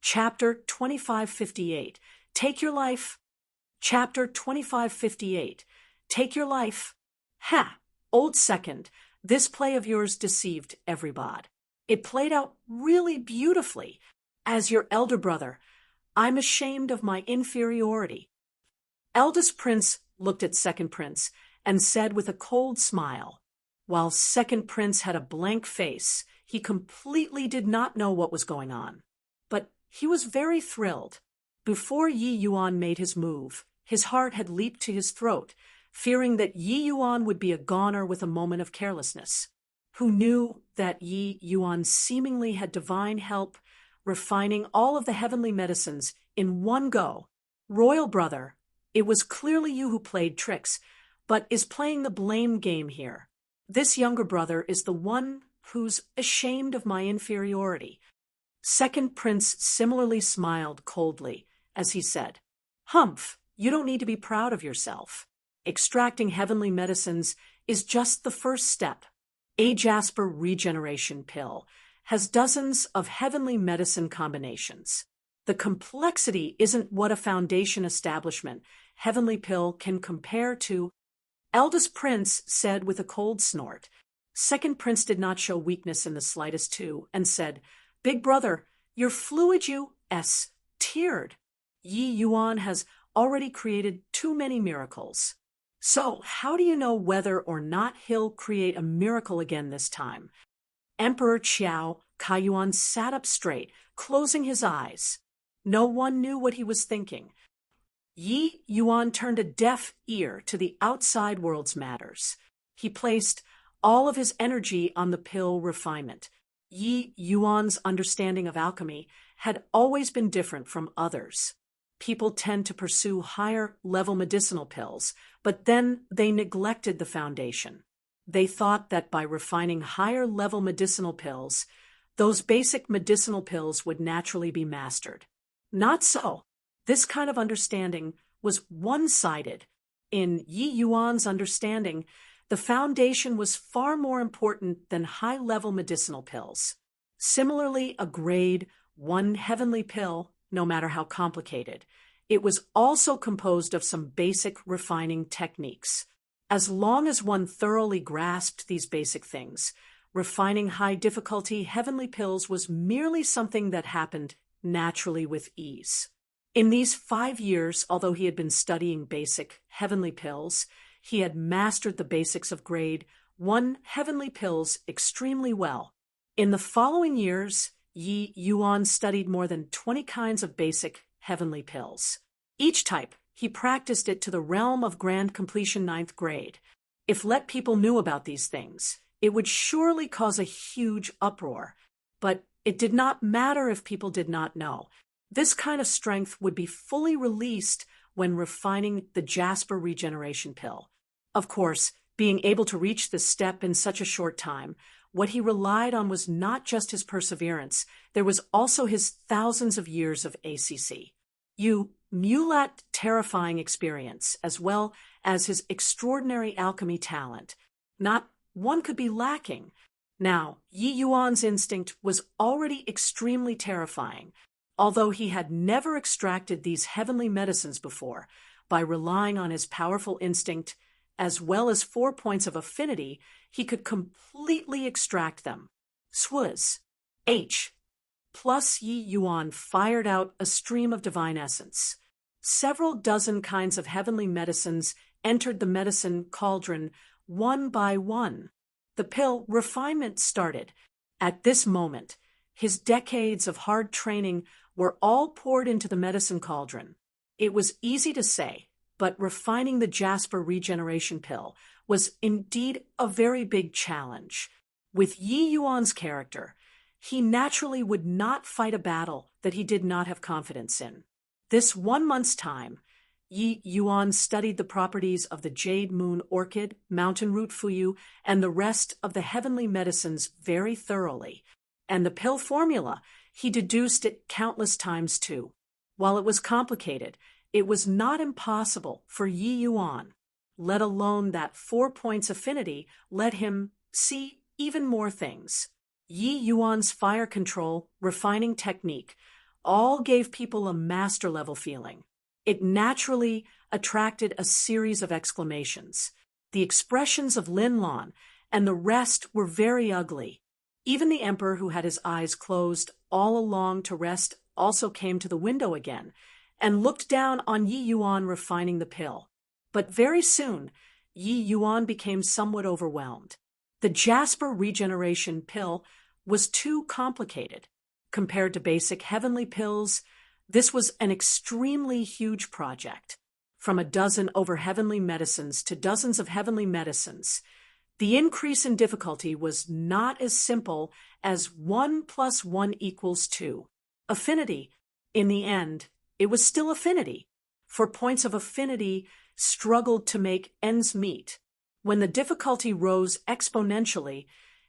Chapter 2558. Take your life. Chapter 2558. Take your life. Ha! Old second, this play of yours deceived everybody. It played out really beautifully. As your elder brother, I'm ashamed of my inferiority. Eldest prince looked at second prince and said with a cold smile, while second prince had a blank face. He completely did not know what was going on. But he was very thrilled. Before Yi Yuan made his move, his heart had leaped to his throat, fearing that Yi Yuan would be a goner with a moment of carelessness. Who knew that Yi Yuan seemingly had divine help, refining all of the heavenly medicines in one go? Royal brother, it was clearly you who played tricks, but is playing the blame game here. This younger brother is the one who's ashamed of my inferiority. Second prince similarly smiled coldly as he said, Humph, you don't need to be proud of yourself. Extracting heavenly medicines is just the first step. A Jasper regeneration pill has dozens of heavenly medicine combinations. The complexity isn't what a foundation establishment heavenly pill can compare to. Eldest prince said with a cold snort. Second prince did not show weakness in the slightest too, and said, Big brother, your fluid U.S. tiered. Yi Yuan has already created too many miracles. So how do you know whether or not he'll create a miracle again this time? Emperor Qiao Kaiyuan sat up straight, closing his eyes. No one knew what he was thinking. Yi Yuan turned a deaf ear to the outside world's matters. He placed all of his energy on the pill refinement. Yi Yuan's understanding of alchemy had always been different from others. People tend to pursue higher-level medicinal pills, but then they neglected the foundation. They thought that by refining higher-level medicinal pills, those basic medicinal pills would naturally be mastered. Not so. This kind of understanding was one-sided. In Yi Yuan's understanding, the foundation was far more important than high-level medicinal pills. Similarly, a grade 1 heavenly pill, no matter how complicated, it was also composed of some basic refining techniques. As long as one thoroughly grasped these basic things, refining high-difficulty heavenly pills was merely something that happened naturally with ease. In these 5 years, although he had been studying basic heavenly pills, he had mastered the basics of grade 1 heavenly pills extremely well. In the following years, Yi Yuan studied more than 20 kinds of basic heavenly pills. Each type, he practiced it to the realm of grand completion 9th grade. If let people knew about these things, it would surely cause a huge uproar. But it did not matter if people did not know. This kind of strength would be fully released when refining the Jasper regeneration pill. Of course, being able to reach this step in such a short time, what he relied on was not just his perseverance, there was also his thousands of years of ACC. Mulat terrifying experience, as well as his extraordinary alchemy talent. Not one could be lacking. Now, Yi Yuan's instinct was already extremely terrifying. Although he had never extracted these heavenly medicines before, by relying on his powerful instinct, as well as 4 points of affinity, he could completely extract them. Swaz. H. Plus Yi Yuan fired out a stream of divine essence. Several dozen kinds of heavenly medicines entered the medicine cauldron one by one. The pill refinement started. At this moment, his decades of hard training were all poured into the medicine cauldron. It was easy to say, but refining the Jasper regeneration pill was indeed a very big challenge. With Yi Yuan's character, he naturally would not fight a battle that he did not have confidence in. This 1 month's time, Yi Yuan studied the properties of the jade moon orchid, mountain root fuyu, and the rest of the heavenly medicines very thoroughly. And the pill formula, he deduced it countless times too. While it was complicated, it was not impossible for Yi Yuan, let alone that 4 points affinity let him see even more things. Yi Yuan's fire control refining technique all gave people a master-level feeling. It naturally attracted a series of exclamations. The expressions of Lin Lan and the rest were very ugly. Even the emperor, who had his eyes closed all along to rest, also came to the window again and looked down on Yi Yuan refining the pill. But very soon, Yi Yuan became somewhat overwhelmed. The Jasper regeneration pill was too complicated. Compared to basic heavenly pills, this was an extremely huge project. From a dozen over heavenly medicines to dozens of heavenly medicines, the increase in difficulty was not as simple as 1 + 1 = 2. Affinity. In the end, it was still affinity, for points of affinity struggled to make ends meet. When the difficulty rose exponentially,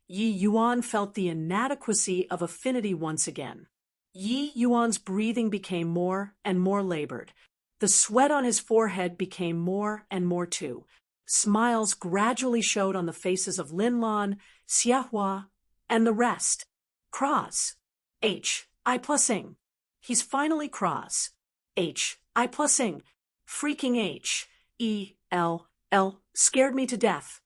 Yi Yuan felt the inadequacy of affinity once again. Yi Yuan's breathing became more and more labored. The sweat on his forehead became more and more too. Smiles gradually showed on the faces of Lin Lan, Xiahua, and the rest. Cross. I+ing. He's finally cross. I+ing. Freaking H-E-L-L. Scared me to death.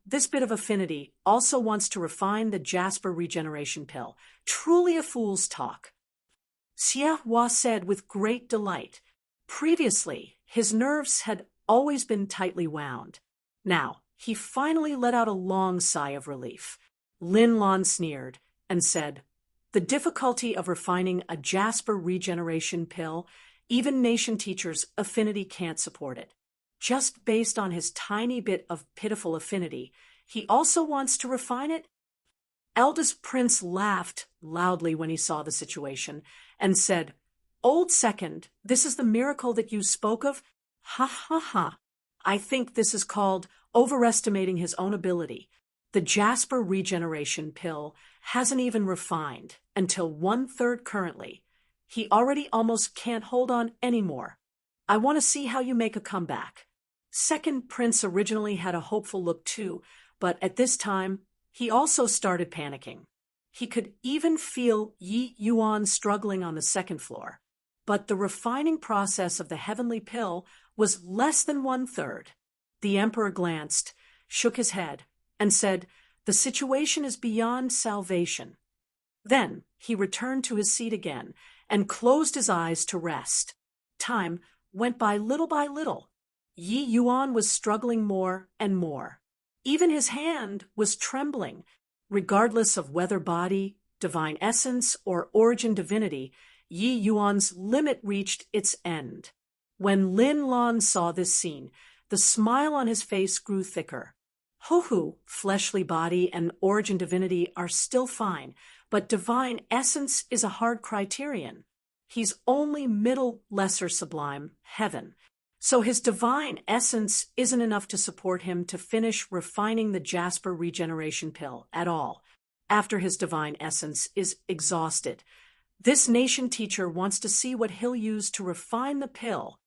This bit of affinity also wants to refine the Jasper regeneration pill. Truly a fool's talk. Xiahua said with great delight. Previously, his nerves had always been tightly wound. Now, he finally let out a long sigh of relief. Lin Lan sneered and said, "The difficulty of refining a Jasper regeneration pill, even nation teachers' affinity can't support it. Just based on his tiny bit of pitiful affinity, he also wants to refine it?" Eldest Prince laughed loudly when he saw the situation and said, "Old Second, this is the miracle that you spoke of? Ha ha ha. I think this is called overestimating his own ability. The Jasper regeneration pill hasn't even refined until 1/3 currently. He already almost can't hold on anymore. I want to see how you make a comeback." Second Prince originally had a hopeful look too, but at this time, he also started panicking. He could even feel Yi Yuan struggling on the second floor. But the refining process of the heavenly pill was less than 1/3. The emperor glanced, shook his head, and said, "The situation is beyond salvation." Then he returned to his seat again and closed his eyes to rest. Time went by little. Yi Yuan was struggling more and more. Even his hand was trembling. Regardless of whether body, divine essence, or origin divinity, Yi Yuan's limit reached its end. When Lin Lan saw this scene, the smile on his face grew thicker. Ho-hu, fleshly body and origin divinity are still fine, but divine essence is a hard criterion. He's only middle lesser sublime, heaven. So his divine essence isn't enough to support him to finish refining the Jasper regeneration pill at all, after his divine essence is exhausted. This nation teacher wants to see what he'll use to refine the pill.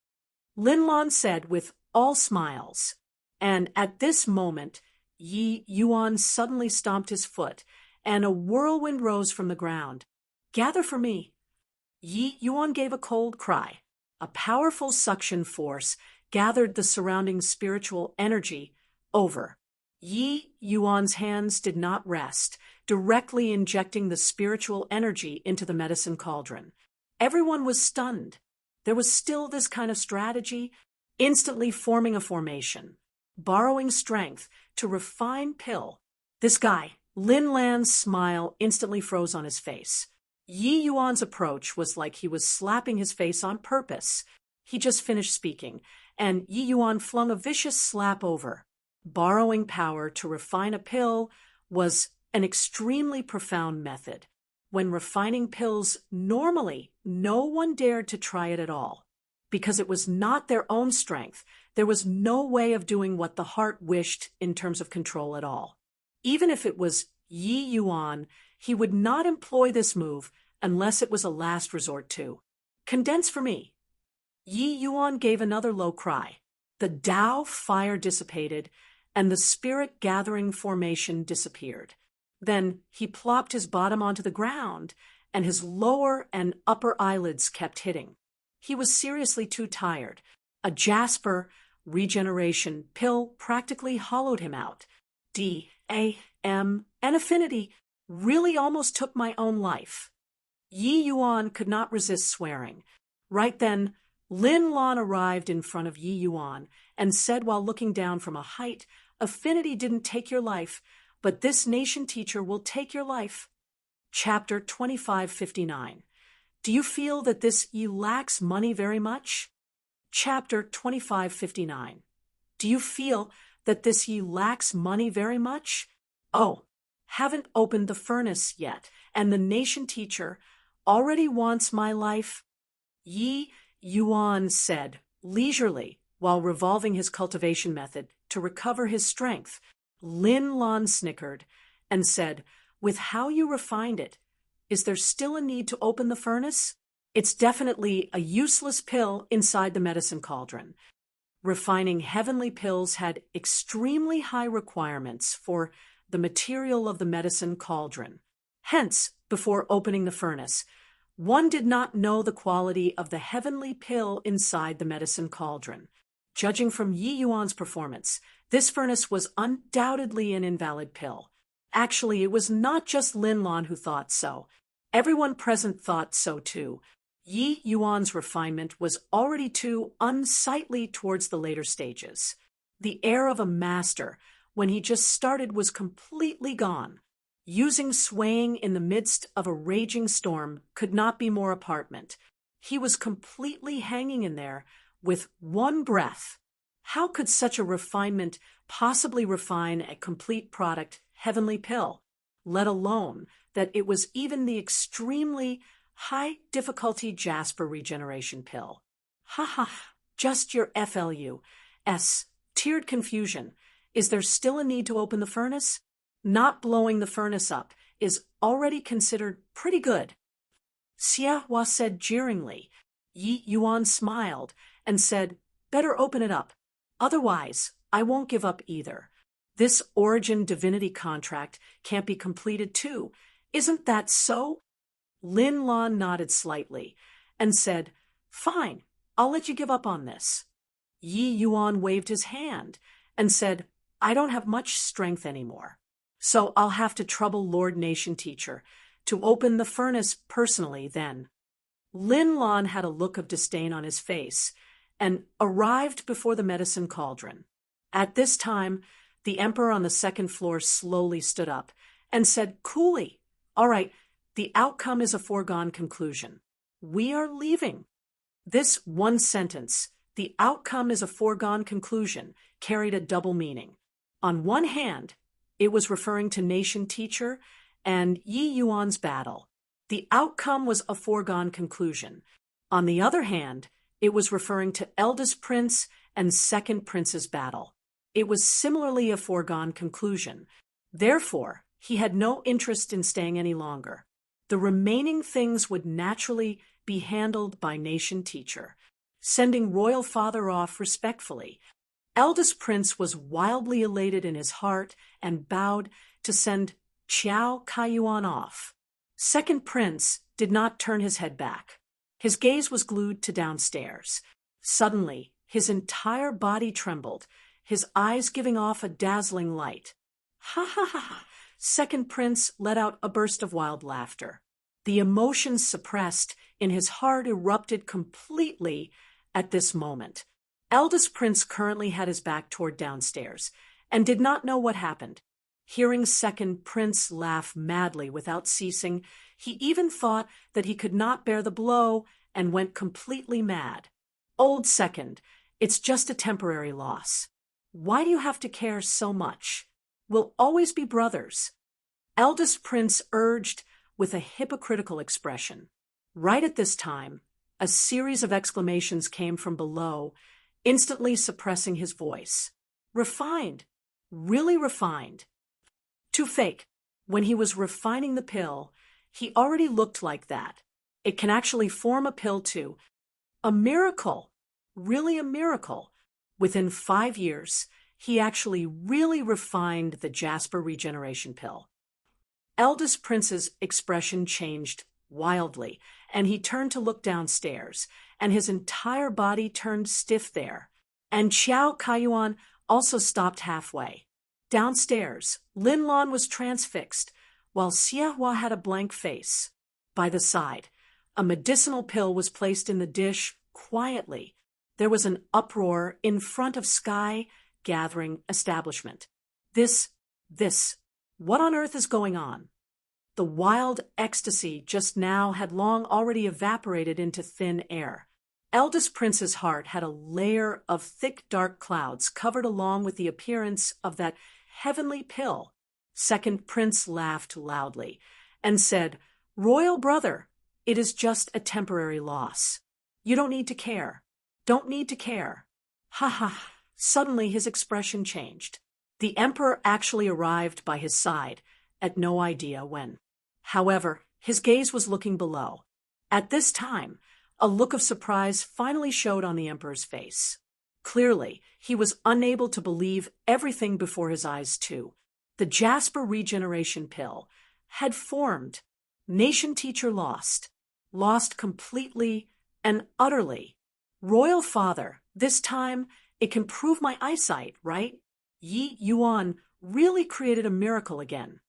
Lin Lan said with all smiles. And at this moment, Yi Yuan suddenly stomped his foot, and a whirlwind rose from the ground. "Gather for me." Yi Yuan gave a cold cry. A powerful suction force gathered the surrounding spiritual energy over. Yi Yuan's hands did not rest, directly injecting the spiritual energy into the medicine cauldron. Everyone was stunned. There was still this kind of strategy, instantly forming a formation, borrowing strength to refine pill. This guy, Lin Lan's smile instantly froze on his face. Yi Yuan's approach was like he was slapping his face on purpose. He just finished speaking, and Yi Yuan flung a vicious slap over. Borrowing power to refine a pill was an extremely profound method. When refining pills, normally no one dared to try it at all. Because it was not their own strength, there was no way of doing what the heart wished in terms of control at all. Even if it was Yi Yuan, he would not employ this move unless it was a last resort too. "Condense for me." Yi Yuan gave another low cry. The Tao fire dissipated, and the spirit gathering formation disappeared. Then he plopped his bottom onto the ground and his lower and upper eyelids kept hitting. He was seriously too tired. A Jasper regeneration pill practically hollowed him out. D.A.M. and affinity really almost took my own life. Yi Yuan could not resist swearing. Right then, Lin Lan arrived in front of Yi Yuan and said while looking down from a height, "Affinity didn't take your life, but this nation teacher will take your life." Chapter 2559. Do you feel that this Yi lacks money very much? Chapter 2559. Do you feel that this Yi lacks money very much? Oh, haven't opened the furnace yet, and the nation teacher already wants my life? Yi Yuan said, leisurely, while revolving his cultivation method to recover his strength. Lin Lan snickered and said, "With how you refined it, is there still a need to open the furnace? It's definitely a useless pill inside the medicine cauldron." Refining heavenly pills had extremely high requirements for the material of the medicine cauldron. Hence, before opening the furnace, one did not know the quality of the heavenly pill inside the medicine cauldron. Judging from Yi Yuan's performance, this furnace was undoubtedly an invalid pill. Actually, it was not just Lin Lan who thought so. Everyone present thought so too. Yi Yuan's refinement was already too unsightly towards the later stages. The air of a master, when he just started, was completely gone. Using swaying in the midst of a raging storm could not be more apartment. He was completely hanging in there with one breath. How could such a refinement possibly refine a complete product, heavenly pill, let alone that it was even the extremely high-difficulty Jasper regeneration pill? Ha ha, just your FLU. Tiered confusion. Is there still a need to open the furnace? Not blowing the furnace up is already considered pretty good. Xia Hua said jeeringly. Yi Yuan smiled and said, "Better open it up. Otherwise, I won't give up either. This origin divinity contract can't be completed too. Isn't that so?" Lin Lan nodded slightly and said, "Fine, I'll let you give up on this." Yi Yuan waved his hand and said, "I don't have much strength anymore, so I'll have to trouble Lord Nation Teacher to open the furnace personally then." Lin Lan had a look of disdain on his face and arrived before the medicine cauldron. At this time, the emperor on the second floor slowly stood up and said coolly, "All right, the outcome is a foregone conclusion. We are leaving." This one sentence, "the outcome is a foregone conclusion," carried a double meaning. On one hand, it was referring to Nation Teacher and Yi Yuan's battle. The outcome was a foregone conclusion. On the other hand, it was referring to Eldest Prince and Second Prince's battle. It was similarly a foregone conclusion. Therefore, he had no interest in staying any longer. The remaining things would naturally be handled by Nation Teacher, sending Royal Father off respectfully. Eldest Prince was wildly elated in his heart and bowed to send Qiao Kaiyuan off. Second Prince did not turn his head back. His gaze was glued to downstairs. Suddenly, his entire body trembled, his eyes giving off a dazzling light. "Ha ha ha ha!" Second Prince let out a burst of wild laughter. The emotions suppressed in his heart erupted completely at this moment. Eldest Prince currently had his back toward downstairs and did not know what happened. Hearing Second Prince laugh madly without ceasing, he even thought that he could not bear the blow and went completely mad. "Old Second, it's just a temporary loss. Why do you have to care so much? We'll always be brothers," Eldest Prince urged with a hypocritical expression. Right at this time, a series of exclamations came from below, instantly suppressing his voice. "Refined! Really refined!" Too fake. When he was refining the pill, he already looked like that. It can actually form a pill too. A miracle! Really a miracle. Within 5 years, he actually really refined the Jasper regeneration pill. Eldest Prince's expression changed wildly, and he turned to look downstairs, and his entire body turned stiff there. And Xiao Kaiyuan also stopped halfway. Downstairs, Lin Lan was transfixed, while Xie Hua had a blank face. By the side, a medicinal pill was placed in the dish quietly. There was an uproar in front of Sky Gathering establishment. This, what on earth is going on? The wild ecstasy just now had long already evaporated into thin air. Eldest Prince's heart had a layer of thick dark clouds covered along with the appearance of that heavenly pill. Second Prince laughed loudly and said, "Royal brother, it is just a temporary loss. You don't need to care. Don't need to care." Ha ha. Suddenly his expression changed. The Emperor actually arrived by his side, at no idea when. However, his gaze was looking below. At this time, a look of surprise finally showed on the Emperor's face. Clearly, he was unable to believe everything before his eyes too. The Jasper regeneration pill had formed. Nation teacher lost. Lost completely and utterly. Royal father, this time it can prove my eyesight, right? Yi Yuan really created a miracle again.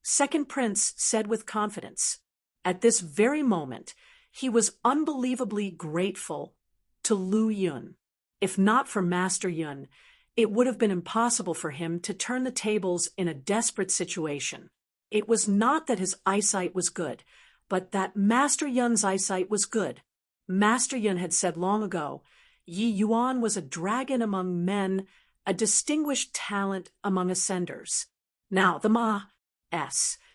Second Prince said with confidence. At this very moment, he was unbelievably grateful to Lu Yun. If not for Master Yun, it would have been impossible for him to turn the tables in a desperate situation. It was not that his eyesight was good, but that Master Yun's eyesight was good. Master Yun had said long ago, Yi Yuan was a dragon among men, a distinguished talent among ascenders. Now the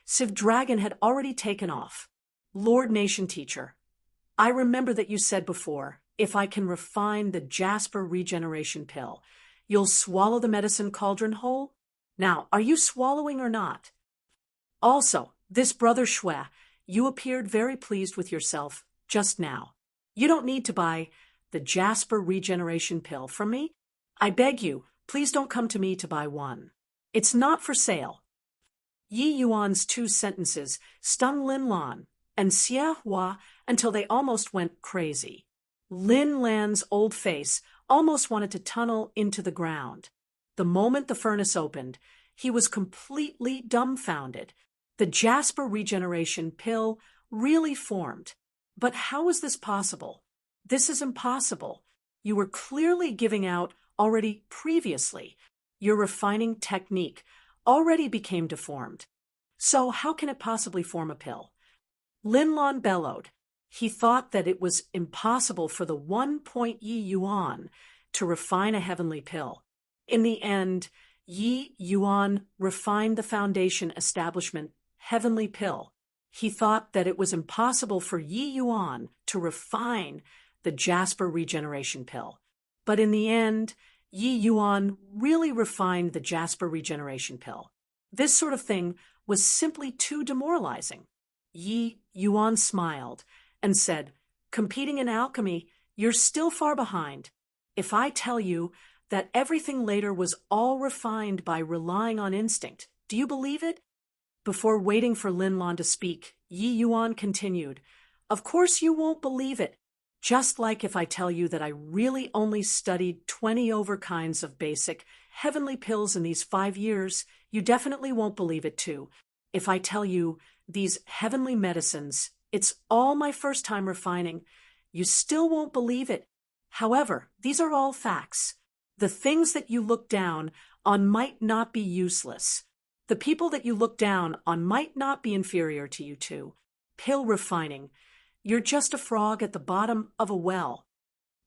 Civ Dragon had already taken off. Lord Nation Teacher, I remember that you said before, if I can refine the Jasper regeneration pill, you'll swallow the medicine cauldron whole? Now, are you swallowing or not? Also, this brother Shui, you appeared very pleased with yourself just now. You don't need to buy the Jasper regeneration pill from me. I beg you, please don't come to me to buy one. It's not for sale. Yi Yuan's 2 sentences stung Lin Lan and Xie Hua until they almost went crazy. Lin Lan's old face almost wanted to tunnel into the ground. The moment the furnace opened, he was completely dumbfounded. The Jasper regeneration pill really formed. But how was this possible? This is impossible. You were clearly giving out already previously. Your refining technique already became deformed. So how can it possibly form a pill? Lin Lan bellowed. He thought that it was impossible for the 1 point Yi Yuan to refine a heavenly pill. In the end, Yi Yuan refined the foundation establishment heavenly pill. He thought that it was impossible for Yi Yuan to refine the Jasper regeneration pill. But in the end, Yi Yuan really refined the Jasper regeneration pill. This sort of thing was simply too demoralizing. Yi Yuan smiled and said, competing in alchemy, you're still far behind. If I tell you that everything later was all refined by relying on instinct, do you believe it? Before waiting for Lin Lan to speak, Yi Yuan continued, of course you won't believe it. Just like if I tell you that I really only studied 20 over kinds of basic heavenly pills in these 5 years, you definitely won't believe it too. If I tell you these heavenly medicines, it's all my first time refining, you still won't believe it. However, these are all facts. The things that you look down on might not be useless. The people that you look down on might not be inferior to you too. Pill refining. You're just a frog at the bottom of a well.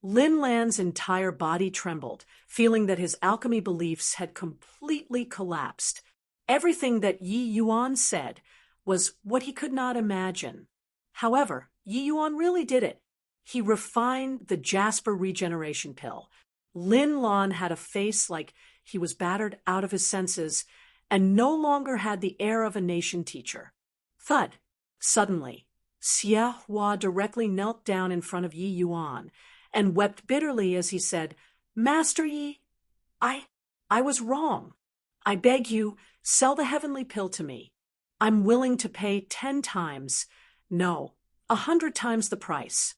Lin Lan's entire body trembled, feeling that his alchemy beliefs had completely collapsed. Everything that Yi Yuan said was what he could not imagine. However, Yi Yuan really did it. He refined the Jasper regeneration pill. Lin Lan had a face like he was battered out of his senses and no longer had the air of a nation teacher. Thud. Suddenly, Xie Hua directly knelt down in front of Yi Yuan and wept bitterly as he said, Master Yi, I was wrong. I beg you, sell the heavenly pill to me. I'm willing to pay 10 times, No, 100 times the price.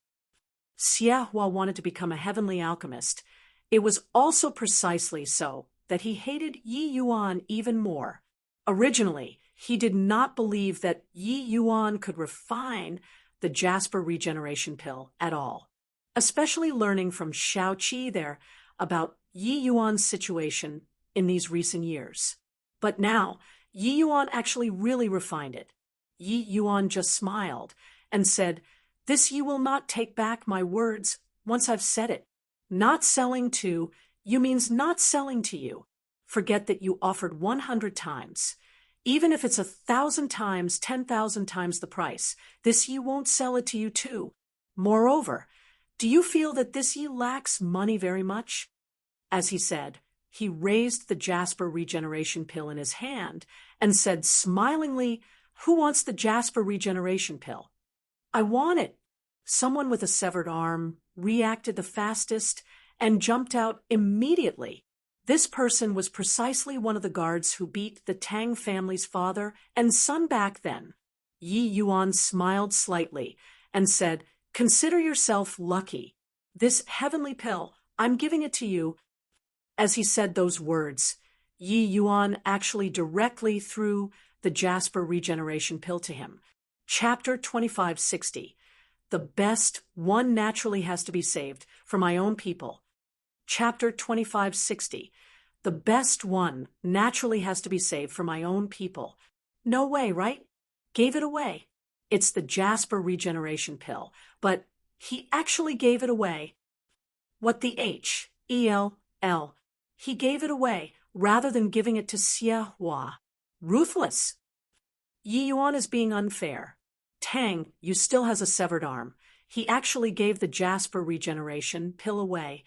Xie Hua wanted to become a heavenly alchemist. It was also precisely so that he hated Yi Yuan even more. Originally, he did not believe that Yi Yuan could refine the Jasper regeneration pill at all, especially learning from Shao Qi there about Yi Yuan's situation in these recent years. But now, Yi Yuan actually really refined it. Yi Yuan just smiled and said, "This you will not take back my words once I've said it. Not selling to you means not selling to you. Forget that you offered 100 times. Even if it's 1,000 times, 10,000 times the price, this ye won't sell it to you too. Moreover, do you feel that this ye lacks money very much?" As he said, he raised the Jasper regeneration pill in his hand and said smilingly, "Who wants the Jasper regeneration pill?" "I want it." Someone with a severed arm reacted the fastest and jumped out immediately. This person was precisely one of the guards who beat the Tang family's father and son back then. Yi Yuan smiled slightly and said, "Consider yourself lucky. This heavenly pill, I'm giving it to you." As he said those words, Yi Yuan actually directly threw the Jasper regeneration pill to him. Chapter 2560. The best one naturally has to be saved for my own people. Chapter 2560. The best one naturally has to be saved for my own people. No way, right? Gave it away. It's the Jasper regeneration pill, but he actually gave it away. What the H-E-L-L. He gave it away rather than giving it to Xie Hua. Ruthless. Yi Yuan is being unfair. Tang, you still has a severed arm. He actually gave the Jasper regeneration pill away.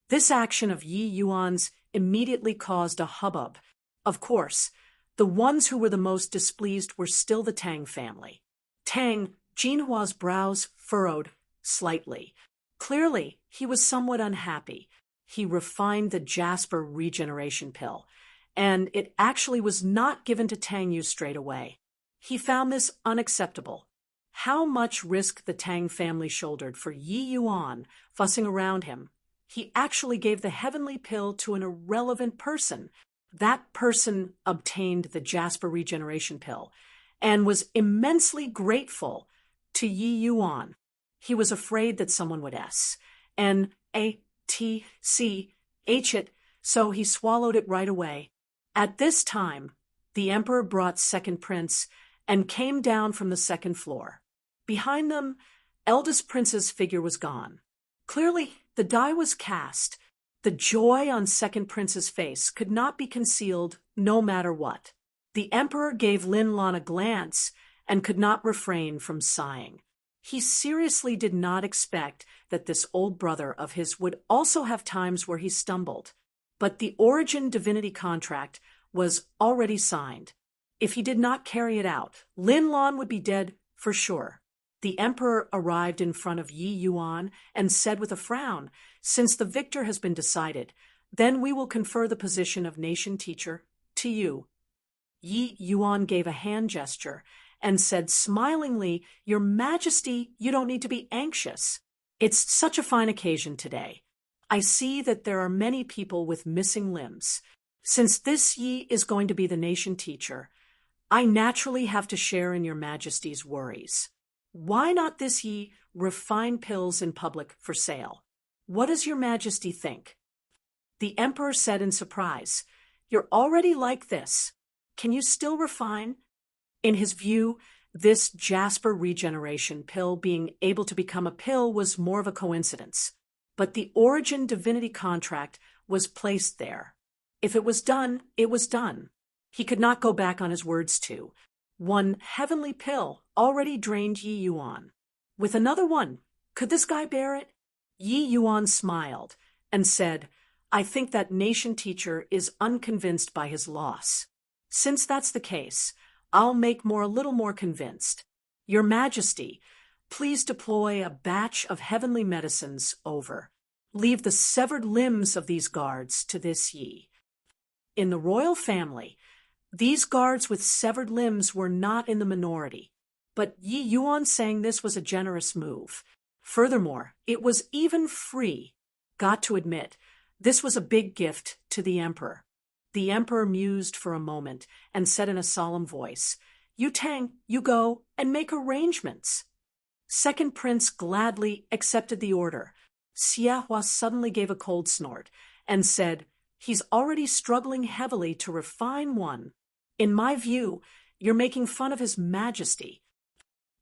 This action of Yi Yuan's immediately caused a hubbub. Of course, the ones who were the most displeased were still the Tang family. Tang, Jinhua's brows furrowed slightly. Clearly, he was somewhat unhappy. He refined the Jasper regeneration pill, and it actually was not given to Tang Yu straight away. He found this unacceptable. How much risk the Tang family shouldered for Yi Yuan fussing around him. He actually gave the heavenly pill to an irrelevant person. That person obtained the Jasper regeneration pill and was immensely grateful to Yi Yuan. He was afraid that someone would S-N-A-T-C-H it, so he swallowed it right away. At this time, the emperor brought second prince and came down from the second floor. Behind them, eldest prince's figure was gone. Clearly, the die was cast. The joy on second prince's face could not be concealed no matter what. The emperor gave Lin Lan a glance and could not refrain from sighing. He seriously did not expect that this old brother of his would also have times where he stumbled. But the origin divinity contract was already signed. If he did not carry it out, Lin Lan would be dead for sure. The emperor arrived in front of Yi Yuan and said with a frown, "Since the victor has been decided, then we will confer the position of nation teacher to you." Yi Yuan gave a hand gesture and said smilingly, "Your Majesty, you don't need to be anxious. It's such a fine occasion today. I see that there are many people with missing limbs. Since this Yi is going to be the nation teacher, I naturally have to share in your Majesty's worries. Why not this Yi refine pills in public for sale? What does your Majesty think?" The emperor said in surprise, "You're already like this. Can you still refine?" In his view, this Jasper regeneration pill being able to become a pill was more of a coincidence. But the origin divinity contract was placed there. If it was done, it was done. He could not go back on his words too. One heavenly pill already drained Yi Yuan. With another one, could this guy bear it? Yi Yuan smiled and said, "I think that nation teacher is unconvinced by his loss. Since that's the case, I'll make a little more convinced. Your Majesty, please deploy a batch of heavenly medicines over. Leave the severed limbs of these guards to this Yi." In the royal family, these guards with severed limbs were not in the minority. but Yi Yuan saying this was a generous move. Furthermore, it was even free. Got to admit, this was a big gift to the emperor. The emperor mused for a moment and said in a solemn voice, "Yu Tang, you go and make arrangements." Second prince gladly accepted the order. Xie Hua suddenly gave a cold snort and said, "He's already struggling heavily to refine one. In my view, you're making fun of his majesty."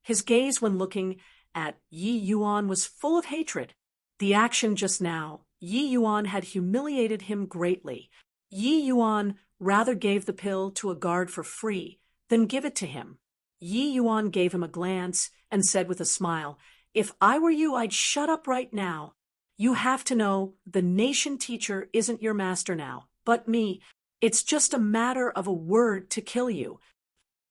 His gaze when looking at Yi Yuan was full of hatred. The action just now, Yi Yuan had humiliated him greatly. Yi Yuan rather gave the pill to a guard for free than give it to him. Yi Yuan gave him a glance and said with a smile, "If I were you, I'd shut up right now. You have to know the nation teacher isn't your master now, but me. It's just a matter of a word to kill you."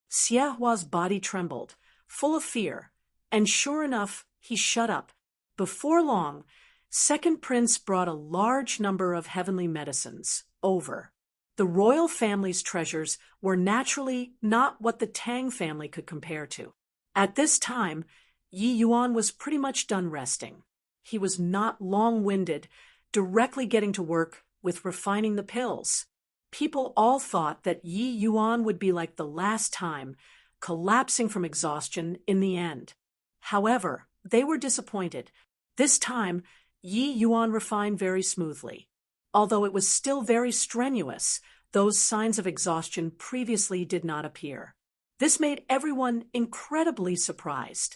Xie Hua's body trembled, full of fear, and sure enough, he shut up. Before long, Second Prince brought a large number of heavenly medicines over. The royal family's treasures were naturally not what the Tang family could compare to. At this time, Yi Yuan was pretty much done resting. He was not long-winded, directly getting to work with refining the pills. People all thought that Yi Yuan would be like the last time, collapsing from exhaustion in the end. However, they were disappointed. This time, Yi Yuan refined very smoothly. Although it was still very strenuous, those signs of exhaustion previously did not appear. This made everyone incredibly surprised.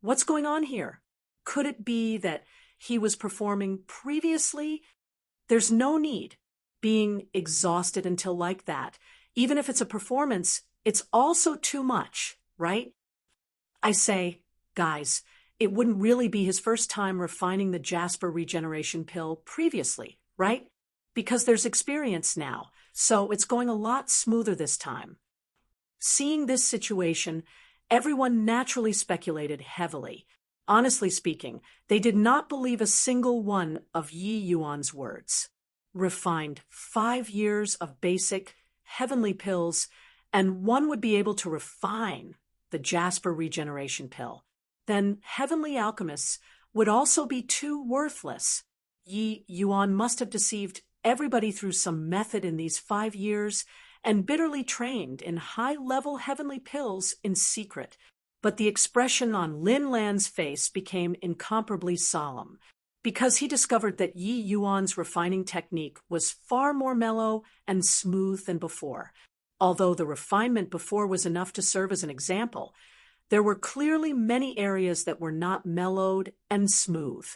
What's going on here? Could it be that he was performing previously? There's no need being exhausted until like that. Even if it's a performance, it's also too much, right? I say, guys, it wouldn't really be his first time refining the Jasper regeneration pill previously, right? Because there's experience now, so it's going a lot smoother this time. Seeing this situation, everyone naturally speculated heavily. Honestly speaking, they did not believe a single one of Yi Yuan's words. Refined 5 years of basic, heavenly pills, and one would be able to refine the Jasper regeneration pill. Then heavenly alchemists would also be too worthless. Yi Yuan must have deceived everybody through some method in these 5 years and bitterly trained in high-level heavenly pills in secret. But the expression on Lin Lan's face became incomparably solemn, because he discovered that Yi Yuan's refining technique was far more mellow and smooth than before. Although the refinement before was enough to serve as an example, there were clearly many areas that were not mellowed and smooth.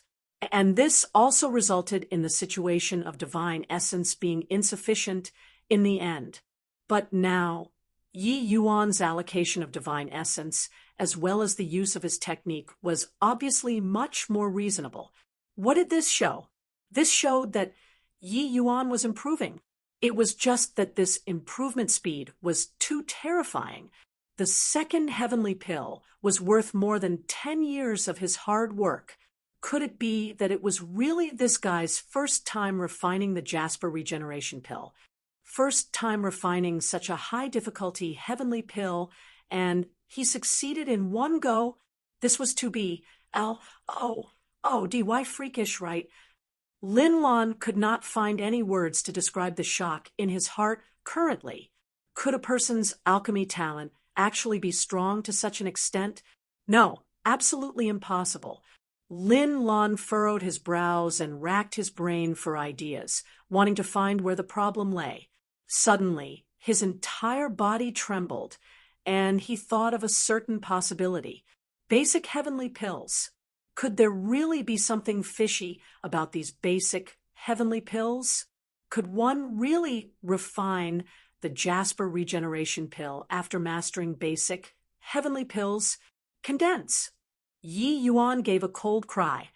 And this also resulted in the situation of divine essence being insufficient in the end. But now, Yi Yuan's allocation of divine essence, as well as the use of his technique, was obviously much more reasonable. What did this show? This showed that Yi Yuan was improving. It was just that this improvement speed was too terrifying. The second heavenly pill was worth more than 10 years of his hard work. Could it be that it was really this guy's first time refining the Jasper regeneration pill? First time refining such a high-difficulty heavenly pill, and he succeeded in one go? This was to be. Why freakish, right? Lin Lan could not find any words to describe the shock in his heart currently. Could a person's alchemy talent actually be strong to such an extent? No, absolutely impossible. Lin Lan furrowed his brows and racked his brain for ideas, wanting to find where the problem lay. Suddenly, his entire body trembled, and he thought of a certain possibility. Basic heavenly pills. Could there really be something fishy about these basic heavenly pills? Could one really refine the Jasper regeneration pill after mastering basic heavenly pills? Condense. Yi Yuan gave a cold cry,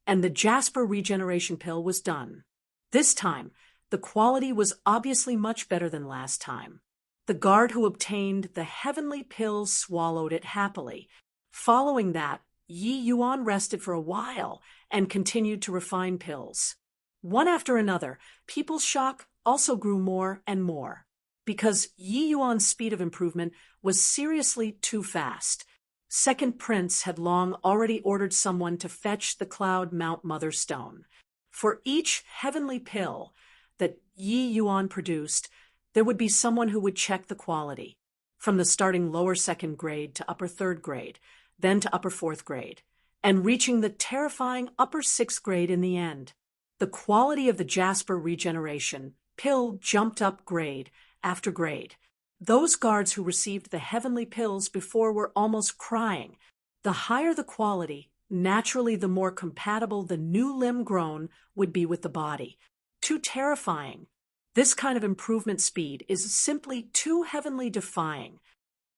and the Jasper regeneration pill was done. This time, the quality was obviously much better than last time. The guard who obtained the heavenly pill swallowed it happily. Following that, Yi Yuan rested for a while and continued to refine pills. One after another, people's shock also grew more and more. because Yi Yuan's speed of improvement was seriously too fast. Second Prince had long already ordered someone to fetch the Cloud Mount Mother Stone. For each heavenly pill that Yi Yuan produced, there would be someone who would check the quality, from the starting lower second grade to upper third grade, then to upper fourth grade, and reaching the terrifying upper sixth grade in the end. The quality of the Jasper regeneration pill jumped up grade after grade. Those guards who received the heavenly pills before were almost crying. The higher the quality, naturally the more compatible the new limb grown would be with the body. Too terrifying. This kind of improvement speed is simply too heavenly defying.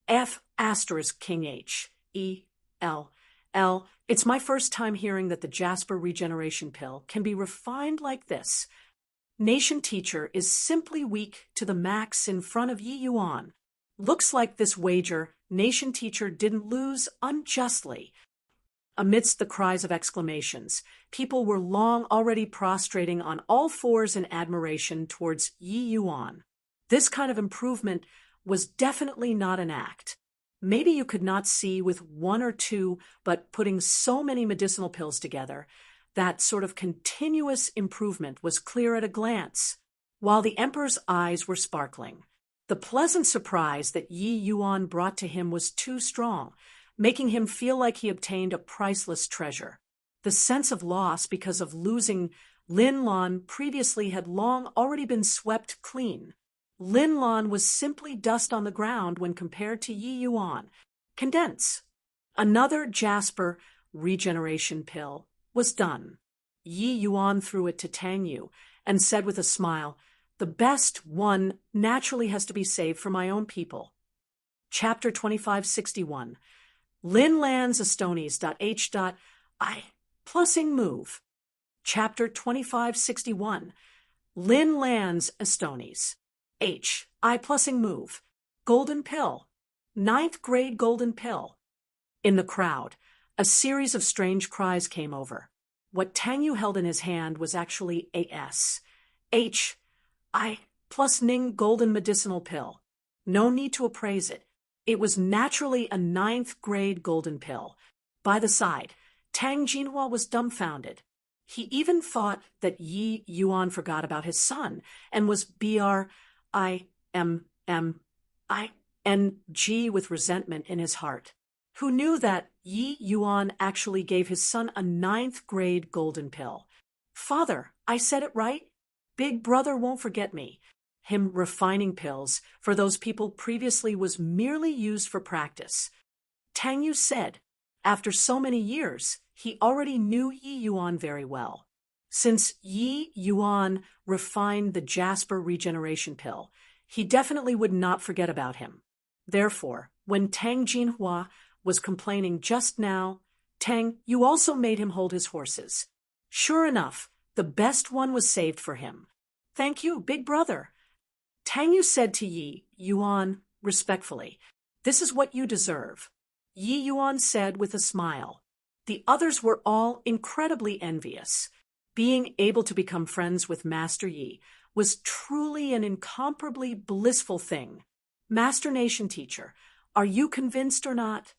F asterisk King H. E. L. L. It's my first time hearing that the Jasper regeneration pill can be refined like this. Nation Teacher is simply weak to the max in front of Yi Yuan. Looks like this wager Nation Teacher didn't lose unjustly. Amidst the cries of exclamations, people were long already prostrating on all fours in admiration towards Yi Yuan. This kind of improvement was definitely not an act. Maybe you could not see with one or two, but putting so many medicinal pills together, that sort of continuous improvement was clear at a glance, while the Emperor's eyes were sparkling. The pleasant surprise that Yi Yuan brought to him was too strong, making him feel like he obtained a priceless treasure. The sense of loss because of losing Lin Lan previously had long already been swept clean. Lin Lan was simply dust on the ground when compared to Yi Yuan. Condense. Another Jasper regeneration pill was done. Yi Yuan threw it to Tang Yu and said with a smile, "The best one naturally has to be saved for my own people." Chapter 2561. Lin Lan's Astonies.h.I. Plussing move. Chapter 2561. Lin Lan's Astonies. H.I. Plussing move. Golden pill. 9th grade golden pill. In the crowd, a series of strange cries came over. What Tang Yu held in his hand was actually A.S. H.I. plus Ning golden medicinal pill. No need to appraise it. It was naturally a 9th grade golden pill. By the side, Tang Jinhua was dumbfounded. He even thought that Yi Yuan forgot about his son and was BRIMMING with resentment in his heart. Who knew that Yi Yuan actually gave his son a 9th grade golden pill? "Father, I said it right? Big brother won't forget me." Him refining pills for those people previously was merely used for practice. Tang Yu said, after so many years, he already knew Yi Yuan very well. Since Yi Yuan refined the Jasper regeneration pill, he definitely would not forget about him. Therefore, when Tang Jinhua was complaining just now, "Tang, you also made him hold his horses." Sure enough, the best one was saved for him. "Thank you, big brother." Tang Yu said to Yi Yuan respectfully, "This is what you deserve." Yi Yuan said with a smile. The others were all incredibly envious. Being able to become friends with Master Yi was truly an incomparably blissful thing. "Master Nation Teacher, are you convinced or not?"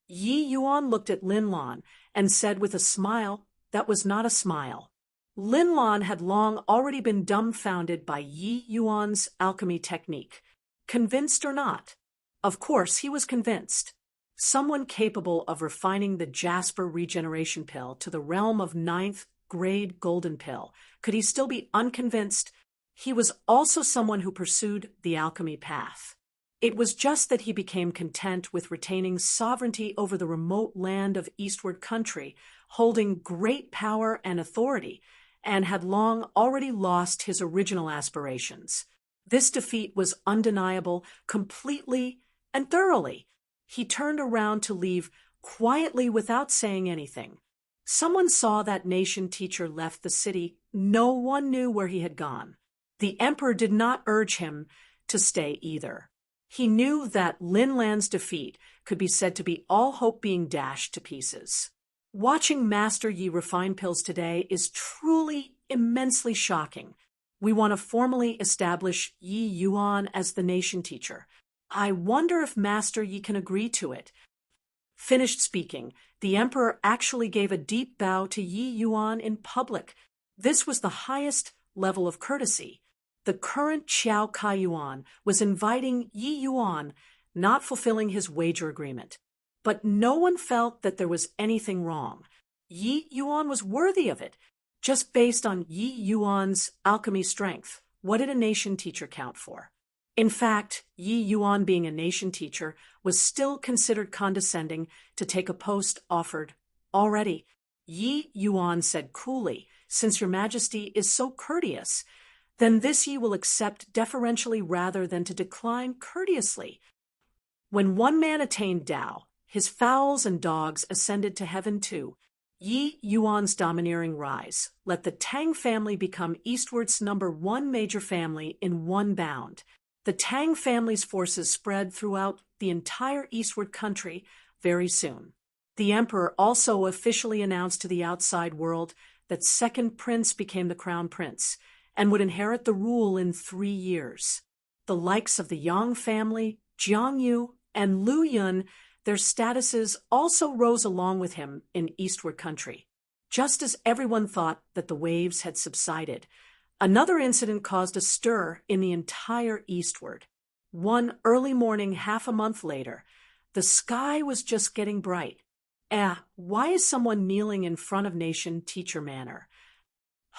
Yi Yuan looked at Lin Lan and said with a smile that was not a smile. Lin Lan had long already been dumbfounded by Yi Yuan's alchemy technique. Convinced or not? Of course he was convinced. Someone capable of refining the Jasper regeneration pill to the realm of 9th grade golden pill. Could he still be unconvinced? He was also someone who pursued the alchemy path. It was just that he became content with retaining sovereignty over the remote land of Eastward Country, holding great power and authority, and had long already lost his original aspirations. This defeat was undeniable, completely and thoroughly. He turned around to leave quietly without saying anything. Someone saw that Nation Teacher left the city. No one knew where he had gone. The Emperor did not urge him to stay either. He knew that Lin Lan's defeat could be said to be all hope being dashed to pieces. Watching Master Yi refine pills today is truly immensely shocking. We want to formally establish Yi Yuan as the nation teacher. I wonder if Master Yi can agree to it. Finished speaking, the emperor actually gave a deep bow to Yi Yuan in public. This was the highest level of courtesy. The current Xiao Kaiyuan was inviting Yi Yuan, not fulfilling his wager agreement. But no one felt that there was anything wrong. Yi Yuan was worthy of it. Just based on Yi Yuan's alchemy strength, what did a nation teacher count for? In fact, Yi Yuan being a nation teacher was still considered condescending to take a post offered already. Yi Yuan said coolly, "Since your majesty is so courteous, then this ye will accept deferentially rather than to decline courteously." When one man attained Tao, his fowls and dogs ascended to heaven too. Yi Yuan's domineering rise let the Tang family become eastward's #1 major family in one bound. The Tang family's forces spread throughout the entire eastward country very soon. The emperor also officially announced to the outside world that second prince became the crown prince and would inherit the rule in 3 years. The likes of the Yang family, Jiangyu, and Lu Yun, their statuses also rose along with him in eastward country. Just as everyone thought that the waves had subsided, another incident caused a stir in the entire eastward. One early morning, half a month later, the sky was just getting bright. Why is someone kneeling in front of Nation Teacher Manor?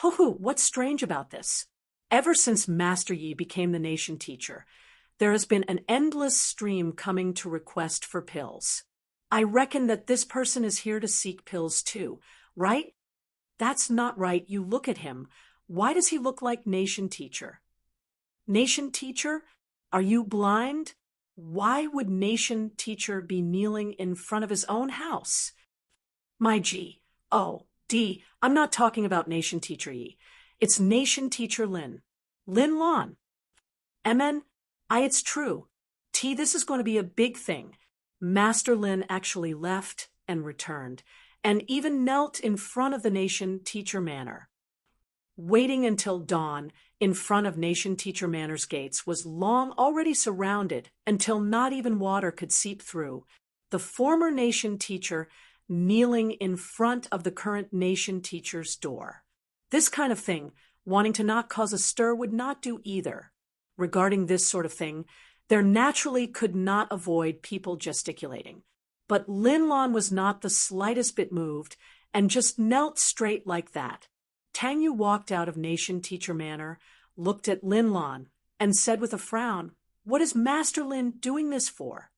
What's strange about this? Ever since Master Yi became the nation teacher, there has been an endless stream coming to request for pills. I reckon that this person is here to seek pills too, right? That's not right. You look at him. Why does he look like nation teacher? Nation teacher? Are you blind? Why would nation teacher be kneeling in front of his own house? My G. Oh, D. I'm not talking about nation teacher Yi. It's nation teacher Lin. Lin Lan. MN. It's true. T. This is going to be a big thing. Master Lin actually left and returned, and even knelt in front of the nation teacher manor. Waiting until dawn in front of Nation Teacher Manor's gates was long already surrounded until not even water could seep through. The former nation teacher kneeling in front of the current nation teacher's door. This kind of thing, wanting to not cause a stir, would not do either. Regarding this sort of thing, there naturally could not avoid people gesticulating. But Lin Lan was not the slightest bit moved and just knelt straight like that. Tang Yu walked out of Nation Teacher Manor, looked at Lin Lan, and said with a frown, "What is Master Lin doing this for?"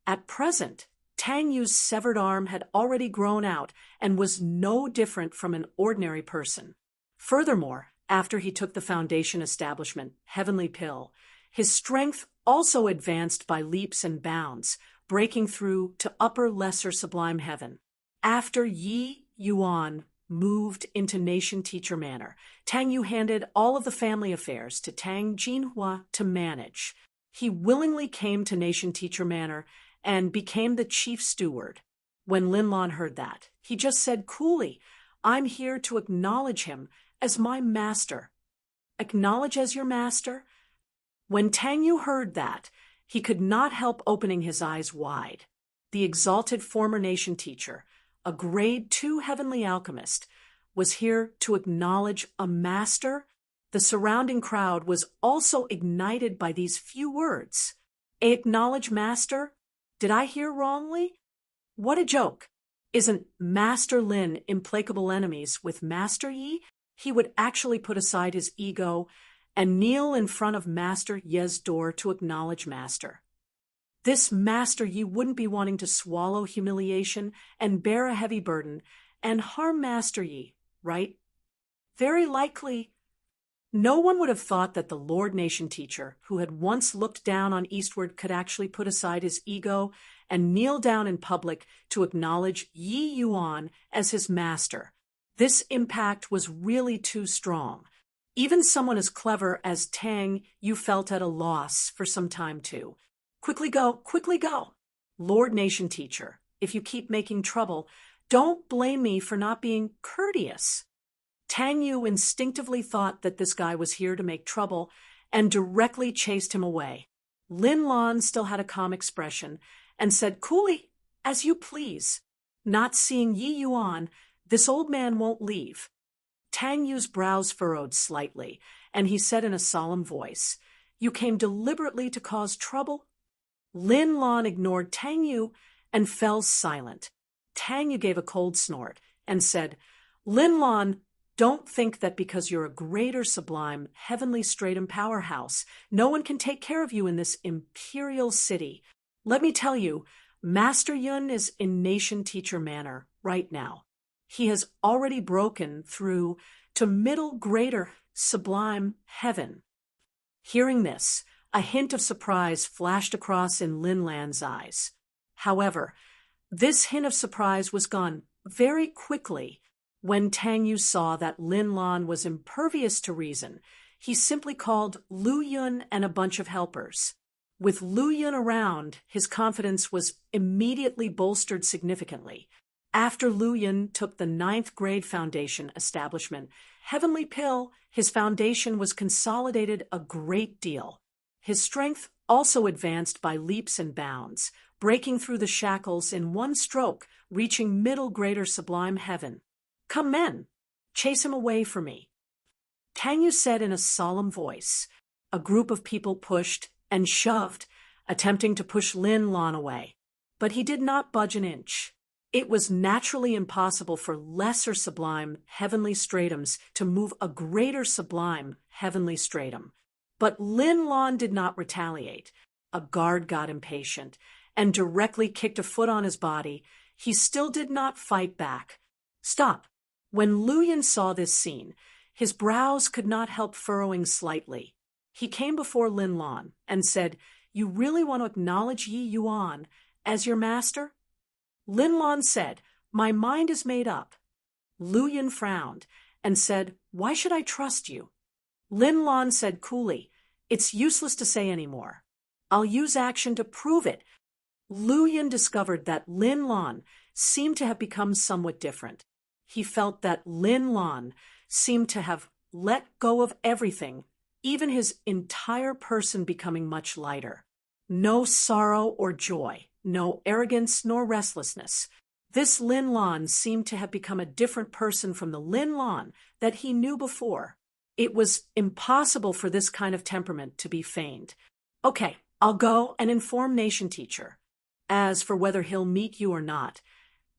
At present, Tang Yu's severed arm had already grown out and was no different from an ordinary person. Furthermore, after he took the foundation establishment, Heavenly Pill, his strength also advanced by leaps and bounds, breaking through to upper lesser sublime heaven. After Yi Yuan moved into Nation Teacher Manor, Tang Yu handed all of the family affairs to Tang Jinhua to manage. He willingly came to Nation Teacher Manor and became the chief steward. When Lin Lan heard that, he just said coolly, "I'm here to acknowledge him as my master." Acknowledge as your master? When Tang Yu heard that, he could not help opening his eyes wide. The exalted former nation teacher, a grade 2 heavenly alchemist, was here to acknowledge a master. The surrounding crowd was also ignited by these few words. Acknowledge master? Did I hear wrongly? What a joke. Isn't Master Lin implacable enemies with Master Yi? He would actually put aside his ego and kneel in front of Master Ye's door to acknowledge Master. This Master Yi wouldn't be wanting to swallow humiliation and bear a heavy burden and harm Master Yi, right? Very likely. No one would have thought that the Lord Nation Teacher, who had once looked down on Eastward, could actually put aside his ego and kneel down in public to acknowledge Yi Yuan as his master. This impact was really too strong. Even someone as clever as Tang Yu felt at a loss for some time too. Quickly go, quickly go. Lord Nation Teacher, if you keep making trouble, don't blame me for not being courteous. Tang Yu instinctively thought that this guy was here to make trouble and directly chased him away. Lin Lan still had a calm expression and said coolly, "As you please." Not seeing Yi Yuan, this old man won't leave. Tang Yu's brows furrowed slightly, and he said in a solemn voice, "You came deliberately to cause trouble?" Lin Lan ignored Tang Yu and fell silent. Tang Yu gave a cold snort and said, "Lin Lan, don't think that because you're a greater sublime, heavenly stratum powerhouse, no one can take care of you in this imperial city. Let me tell you, Master Yun is in Nation Teacher Manor right now. He has already broken through to middle greater sublime heaven." Hearing this, a hint of surprise flashed across in Lin Lan's eyes. However, this hint of surprise was gone very quickly when Tang Yu saw that Lin Lan was impervious to reason. He simply called Lu Yun and a bunch of helpers. With Lu Yun around, his confidence was immediately bolstered significantly. After Lu Yun took the 9th grade foundation establishment, Heavenly Pill, his foundation was consolidated a great deal. His strength also advanced by leaps and bounds, breaking through the shackles in one stroke, reaching middle greater sublime heaven. "Come, men, chase him away for me," Tang Yu said in a solemn voice. A group of people pushed and shoved, attempting to push Lin Lan away. But he did not budge an inch. It was naturally impossible for lesser sublime heavenly stratums to move a greater sublime heavenly stratum. But Lin Lan did not retaliate. A guard got impatient and directly kicked a foot on his body. He still did not fight back. "Stop." When Lu Yun saw this scene, his brows could not help furrowing slightly. He came before Lin Lan and said, "You really want to acknowledge Yi Yuan as your master?" Lin Lan said, "My mind is made up." Lu Yun frowned and said, "Why should I trust you?" Lin Lan said coolly, "It's useless to say anymore. I'll use action to prove it." Lu Yun discovered that Lin Lan seemed to have become somewhat different. He felt that Lin Lan seemed to have let go of everything, even his entire person becoming much lighter. No sorrow or joy, no arrogance nor restlessness. This Lin Lan seemed to have become a different person from the Lin Lan that he knew before. It was impossible for this kind of temperament to be feigned. "Okay, I'll go and inform Nation Teacher. As for whether he'll meet you or not,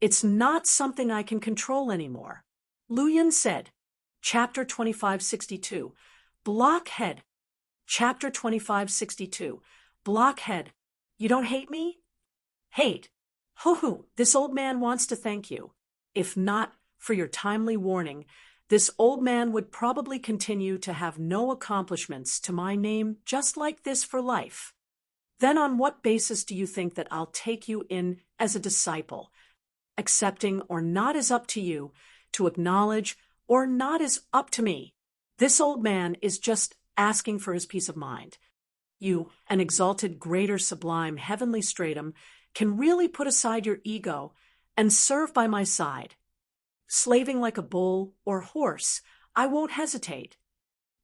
it's not something I can control anymore." Lu Yun said. Chapter 2562, Blockhead. Chapter 2562, Blockhead. "You don't hate me?" "Hate? Hoo-hoo, this old man wants to thank you. If not for your timely warning, this old man would probably continue to have no accomplishments to my name just like this for life. Then on what basis do you think that I'll take you in as a disciple? Accepting or not is up to you. To acknowledge or not is up to me. This old man is just asking for his peace of mind. You, an exalted greater sublime heavenly stratum, can really put aside your ego and serve by my side. Slaving like a bull or horse, I won't hesitate.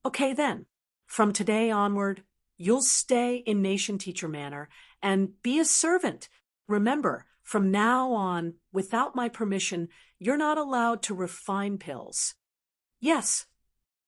Okay then, from today onward, you'll stay in Nation Teacher Manor and be a servant. Remember, from now on, without my permission, you're not allowed to refine pills." Yes,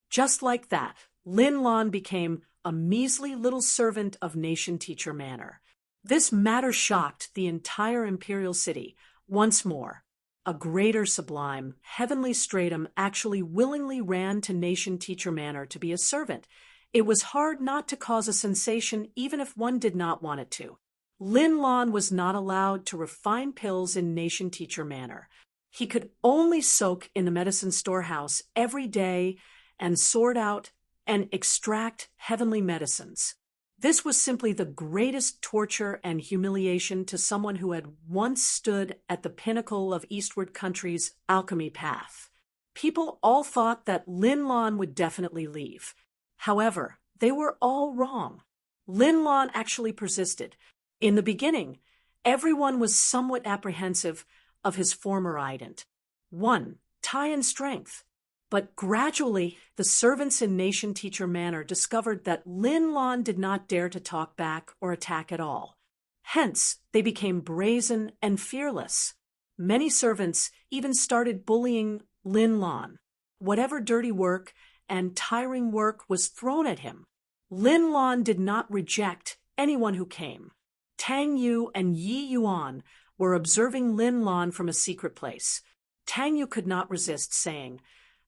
just like that, Lin Lan became a measly little servant of Nation Teacher Manor. This matter shocked the entire imperial city. Once more, a greater sublime, heavenly stratum actually willingly ran to Nation Teacher Manor to be a servant. It was hard not to cause a sensation even if one did not want it to. Lin Lan was not allowed to refine pills in Nation Teacher Manor. He could only soak in the medicine storehouse every day and sort out and extract heavenly medicines. This was simply the greatest torture and humiliation to someone who had once stood at the pinnacle of Eastward Country's alchemy path. People all thought that Lin Lan would definitely leave. However, they were all wrong. Lin Lan actually persisted. In the beginning, everyone was somewhat apprehensive of his former ident. 1. Tai in strength. But gradually, the servants in Nation Teacher Manor discovered that Lin Lan did not dare to talk back or attack at all. Hence, they became brazen and fearless. Many servants even started bullying Lin Lan. Whatever dirty work and tiring work was thrown at him, Lin Lan did not reject anyone who came. Tang Yu and Yi Yuan were observing Lin Lan from a secret place. Tang Yu could not resist saying,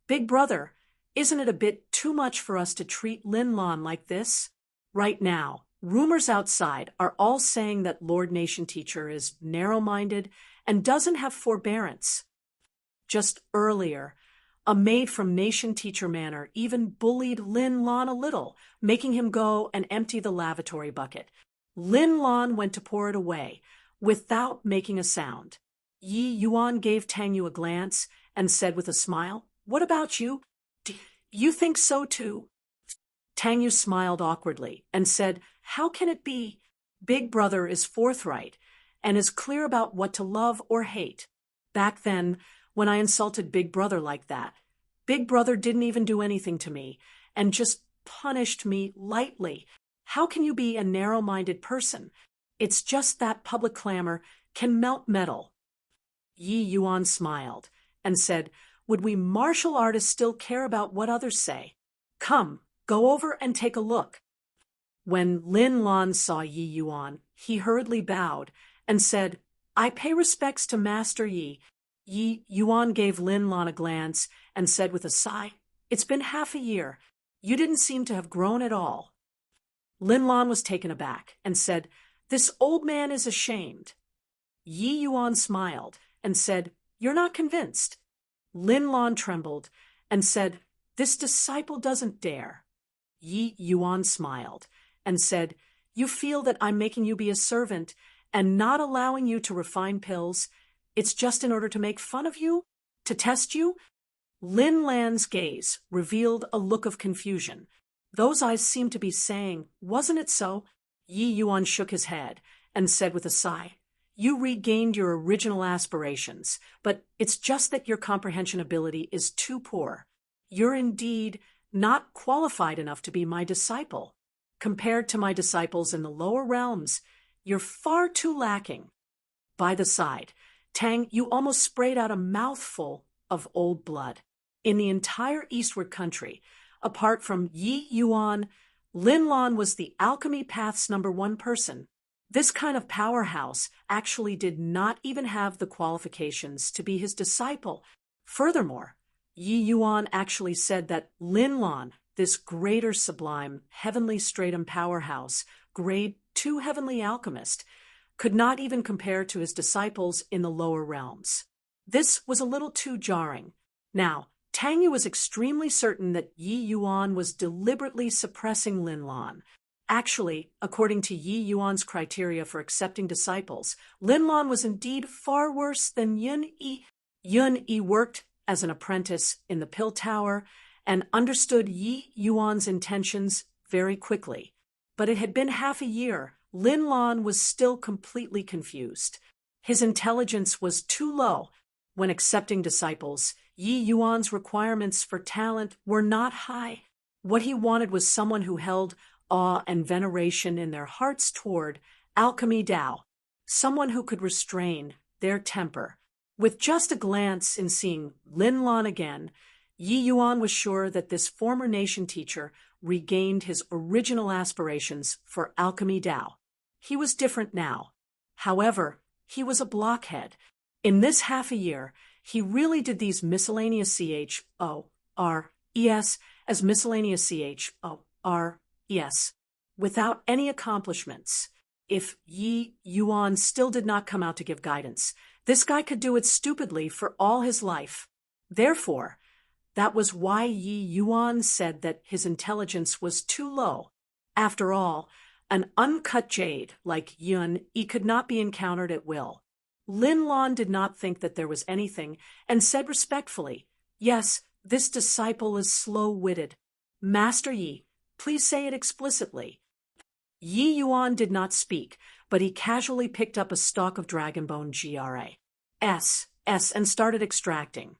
"Big brother, isn't it a bit too much for us to treat Lin Lan like this? Right now, rumors outside are all saying that Lord Nation Teacher is narrow-minded and doesn't have forbearance." Just earlier, a maid from Nation Teacher Manor even bullied Lin Lan a little, making him go and empty the lavatory bucket. Lin Lan went to pour it away, without making a sound. Yi Yuan gave Tang Yu a glance and said with a smile, "What about you? Do you think so too?" Tang Yu smiled awkwardly and said, "How can it be? Big brother is forthright and is clear about what to love or hate. Back then, when I insulted Big brother like that, Big brother didn't even do anything to me and just punished me lightly. How can you be a narrow-minded person? It's just that public clamor can melt metal." Yi Yuan smiled and said, "Would we martial artists still care about what others say? Come, go over and take a look." When Lin Lan saw Yi Yuan, he hurriedly bowed and said, "I pay respects to Master Yi." Yi Yuan gave Lin Lan a glance and said with a sigh, "It's been half a year. You didn't seem to have grown at all." Lin Lan was taken aback and said, "This old man is ashamed." Yi Yuan smiled and said, "You're not convinced." Lin Lan trembled and said, "This disciple doesn't dare." Yi Yuan smiled and said, "You feel that I'm making you be a servant and not allowing you to refine pills. It's just in order to make fun of you? To test you?" Lin Lan's gaze revealed a look of confusion. Those eyes seemed to be saying, "Wasn't it so?" Yi Yuan shook his head and said with a sigh, "You regained your original aspirations, but it's just that your comprehension ability is too poor. You're indeed not qualified enough to be my disciple. Compared to my disciples in the lower realms, you're far too lacking." By the side, Tang Yu almost sprayed out a mouthful of old blood. In the entire eastward country, apart from Yi Yuan, Lin Lan was the alchemy path's #1 person. This kind of powerhouse actually did not even have the qualifications to be his disciple. Furthermore, Yi Yuan actually said that Lin Lan, this greater sublime, heavenly stratum powerhouse, grade 2 heavenly alchemist, could not even compare to his disciples in the lower realms. This was a little too jarring. Now, Tang Yu was extremely certain that Yi Yuan was deliberately suppressing Lin Lan. Actually, according to Yi Yuan's criteria for accepting disciples, Lin Lan was indeed far worse than Yun Yi. Yun Yi worked as an apprentice in the Pill Tower and understood Yi Yuan's intentions very quickly. But it had been half a year. Lin Lan was still completely confused. His intelligence was too low. When accepting disciples, Yi Yuan's requirements for talent were not high. What he wanted was someone who held awe and veneration in their hearts toward alchemy Tao, someone who could restrain their temper. With just a glance in seeing Lin Lan again, Yi Yuan was sure that this former Nation teacher regained his original aspirations for alchemy Tao. He was different now. However, he was a blockhead. In this half a year, he really did these miscellaneous CHORES as miscellaneous CHORES without any accomplishments. If Yi Yuan still did not come out to give guidance, this guy could do it stupidly for all his life. Therefore, that was why Yi Yuan said that his intelligence was too low. After all, an uncut jade like Yun Yi could not be encountered at will. Lin Lan did not think that there was anything and said respectfully, "Yes, this disciple is slow-witted. Master Yi, please say it explicitly." Yi Yuan did not speak, but he casually picked up a stalk of dragonbone GRAS and started extracting.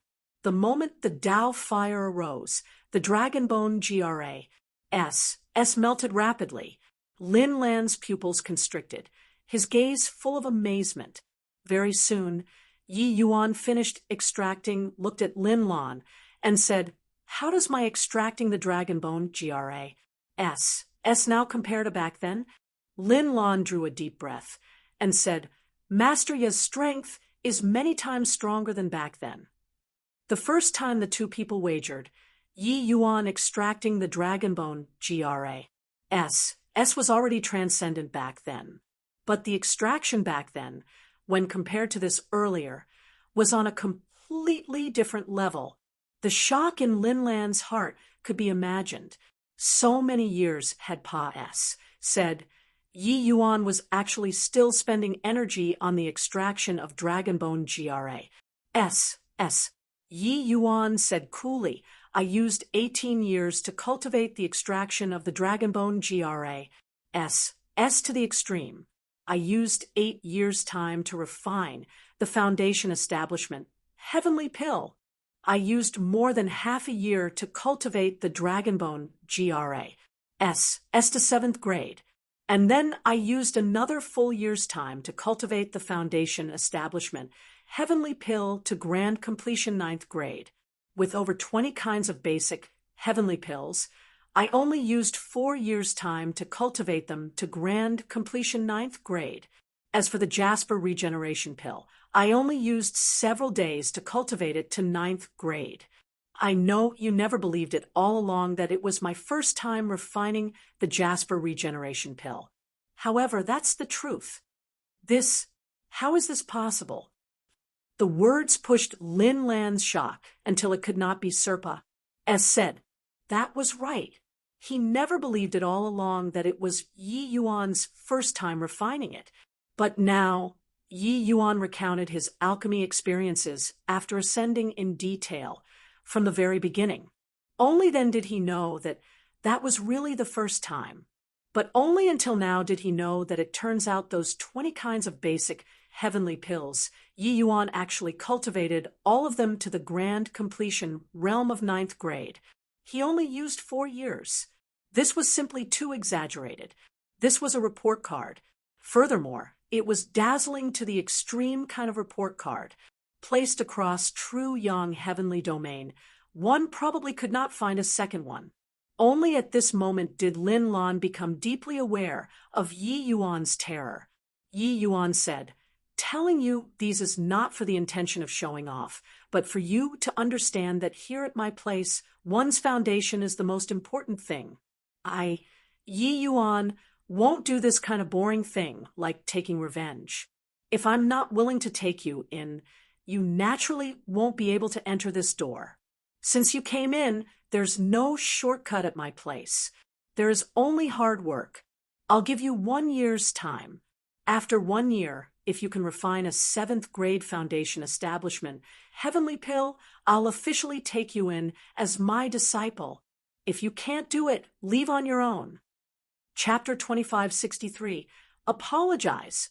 the moment the Tao fire arose, the Dragonbone S melted rapidly. Lin Lan's pupils constricted, his gaze full of amazement. Very soon, Yi Yuan finished extracting, looked at Lin Lan, and said, "How does my extracting the Dragonbone S now compare to back then?" Lin Lan drew a deep breath and said, "Master Ya's strength is many times stronger than back then." The first time the two people wagered, Yi Yuan extracting the Dragonbone S was already transcendent back then. But the extraction back then, when compared to this earlier, was on a completely different level. The shock in Lin Lan's heart could be imagined. So many years had Pa S said Yi Yuan was actually still spending energy on the extraction of Dragonbone S. Yi Yuan said coolly, "I used 18 years to cultivate the extraction of the Dragonbone S to the extreme. I used 8 years' time to refine the foundation establishment, Heavenly Pill. I used more than half a year to cultivate the Dragonbone S to 7th grade. And then I used another full year's time to cultivate the foundation establishment, Heavenly Pill to grand completion 9th grade. With over 20 kinds of basic Heavenly Pills, I only used 4 years' time to cultivate them to grand completion 9th grade. As for the Jasper Regeneration Pill, I only used several days to cultivate it to 9th grade. I know you never believed it all along that it was my first time refining the Jasper Regeneration Pill. However, that's the truth. How is this possible?" The words pushed Lin Lan's shock until it could not be surpassed. As said, that was right. He never believed it all along that it was Yi Yuan's first time refining it. But now, Yi Yuan recounted his alchemy experiences after ascending in detail from the very beginning. Only then did he know that that was really the first time. But only until now did he know that it turns out those 20 kinds of basic Heavenly Pills, Yi Yuan actually cultivated all of them to the grand completion realm of 9th grade. He only used 4 years. This was simply too exaggerated. This was a report card. Furthermore, it was dazzling to the extreme kind of report card. Placed across true Yang heavenly domain, one probably could not find a second one. Only at this moment did Lin Lan become deeply aware of Yi Yuan's terror. Yi Yuan said, "Telling you these is not for the intention of showing off, but for you to understand that here at my place, one's foundation is the most important thing. Yi Yuan, won't do this kind of boring thing like taking revenge. If I'm not willing to take you in, you naturally won't be able to enter this door. Since you came in, there's no shortcut at my place. There is only hard work. I'll give you 1 year's time. After 1 year, if you can refine a 7th grade foundation establishment, Heavenly Pill, I'll officially take you in as my disciple. If you can't do it, leave on your own." Chapter 2563, Apologize.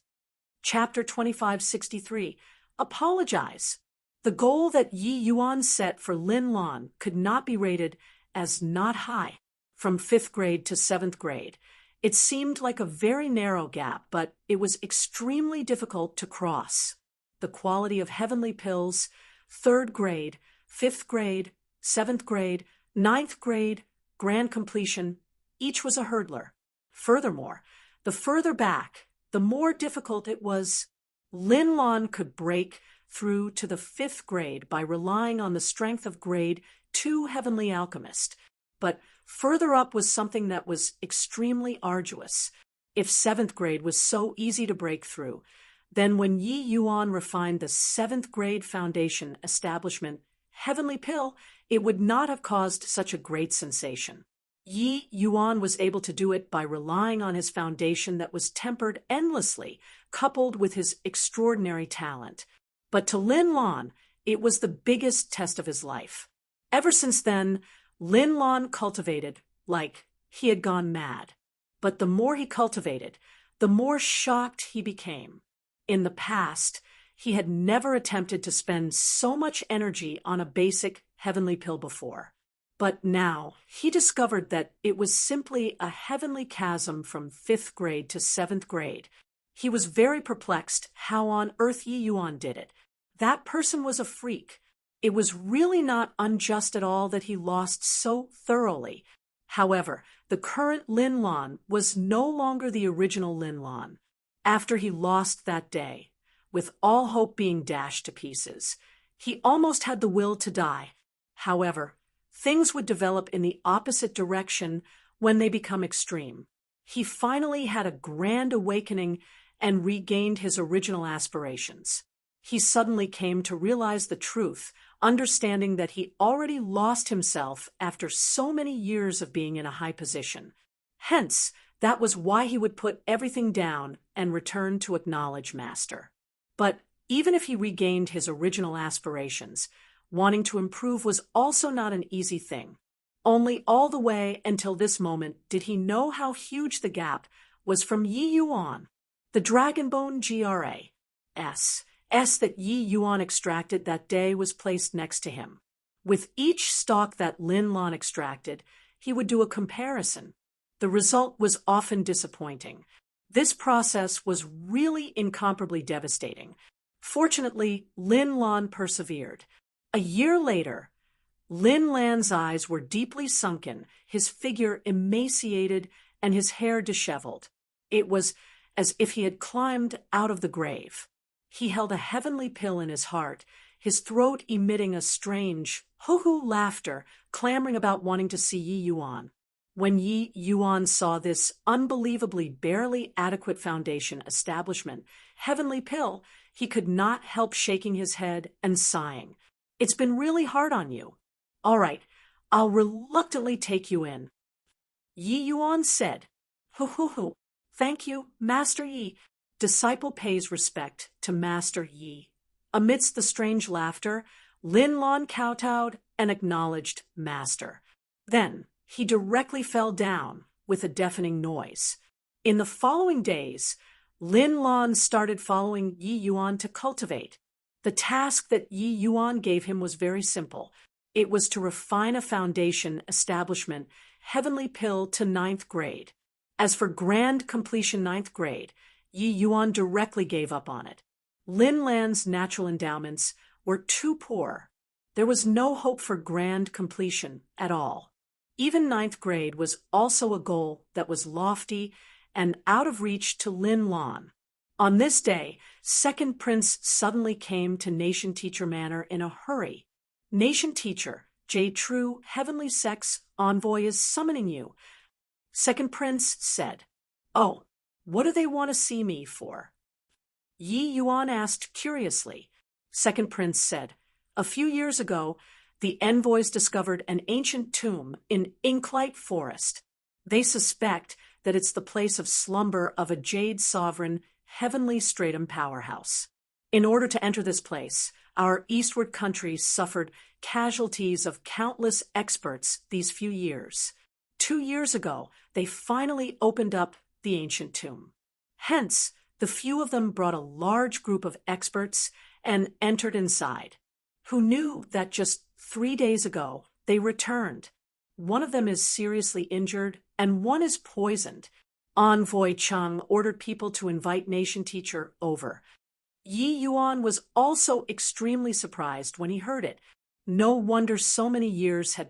Chapter 2563, Apologize. The goal that Yi Yuan set for Lin Lan could not be rated as not high. From 5th grade to 7th grade, it seemed like a very narrow gap, but it was extremely difficult to cross. The quality of Heavenly Pills, 3rd grade, 5th grade, 7th grade, 9th grade, grand completion, each was a hurdler. Furthermore, the further back, the more difficult it was. Lin Lan could break through to the 5th grade by relying on the strength of grade 2 Heavenly Alchemist. But further up was something that was extremely arduous. If 7th grade was so easy to break through, then when Yi Yuan refined the 7th grade foundation establishment, Heavenly Pill, it would not have caused such a great sensation. Yi Yuan was able to do it by relying on his foundation that was tempered endlessly, coupled with his extraordinary talent. But to Lin Lan, it was the biggest test of his life. Ever since then, Lin Lan cultivated like he had gone mad. But the more he cultivated, the more shocked he became. In the past, He had never attempted to spend so much energy on a basic heavenly pill before. But now he discovered that it was simply a heavenly chasm from 5th grade to 7th grade. He was very perplexed how on earth Yi Yuan did it. That person was a freak. It was really not unjust at all that he lost so thoroughly. However, the current Lin Lan was no longer the original Lin Lan. After he lost that day, with all hope being dashed to pieces, he almost had the will to die. However, things would develop in the opposite direction when they become extreme. He finally had a grand awakening and regained his original aspirations. He suddenly came to realize the truth, understanding that he already lost himself after so many years of being in a high position. Hence, that was why he would put everything down and return to acknowledge Master. But even if he regained his original aspirations, wanting to improve was also not an easy thing. Only all the way until this moment did he know how huge the gap was from Yi Yuan. The Dragonbone S that Yi Yuan extracted that day was placed next to him. With each stalk that Lin Lan extracted, he would do a comparison. The result was often disappointing. This process was really incomparably devastating. Fortunately, Lin Lan persevered. A year later, Lin Lan's eyes were deeply sunken, his figure emaciated, and his hair disheveled. It was as if he had climbed out of the grave. He held a heavenly pill in his heart, his throat emitting a strange, hoo-hoo laughter, clamoring about wanting to see Yi Yuan. When Yi Yuan saw this unbelievably barely adequate foundation establishment, heavenly pill, he could not help shaking his head and sighing. It's been really hard on you. All right, I'll reluctantly take you in. Yi Yuan said, Hoo. Thank you, Master Yi. Disciple pays respect to Master Yi. Amidst the strange laughter, Lin Lan kowtowed and acknowledged Master. Then he directly fell down with a deafening noise. In the following days, Lin Lan started following Yi Yuan to cultivate. The task that Yi Yuan gave him was very simple. It was to refine a foundation establishment, heavenly pill to 9th grade. As for grand completion 9th grade, Yi Yuan directly gave up on it. Lin Lan's natural endowments were too poor. There was no hope for grand completion at all. Even 9th grade was also a goal that was lofty and out of reach to Lin Lan. On this day, Second Prince suddenly came to Nation Teacher Manor in a hurry. Nation Teacher, Jade True, Heavenly Sect's envoy is summoning you. Second Prince said, Oh, what do they want to see me for? Yi Yuan asked curiously. Second Prince said, A few years ago, the envoys discovered an ancient tomb in Inklight Forest. They suspect that it's the place of slumber of a Jade Sovereign, Heavenly Stratum powerhouse. In order to enter this place, our eastward country suffered casualties of countless experts these few years. 2 years ago, they finally opened up the ancient tomb. Hence, the few of them brought a large group of experts and entered inside. Who knew that just 3 days ago they returned? One of them is seriously injured and one is poisoned. Envoy Chung ordered people to invite Nation Teacher over. Yi Yuan was also extremely surprised when he heard it. No wonder so many years had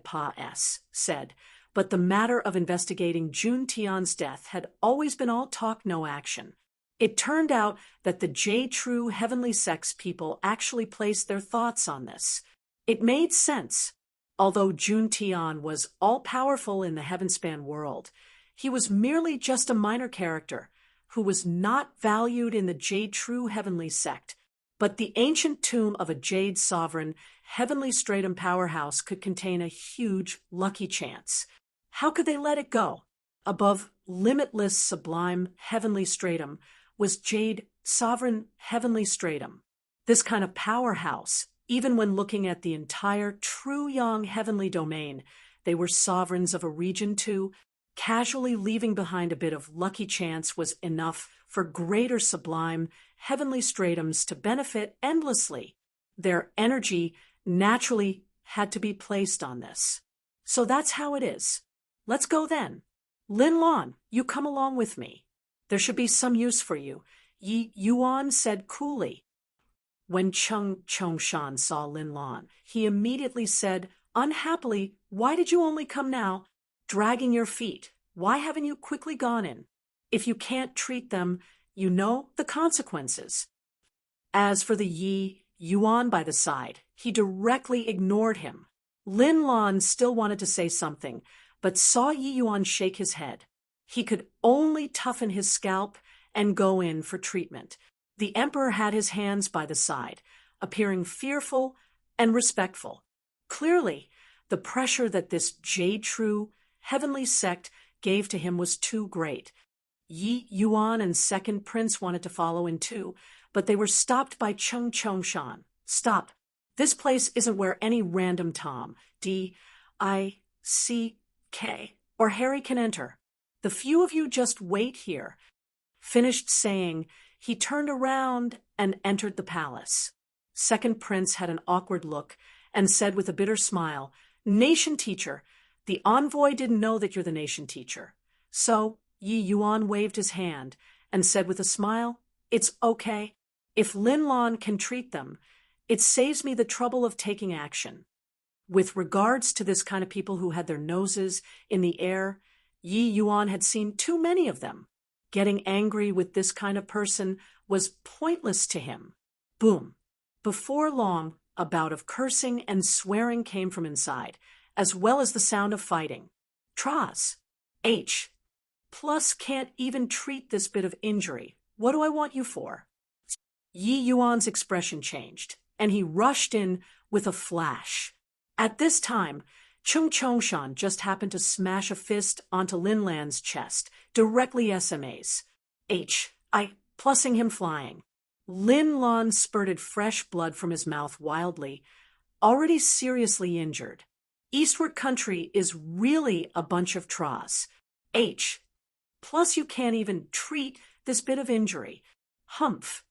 said, but the matter of investigating Jun Tian's death had always been all talk, no action. It turned out that the Jade True Heavenly Sects people actually placed their thoughts on this. It made sense. Although Jun Tian was all-powerful in the Heavenspan world, he was merely just a minor character who was not valued in the Jade True Heavenly Sect. But the ancient tomb of a Jade Sovereign, Heavenly Stratum powerhouse could contain a huge lucky chance. How could they let it go? Above limitless sublime Heavenly Stratum was Jade Sovereign Heavenly Stratum. This kind of powerhouse, even when looking at the entire true Yang Heavenly domain, they were sovereigns of a region too. Casually leaving behind a bit of lucky chance was enough for greater sublime heavenly stratums to benefit endlessly. Their energy naturally had to be placed on this. So that's how it is. Let's go then. Lin Lan, you come along with me. There should be some use for you, Yi Yuan said coolly. When Cheng Chongshan saw Lin Lan, he immediately said, unhappily, why did you only come now, dragging your feet? Why haven't you quickly gone in? If you can't treat them, you know the consequences. As for the Yi Yuan by the side, he directly ignored him. Lin Lan still wanted to say something, but saw Yi Yuan shake his head. He could only toughen his scalp and go in for treatment. The emperor had his hands by the side, appearing fearful and respectful. Clearly, the pressure that this jade-true, heavenly sect gave to him was too great. Yi Yuan and second prince wanted to follow in too, but they were stopped by Cheng Chongshan. Stop. This place isn't where any random Tom, D-I-C-K, or Harry can enter. The few of you just wait here. Finished saying, he turned around and entered the palace. Second prince had an awkward look and said with a bitter smile, Nation teacher, the envoy didn't know that you're the nation teacher. So Yi Yuan waved his hand and said with a smile, it's okay. If Lin Lan can treat them, it saves me the trouble of taking action. With regards to this kind of people who had their noses in the air, Yi Yuan had seen too many of them. Getting angry with this kind of person was pointless to him. Boom. Before long, a bout of cursing and swearing came from inside, as well as the sound of fighting. Tras. H. Plus can't even treat this bit of injury. What do I want you for? Yi Yuan's expression changed, and he rushed in with a flash. At this time, Cheng Chongshan just happened to smash a fist onto Lin Lan's chest, directly SMAs. Plussing him flying. Lin Lan spurted fresh blood from his mouth wildly, already seriously injured. Eastward country is really a bunch of Tras. Plus you can't even treat this bit of injury. Humph.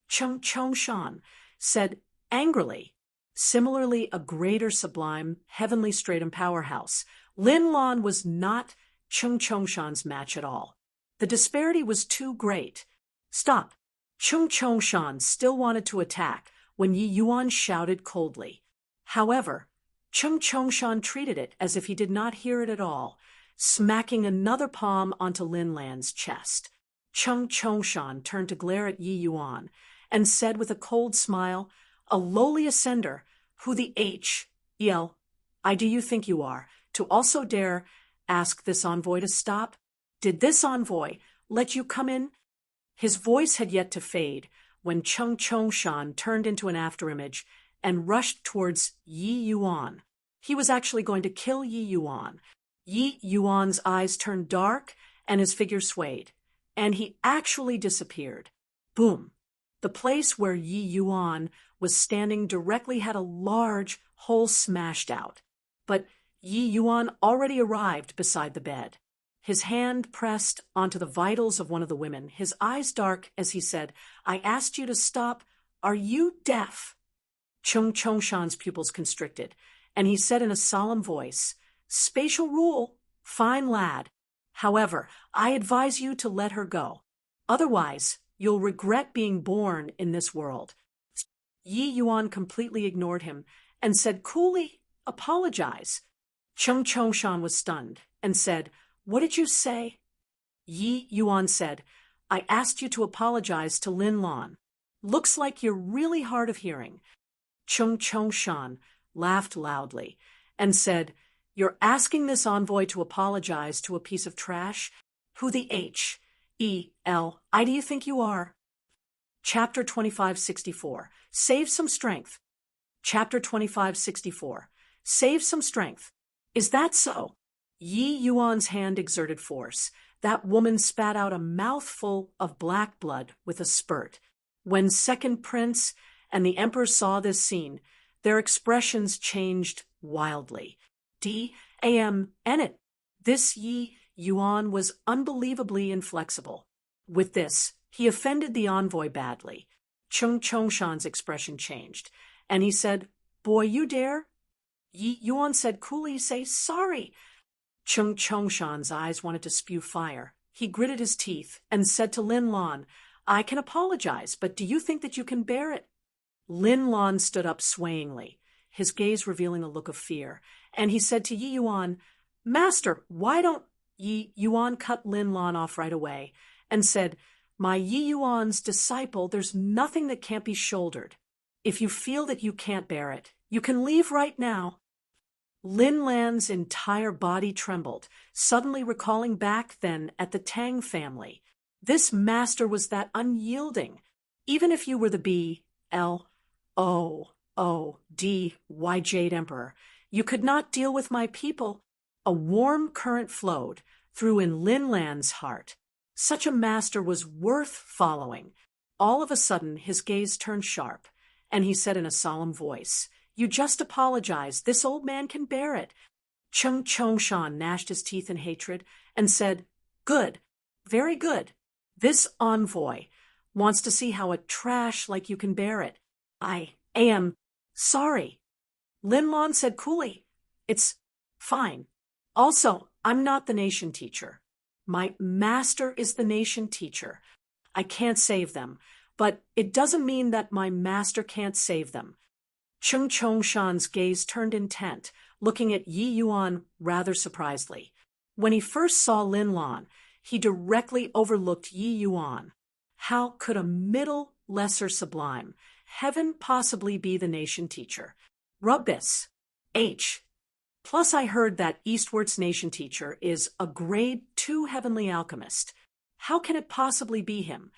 Cheng Chongshan said angrily. Similarly, a greater sublime, heavenly stratum powerhouse. Lin Lan was not Cheng Chongshan's match at all. The disparity was too great. Stop. Cheng Chongshan still wanted to attack when Yi Yuan shouted coldly. However, Cheng Chongshan treated it as if he did not hear it at all, smacking another palm onto Lin Lan's chest. Cheng Chongshan turned to glare at Yi Yuan and said with a cold smile, a lowly ascender, who the I do you think you are, to also dare ask this envoy to stop? Did this envoy let you come in? His voice had yet to fade when Cheng Chongshan turned into an afterimage and rushed towards Yi Yuan. He was actually going to kill Yi Yuan. Yi Yuan's eyes turned dark and his figure swayed, and he actually disappeared. Boom. The place where Yi Yuan was standing directly had a large hole smashed out. But Yi Yuan already arrived beside the bed. His hand pressed onto the vitals of one of the women, his eyes dark as he said, I asked you to stop. Are you deaf? Cheng Chongshan's pupils constricted, and he said in a solemn voice, Spatial rule, fine lad. However, I advise you to let her go. Otherwise, you'll regret being born in this world. Yi Yuan completely ignored him and said coolly, apologize. Cheng Chongshan was stunned and said, what did you say? Yi Yuan said, I asked you to apologize to Lin Lan. Looks like you're really hard of hearing. Cheng Chongshan laughed loudly and said, you're asking this envoy to apologize to a piece of trash? Who the I do you think you are? Chapter 2564. Save some strength. Chapter 2564. Save some strength. Is that so? Yi Yuan's hand exerted force. That woman spat out a mouthful of black blood with a spurt. When second prince and the emperor saw this scene, their expressions changed wildly. This Yi Yuan was unbelievably inflexible. With this, He offended the envoy badly. Chung Chongshan's expression changed, and he said, "Boy, you dare?" Yi Yuan said coolly, "Say sorry." Chung Chongshan's eyes wanted to spew fire. He gritted his teeth and said to Lin Lan, "I can apologize, but do you think that you can bear it?" Lin Lan stood up swayingly, his gaze revealing a look of fear, and he said to Yi Yuan, "Master, why don't—" Yi Yuan cut Lin Lan off right away and said, "My Yi Yuan's disciple, there's nothing that can't be shouldered. If you feel that you can't bear it, you can leave right now." Lin Lan's entire body trembled, suddenly recalling back then at the Tang family. This master was that unyielding. Even if you were the B-L-O-O-D-Y Jade Emperor, you could not deal with my people. A warm current flowed through in Lin Lan's heart. Such a master was worth following. All of a sudden, his gaze turned sharp, and he said in a solemn voice, "You just apologize. This old man can bear it." Chung Chongshan gnashed his teeth in hatred and said, "Good, very good. This envoy wants to see how a trash like you can bear it. I am sorry." Lin Lan said coolly, "It's fine. Also, I'm not the nation teacher. My master is the nation teacher. I can't save them, but it doesn't mean that my master can't save them." Chung Chongshan's gaze turned intent, looking at Yi Yuan rather surprisedly. When he first saw Lin Lan, he directly overlooked Yi Yuan. How could a middle, lesser sublime heaven possibly be the nation teacher? Rubbish. H. Plus I heard that Eastward's nation teacher is a grade 2 heavenly alchemist. How can it possibly be him?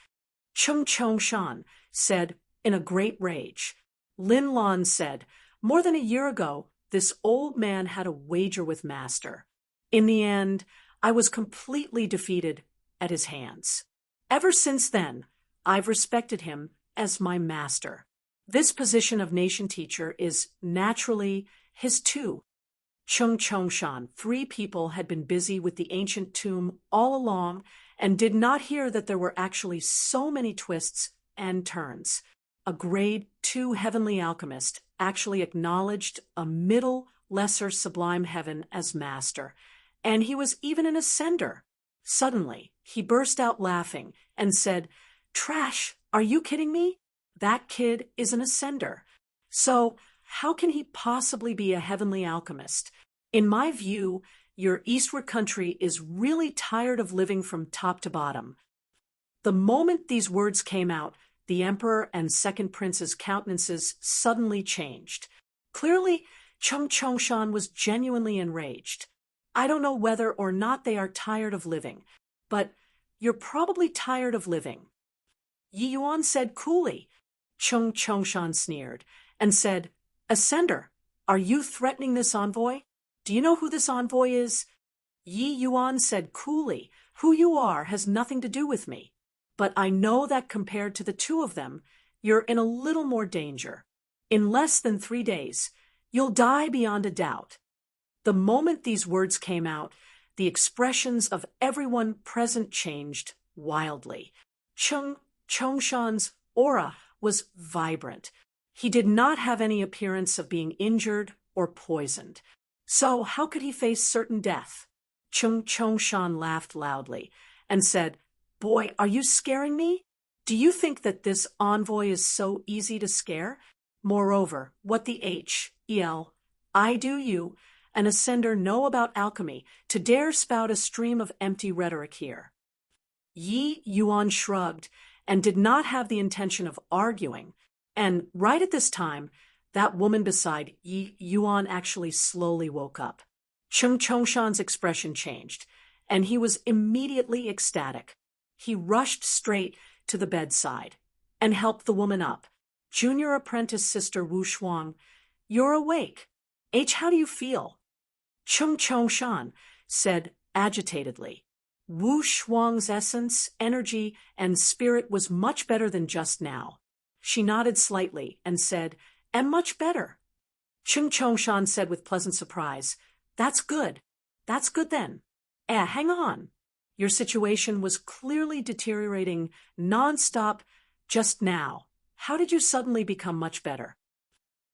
Chung Chongshan said in a great rage. Lin Lan said, "More than a year ago, this old man had a wager with Master. In the end, I was completely defeated at his hands. Ever since then, I've respected him as my master. This position of nation teacher is naturally his too." Chung Chongshan, 3 people had been busy with the ancient tomb all along and did not hear that there were actually so many twists and turns. A grade 2 heavenly alchemist actually acknowledged a middle, lesser sublime heaven as master, and he was even an ascender. Suddenly, he burst out laughing and said, "Trash, are you kidding me? That kid is an ascender. So, how can he possibly be a heavenly alchemist? In my view, your Eastward country is really tired of living from top to bottom." The moment these words came out, the Emperor and Second Prince's countenances suddenly changed. Clearly, Chung Chongshan was genuinely enraged. "I don't know whether or not they are tired of living, but you're probably tired of living." Yi Yuan said coolly. Chung Chongshan sneered and said, "Ascender, are you threatening this envoy? Do you know who this envoy is?" Yi Yuan said coolly, "Who you are has nothing to do with me. But I know that compared to the 2 of them, you're in a little more danger. In less than 3 days, you'll die beyond a doubt." The moment these words came out, the expressions of everyone present changed wildly. Chung Chongshan's aura was vibrant. He did not have any appearance of being injured or poisoned. So how could he face certain death? Chung Chongshan laughed loudly and said, "Boy, are you scaring me? Do you think that this envoy is so easy to scare? Moreover, what the H.E.L. I do you, an ascender, know about alchemy to dare spout a stream of empty rhetoric here?" Yi Yuan shrugged and did not have the intention of arguing, and right at this time, that woman beside Yi Yuan actually slowly woke up. Chung Chongshan's expression changed, and he was immediately ecstatic. He rushed straight to the bedside and helped the woman up. "Junior apprentice sister Wu Shuang, you're awake. How do you feel?" Chung Chongshan said agitatedly. Wu Shuang's essence, energy, and spirit was much better than just now. She nodded slightly and said, "Am much better." Chung Chongshan said with pleasant surprise, "That's good. That's good then. Hang on. Your situation was clearly deteriorating nonstop just now. How did you suddenly become much better?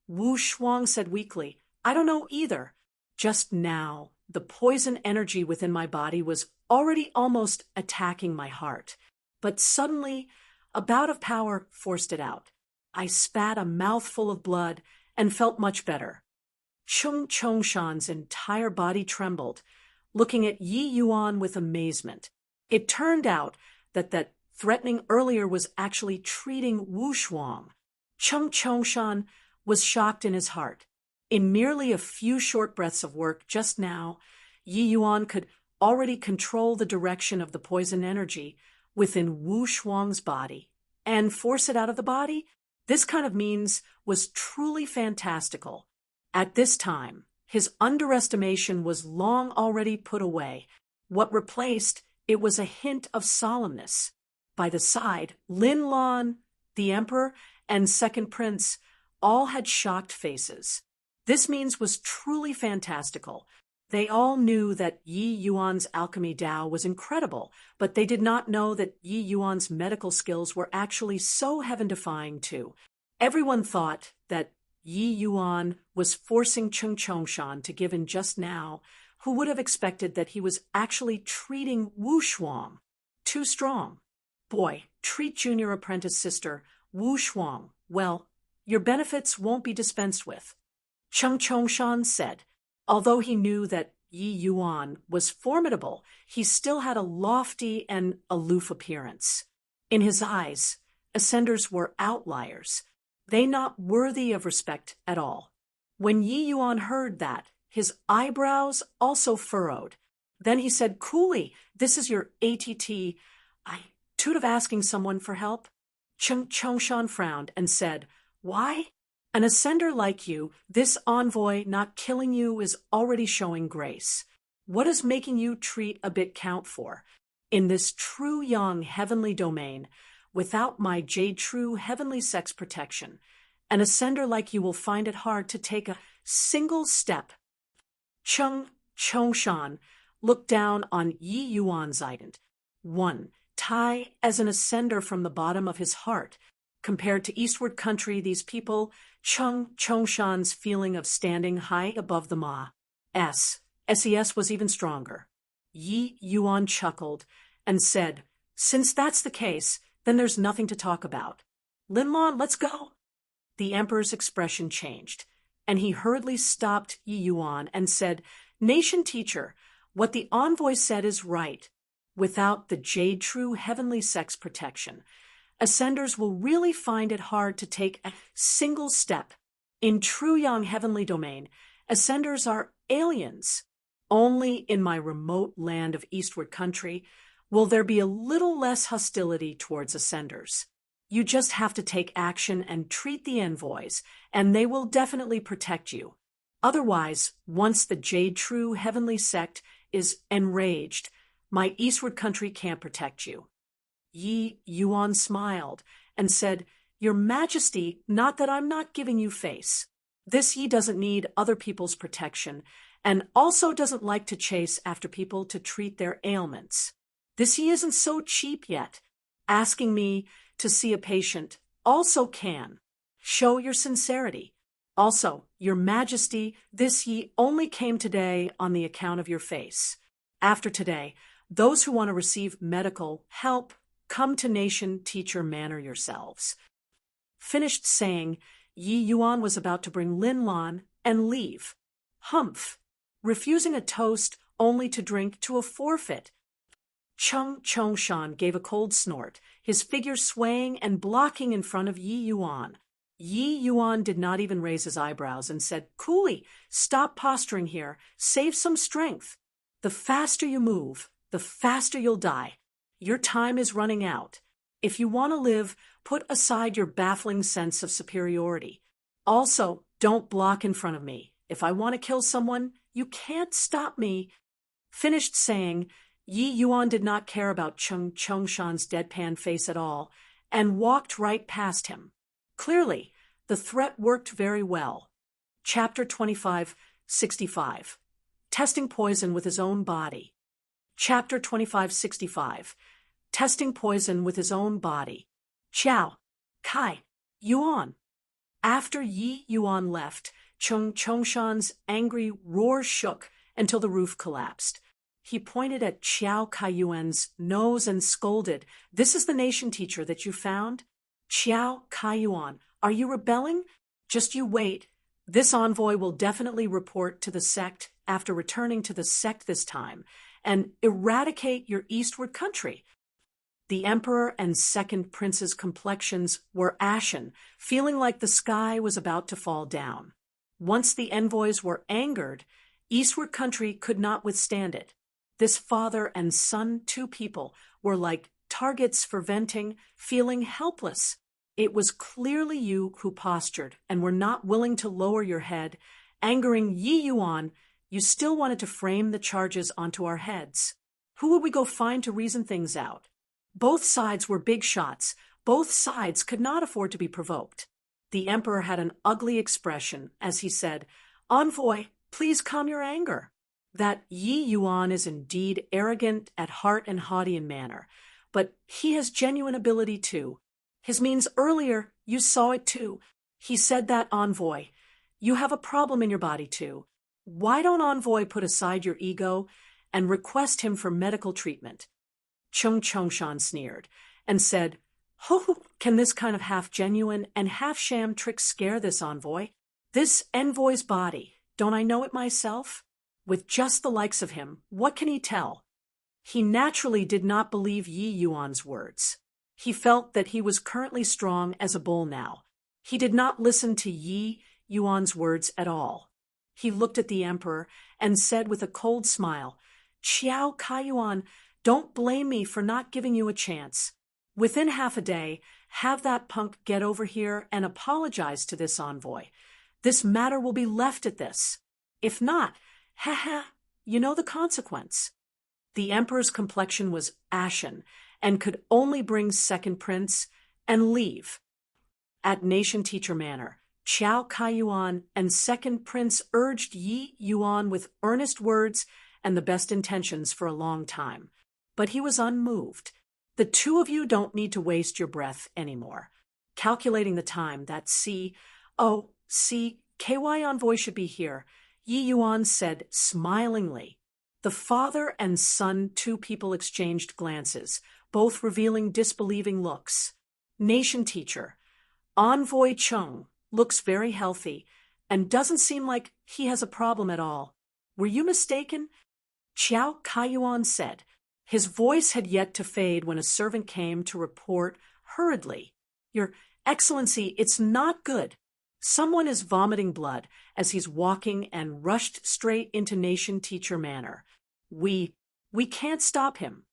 Wu Shuang said weakly, I don't know either. Just now, the poison energy within my body was already almost attacking my heart. But suddenly, a bout of power forced it out. I spat a mouthful of blood and felt much better. Chung Chongshan's entire body trembled, looking at Yi Yuan with amazement. It turned out that threatening earlier was actually treating Wu Shuang. Chung Chongshan was shocked in his heart. In merely a few short breaths of work just now, Yi Yuan could already control the direction of the poison energy within Wu Shuang's body and force it out of the body. This kind of means was truly fantastical. At this time, his underestimation was long already put away. What replaced it was a hint of solemnness. By the side, Lin Lan, the emperor, and second prince all had shocked faces. This means was truly fantastical. They all knew that Yi Yuan's alchemy Dao was incredible, but they did not know that Yi Yuan's medical skills were actually so heaven-defying too. Everyone thought that Yi Yuan was forcing Chung Chongshan to give in just now. Who would have expected that he was actually treating Wu Shuang? Too strong. Boy, treat junior apprentice sister Wu Shuang well. Your benefits won't be dispensed with. Chung Chongshan said. Although he knew that Yi Yuan was formidable, he still had a lofty and aloof appearance. In his eyes, ascenders were outliers. They not worthy of respect at all. When Yi Yuan heard that, his eyebrows also furrowed. Then he said coolly, this is your ATT. I toot of asking someone for help. Chung Chongshan frowned and said, why? An ascender like you, this envoy not killing you is already showing grace. What is making you treat a bit count for? In this true young heavenly domain, without my jade true heavenly sex protection, an ascender like you will find it hard to take a single step. Chung Chongshan looked down on Yi Yuan's ident. 1. Tai as an ascender from the bottom of his heart. Compared to eastward country, these people, Chung Chongshan's feeling of standing high above the Ma. SES was even stronger. Yi Yuan chuckled and said, since that's the case, then there's nothing to talk about. Lin Lan, let's go. The emperor's expression changed, and he hurriedly stopped Yi Yuan and said, nation teacher, what the envoy said is right. Without the jade true heavenly sex protection, ascenders will really find it hard to take a single step. In true young heavenly domain, ascenders are aliens. Only in my remote land of eastward country will there be a little less hostility towards ascenders. You just have to take action and treat the envoys, and they will definitely protect you. Otherwise, once the jade true heavenly sect is enraged, my eastward country can't protect you. Yi Yuan smiled and said, your majesty, not that I'm not giving you face. This Yi doesn't need other people's protection, and also doesn't like to chase after people to treat their ailments. This Yi isn't so cheap yet. Asking me to see a patient also can. Show your sincerity. Also, your majesty, this Yi only came today on the account of your face. After today, those who want to receive medical help, come to nation teacher manner yourselves. Finished saying, Yi Yuan was about to bring Lin Lan and leave. Humph! Refusing a toast only to drink to a forfeit. Chung Chongshan gave a cold snort, his figure swaying and blocking in front of Yi Yuan. Yi Yuan did not even raise his eyebrows and said, coolly, stop posturing here, save some strength. The faster you move, the faster you'll die. Your time is running out. If you want to live, put aside your baffling sense of superiority. Also, don't block in front of me. If I want to kill someone, you can't stop me. Finished saying, Yi Yuan did not care about Chung Chongshan's deadpan face at all, and walked right past him. Clearly, the threat worked very well. Chapter 25, 65. Testing poison with his own body. Chapter 2565. Testing poison with his own body. Qiao, Kai, Yuan. After Yi Yuan left, Chung Chongshan's angry roar shook until the roof collapsed. He pointed at Qiao Kaiyuan's nose and scolded, "This is the nation teacher that you found? Qiao Kaiyuan, are you rebelling? Just you wait. This envoy will definitely report to the sect after returning to the sect this time and eradicate your eastward country." The emperor and second prince's complexions were ashen, feeling like the sky was about to fall down. Once the envoys were angered, eastward country could not withstand it. This father and son, two people, were like targets for venting, feeling helpless. It was clearly you who postured and were not willing to lower your head. Angering Yi Yuan, you still wanted to frame the charges onto our heads. Who would we go find to reason things out? Both sides were big shots. Both sides could not afford to be provoked. The emperor had an ugly expression as he said, "Envoy, please calm your anger." That Yi Yuan is indeed arrogant at heart and haughty in manner, but he has genuine ability too. His means earlier, you saw it too. He said that, "Envoy, you have a problem in your body too. Why don't Envoy put aside your ego and request him for medical treatment?" Chung Chongshan sneered and said, "Ho, can this kind of half-genuine and half-sham trick scare this envoy? This envoy's body, don't I know it myself? With just the likes of him, what can he tell?" He naturally did not believe Yi Yuan's words. He felt that he was currently strong as a bull now. He did not listen to Yi Yuan's words at all. He looked at the emperor and said with a cold smile, "Qiao Kaiyuan, don't blame me for not giving you a chance. Within half a day, have that punk get over here and apologize to this envoy. This matter will be left at this. If not, you know the consequence." The emperor's complexion was ashen and could only bring second prince and leave. At Nation Teacher Manor, Qiao Kaiyuan and second prince urged Yi Yuan with earnest words and the best intentions for a long time. But he was unmoved. "The two of you don't need to waste your breath anymore." Calculating the time, that KY envoy should be here, Yi Yuan said smilingly. The father and son, two people exchanged glances, both revealing disbelieving looks. "Nation teacher, Envoy Chung looks very healthy and doesn't seem like he has a problem at all. Were you mistaken?" Qiao Kaiyuan said. His voice had yet to fade when a servant came to report hurriedly, "Your Excellency, it's not good. Someone is vomiting blood as he's walking and rushed straight into Nation Teacher Manor. We can't stop him."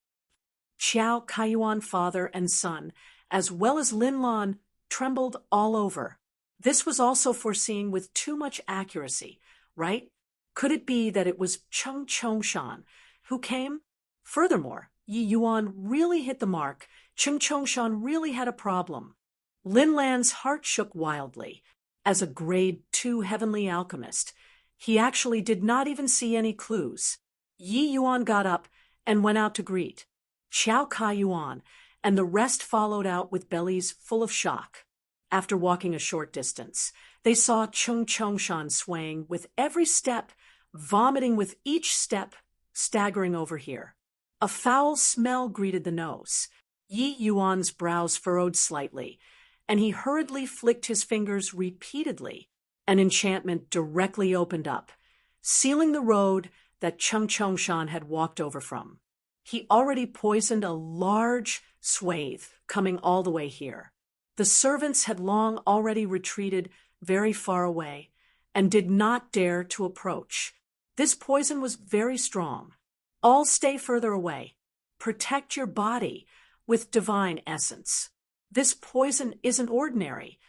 Qiao Kaiyuan father and son, as well as Lin Lan, trembled all over. This was also foreseeing with too much accuracy, right? Could it be that it was Chung Chongshan who came? Furthermore, Yi Yuan really hit the mark. Chung Chongshan really had a problem. Lin Lan's heart shook wildly. As a grade 2 heavenly alchemist, he actually did not even see any clues. Yi Yuan got up and went out to greet Qiao Kaiyuan, and the rest followed out with bellies full of shock. After walking a short distance, they saw Chung Chongshan swaying with every step, vomiting with each step, staggering over here. A foul smell greeted the nose. Yi Yuan's brows furrowed slightly, and he hurriedly flicked his fingers repeatedly. An enchantment directly opened up, sealing the road that Chung Chongshan had walked over from. He already poisoned a large swathe coming all the way here. The servants had long already retreated very far away and did not dare to approach. This poison was very strong. All stay further away. Protect your body with divine essence. This poison isn't ordinary.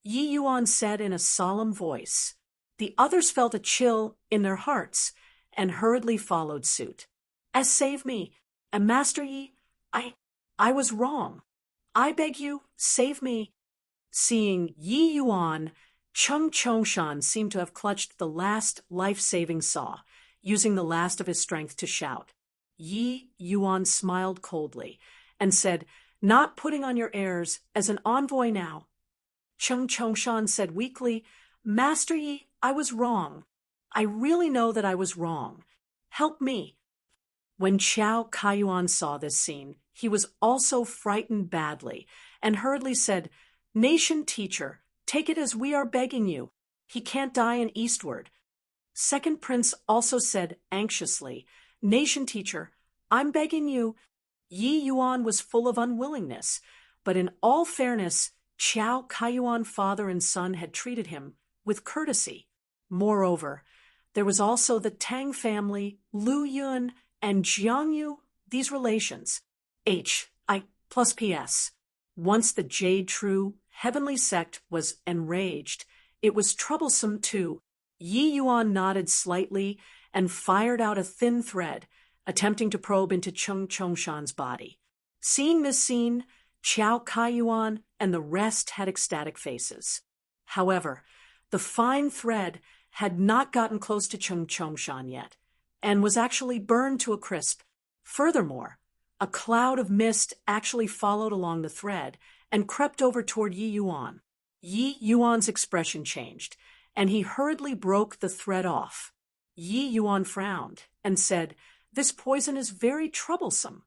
Yi Yuan said in a solemn voice. The others felt a chill in their hearts and hurriedly followed suit. "As save me, and Master Yi, I was wrong. I beg you, save me." Seeing Yi Yuan, Chung Chongshan seemed to have clutched the last life-saving saw, using the last of his strength to shout, Yi Yuan smiled coldly and said, "Not putting on your airs as an envoy now." Cheng Chongshan said weakly, "Master Yi, I was wrong. I really know that I was wrong. Help me." When Qiao Kaiyuan saw this scene, he was also frightened badly and hurriedly said, "Nation teacher, take it as we are begging you. He can't die in Eastward." Second Prince also said anxiously, "Nation teacher, I'm begging you." Yi Yuan was full of unwillingness, but in all fairness, Qiao Kaiyuan father and son had treated him with courtesy. Moreover, there was also the Tang family, Lu Yun, and Jiangyu, these relations. H.I. plus P.S. Once the Jade True heavenly sect was enraged, it was troublesome too. Yi Yuan nodded slightly and fired out a thin thread, attempting to probe into Cheng Chongshan's body. Seeing this scene, Qiao Kaiyuan and the rest had ecstatic faces. However, the fine thread had not gotten close to Cheng Chongshan yet, and was actually burned to a crisp. Furthermore, a cloud of mist actually followed along the thread and crept over toward Yi Yuan. Yi Yuan's expression changed, and he hurriedly broke the thread off. Yi Yuan frowned and said, "This poison is very troublesome."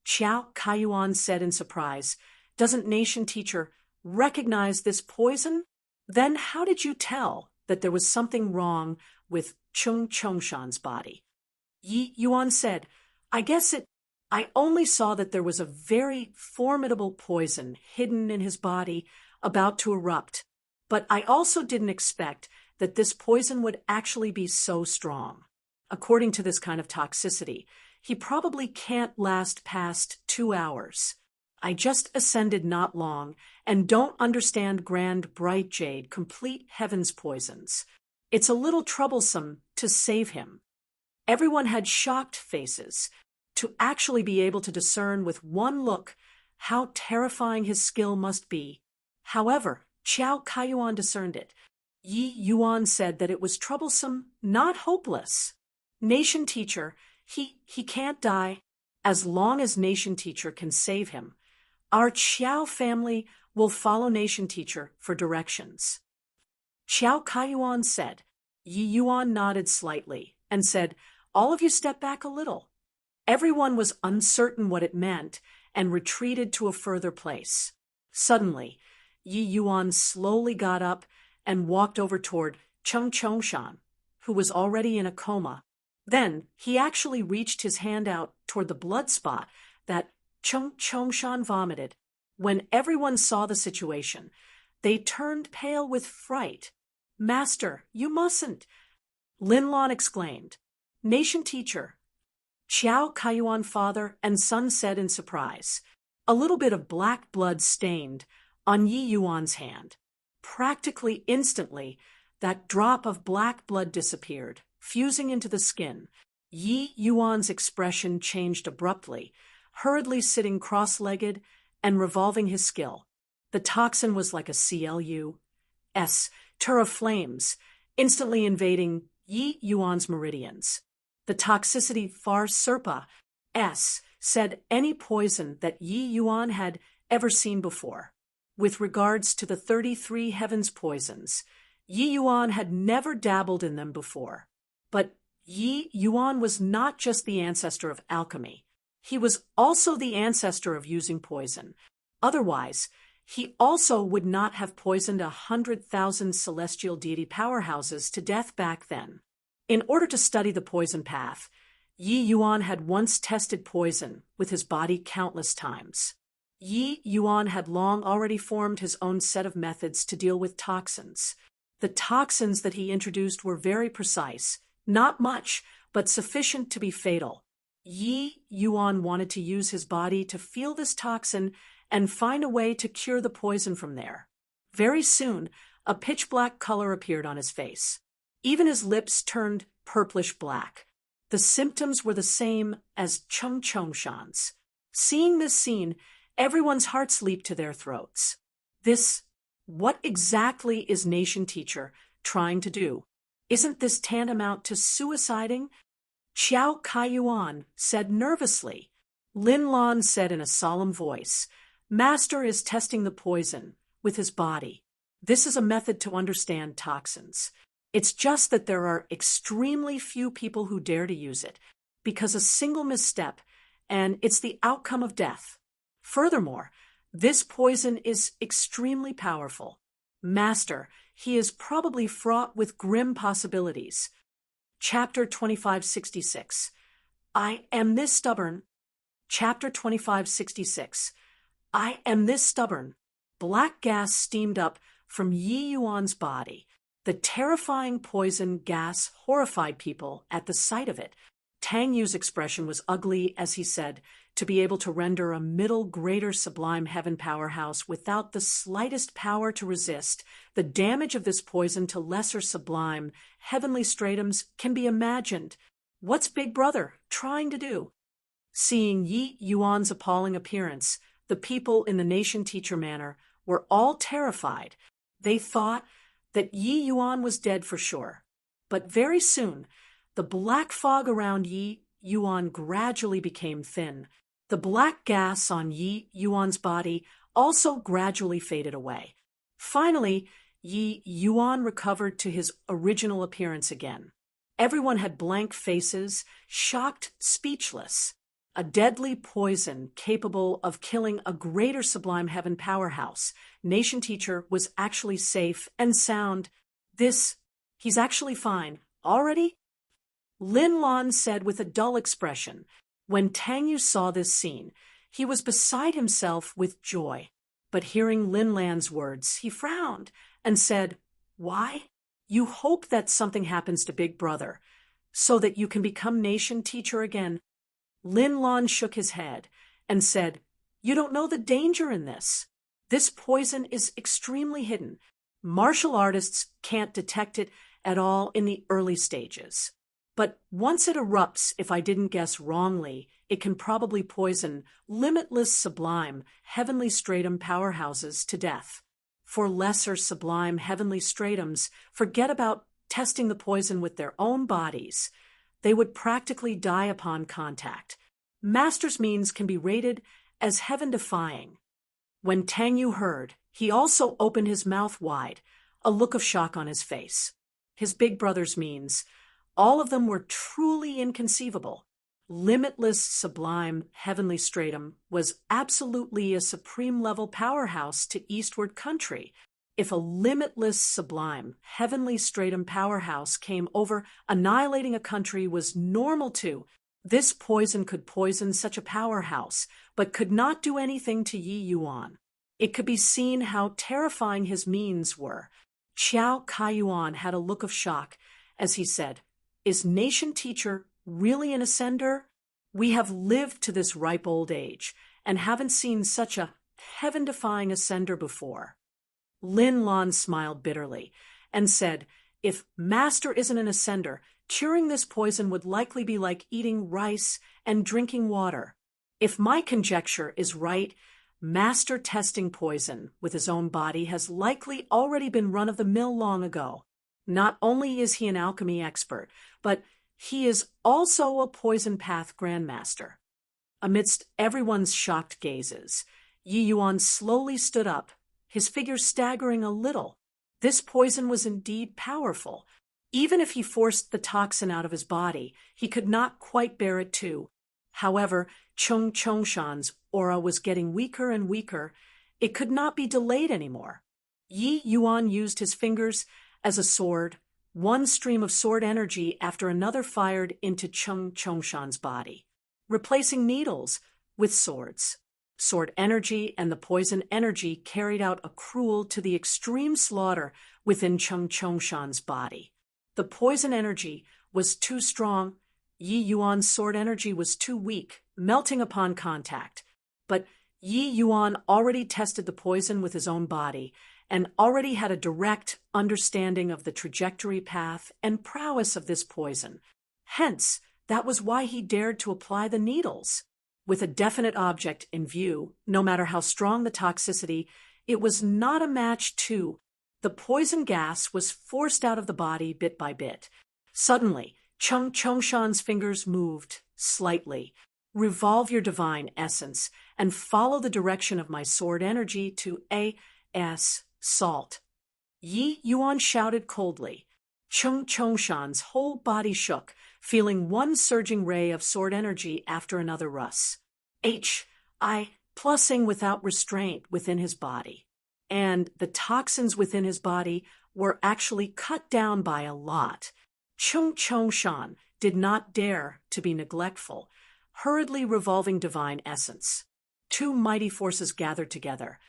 Qiao Kaiyuan said in surprise, "Doesn't nation teacher recognize this poison? Then how did you tell that there was something wrong with Cheng Chongshan's body?" Yi Yuan said, I only saw that there was a very formidable poison hidden in his body about to erupt, but I also didn't expect that this poison would actually be so strong. According to this kind of toxicity, he probably can't last past 2 hours. I just ascended not long and don't understand Grand Bright Jade complete heaven's poisons. It's a little troublesome to save him." Everyone had shocked faces. To actually be able to discern with one look how terrifying his skill must be. However, Qiao Kaiyuan discerned it. Yi Yuan said that it was troublesome, not hopeless. "Nation teacher, he can't die. As long as nation teacher can save him, our Qiao family will follow nation teacher for directions." Qiao Kaiyuan said. Yi Yuan nodded slightly and said, "All of you step back a little." Everyone was uncertain what it meant and retreated to a further place. Suddenly, Yi Yuan slowly got up and walked over toward Cheng Chongshan, who was already in a coma. Then he actually reached his hand out toward the blood spot that Cheng Chongshan vomited. When everyone saw the situation, they turned pale with fright. "Master, you mustn't!" Lin Lan exclaimed. "Nation teacher!" Qiao Kaiyuan father and son said in surprise. A little bit of black blood stained on Yi Yuan's hand. Practically instantly, that drop of black blood disappeared, fusing into the skin. Yi Yuan's expression changed abruptly, hurriedly sitting cross-legged and revolving his skill. The toxin was like a CLU's tur of flames, instantly invading Yi Yuan's meridians. The toxicity far surpassed any poison that Yi Yuan had ever seen before. With regards to the 33 heavens poisons, Yi Yuan had never dabbled in them before. But Yi Yuan was not just the ancestor of alchemy. He was also the ancestor of using poison. Otherwise, he also would not have poisoned 100,000 celestial deity powerhouses to death back then. In order to study the poison path, Yi Yuan had once tested poison with his body countless times. Yi Yuan had long already formed his own set of methods to deal with toxins. The toxins that he introduced were very precise, not much, but sufficient to be fatal. Yi Yuan wanted to use his body to feel this toxin and find a way to cure the poison from there. Very soon, a pitch-black color appeared on his face. Even his lips turned purplish black. The symptoms were the same as Cheng Chongshan's. Seeing this scene, everyone's hearts leaped to their throats. What exactly is Nation Teacher trying to do? Isn't this tantamount to suiciding? Xiao Kaiyuan said nervously. Lin Lan said in a solemn voice, Master is testing the poison with his body. This is a method to understand toxins. It's just that there are extremely few people who dare to use it, because a single misstep, and it's the outcome of death. Furthermore, this poison is extremely powerful. Master, he is probably fraught with grim possibilities. Chapter 2566. I am this stubborn. Chapter 2566. I am this stubborn. Black gas steamed up from Yi Yuan's body. The terrifying poison gas horrified people at the sight of it. Tang Yu's expression was ugly as he said, to be able to render a middle greater sublime heaven powerhouse without the slightest power to resist the damage of this poison to lesser sublime heavenly stratums can be imagined. What's Big Brother trying to do? Seeing Yi Yuan's appalling appearance, the people in the nation teacher manor were all terrified. They thought that Yi Yuan was dead for sure. But very soon, the black fog around Yi Yuan gradually became thin. The black gas on Yi Yuan's body also gradually faded away. Finally, Yi Yuan recovered to his original appearance again. Everyone had blank faces, shocked, speechless. A deadly poison capable of killing a greater sublime heaven powerhouse. Nation teacher was actually safe and sound. He's actually fine. Already? Lin Lan said with a dull expression. When Tang Yu saw this scene, he was beside himself with joy. But hearing Lin Lan's words, he frowned and said, Why? You hope that something happens to Big Brother, so that you can become nation teacher again. Lin Lan shook his head and said, You don't know the danger in this. This poison is extremely hidden. Martial artists can't detect it at all in the early stages. But once it erupts, if I didn't guess wrongly, it can probably poison limitless sublime heavenly stratum powerhouses to death. For lesser sublime heavenly stratums, forget about testing the poison with their own bodies. They would practically die upon contact. Master's means can be rated as heaven-defying. When Tang Yu heard, he also opened his mouth wide, a look of shock on his face. His big brother's means, all of them were truly inconceivable. Limitless sublime heavenly stratum was absolutely a supreme-level powerhouse to eastward country. If a limitless sublime heavenly stratum powerhouse came over, annihilating a country was normal too. This poison could poison such a powerhouse, but could not do anything to Yi Yuan. It could be seen how terrifying his means were. Xiao Kaiyuan had a look of shock as he said, Is nation teacher really an ascender? We have lived to this ripe old age and haven't seen such a heaven-defying ascender before. Lin Lan smiled bitterly and said, If Master isn't an ascender, curing this poison would likely be like eating rice and drinking water. If my conjecture is right, Master testing poison with his own body has likely already been run-of-the-mill long ago. Not only is he an alchemy expert, but he is also a poison path grandmaster. Amidst everyone's shocked gazes, Yi Yuan slowly stood up, his figure staggering a little. This poison was indeed powerful. Even if he forced the toxin out of his body, he could not quite bear it too. However, Chung Chongshan's aura was getting weaker and weaker. It could not be delayed anymore. Yi Yuan used his fingers as a sword. One stream of sword energy after another fired into Chung Chongshan's body, replacing needles with swords. Sword energy and the poison energy carried out a cruel to the extreme slaughter within Chung Chongshan's body. The poison energy was too strong. Yi Yuan's sword energy was too weak, melting upon contact. But Yi Yuan already tested the poison with his own body and already had a direct understanding of the trajectory path and prowess of this poison. Hence, that was why he dared to apply the needles. With a definite object in view, no matter how strong the toxicity, it was not a match to. The poison gas was forced out of the body bit by bit. Suddenly, Chung Chongshan's fingers moved slightly. Revolve your divine essence and follow the direction of my sword energy to A.S. Salt. Yi Yuan shouted coldly. Chung Chongshan's whole body shook, feeling one surging ray of sword energy after another rush. H.I. pulsing without restraint within his body. And the toxins within his body were actually cut down by a lot. Chung Chongshan did not dare to be neglectful, hurriedly revolving divine essence. Two mighty forces gathered together.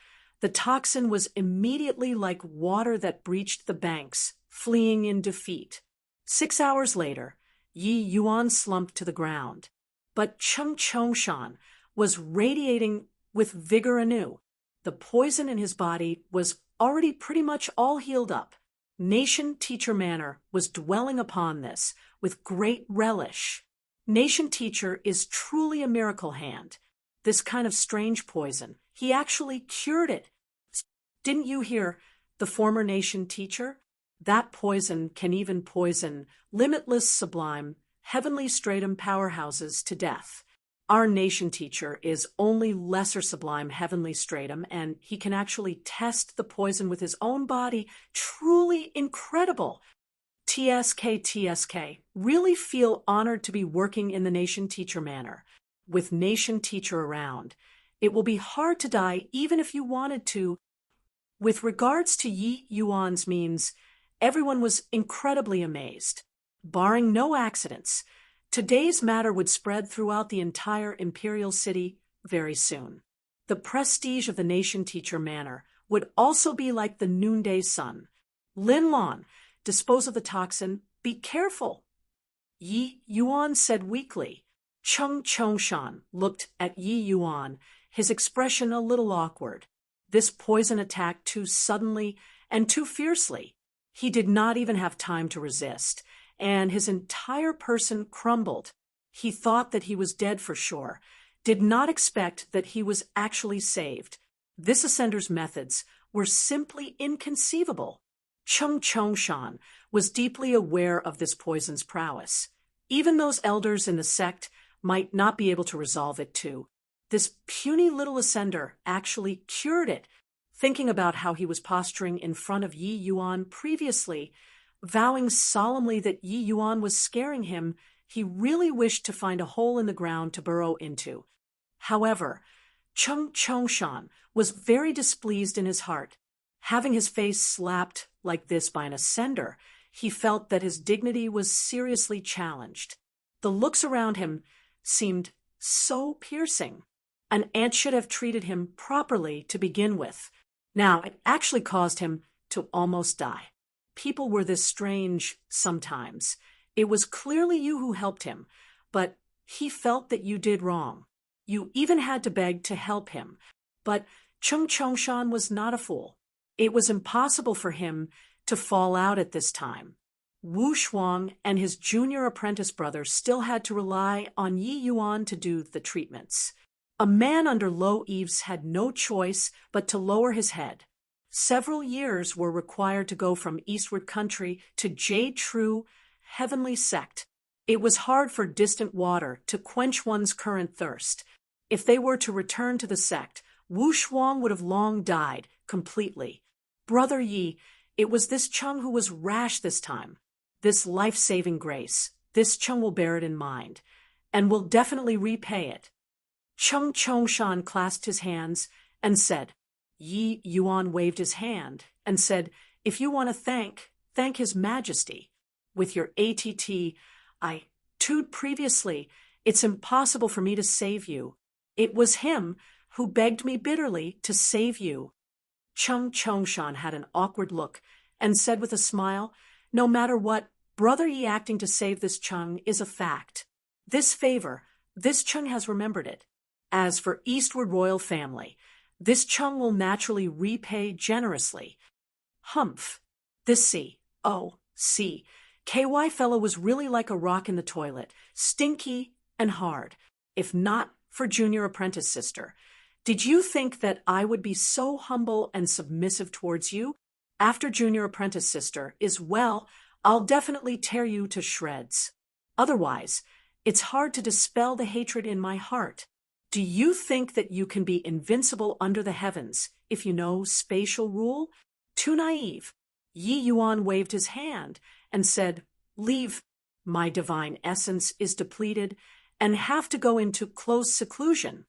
The toxin was immediately like water that breached the banks, fleeing in defeat. 6 hours later, Yi Yuan slumped to the ground. But Chung Chongshan was radiating with vigor anew. The poison in his body was already pretty much all healed up. Nation Teacher Manor was dwelling upon this with great relish. Nation Teacher is truly a miracle hand. This kind of strange poison, he actually cured it. Didn't you hear the former Nation Teacher? That poison can even poison limitless sublime, heavenly stratum powerhouses to death. Our Nation Teacher is only lesser sublime heavenly stratum, and he can actually test the poison with his own body. Truly incredible. TSK, really feel honored to be working in the Nation Teacher Manor. With Nation Teacher around, it will be hard to die even if you wanted to. With regards to Yi Yuan's means, everyone was incredibly amazed. Barring no accidents, today's matter would spread throughout the entire imperial city very soon. The prestige of the Nation Teacher Manor would also be like the noonday sun. Lin Lan, dispose of the toxin. Be careful. Yi Yuan said weakly. Chung Chongshan looked at Yi Yuan, his expression a little awkward. This poison attacked too suddenly and too fiercely. He did not even have time to resist, and his entire person crumbled. He thought that he was dead for sure, did not expect that he was actually saved. This ascender's methods were simply inconceivable. Chung Chongshan was deeply aware of this poison's prowess. Even those elders in the sect might not be able to resolve it too. This puny little ascender actually cured it. Thinking about how he was posturing in front of Yi Yuan previously, vowing solemnly that Yi Yuan was scaring him, he really wished to find a hole in the ground to burrow into. However, Chung Chongshan was very displeased in his heart. Having his face slapped like this by an ascender, he felt that his dignity was seriously challenged. The looks around him seemed so piercing. An ant should have treated him properly to begin with. Now, it actually caused him to almost die. People were this strange sometimes. It was clearly you who helped him, but he felt that you did wrong. You even had to beg to help him. But Chung Chongshan was not a fool. It was impossible for him to fall out at this time. Wu Shuang and his junior apprentice brother still had to rely on Yi Yuan to do the treatments. A man under low eaves had no choice but to lower his head. Several years were required to go from eastward country to Jade True heavenly sect. It was hard for distant water to quench one's current thirst. If they were to return to the sect, Wu Shuang would have long died completely. Brother Yi, it was this Chung who was rash this time. This life-saving grace, this Chung will bear it in mind, and will definitely repay it. Chung Chongshan clasped his hands and said. Yi Yuan waved his hand and said, if you want to thank His Majesty. With your ATT, I told previously, it's impossible for me to save you. It was him who begged me bitterly to save you. Chung Chongshan had an awkward look and said with a smile, no matter what, Brother Yi acting to save this Chung is a fact. This favor, this Chung has remembered it. As for Eastward Royal Family, this Chung will naturally repay generously. Humph. This KY fellow was really like a rock in the toilet, stinky and hard, if not for junior apprentice sister. Did you think that I would be so humble and submissive towards you? After junior apprentice sister is well, I'll definitely tear you to shreds. Otherwise, it's hard to dispel the hatred in my heart. Do you think that you can be invincible under the heavens if you know spatial rule? Too naive. Yi Yuan waved his hand and said, "Leave. My divine essence is depleted and have to go into close seclusion."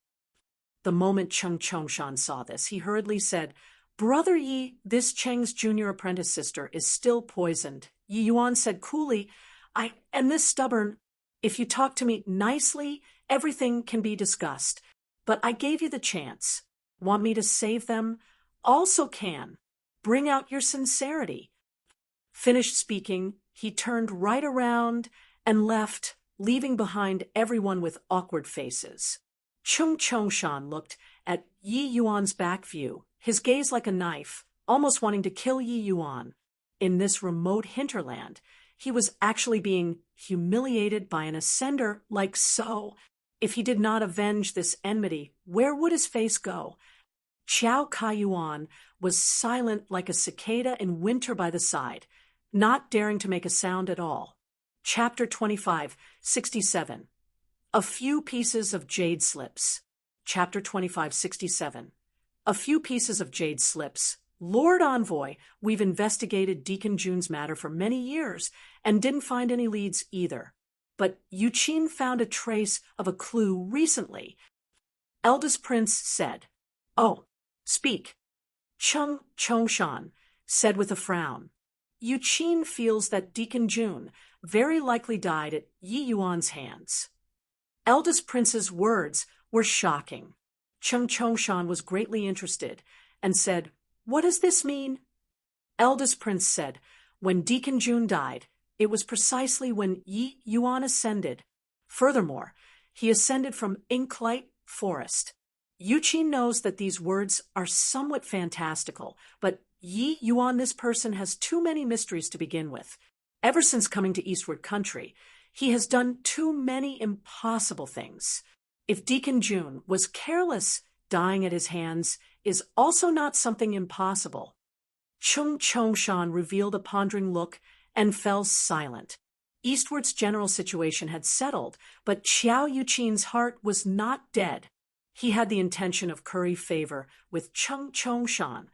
The moment Cheng Chongshan saw this, he hurriedly said, "Brother Yi, this Cheng's junior apprentice sister is still poisoned." Yi Yuan said coolly, "I am this stubborn. If you talk to me nicely, everything can be discussed. But I gave you the chance. Want me to save them? Also can. Bring out your sincerity." Finished speaking, he turned right around and left, leaving behind everyone with awkward faces. Chung Chongshan looked at Yi Yuan's back view, his gaze like a knife, almost wanting to kill Yi Yuan. In this remote hinterland, he was actually being humiliated by an ascender like so. If he did not avenge this enmity, where would his face go? Qiao Kaiyuan was silent like a cicada in winter by the side, not daring to make a sound at all. Chapter 25, 67. A few pieces of jade slips. Chapter 25, 67. A few pieces of jade slips. Lord Envoy, we've investigated Deacon Jun's matter for many years and didn't find any leads either. But Yuqin found a trace of a clue recently. Eldest Prince said, "Oh, speak." Cheng Chongshan said with a frown, "Yuqin feels that Deacon Jun very likely died at Yi Yuan's hands." Eldest Prince's words were shocking. Cheng Chongshan was greatly interested and said, "What does this mean?" Eldest Prince said, "When Deacon Jun died, it was precisely when Yi Yuan ascended. Furthermore, he ascended from Inklight Forest." Yuqin knows that these words are somewhat fantastical, but Yi Yuan, this person, has too many mysteries to begin with. Ever since coming to Eastward Country, he has done too many impossible things. If Deacon Jun was careless, dying at his hands is also not something impossible. Chung Chongshan revealed a pondering look and fell silent. Eastward's general situation had settled, but Qiao Yuqin's heart was not dead. He had the intention of curry favor with Cheng Chongshan,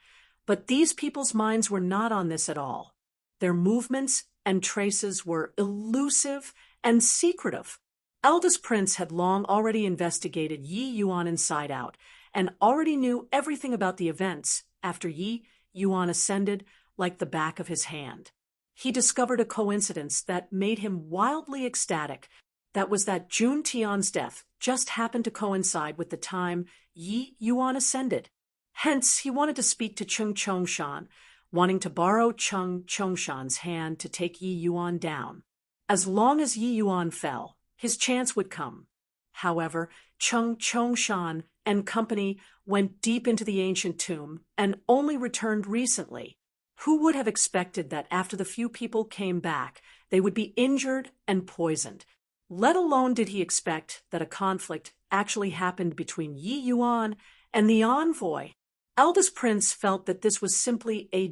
but these people's minds were not on this at all. Their movements and traces were elusive and secretive. Eldest Prince had long already investigated Yi Yuan inside out and already knew everything about the events after Yi Yuan ascended like the back of his hand. He discovered a coincidence that made him wildly ecstatic. That was that Jun Tian's death just happened to coincide with the time Yi Yuan ascended. Hence, he wanted to speak to Cheng Chongshan, wanting to borrow Cheng Chongshan's hand to take Yi Yuan down. As long as Yi Yuan fell, his chance would come. However, Cheng Chongshan and company went deep into the ancient tomb and only returned recently. Who would have expected that after the few people came back, they would be injured and poisoned? Let alone did he expect that a conflict actually happened between Yi Yuan and the envoy. Eldest Prince felt that this was simply a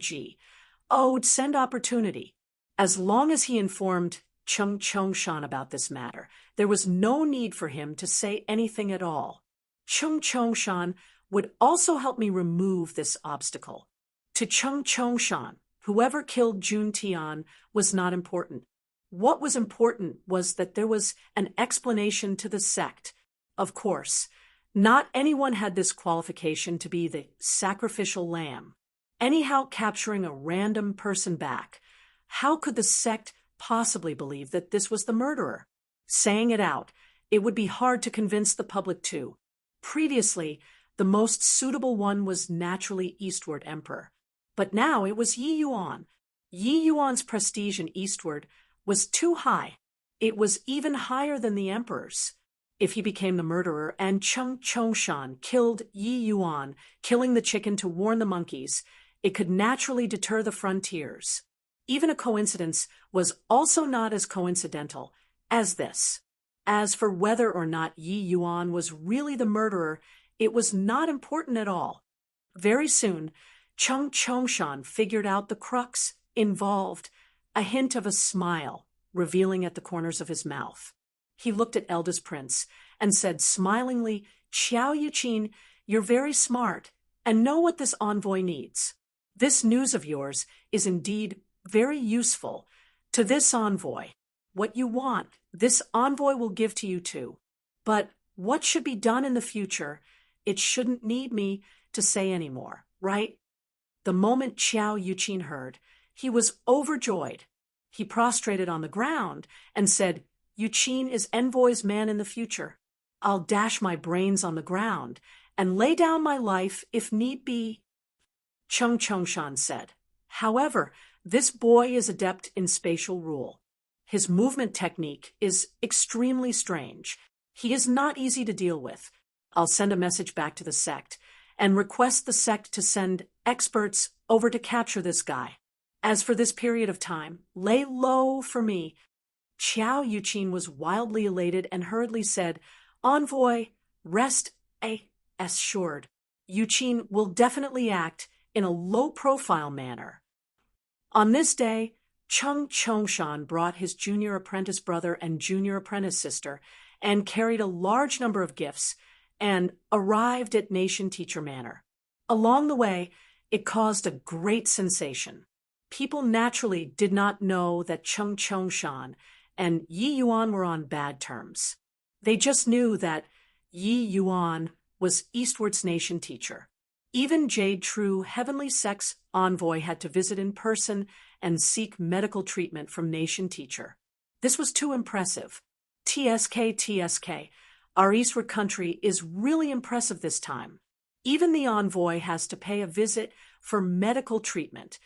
owed send opportunity. As long as he informed Cheng Chongshan about this matter, there was no need for him to say anything at all. Cheng Chongshan would also help me remove this obstacle. To Cheng Chongshan, whoever killed Jun Tian was not important. What was important was that there was an explanation to the sect. Of course, not anyone had this qualification to be the sacrificial lamb. Anyhow, capturing a random person back, how could the sect possibly believe that this was the murderer? Saying it out, it would be hard to convince the public too. Previously, the most suitable one was naturally Eastward Emperor. But now it was Yi Yuan. Yi Yuan's prestige in Eastward was too high. It was even higher than the emperor's. If he became the murderer and Cheng Chongshan killed Yi Yuan, killing the chicken to warn the monkeys, it could naturally deter the frontiers. Even a coincidence was also not as coincidental as this. As for whether or not Yi Yuan was really the murderer, it was not important at all. Very soon, Cheng Chongshan figured out the crux involved, a hint of a smile revealing at the corners of his mouth. He looked at eldest prince and said smilingly, "Xiao Yuqin, you're very smart and know what this envoy needs. This news of yours is indeed very useful to this envoy. What you want, this envoy will give to you too. But what should be done in the future, it shouldn't need me to say any more, right?" The moment Xiao Yuqin heard, he was overjoyed. He prostrated on the ground and said, "Yuqin is envoy's man in the future. I'll dash my brains on the ground and lay down my life if need be." Cheng Chongshan said, "However, this boy is adept in spatial rule. His movement technique is extremely strange. He is not easy to deal with. I'll send a message back to the sect and request the sect to send experts over to capture this guy. As for this period of time, lay low for me." Xiao Yuqin was wildly elated and hurriedly said, "Envoy, rest assured. Yuqin will definitely act in a low-profile manner." On this day, Cheng Chongshan brought his junior apprentice brother and junior apprentice sister and carried a large number of gifts and arrived at Nation Teacher Manor. Along the way, it caused a great sensation. People naturally did not know that Cheng Chongshan and Yi Yuan were on bad terms. They just knew that Yi Yuan was Eastward's nation teacher. Even Jade True, Heavenly Sect's envoy, had to visit in person and seek medical treatment from nation teacher. This was too impressive. TSK, our Eastward country is really impressive this time. Even the envoy has to pay a visit for medical treatment.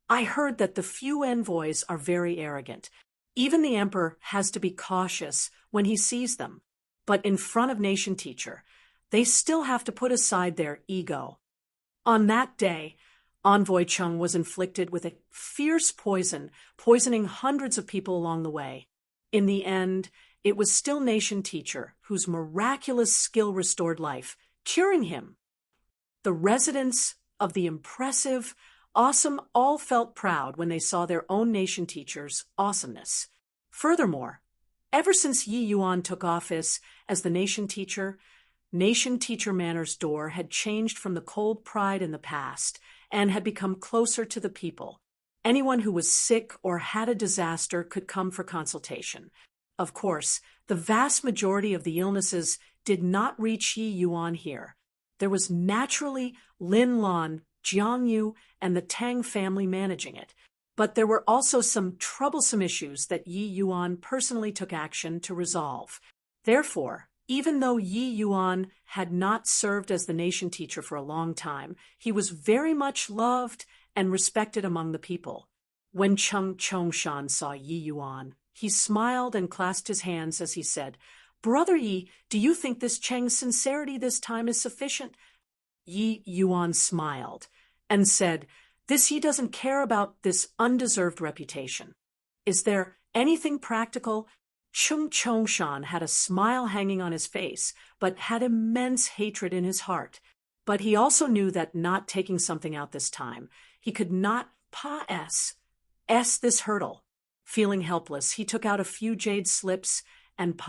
I heard that the few envoys are very arrogant. Even the emperor has to be cautious when he sees them. But in front of nation teacher, they still have to put aside their ego. On that day, Envoy Cheng was inflicted with a fierce poison, poisoning hundreds of people along the way. In the end, it was still nation teacher whose miraculous skill restored life, curing him. The residents of the impressive, awesome all felt proud when they saw their own nation teacher's awesomeness. Furthermore, ever since Yi Yuan took office as the nation teacher Manor's door had changed from the cold pride in the past and had become closer to the people. Anyone who was sick or had a disaster could come for consultation. Of course, the vast majority of the illnesses did not reach Yi Yuan here. There was naturally Lin Lan, Jiang Yu, and the Tang family managing it. But there were also some troublesome issues that Yi Yuan personally took action to resolve. Therefore, even though Yi Yuan had not served as the nation teacher for a long time, he was very much loved and respected among the people. When Cheng Chongshan saw Yi Yuan, he smiled and clasped his hands as he said, "Brother Yi, do you think this Cheng's sincerity this time is sufficient?" Yi Yuan smiled and said, "This Yi doesn't care about this undeserved reputation. Is there anything practical?" Cheng Chongshan had a smile hanging on his face, but had immense hatred in his heart. But he also knew that not taking something out this time, he could not pass this hurdle. Feeling helpless, he took out a few jade slips and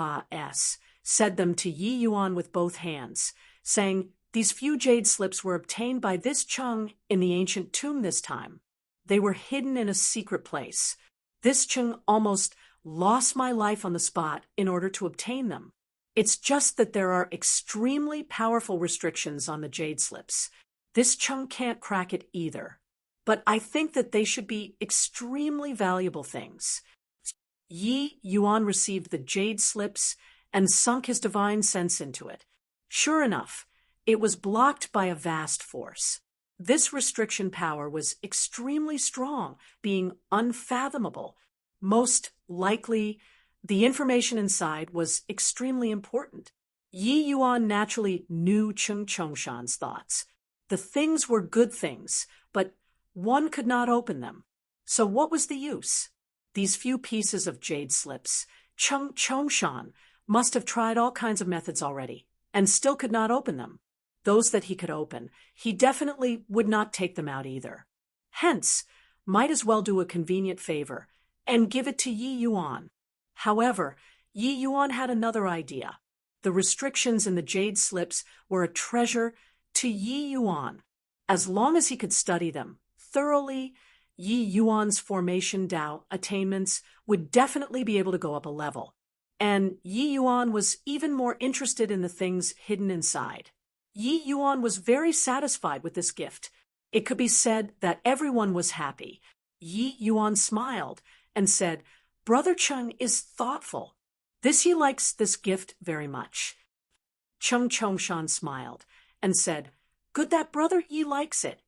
said them to Yi Yuan with both hands, saying, "These few jade slips were obtained by this Cheng in the ancient tomb this time. They were hidden in a secret place. This Cheng almost lost my life on the spot in order to obtain them. It's just that there are extremely powerful restrictions on the jade slips. This Cheng can't crack it either. But I think that they should be extremely valuable things." Yi Yuan received the jade slips and sunk his divine sense into it. Sure enough, it was blocked by a vast force. This restriction power was extremely strong, being unfathomable. Most likely, the information inside was extremely important. Yi Yuan naturally knew Cheng Chongshan's thoughts. The things were good things, but one could not open them. So what was the use? These few pieces of jade slips, Cheng Chongshan must have tried all kinds of methods already, and still could not open them. Those that he could open, he definitely would not take them out either. Hence, might as well do a convenient favor and give it to Yi Yuan. However, Yi Yuan had another idea. The restrictions in the jade slips were a treasure to Yi Yuan. As long as he could study them thoroughly, Yi Yuan's formation Dao attainments would definitely be able to go up a level. And Yi Yuan was even more interested in the things hidden inside. Yi Yuan was very satisfied with this gift. It could be said that everyone was happy. Yi Yuan smiled and said, "Brother Cheng is thoughtful. He likes this gift very much." Cheng Chongshan smiled and said, "Good that Brother Yi likes it."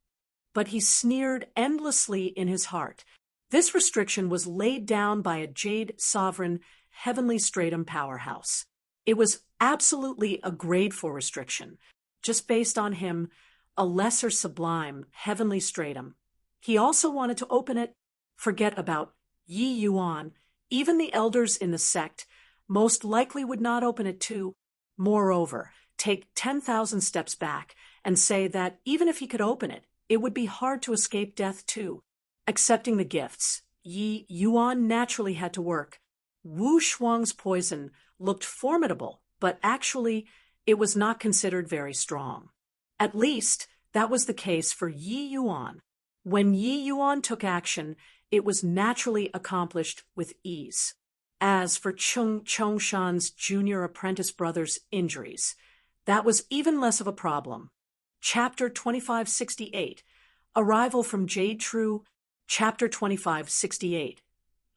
But he sneered endlessly in his heart. This restriction was laid down by a jade sovereign heavenly stratum powerhouse. It was absolutely a grade 4 restriction, just based on him, a lesser sublime heavenly stratum. He also wanted to open it. Forget about Yi Yuan. Even the elders in the sect most likely would not open it too. Moreover, take 10,000 steps back and say that even if he could open it, it would be hard to escape death too. Accepting the gifts, Yi Yuan naturally had to work. Wu Shuang's poison looked formidable, but actually it was not considered very strong. At least, that was the case for Yi Yuan. When Yi Yuan took action, it was naturally accomplished with ease. As for Cheng Chongshan's junior apprentice brother's injuries, that was even less of a problem. Chapter 2568, Arrival from Jade True. Chapter 2568,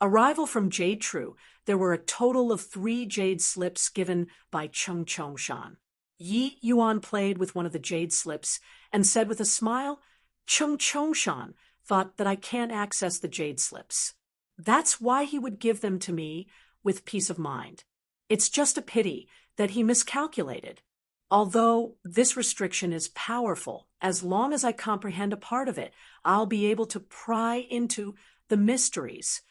Arrival from Jade True. There were a total of 3 jade slips given by Cheng Chongshan. Yi Yuan played with one of the jade slips and said with a smile, "Cheng Chongshan thought that I can't access the jade slips. That's why he would give them to me with peace of mind. It's just a pity that he miscalculated. Although this restriction is powerful, as long as I comprehend a part of it, I'll be able to pry into the mysteries."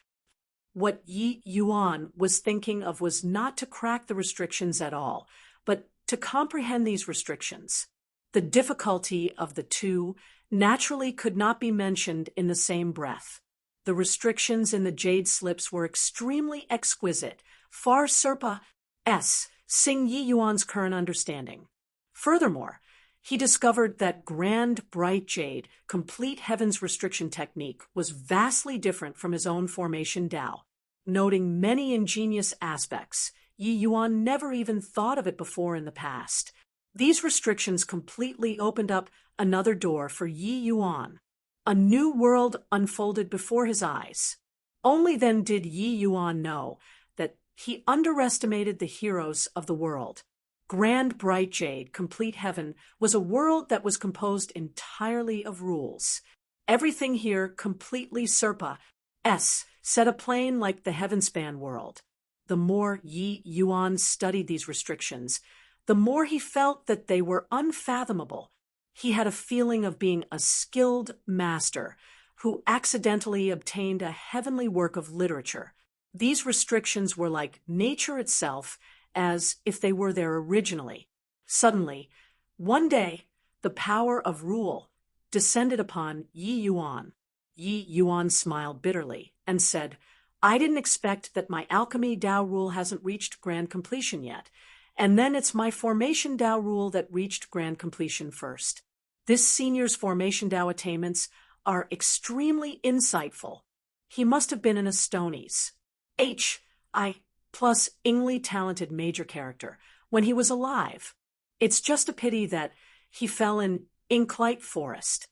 What Yi Yuan was thinking of was not to crack the restrictions at all, but to comprehend these restrictions. The difficulty of the two naturally could not be mentioned in the same breath. The restrictions in the jade slips were extremely exquisite, far surpassing Yi Yuan's current understanding. Furthermore, he discovered that Grand Bright Jade, Complete Heaven's restriction technique, was vastly different from his own formation Dao. Noting many ingenious aspects, Yi Yuan never even thought of it before in the past. These restrictions completely opened up another door for Yi Yuan. A new world unfolded before his eyes. Only then did Yi Yuan know that he underestimated the heroes of the world. Grand Bright Jade, Complete Heaven, was a world that was composed entirely of rules. Everything here completely set a plane like the Heavenspan world. The more Yi Yuan studied these restrictions, the more he felt that they were unfathomable. He had a feeling of being a skilled master who accidentally obtained a heavenly work of literature. These restrictions were like nature itself, as if they were there originally. Suddenly, one day, the power of rule descended upon Yi Yuan. Yi Yuan smiled bitterly and said, "I didn't expect that my alchemy Dao rule hasn't reached grand completion yet, and then it's my formation Dao rule that reached grand completion first. This senior's formation Dao attainments are extremely insightful. He must have been in a Stonies H.I. plus Ingly talented major character when he was alive. It's just a pity that he fell in Inklight Forest."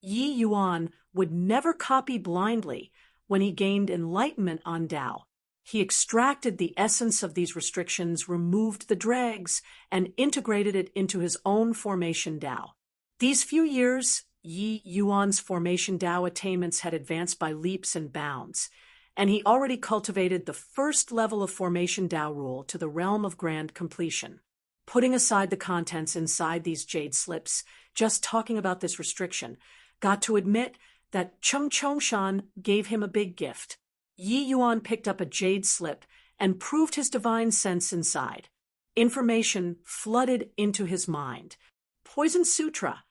Yi Yuan would never copy blindly when he gained enlightenment on Dao. He extracted the essence of these restrictions, removed the dregs, and integrated it into his own formation Dao. These few years, Yi Yuan's formation Dao attainments had advanced by leaps and bounds, and he already cultivated the first level of formation Dao rule to the realm of grand completion. Putting aside the contents inside these jade slips, just talking about this restriction, got to admit that Cheng Chongshan gave him a big gift. Yi Yuan picked up a jade slip and proved his divine sense inside. Information flooded into his mind. Poison Sutra.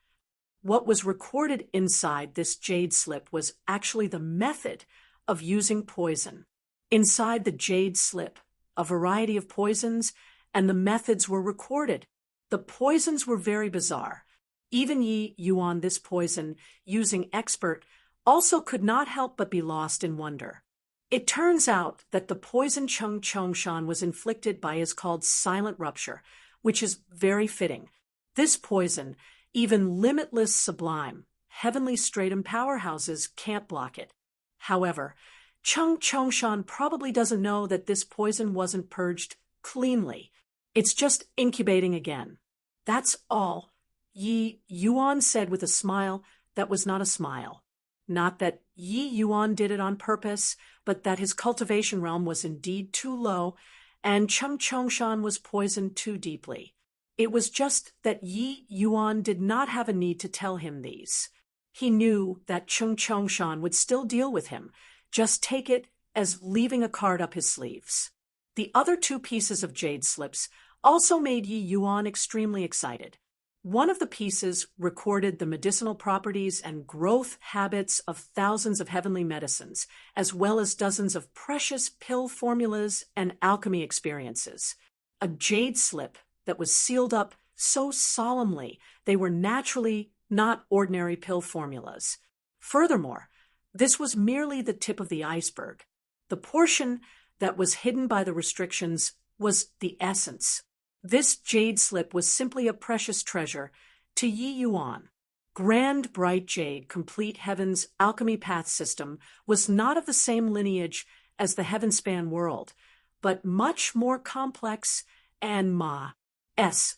What was recorded inside this jade slip was actually the method of using poison. Inside the jade slip, a variety of poisons and the methods were recorded. The poisons were very bizarre. Even Yi Yuan, this poison using expert, also could not help but be lost in wonder. It turns out that the poison Cheng Chongshan was inflicted by is called silent rupture, which is very fitting. This poison, even limitless sublime, heavenly stratum powerhouses can't block it. However, Cheng Chongshan probably doesn't know that this poison wasn't purged cleanly. It's just incubating again. That's all, Yi Yuan said with a smile that was not a smile. Not that Yi Yuan did it on purpose, but that his cultivation realm was indeed too low, and Cheng Chongshan was poisoned too deeply. It was just that Yi Yuan did not have a need to tell him these. He knew that Cheng Chongshan would still deal with him, just take it as leaving a card up his sleeves. The other two pieces of jade slips also made Yi Yuan extremely excited. One of the pieces recorded the medicinal properties and growth habits of thousands of heavenly medicines, as well as dozens of precious pill formulas and alchemy experiences. A jade slip that was sealed up so solemnly they were naturally not ordinary pill formulas. Furthermore, this was merely the tip of the iceberg. The portion that was hidden by the restrictions was the essence. This jade slip was simply a precious treasure to Yi Yuan. Grand bright jade, complete heaven's alchemy path system, was not of the same lineage as the heaven-span world, but much more complex and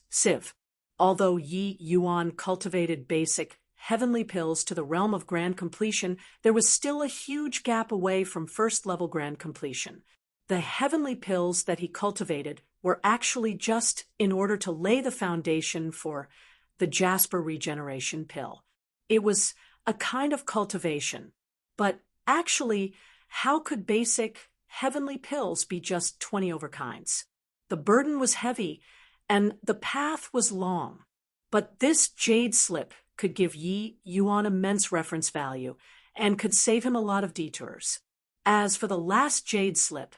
Civ. Although Yi Yuan cultivated basic heavenly pills to the realm of grand completion, there was still a huge gap away from first-level grand completion. The heavenly pills that he cultivated were actually just in order to lay the foundation for the Jasper regeneration pill. It was a kind of cultivation. But actually, how could basic heavenly pills be just 20 overkinds? The burden was heavy, and the path was long. But this jade slip could give Yi Yuan immense reference value and could save him a lot of detours. As for the last jade slip,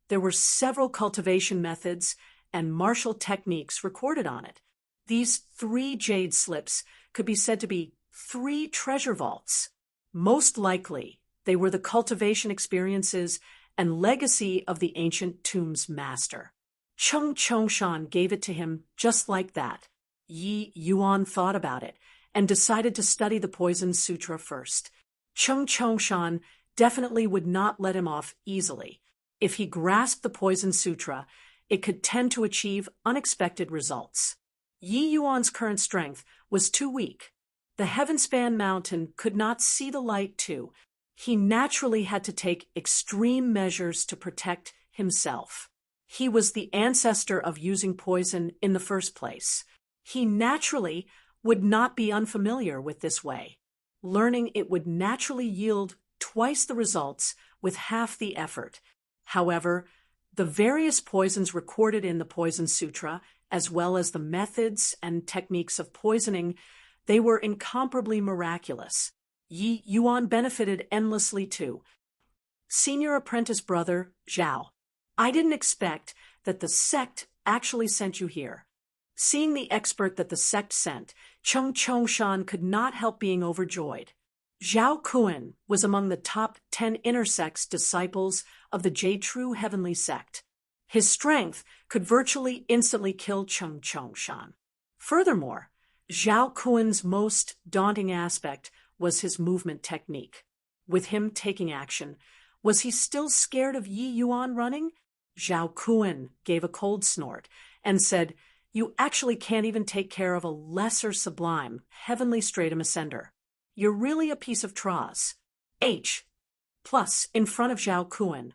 there were several cultivation methods and martial techniques recorded on it. These 3 jade slips could be said to be 3 treasure vaults. Most likely, they were the cultivation experiences and legacy of the ancient tomb's master. Cheng Chongshan gave it to him just like that. Yi Yuan thought about it and decided to study the Poison Sutra first. Cheng Chongshan definitely would not let him off easily. If he grasped the Poison Sutra, it could tend to achieve unexpected results. Yi Yuan's current strength was too weak. The Heavenspan Mountain could not see the light too. He naturally had to take extreme measures to protect himself. He was the ancestor of using poison in the first place. He naturally would not be unfamiliar with this way. Learning it would naturally yield twice the results with half the effort. However, the various poisons recorded in the Poison Sutra, as well as the methods and techniques of poisoning, they were incomparably miraculous. Yi Yuan benefited endlessly too. Senior apprentice brother, Zhao. I didn't expect that the sect actually sent you here. Seeing the expert that the sect sent, Cheng Chongshan could not help being overjoyed. Zhao Kuan was among the top 10 inner sects disciples of the J-True Heavenly Sect. His strength could virtually instantly kill Cheng Chongshan. Furthermore, Zhao Kuan's most daunting aspect was his movement technique. With him taking action, was he still scared of Yi Yuan running? Zhao Kuan gave a cold snort and said, "You actually can't even take care of a lesser sublime, heavenly stratum ascender. You're really a piece of Traz." Plus, in front of Zhao Kuan,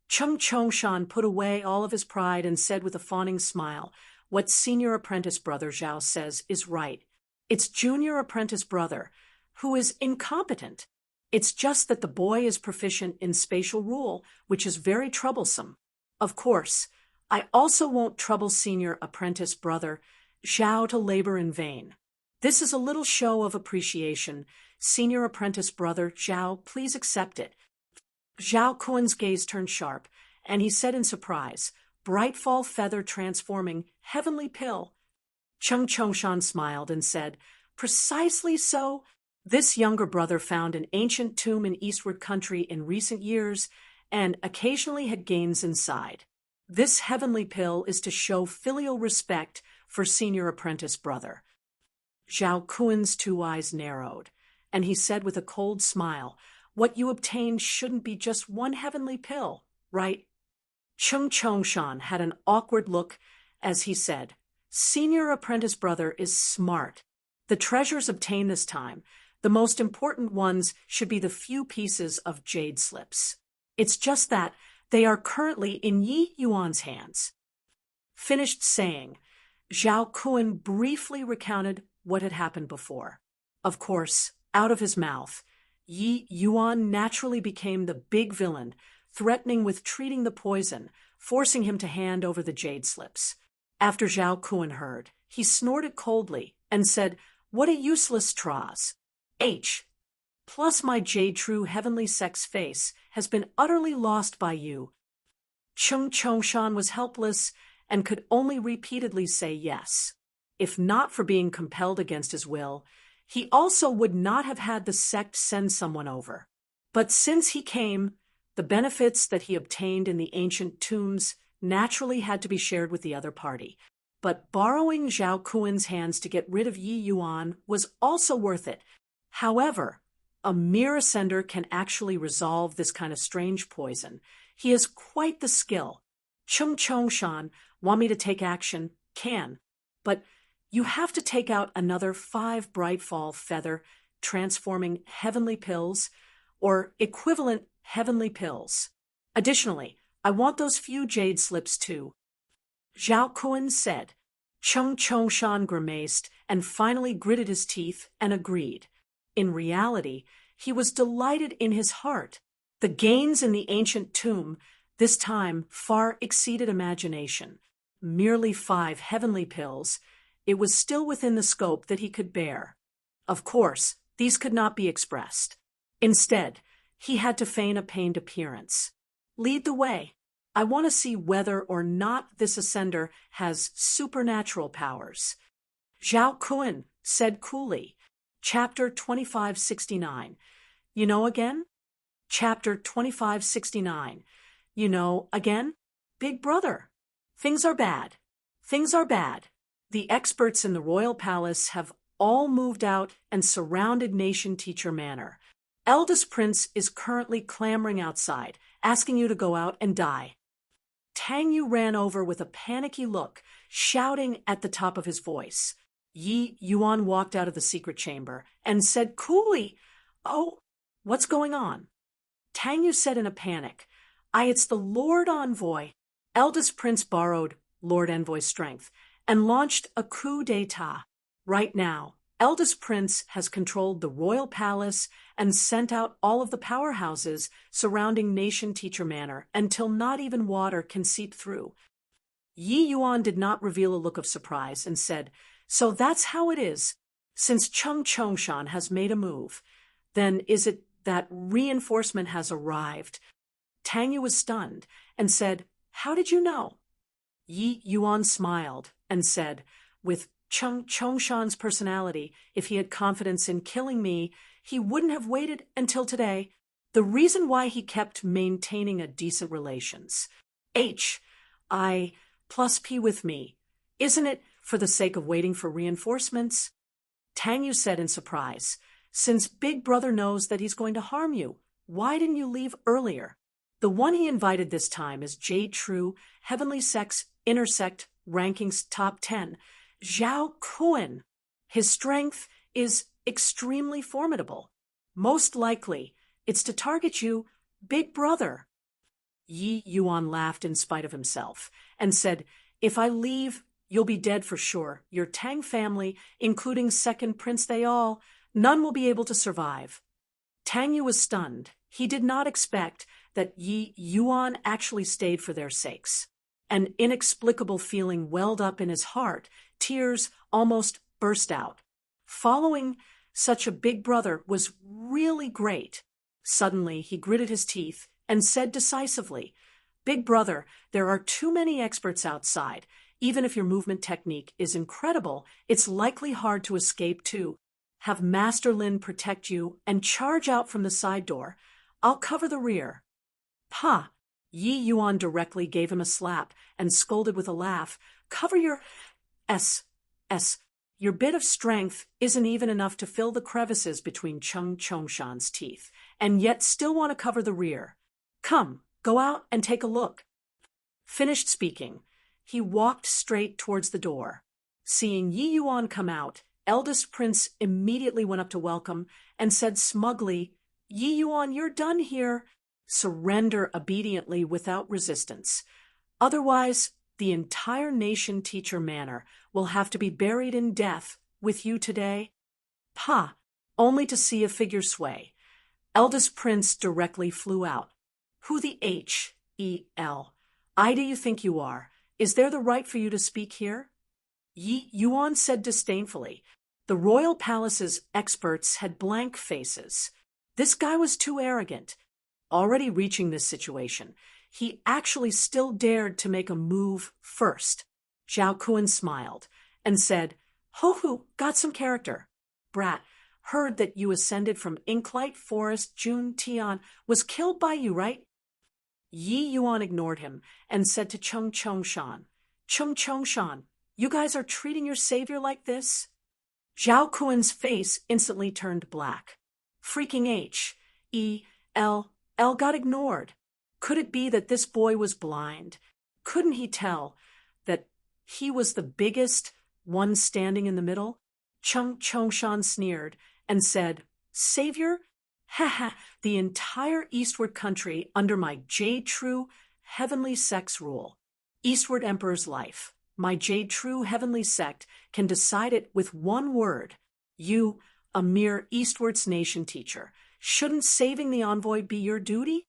Cheng Chongshan put away all of his pride and said with a fawning smile, "What senior apprentice brother Zhao says is right. It's junior apprentice brother who is incompetent. It's just that the boy is proficient in spatial rule, which is very troublesome. Of course, I also won't trouble senior apprentice brother Zhao to labor in vain. This is a little show of appreciation. Senior apprentice brother Zhao, please accept it." Zhao Kun's gaze turned sharp, and he said in surprise, "Bright fall feather transforming, heavenly pill." Cheng Chongshan smiled and said, "Precisely so. This younger brother found an ancient tomb in Eastward Country in recent years, and occasionally had gains inside. This heavenly pill is to show filial respect for senior apprentice brother." Zhao Kun's two eyes narrowed, and he said with a cold smile, "What you obtained shouldn't be just one heavenly pill, right?" Cheng Chongshan had an awkward look as he said, "Senior apprentice brother is smart. The treasures obtained this time, the most important ones should be the few pieces of jade slips. It's just that they are currently in Yi Yuan's hands." Finished saying, Zhao Kun briefly recounted what had happened before. Of course, out of his mouth, Yi Yuan naturally became the big villain, threatening with treating the poison, forcing him to hand over the jade slips. After Zhao Kun heard, he snorted coldly and said, "What a useless tross. H. Plus my jade true heavenly sex face has been utterly lost by you." Cheng Chongshan was helpless and could only repeatedly say yes. If not for being compelled against his will, he also would not have had the sect send someone over. But since he came, the benefits that he obtained in the ancient tombs naturally had to be shared with the other party. But borrowing Zhao Kun's hands to get rid of Yi Yuan was also worth it. However, a mere ascender can actually resolve this kind of strange poison. He has quite the skill. Cheng Chongshan, want me to take action? Can. But you have to take out another 5 bright fall feather transforming heavenly pills, or equivalent heavenly pills. Additionally, I want those few jade slips too. Zhao Kun said. Cheng Chongshan grimaced and finally gritted his teeth and agreed. In reality, he was delighted in his heart. The gains in the ancient tomb this time far exceeded imagination. Merely 5 heavenly pills, it was still within the scope that he could bear. Of course, these could not be expressed. Instead, he had to feign a pained appearance. "Lead the way. I want to see whether or not this ascender has supernatural powers." Zhao Kun said coolly. Chapter 2569. You know again? Chapter 2569. You know again? Big brother. Things are bad. Things are bad. The experts in the royal palace have all moved out and surrounded Nation Teacher Manor. Eldest Prince is currently clamoring outside, asking you to go out and die. Tang Yu ran over with a panicky look, shouting at the top of his voice. Yi Yuan walked out of the secret chamber and said coolly, "Oh, what's going on?" Tang Yu said in a panic, It's the Lord Envoy." Eldest Prince borrowed Lord Envoy's strength and launched a coup d'etat. Right now, Eldest Prince has controlled the royal palace and sent out all of the powerhouses surrounding Nation Teacher Manor until not even water can seep through. Yi Yuan did not reveal a look of surprise and said, "So that's how it is. Since Cheng Chongshan has made a move, then is it that reinforcement has arrived?" Tang Yu was stunned and said, "How did you know?" Yi Yuan smiled and said, "With Cheng Chongshan's personality, if he had confidence in killing me, he wouldn't have waited until today. The reason why he kept maintaining a decent relations. I plus P with me. Isn't it for the sake of waiting for reinforcements?" Tang Yu said in surprise, "Since Big Brother knows that he's going to harm you, why didn't you leave earlier?" The one he invited this time is Jade True, Heavenly Sex, Intersect, Rankings Top 10. Zhao Kun. His strength is extremely formidable. Most likely, it's to target you, Big Brother. Yi Yuan laughed in spite of himself and said, "If I leave, you'll be dead for sure. Your Tang family, including Second Prince they all, none will be able to survive." Tang Yu was stunned. He did not expect that Yi Yuan actually stayed for their sakes. An inexplicable feeling welled up in his heart. Tears almost burst out. Following such a big brother was really great. Suddenly, he gritted his teeth and said decisively, "Big brother, there are too many experts outside. Even if your movement technique is incredible, it's likely hard to escape too. Have Master Lin protect you and charge out from the side door. I'll cover the rear." "Ha!" Yi Yuan directly gave him a slap and scolded with a laugh. "Cover your s. Your bit of strength isn't even enough to fill the crevices between Cheng Chongshan's teeth, and yet still want to cover the rear. Come, go out and take a look." Finished speaking, he walked straight towards the door. Seeing Yi Yuan come out, eldest prince immediately went up to welcome and said smugly, "Yi Yuan, you're done here. Surrender obediently without resistance. Otherwise, the entire nation teacher manor will have to be buried in death with you today." Pa, only to see a figure sway. Eldest prince directly flew out. "Who the H-E-L? I do you think you are? Is there the right for you to speak here?" Yi Yuan said disdainfully. The royal palace's experts had blank faces. This guy was too arrogant. Already reaching this situation, he actually still dared to make a move first. Zhao Kun smiled and said, "Ho, got some character. Brat, heard that you ascended from Inklight Forest. Jun Tian was killed by you, right?" Yi Yuan ignored him and said to Cheng Chongshan, "Cheng Chongshan, you guys are treating your savior like this?" Zhao Kun's face instantly turned black. Freaking H-E-L got ignored. Could it be that this boy was blind? Couldn't he tell that he was the biggest one standing in the middle? Cheng Chongshan sneered and said, "Savior? Ha, the entire eastward country under my Jade True heavenly sect's rule. Eastward Emperor's life. My Jade True heavenly sect can decide it with one word. You, a mere Eastward's nation teacher, shouldn't saving the envoy be your duty?"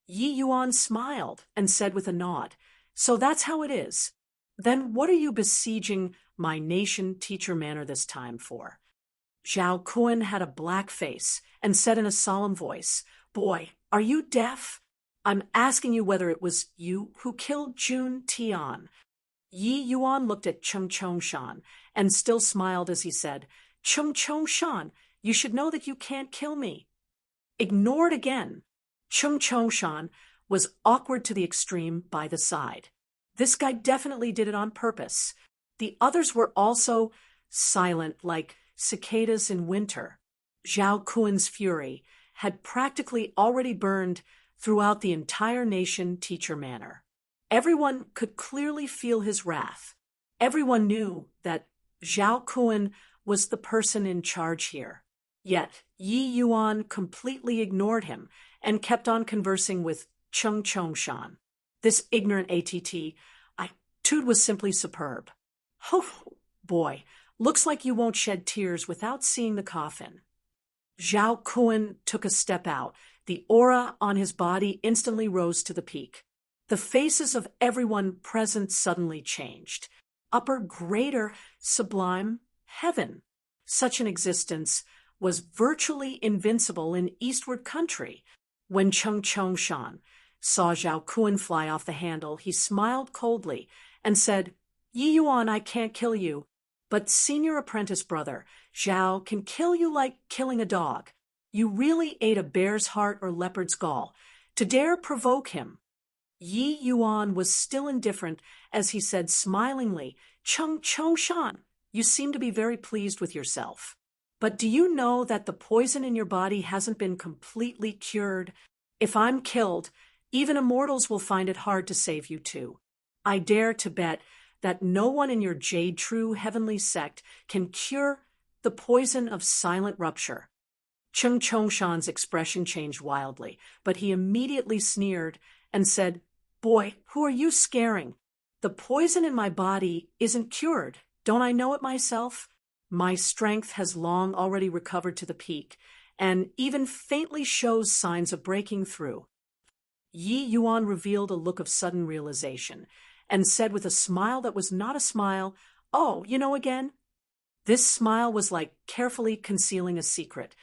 Yi Yuan smiled and said with a nod, "So that's how it is. Then what are you besieging my nation teacher manor this time for?" Zhao Kun had a black face and said in a solemn voice, "Boy, are you deaf? I'm asking you whether it was you who killed Jun Tian." Yi Yuan looked at Cheng Chongshan and still smiled as he said, "Cheng Chongshan, you should know that you can't kill me." Ignored again. Cheng Chongshan was awkward to the extreme by the side. This guy definitely did it on purpose. The others were also silent like cicadas in winter. Zhao Kun's fury had practically already burned throughout the entire nation teacher manor. Everyone could clearly feel his wrath. Everyone knew that Zhao Kun was the person in charge here. Yet Yi Yuan completely ignored him and kept on conversing with Cheng Chongshan. This ignorant attitude was simply superb. "Oh, boy, looks like you won't shed tears without seeing the coffin." Zhao Kun took a step out. The aura on his body instantly rose to the peak. The faces of everyone present suddenly changed. Upper, greater, sublime heaven. Such an existence was virtually invincible in eastward country. When Cheng Chongshan saw Zhao Kun fly off the handle, he smiled coldly and said, "Yi Yuan, I can't kill you, but senior apprentice brother, Zhao can kill you like killing a dog. You really ate a bear's heart or leopard's gall to dare provoke him." Yi Yuan was still indifferent as he said smilingly, "Cheng Chongshan, you seem to be very pleased with yourself. But do you know that the poison in your body hasn't been completely cured? If I'm killed, even immortals will find it hard to save you too. I dare to bet that no one in your Jade True heavenly sect can cure the poison of silent rupture." Cheng Chongshan's expression changed wildly, but he immediately sneered and said, "Boy, who are you scaring? The poison in my body isn't cured. Don't I know it myself? My strength has long already recovered to the peak, and even faintly shows signs of breaking through." Yi Yuan revealed a look of sudden realization, and said with a smile that was not a smile, "Oh, you know again?" This smile was like carefully concealing a secret.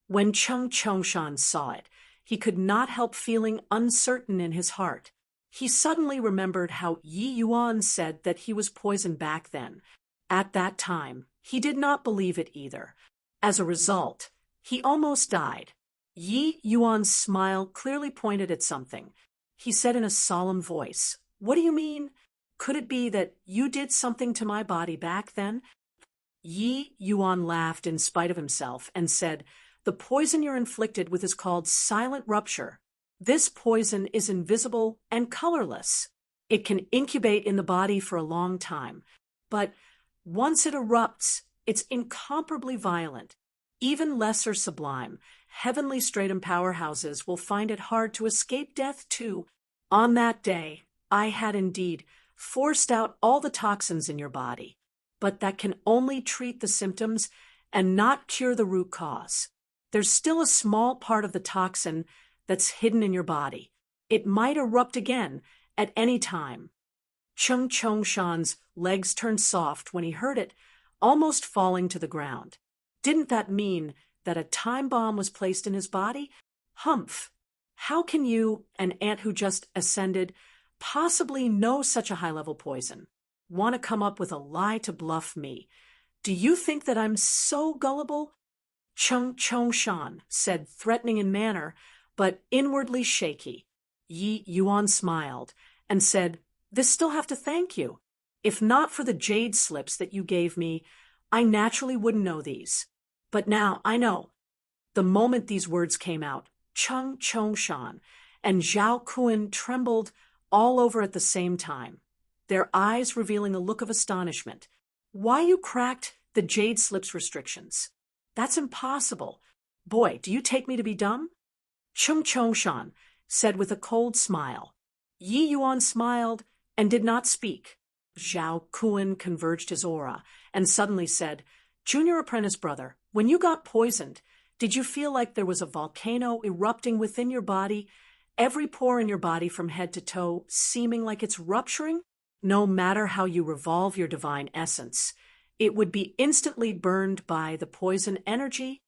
When Cheng Chongshan saw it, he could not help feeling uncertain in his heart. He suddenly remembered how Yi Yuan said that he was poisoned back then. At that time, he did not believe it either. As a result, he almost died. Yi Yuan's smile clearly pointed at something. He said in a solemn voice, "What do you mean? Could it be that you did something to my body back then?" Yi Yuan laughed in spite of himself and said, "The poison you're inflicted with is called silent rupture. This poison is invisible and colorless. It can incubate in the body for a long time, but once it erupts, it's incomparably violent. Even lesser sublime, heavenly stratum powerhouses will find it hard to escape death too. On that day, I had indeed forced out all the toxins in your body, but that can only treat the symptoms and not cure the root cause. There's still a small part of the toxin that's hidden in your body. It might erupt again at any time." Cheng Chongshan's legs turned soft when he heard it, almost falling to the ground. Didn't that mean that a time bomb was placed in his body? Humph! How can you, an ant who just ascended, possibly know such a high-level poison? Want to come up with a lie to bluff me? Do you think that I'm so gullible?" Cheng Chongshan said, threatening in manner, but inwardly shaky. Yi Yuan smiled and said, "This still have to thank you. If not for the jade slips that you gave me, I naturally wouldn't know these. But now I know." The moment these words came out, Cheng Chongshan and Zhao Kun trembled all over at the same time, their eyes revealing a look of astonishment. "Why you cracked the jade slips restrictions? That's impossible. Boy, do you take me to be dumb?" Cheng Chongshan said with a cold smile. Yi Yuan smiled and did not speak. Zhao Kun converged his aura and suddenly said, "Junior apprentice brother, when you got poisoned, did you feel like there was a volcano erupting within your body, every pore in your body from head to toe seeming like it's rupturing? No matter how you revolve your divine essence, it would be instantly burned by the poison energy?"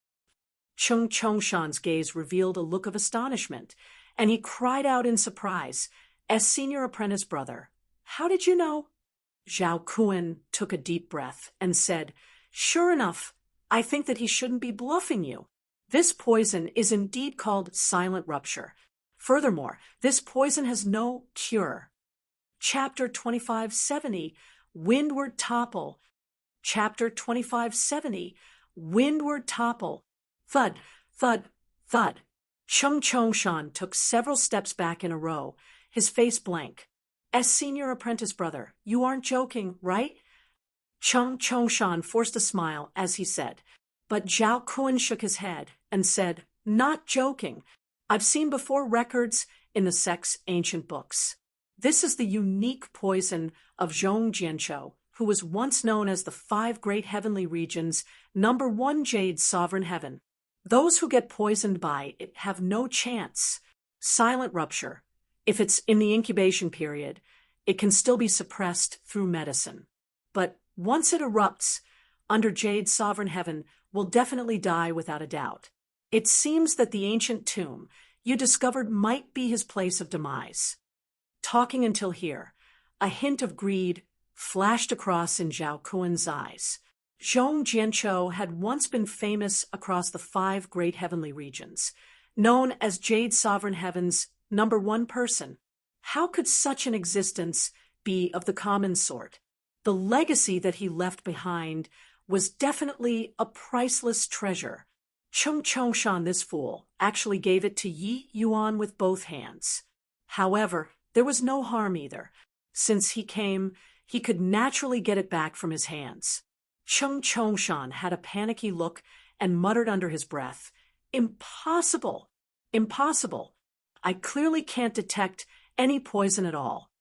Cheng Chongshan's gaze revealed a look of astonishment, and he cried out in surprise, "As senior apprentice brother, how did you know?" Zhao Kun took a deep breath and said, "Sure enough, I think that he shouldn't be bluffing you. This poison is indeed called silent rupture. Furthermore, this poison has no cure." Chapter 2570, Windward Topple. Chapter 2570, Windward Topple. Thud, thud, thud. Cheng Chongshan took several steps back in a row, his face blank. "As senior apprentice brother, you aren't joking, right?" Cheng Chongshan forced a smile as he said, but Zhao Kun shook his head and said, "Not joking. I've seen before records in the sect's ancient books. This is the unique poison of Zhong Jianqiu, who was once known as the 5 great heavenly regions, #1 Jade Sovereign Heaven. Those who get poisoned by it have no chance. Silent rupture. If it's in the incubation period, it can still be suppressed through medicine. But once it erupts, under Jade Sovereign Heaven will definitely die without a doubt. It seems that the ancient tomb you discovered might be his place of demise." Talking until here, a hint of greed flashed across in Zhao Kun's eyes. Zhong Jianqiu had once been famous across the 5 great heavenly regions, known as Jade Sovereign Heaven's #1 person. How could such an existence be of the common sort? The legacy that he left behind was definitely a priceless treasure. Cheng Chongshan, this fool, actually gave it to Yi Yuan with both hands. However, there was no harm either. Since he came, he could naturally get it back from his hands. Cheng Chongshan had a panicky look and muttered under his breath, "Impossible! Impossible! I clearly can't detect any poison at all."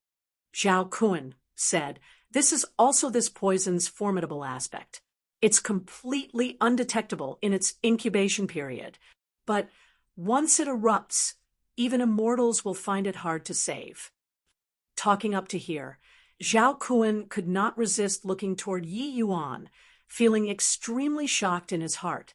Zhao Kun said, "This is also this poison's formidable aspect. It's completely undetectable in its incubation period, but once it erupts, even immortals will find it hard to save." Talking up to here, Zhao Kun could not resist looking toward Yi Yuan, feeling extremely shocked in his heart.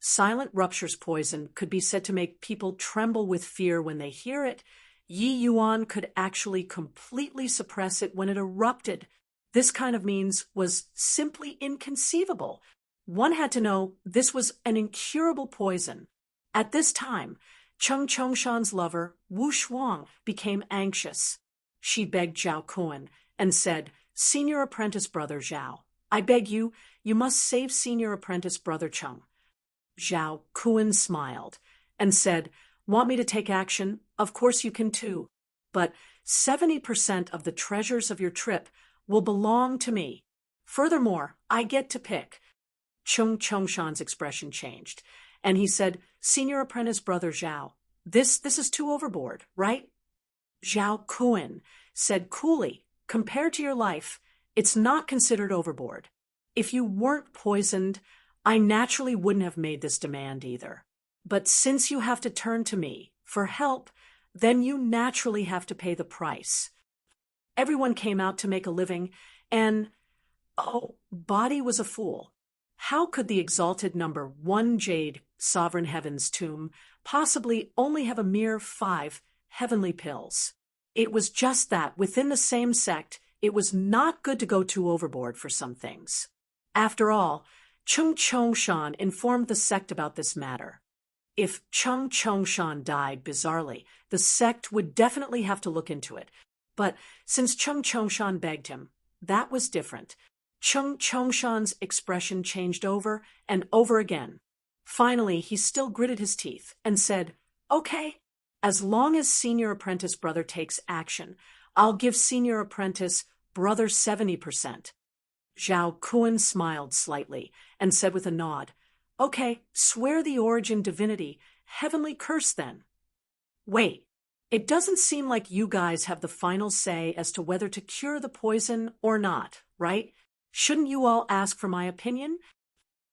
Silent Rupture's poison could be said to make people tremble with fear when they hear it. Yi Yuan could actually completely suppress it when it erupted. This kind of means was simply inconceivable. One had to know this was an incurable poison. At this time, Cheng Chongshan's lover, Wu Shuang, became anxious. She begged Zhao Kun and said, "Senior apprentice brother Zhao, I beg you, you must save senior apprentice brother Cheng." Zhao Kun smiled and said, "Want me to take action? Of course you can too. But 70% of the treasures of your trip will belong to me. Furthermore, I get to pick." Cheng Chongshan's expression changed, and he said, "Senior apprentice brother Zhao, this is too overboard, right?" Zhao Kun said coolly, "Compared to your life, it's not considered overboard. If you weren't poisoned, I naturally wouldn't have made this demand either. But since you have to turn to me for help, then you naturally have to pay the price." Everyone came out to make a living, and, oh, Body was a fool. How could the exalted number 1 jade Sovereign Heaven's tomb possibly only have a mere 5 heavenly pills? It was just that, within the same sect, it was not good to go too overboard for some things. After all, Cheng Chongshan informed the sect about this matter. If Cheng Chongshan died bizarrely, the sect would definitely have to look into it. But since Cheng Chongshan begged him, that was different. Cheng Chongshan's expression changed over and over again. Finally, he still gritted his teeth and said, "Okay, as long as senior apprentice brother takes action, I'll give senior apprentice brother 70%. Zhao Kun smiled slightly and said with a nod, "Okay, swear the origin divinity, heavenly curse then." "Wait, it doesn't seem like you guys have the final say as to whether to cure the poison or not, right? Shouldn't you all ask for my opinion?"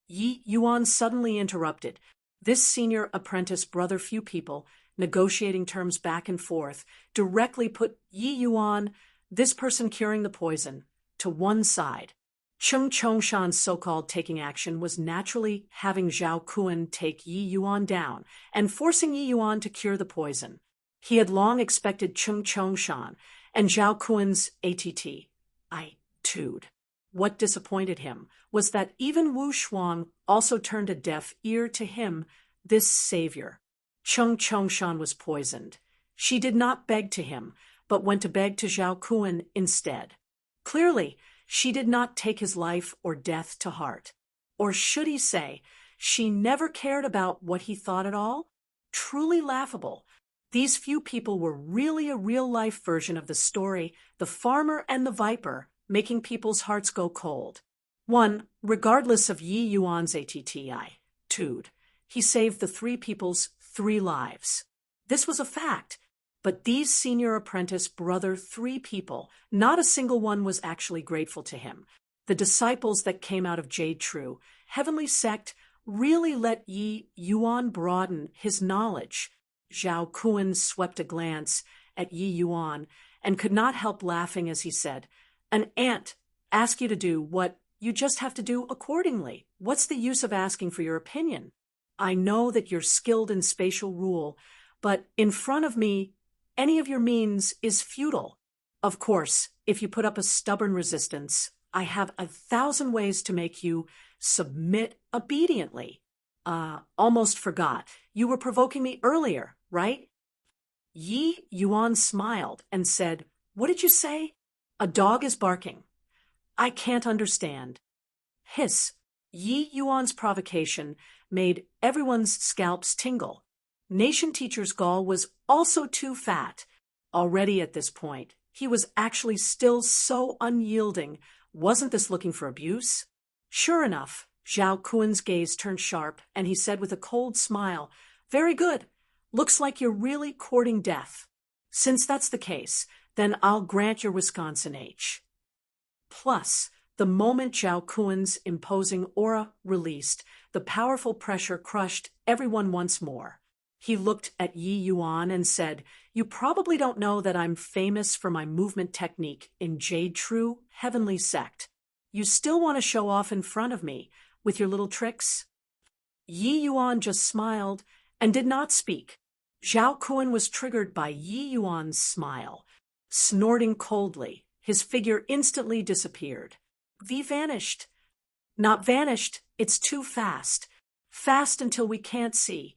Yi Yuan suddenly interrupted. This senior apprentice brother few people, negotiating terms back and forth, directly put Yi Yuan, this person curing the poison, to one side. Cheng Chongshan's so-called taking action was naturally having Zhao Kun take Yi Yuan down and forcing Yi Yuan to cure the poison. He had long expected Cheng Chongshan and Zhao Kun's attitude. What disappointed him was that even Wu Shuang also turned a deaf ear to him, this savior. Cheng Chongshan was poisoned. She did not beg to him, but went to beg to Zhao Kun instead. Clearly, she did not take his life or death to heart. Or should he say, she never cared about what he thought at all? Truly laughable. These few people were really a real-life version of the story, The Farmer and the Viper, making people's hearts go cold. 1. Regardless of Yi Yuan's attitude, he saved the 3 people's 3 lives. This was a fact. But these senior apprentice brother 3 people, not a single one was actually grateful to him. The disciples that came out of Jade True, heavenly sect, really let Yi Yuan broaden his knowledge. Zhao Kun swept a glance at Yi Yuan and could not help laughing as he said, "An ant asks you to do what you just have to do accordingly. What's the use of asking for your opinion? I know that you're skilled in spatial rule, but in front of me, any of your means is futile. Of course, if you put up a stubborn resistance, I have 1,000 ways to make you submit obediently." Almost forgot. You were provoking me earlier, right? Yi Yuan smiled and said, "What did you say?" "A dog is barking." "I can't understand." Hiss. Yi Yuan's provocation made everyone's scalps tingle. Nation Teacher's gall was also too fat. Already at this point, he was actually still so unyielding. Wasn't this looking for abuse? Sure enough, Zhao Kun's gaze turned sharp, and he said with a cold smile, "Very good. Looks like you're really courting death. Since that's the case, then I'll grant your Wisconsin H." Plus, the moment Zhao Kun's imposing aura released, the powerful pressure crushed everyone once more. He looked at Yi Yuan and said, "You probably don't know that I'm famous for my movement technique in Jade True Heavenly Sect. You still want to show off in front of me with your little tricks?" Yi Yuan just smiled and did not speak. Zhao Kun was triggered by Yi Yuan's smile. Snorting coldly, his figure instantly disappeared. V vanished. Not vanished, it's too fast. Fast until we can't see.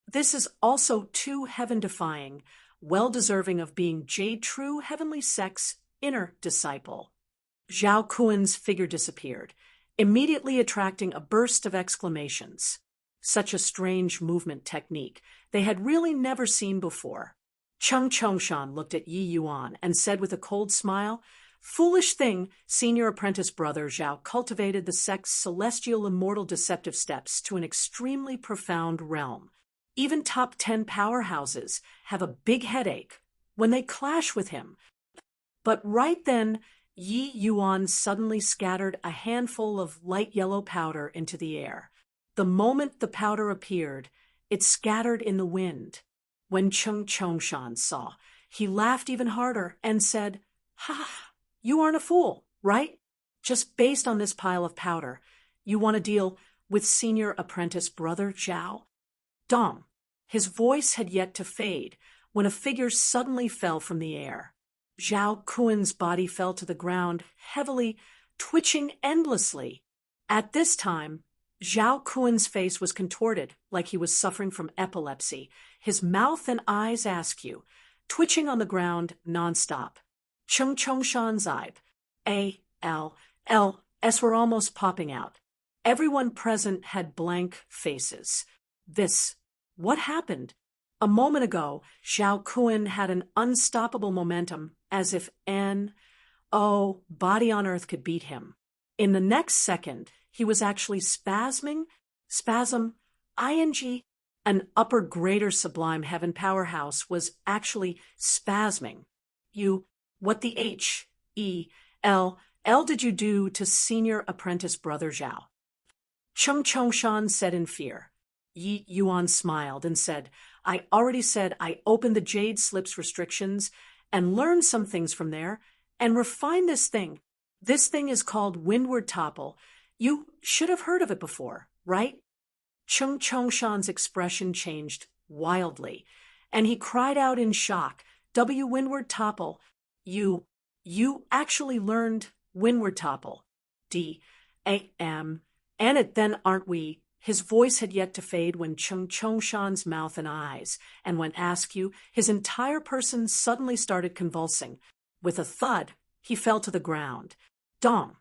This is also too heaven-defying, well-deserving of being Jade True Heavenly Sect's inner disciple. Zhao Kun's figure disappeared, immediately attracting a burst of exclamations. Such a strange movement technique they had really never seen before. Cheng Chongshan looked at Yi Yuan and said with a cold smile, "Foolish thing, senior apprentice brother Zhao cultivated the sect's celestial immortal deceptive steps to an extremely profound realm. Even top 10 powerhouses have a big headache when they clash with him." But right then, Yi Yuan suddenly scattered a handful of light yellow powder into the air. The moment the powder appeared, it scattered in the wind. When Cheng Chongshan saw, he laughed even harder and said, "Ha, you aren't a fool, right? Just based on this pile of powder, you want to deal with senior apprentice brother Zhao?" Dong. His voice had yet to fade when a figure suddenly fell from the air. Zhao Kun's body fell to the ground, heavily, twitching endlessly. At this time, Zhao Kun's face was contorted like he was suffering from epilepsy, his mouth and eyes askew, twitching on the ground nonstop. Cheng Chongshan's eyes, A-L-L-S were almost popping out. Everyone present had blank faces. What happened? A moment ago, Zhao Kun had an unstoppable momentum, as if body on earth could beat him. In the next second, he was actually spasm, an upper greater sublime heaven powerhouse was actually spasming. What the H-E-L-L did you do to senior apprentice brother Zhao? Cheng Chongshan said in fear. Yi Yuan smiled and said, "I already said I opened the Jade Slips restrictions and learned some things from there and refined this thing. This thing is called Windward Topple. You should have heard of it before, right?" Cheng Chongshan's expression changed wildly, and he cried out in shock, Windward Topple. You actually learned Windward Topple. D-A-M. And it then, aren't we? His voice had yet to fade when Cheng Chongshan's mouth and eyes, and when askew, his entire person suddenly started convulsing. With a thud, he fell to the ground. Dong,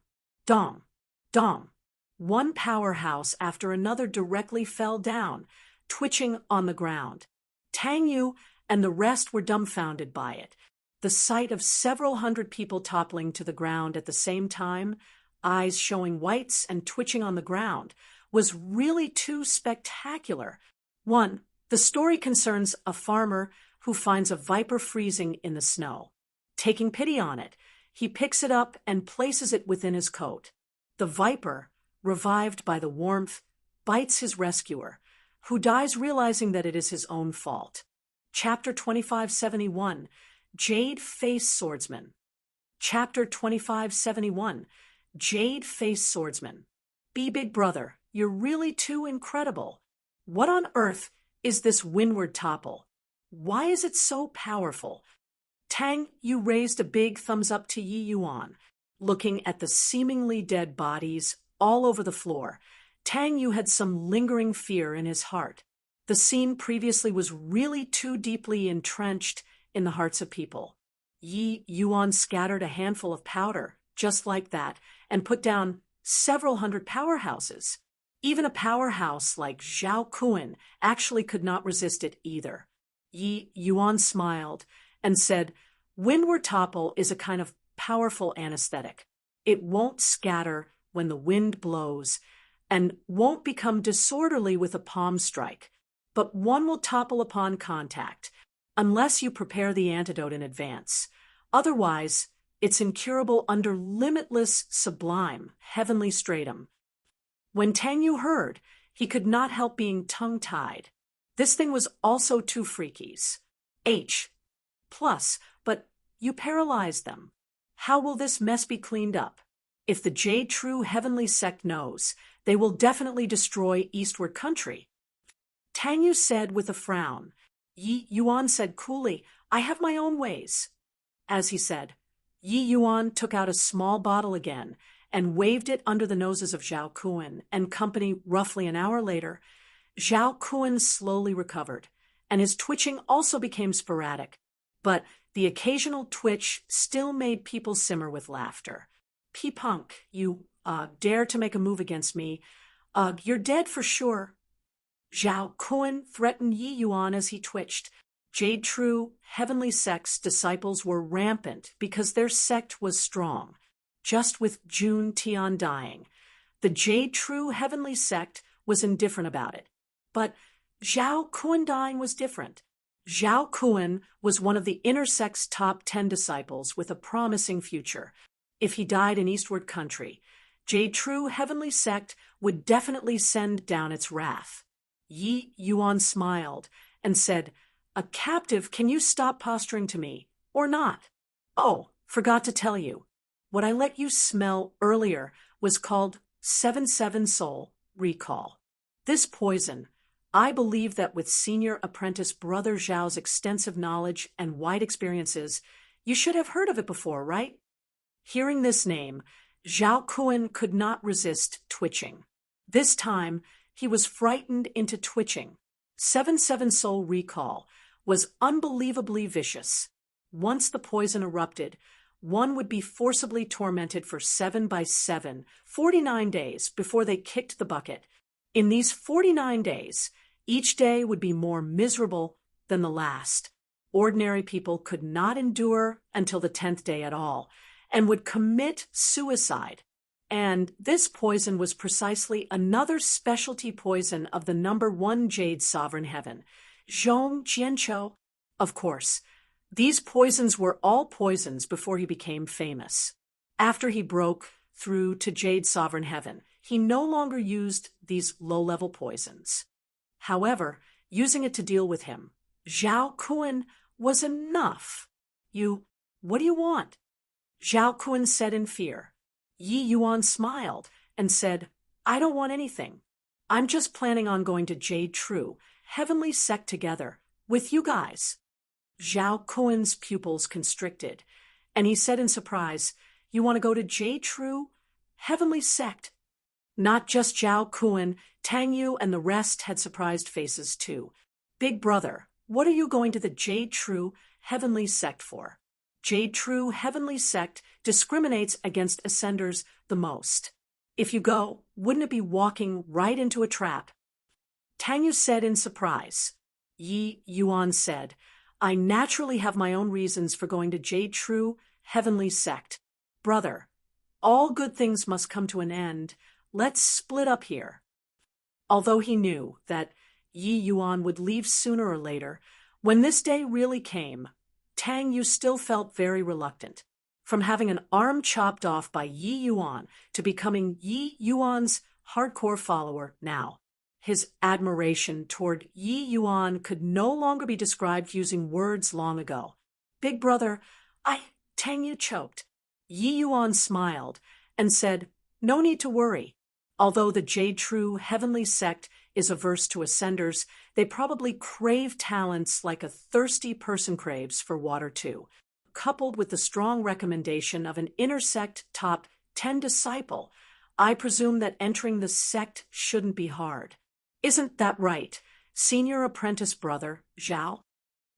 dong, dong. One powerhouse after another directly fell down, twitching on the ground. Tang Yu and the rest were dumbfounded by it. The sight of several hundred people toppling to the ground at the same time, eyes showing whites and twitching on the ground, was really too spectacular. 1. The story concerns a farmer who finds a viper freezing in the snow. Taking pity on it, he picks it up and places it within his coat. The viper, revived by the warmth, bites his rescuer, who dies realizing that it is his own fault. Chapter 2571, Jade Face Swordsman. Chapter 2571, Jade Face Swordsman. Be Big Brother, you're really too incredible. What on earth is this Windward Topple? Why is it so powerful? Tang Yu raised a big thumbs up to Yi Yuan, looking at the seemingly dead bodies all over the floor. Tang Yu had some lingering fear in his heart. The scene previously was really too deeply entrenched in the hearts of people. Yi Yuan scattered a handful of powder, just like that, and put down several hundred powerhouses. Even a powerhouse like Zhao Kun actually could not resist it either. Yi Yuan smiled and said, "Windward Topple is a kind of powerful anesthetic. It won't scatter when the wind blows and won't become disorderly with a palm strike, but one will topple upon contact, unless you prepare the antidote in advance. Otherwise, it's incurable under limitless, sublime, heavenly stratum." When Tang Yu heard, he could not help being tongue-tied. This thing was also two freakies. H+, but you paralyzed them. How will this mess be cleaned up? If the Jade True Heavenly Sect knows, they will definitely destroy Eastward Country. Tang Yu said with a frown. Yi Yuan said coolly, I have my own ways. As he said, Yi Yuan took out a small bottle again and waved it under the noses of Zhao Kun and company. Roughly an hour later, Zhao Kun slowly recovered, and his twitching also became sporadic, but the occasional twitch still made people simmer with laughter. P-Punk, you, dare to make a move against me. You're dead for sure. Zhao Kun threatened Yi Yuan as he twitched. Jade True Heavenly Sect's disciples were rampant because their sect was strong. Just with Jun Tian dying, the Jade True Heavenly Sect was indifferent about it. But Zhao Kun dying was different. Zhao Kun was one of the inner sect's top 10 disciples with a promising future. If he died in Eastward Country, Jade True Heavenly Sect would definitely send down its wrath. Yi Yuan smiled and said, A captive, can you stop posturing to me, or not? Oh, forgot to tell you. What I let you smell earlier was called 7/7 Soul Recall. This poison, I believe that with Senior Apprentice Brother Zhao's extensive knowledge and wide experiences, you should have heard of it before, right? Hearing this name, Zhao Kun could not resist twitching. This time, he was frightened into twitching. 7/7 Soul Recall was unbelievably vicious. Once the poison erupted, one would be forcibly tormented for 7 by 7, 49 days before they kicked the bucket. In these 49 days, each day would be more miserable than the last. Ordinary people could not endure until the 10th day at all, and would commit suicide. And this poison was precisely another specialty poison of the #1 Jade Sovereign Heaven, Zhong Jianqiu. Of course, these poisons were all poisons before he became famous. After he broke through to Jade Sovereign Heaven, he no longer used these low-level poisons. However, using it to deal with him, Zhao Kun was enough. What do you want? Zhao Kun said in fear. Yi Yuan smiled and said, I don't want anything. I'm just planning on going to Jade True Heavenly Sect together, with you guys. Zhao Kun's pupils constricted, and he said in surprise, You want to go to Jade True Heavenly Sect? Not just Zhao Kun, Tang Yu and the rest had surprised faces too. Big brother, what are you going to the Jade True Heavenly Sect for? Jade True Heavenly Sect discriminates against ascenders the most. If you go, wouldn't it be walking right into a trap? Tang Yu said in surprise. Yi Yuan said, I naturally have my own reasons for going to Jade True Heavenly Sect. Brother, all good things must come to an end. Let's split up here. Although he knew that Yi Yuan would leave sooner or later, when this day really came, Tang Yu still felt very reluctant. From having an arm chopped off by Yi Yuan to becoming Yi Yuan's hardcore follower now, his admiration toward Yi Yuan could no longer be described using words long ago. Big brother, Tang Yu choked. Yi Yuan smiled and said, No need to worry. Although the Jade True Heavenly Sect is averse to ascenders, they probably crave talents like a thirsty person craves for water too. Coupled with the strong recommendation of an inner sect top 10 disciple, I presume that entering the sect shouldn't be hard. Isn't that right, Senior Apprentice Brother Zhao?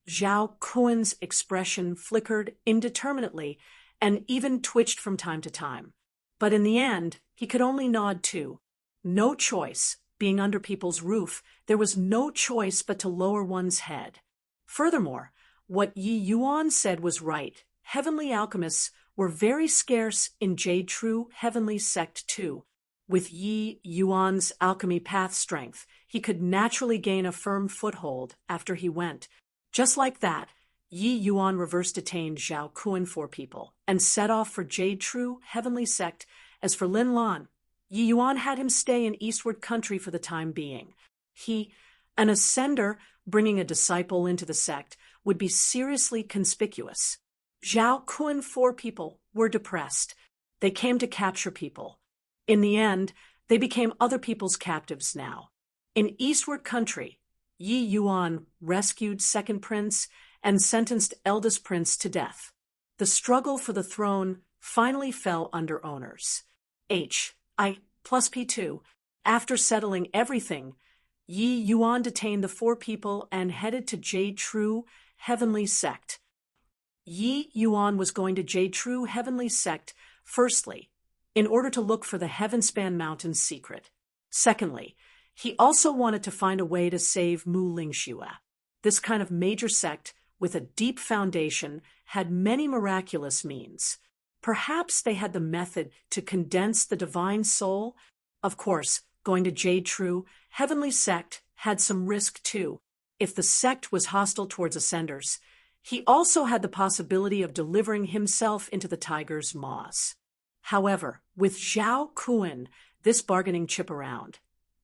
Zhao Kun's expression flickered indeterminately and even twitched from time to time. But in the end, he could only nod too. No choice. Being under people's roof, there was no choice but to lower one's head. Furthermore, what Yi Yuan said was right. Heavenly alchemists were very scarce in Jade True Heavenly Sect too. With Yi Yuan's alchemy path strength, he could naturally gain a firm foothold after he went. Just like that, Yi Yuan reverse detained Zhao Kun for people and set off for Jade True Heavenly Sect. As for Lin Lan, Yi Yuan had him stay in Eastward Country for the time being. An ascender bringing a disciple into the sect, would be seriously conspicuous. Zhao Kun 4 people were depressed. They came to capture people. In the end, they became other people's captives now. In Eastward Country, Yi Yuan rescued Second Prince and sentenced Eldest Prince to death. The struggle for the throne finally fell under owners. I plus P2. After settling everything, Yi Yuan detained the four people and headed to Jade True Heavenly Sect. Yi Yuan was going to Jade True Heavenly Sect, firstly, in order to look for the Heavenspan Mountain's secret. Secondly, he also wanted to find a way to save Mu Lingxue. This kind of major sect, with a deep foundation, had many miraculous means. Perhaps they had the method to condense the divine soul. Of course, going to Jade True Heavenly Sect had some risk too. If the sect was hostile towards ascenders, he also had the possibility of delivering himself into the tiger's maws. However, with Zhao Kun, this bargaining chip around,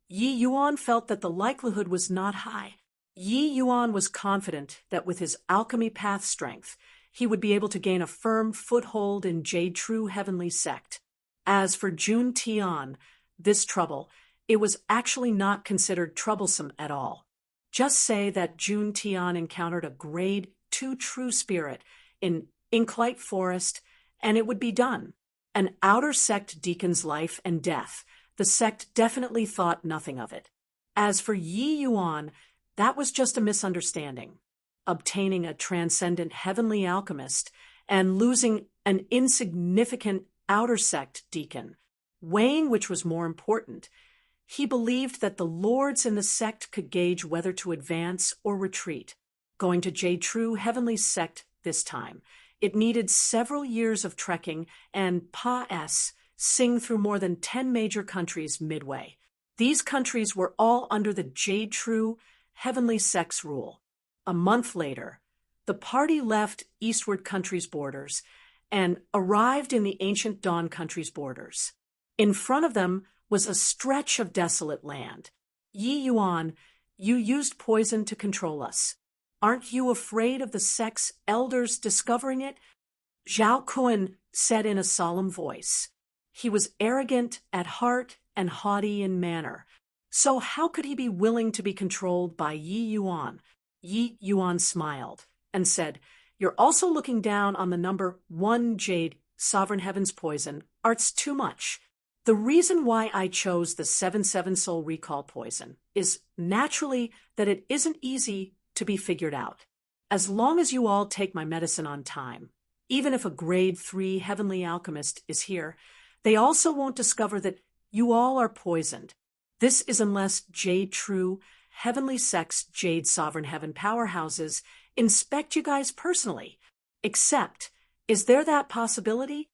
Yi Yuan felt that the likelihood was not high. Yi Yuan was confident that with his alchemy path strength, he would be able to gain a firm foothold in Jade True Heavenly Sect. As for Jun Tian, this trouble, it was actually not considered troublesome at all. Just say that Jun Tian encountered a grade 2 true spirit in Inklight Forest, and it would be done. An outer sect deacon's life and death, the sect definitely thought nothing of it. As for Yi Yuan, that was just a misunderstanding. Obtaining a transcendent heavenly alchemist and losing an insignificant outer sect deacon, weighing which was more important, he believed that the lords in the sect could gauge whether to advance or retreat. Going to Jade True Heavenly Sect this time, it needed several years of trekking and sing through more than 10 major countries midway. These countries were all under the Jade True Heavenly Sect's rule. A month later, the party left Eastward Country's borders and arrived in the ancient Dawn Country's borders. In front of them was a stretch of desolate land. Yi Yuan, you used poison to control us. Aren't you afraid of the sect's elders discovering it? Zhao Kun said in a solemn voice. He was arrogant at heart and haughty in manner. So how could he be willing to be controlled by Yi Yuan? Yi Yuan smiled and said, "You're also looking down on the number 1 Jade Sovereign Heaven's poison. Art's too much. The reason why I chose the 7/7 Soul Recall poison is naturally that it isn't easy to be figured out. As long as you all take my medicine on time, even if a grade 3 heavenly alchemist is here, they also won't discover that you all are poisoned. This is unless Jade True Heavenly Sect's Jade Sovereign Heaven powerhouses inspect you guys personally. Except, is there that possibility?"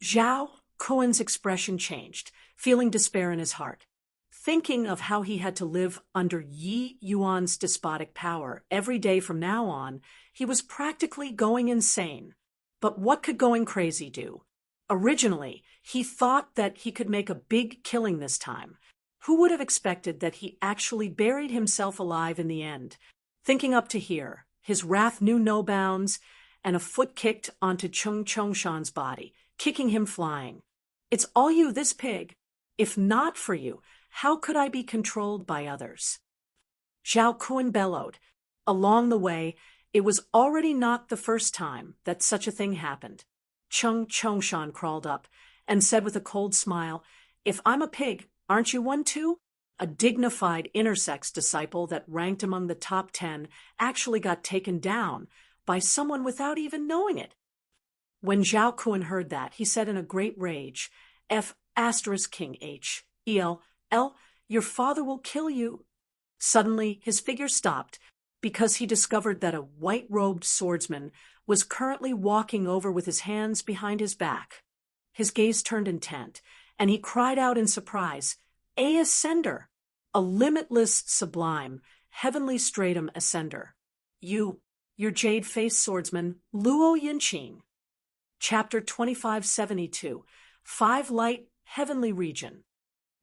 Zhao Kuen's expression changed, feeling despair in his heart. Thinking of how he had to live under Yi Yuan's despotic power every day from now on, he was practically going insane. But what could going crazy do? Originally, he thought that he could make a big killing this time. Who would have expected that he actually buried himself alive in the end? Thinking up to here, his wrath knew no bounds, and a foot kicked onto Chung Chongshan's body, kicking him flying. "It's all you, this pig. If not for you, how could I be controlled by others?" Zhao Kun bellowed. Along the way, it was already not the first time that such a thing happened. Chung Chongshan crawled up and said with a cold smile, "If I'm a pig, aren't you one too?" A dignified intersex disciple that ranked among the top 10 actually got taken down by someone without even knowing it. When Zhao Kun heard that, he said in a great rage, King H. E.L. L, your father will kill you." Suddenly, his figure stopped because he discovered that a white-robed swordsman was currently walking over with his hands behind his back. His gaze turned intent, and he cried out in surprise, "A Ascender! A limitless, sublime, heavenly stratum Ascender. Your jade-faced swordsman, Luo Yinqing." Chapter 2572, 5 Light Heavenly Region.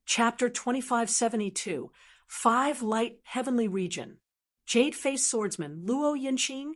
Chapter 2572, 5 Light Heavenly Region. Jade-faced swordsman, Luo Yinqing.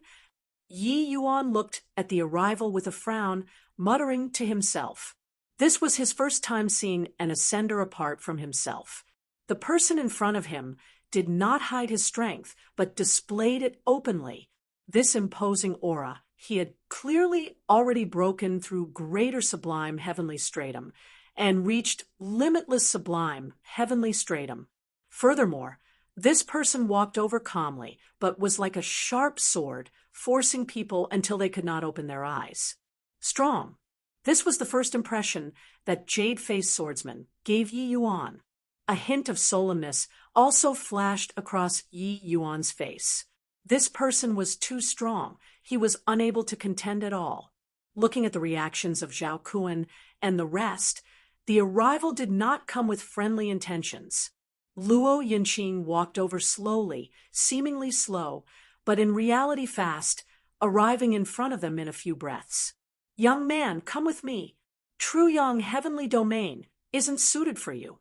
Yi Yuan looked at the arrival with a frown, muttering to himself, This was his first time seeing an ascender apart from himself. The person in front of him did not hide his strength, but displayed it openly. This imposing aura, he had clearly already broken through greater sublime heavenly stratum and reached limitless sublime heavenly stratum. Furthermore, this person walked over calmly, but was like a sharp sword, forcing people until they could not open their eyes. Strong. This was the first impression that jade-faced swordsman gave Yi Yuan. A hint of solemnness also flashed across Yi Yuan's face. This person was too strong. He was unable to contend at all. Looking at the reactions of Zhao Kuan and the rest, the arrival did not come with friendly intentions. Luo Yinqing walked over slowly, seemingly slow, but in reality fast, arriving in front of them in a few breaths. "Young man, come with me. Truyong Heavenly Domain isn't suited for you."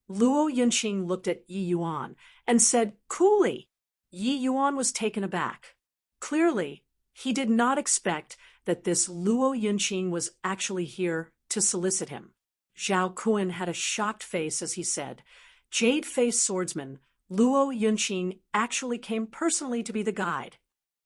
Luo Yinqing looked at Yi Yuan and said coolly. Yi Yuan was taken aback. Clearly, he did not expect that this Luo Yinqing was actually here to solicit him. Zhao Kuan had a shocked face as he said, "Jade-faced swordsman, Luo Yinqing actually came personally to be the guide."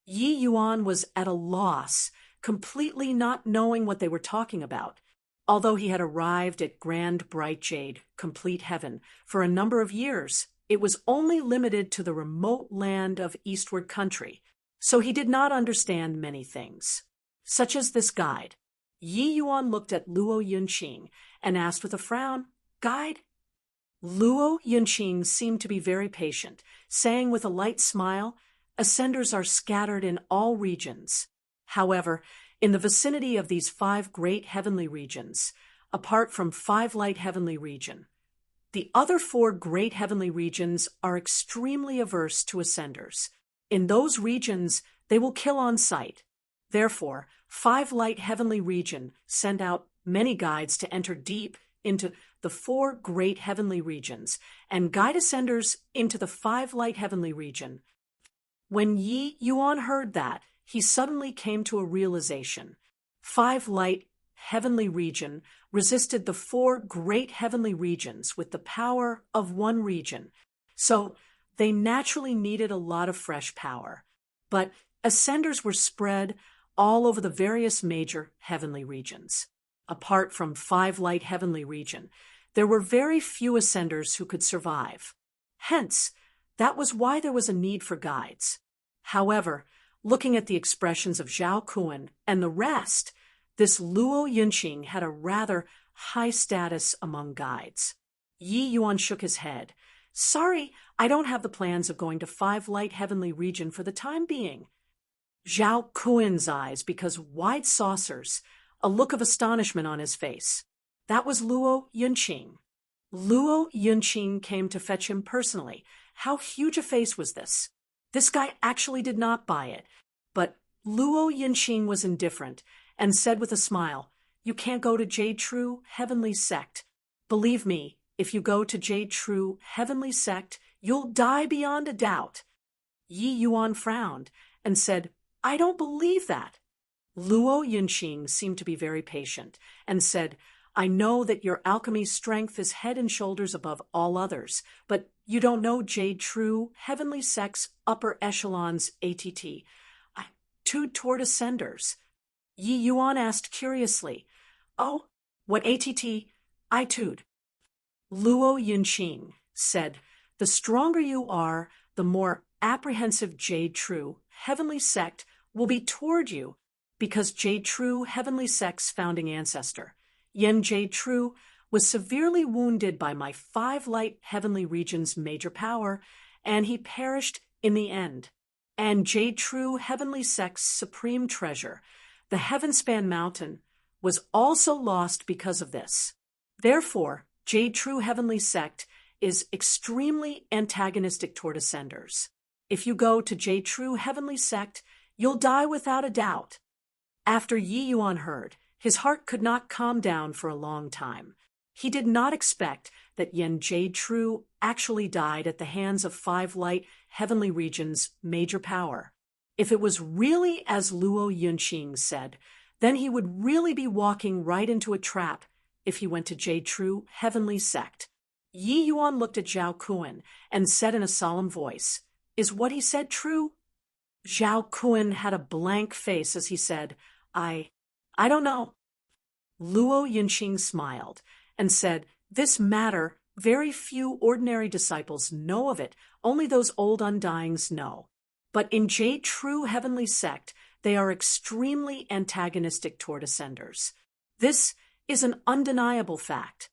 Yi Yuan was at a loss, completely not knowing what they were talking about. Although he had arrived at Grand Bright Jade, complete heaven, for a number of years, it was only limited to the remote land of Eastward Country, so he did not understand many things, such as this guide. Yi Yuan looked at Luo Yinqing and asked with a frown, "Guide?" Luo Yinqing seemed to be very patient, saying with a light smile, "Ascenders are scattered in all regions. However, in the vicinity of these 5 great heavenly regions, apart from 5 light heavenly region, the other 4 great heavenly regions are extremely averse to ascenders. In those regions, they will kill on sight. Therefore, 5 light heavenly region send out many guides to enter deep into the 4 great heavenly regions and guide ascenders into the 5 light heavenly region." When Yi Yuan heard that, he suddenly came to a realization. 5 light heavenly region resisted the 4 great heavenly regions with the power of 1 region, so they naturally needed a lot of fresh power. But ascenders were spread all over the various major heavenly regions. Apart from 5 light heavenly region, there were very few ascenders who could survive. Hence, that was why there was a need for guides. However, looking at the expressions of Zhao Kuan and the rest, this Luo Yinqing had a rather high status among guides. Yi Yuan shook his head. "Sorry, I don't have the plans of going to 5 light heavenly region for the time being." Zhao Kuan's eyes became wide saucers, a look of astonishment on his face. That was Luo Yinqing. Luo Yinqing came to fetch him personally. How huge a face was this? This guy actually did not buy it, but Luo Yinqing was indifferent and said with a smile, "You can't go to Jade True Heavenly Sect. Believe me, if you go to Jade True Heavenly Sect, you'll die beyond a doubt." Yi Yuan frowned and said, "I don't believe that." Luo Yinqing seemed to be very patient and said, "I know that your alchemy's strength is head and shoulders above all others, but you don't know Jade True Heavenly Sect's upper echelons ATT. Two toward ascenders." Yi Yuan asked curiously, "Oh, what ATT I tood?" Luo Yinqing said, "The stronger you are, the more apprehensive Jade True Heavenly Sect will be toward you, because Jade True Heavenly Sect's founding ancestor, Yen Jade True, was severely wounded by my 5 light heavenly region's major power, and he perished in the end. And Jade True Heavenly Sect's supreme treasure, the Heavenspan Mountain, was also lost because of this. Therefore, Jade True Heavenly Sect is extremely antagonistic toward ascenders. If you go to Jade True Heavenly Sect, you'll die without a doubt." After Yi Yuan heard, his heart could not calm down for a long time. He did not expect that Yen Jade True actually died at the hands of 5 light heavenly regions' major power. If it was really as Luo Yinqing said, then he would really be walking right into a trap if he went to Jade True Heavenly Sect. Yi Yuan looked at Zhao Kun and said in a solemn voice, "Is what he said true?" Zhao Kun had a blank face as he said, I don't know." Luo Yunqing smiled and said, "This matter, very few ordinary disciples know of it, only those old undyings know. But in Jade True Heavenly Sect, they are extremely antagonistic toward ascenders. This is an undeniable fact."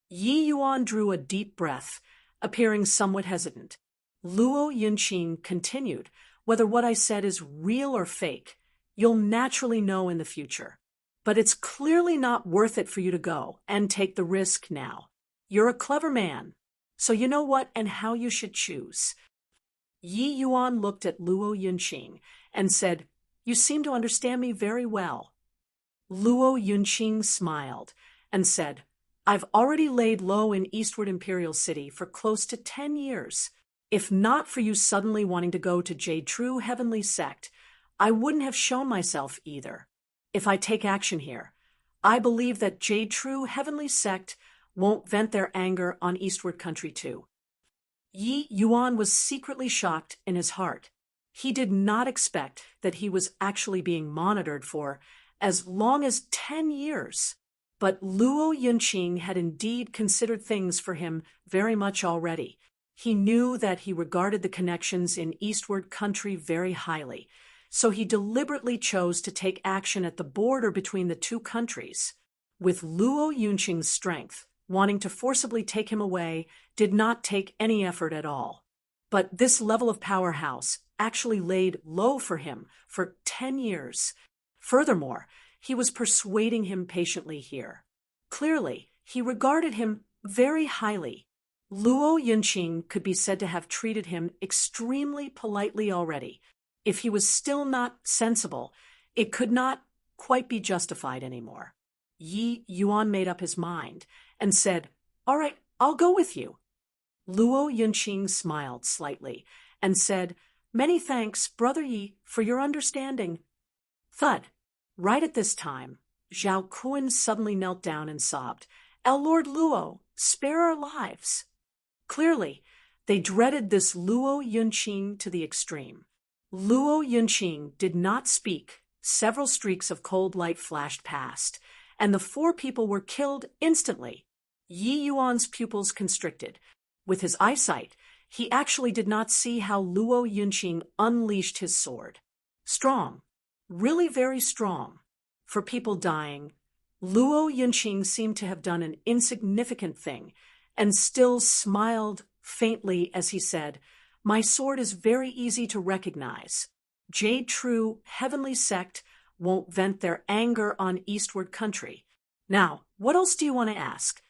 Yi Yuan drew a deep breath, appearing somewhat hesitant. Luo Yunqing continued, "Whether what I said is real or fake, you'll naturally know in the future. But it's clearly not worth it for you to go and take the risk now. You're a clever man, so you know what and how you should choose." Yi Yuan looked at Luo Yunqing and said, "You seem to understand me very well." Luo Yunqing smiled and said, "I've already laid low in Eastward Imperial City for close to 10 years. If not for you suddenly wanting to go to Jade True Heavenly Sect, I wouldn't have shown myself either. If I take action here, I believe that Jade True Heavenly Sect won't vent their anger on Eastward Country too." Yi Yuan was secretly shocked in his heart. He did not expect that he was actually being monitored for as long as 10 years. But Luo Yunqing had indeed considered things for him very much already. He knew that he regarded the connections in Eastward Country very highly, so he deliberately chose to take action at the border between the two countries. With Luo Yunqing's strength, wanting to forcibly take him away did not take any effort at all. But this level of powerhouse actually laid low for him for 10 years. Furthermore, he was persuading him patiently here. Clearly, he regarded him very highly. Luo Yunqing could be said to have treated him extremely politely already. If he was still not sensible, it could not quite be justified anymore. Yi Yuan made up his mind and said, "All right, I'll go with you." Luo Yunqing smiled slightly and said, "Many thanks, Brother Yi, for your understanding." Thud. Right at this time, Zhao Kun suddenly knelt down and sobbed, "Our Lord Luo, spare our lives." Clearly, they dreaded this Luo Yunqing to the extreme. Luo Yunqing did not speak. Several streaks of cold light flashed past, and the 4 people were killed instantly. Yi Yuan's pupils constricted. With his eyesight, he actually did not see how Luo Yunqing unleashed his sword. Strong. Really very strong. For people dying, Luo Yunqing seemed to have done an insignificant thing, and still smiled faintly as he said, "My sword is very easy to recognize. Jade True Heavenly Sect won't vent their anger on Eastward Country. Now, what else do you want to ask?"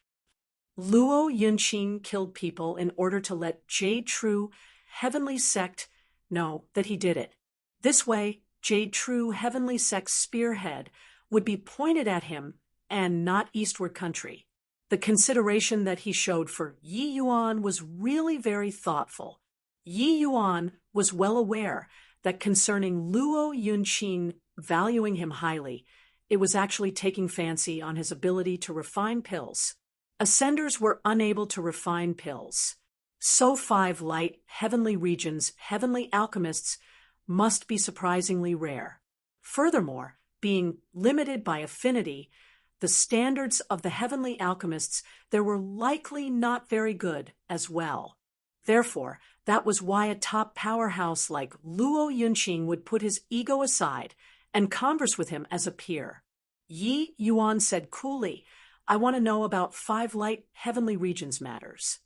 Luo Yunqing killed people in order to let Jade True Heavenly Sect know that he did it. This way, Jade True Heavenly Sect's spearhead would be pointed at him and not Eastward Country. The consideration that he showed for Yi Yuan was really very thoughtful. Yi Yuan was well aware that concerning Luo Yunqing valuing him highly, it was actually taking fancy on his ability to refine pills. Ascenders were unable to refine pills. So 5 light, heavenly regions, heavenly alchemists must be surprisingly rare. Furthermore, being limited by affinity, the standards of the heavenly alchemists there were likely not very good as well. Therefore, that was why a top powerhouse like Luo Yunqing would put his ego aside and converse with him as a peer. Yi Yuan said coolly, "I want to know about 5 light heavenly regions matters."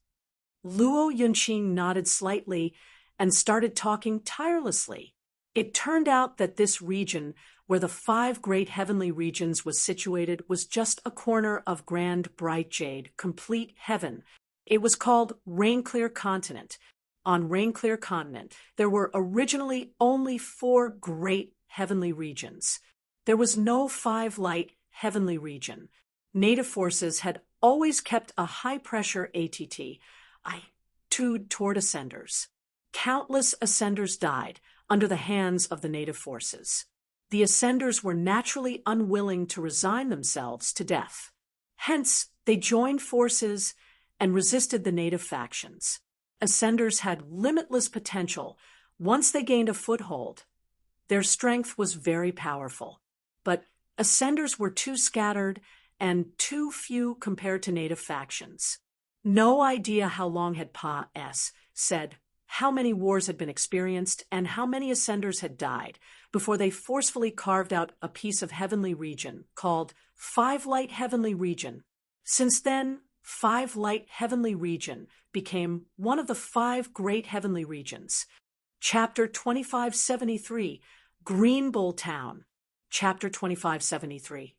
Luo Yunqing nodded slightly and started talking tirelessly. It turned out that this region, where the 5 great heavenly regions was situated, was just a corner of grand bright jade, complete heaven. It was called Rainclear Continent. On Rainclear Continent, there were originally only 4 great heavenly regions. There was no 5 light heavenly region. Native forces had always kept a high-pressure attitude toward ascenders. Countless ascenders died under the hands of the native forces. The ascenders were naturally unwilling to resign themselves to death. Hence, they joined forces and resisted the native factions. Ascenders had limitless potential once they gained a foothold. Their strength was very powerful, but Ascenders were too scattered and too few compared to native factions. No idea how long had Pa-S said how many wars had been experienced and how many Ascenders had died before they forcefully carved out a piece of heavenly region called Five Light Heavenly Region. Since then, Five Light Heavenly Region became one of the five great heavenly regions. Chapter 2573, Green Bull Town. Chapter 2573,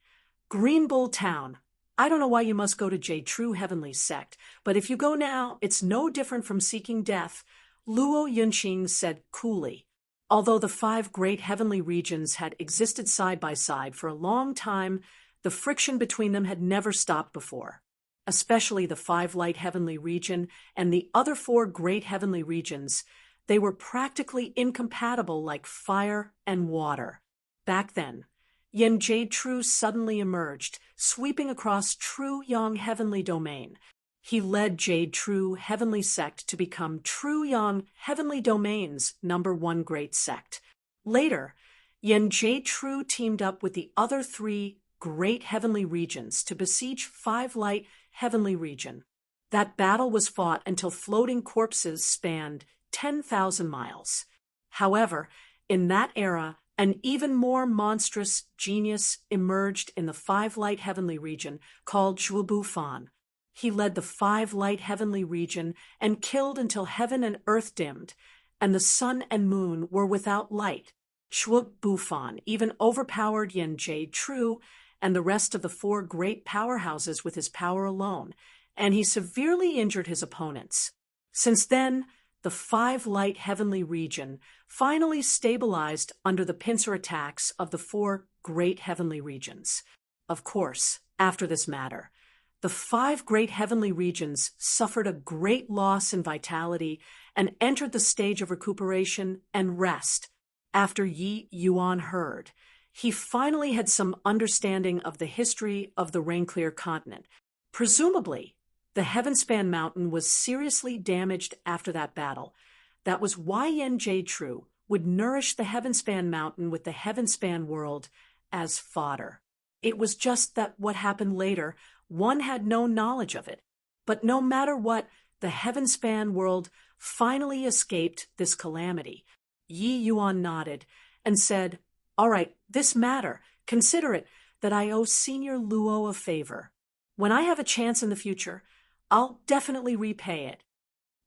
Green Bull Town. I don't know why you must go to J. True Heavenly Sect, but if you go now, it's no different from seeking death, Luo Yunqing said coolly. Although the five great heavenly regions had existed side by side for a long time, the friction between them had never stopped before. Especially the Five Light Heavenly Region and the other four great heavenly regions, they were practically incompatible like fire and water. Back then, Yen Jade True suddenly emerged, sweeping across True Yang Heavenly Domain. He led Jade True Heavenly Sect to become True Yang Heavenly Domain's #1 great sect. Later, Yen Jade True teamed up with the other three great heavenly regions to besiege Five Light Heavenly Region. That battle was fought until floating corpses spanned 10,000 miles. However, in that era, an even more monstrous genius emerged in the Five Light Heavenly Region called Zhuobu Fan. He led the Five Light Heavenly Region and killed until heaven and earth dimmed, and the sun and moon were without light. Zhuobu Fan even overpowered Yen Jade True and the rest of the four great powerhouses with his power alone, and he severely injured his opponents. Since then, the Five Light Heavenly Region finally stabilized under the pincer attacks of the four great heavenly regions. Of course, after this matter, the five great heavenly regions suffered a great loss in vitality and entered the stage of recuperation and rest. After Yi Yuan heard, he finally had some understanding of the history of the Rainclear continent. Presumably, the Heavenspan Mountain was seriously damaged after that battle. That was why Yen Jade True would nourish the Heavenspan Mountain with the Heavenspan world as fodder. It was just that what happened later, one had no knowledge of it. But no matter what, the Heavenspan world finally escaped this calamity. Yi Yuan nodded and said, "All right, this matter, consider it that I owe Senior Luo a favor. When I have a chance in the future, I'll definitely repay it."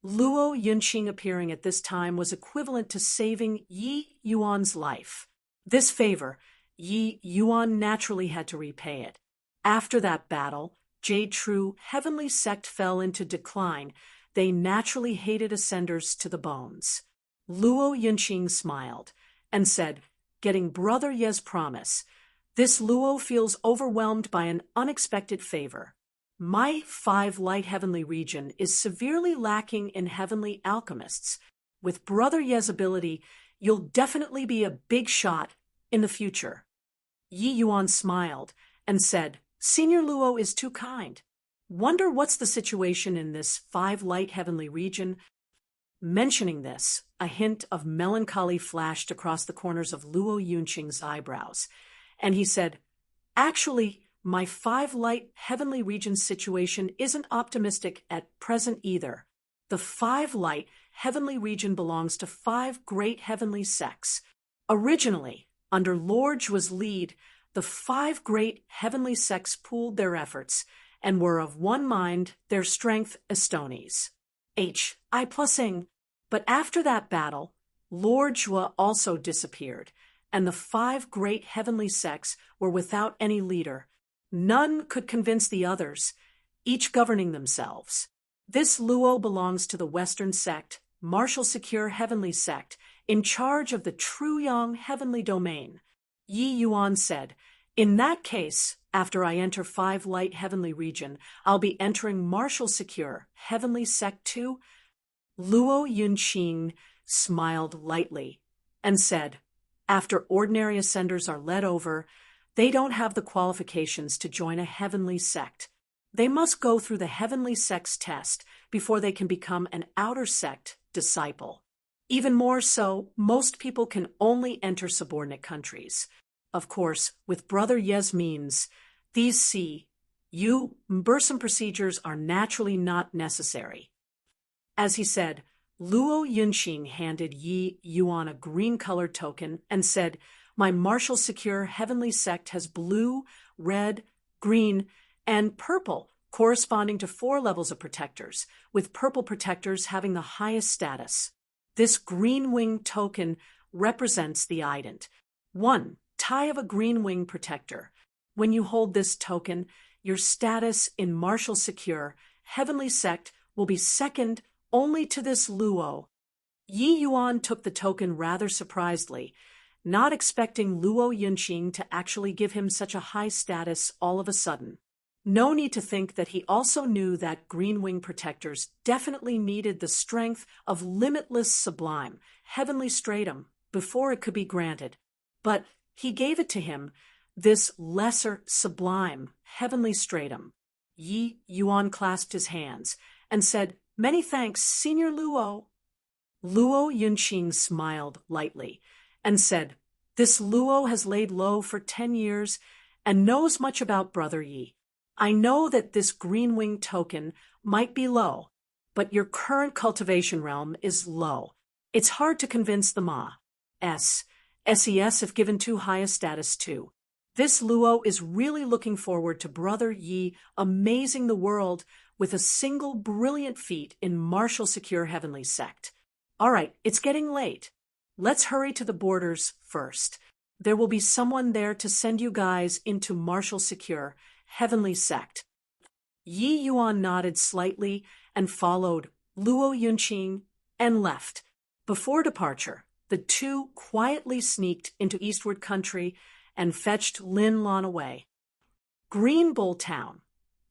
Luo Yunqing appearing at this time was equivalent to saving Yi Yuan's life. This favor, Yi Yuan naturally had to repay it. After that battle, Jade True Heavenly Sect fell into decline. They naturally hated Ascenders to the bones. Luo Yunqing smiled and said, getting Brother Ye's promise, "This Luo feels overwhelmed by an unexpected favor. My Five Light Heavenly Region is severely lacking in heavenly alchemists. With Brother Ye's ability, you'll definitely be a big shot in the future." Yi Yuan smiled and said, "Senior Luo is too kind. Wonder what's the situation in this Five Light Heavenly Region?" Mentioning this, a hint of melancholy flashed across the corners of Luo Yunqing's eyebrows, and he said, "Actually, my Five Light Heavenly Region situation isn't optimistic at present either. The Five Light Heavenly Region belongs to five great heavenly sects. Originally, under Lord Zhuo's lead, the five great heavenly sects pooled their efforts and were of one mind, their strength Estonies. I plusing. But after that battle, Lord Zhuo also disappeared, and the five great heavenly sects were without any leader. None could convince the others, each governing themselves. This Luo belongs to the Western sect, Martial Secure Heavenly Sect, in charge of the True Yang Heavenly Domain." Yi Yuan said, "In that case, after I enter Five Light Heavenly Region, I'll be entering Martial Secure Heavenly Sect too?" Luo Yunqing smiled lightly and said, "After ordinary Ascenders are led over, they don't have the qualifications to join a heavenly sect. They must go through the heavenly sect's test before they can become an outer sect disciple. Even more so, most people can only enter subordinate countries. Of course, with Brother Yasmin's, these bursum procedures are naturally not necessary. As he said, Luo Yunxing handed Yi Yuan a green-colored token and said, "My martial secure heavenly sect has blue, red, green, and purple, corresponding to 4 levels of protectors, with purple protectors having the highest status. This green wing token represents the ident. 1. Tie of a green wing protector. When you hold this token, your status in martial secure heavenly sect will be second only to this Luo." Yi Yuan took the token rather surprisedly, not expecting Luo Yunxing to actually give him such a high status all of a sudden. No need to think that he also knew that green wing protectors definitely needed the strength of limitless sublime, heavenly stratum, before it could be granted. But he gave it to him, this lesser sublime, heavenly stratum. Yi Yuan clasped his hands and said, "Many thanks, Senior Luo." Luo Yunxing smiled lightly and said, "This Luo has laid low for 10 years and knows much about Brother Yi. I know that this green wing token might be low, but your current cultivation realm is low. It's hard to convince the SES if given too high a status too. This Luo is really looking forward to Brother Yi amazing the world with a single brilliant feat in martial secure heavenly sect. All right, it's getting late. Let's hurry to the borders first. There will be someone there to send you guys into martial secure heavenly sect." Yi Yuan nodded slightly and followed Luo Yunxing and left. Before departure, the two quietly sneaked into Eastward Country and fetched Lin Lan away. Green Bull Town,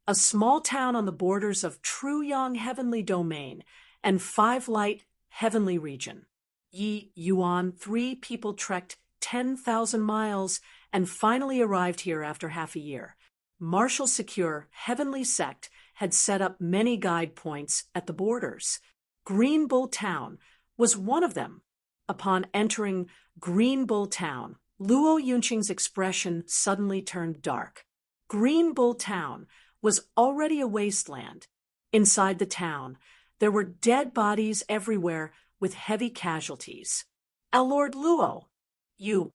a small town on the borders of Truyang Heavenly Domain and Five Light Heavenly Region. Yi Yuan, 3 people trekked 10,000 miles and finally arrived here after half a year. Martial Secure Heavenly Sect had set up many guide points at the borders. Green Bull Town was one of them. Upon entering Green Bull Town, Luo Yunxing's expression suddenly turned dark. Green Bull Town was already a wasteland. Inside the town, there were dead bodies everywhere with heavy casualties. "Our Lord Luo, you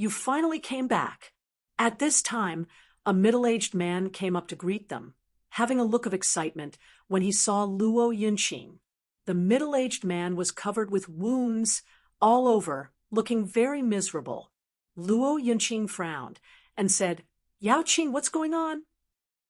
finally came back." At this time, a middle-aged man came up to greet them, having a look of excitement when he saw Luo Yunxing. The middle-aged man was covered with wounds all over, looking very miserable. Luo Yunxing frowned and said, "Yao Qing, what's going on?"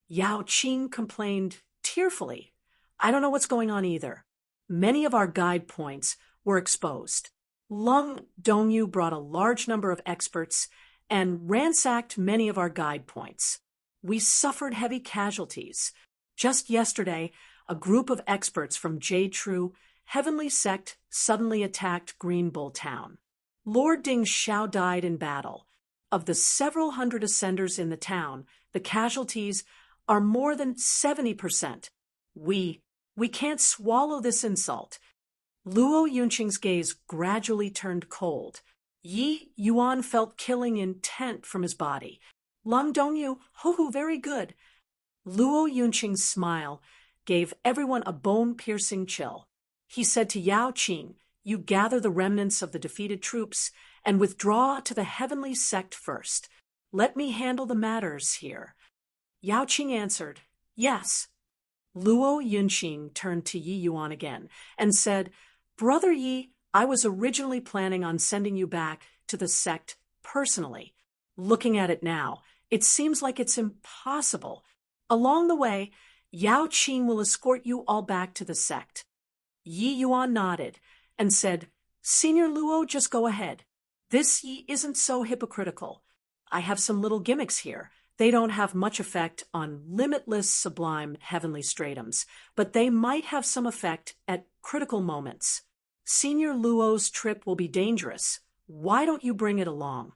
Yao Qing complained tearfully, "I don't know what's going on either. Many of our guide points were exposed. Lung Dongyu brought a large number of experts and ransacked many of our guide points. We suffered heavy casualties. Just yesterday, a group of experts from J-True Heavenly Sect suddenly attacked Green Bull Town. Lord Ding Xiao died in battle. Of the several hundred ascenders in the town, the casualties are more than 70%. We can't swallow this insult." Luo Yunxing's gaze gradually turned cold. Yi Yuan felt killing intent from his body. "Lung Dongyu, ho, very good." Luo Yunxing's smile gave everyone a bone-piercing chill. He said to Yao Qing, "You gather the remnants of the defeated troops and withdraw to the heavenly sect first. Let me handle the matters here." Yao Qing answered, "Yes." Luo Yunxing turned to Yi Yuan again and said, "Brother Yi, I was originally planning on sending you back to the sect personally. Looking at it now, it seems like it's impossible. Along the way, Yao Qing will escort you all back to the sect." Yi Yuan nodded and said, "Senior Luo, just go ahead. This Yi isn't so hypocritical. I have some little gimmicks here. They don't have much effect on limitless sublime heavenly stratums, but they might have some effect at critical moments. Senior Luo's trip will be dangerous. Why don't you bring it along?"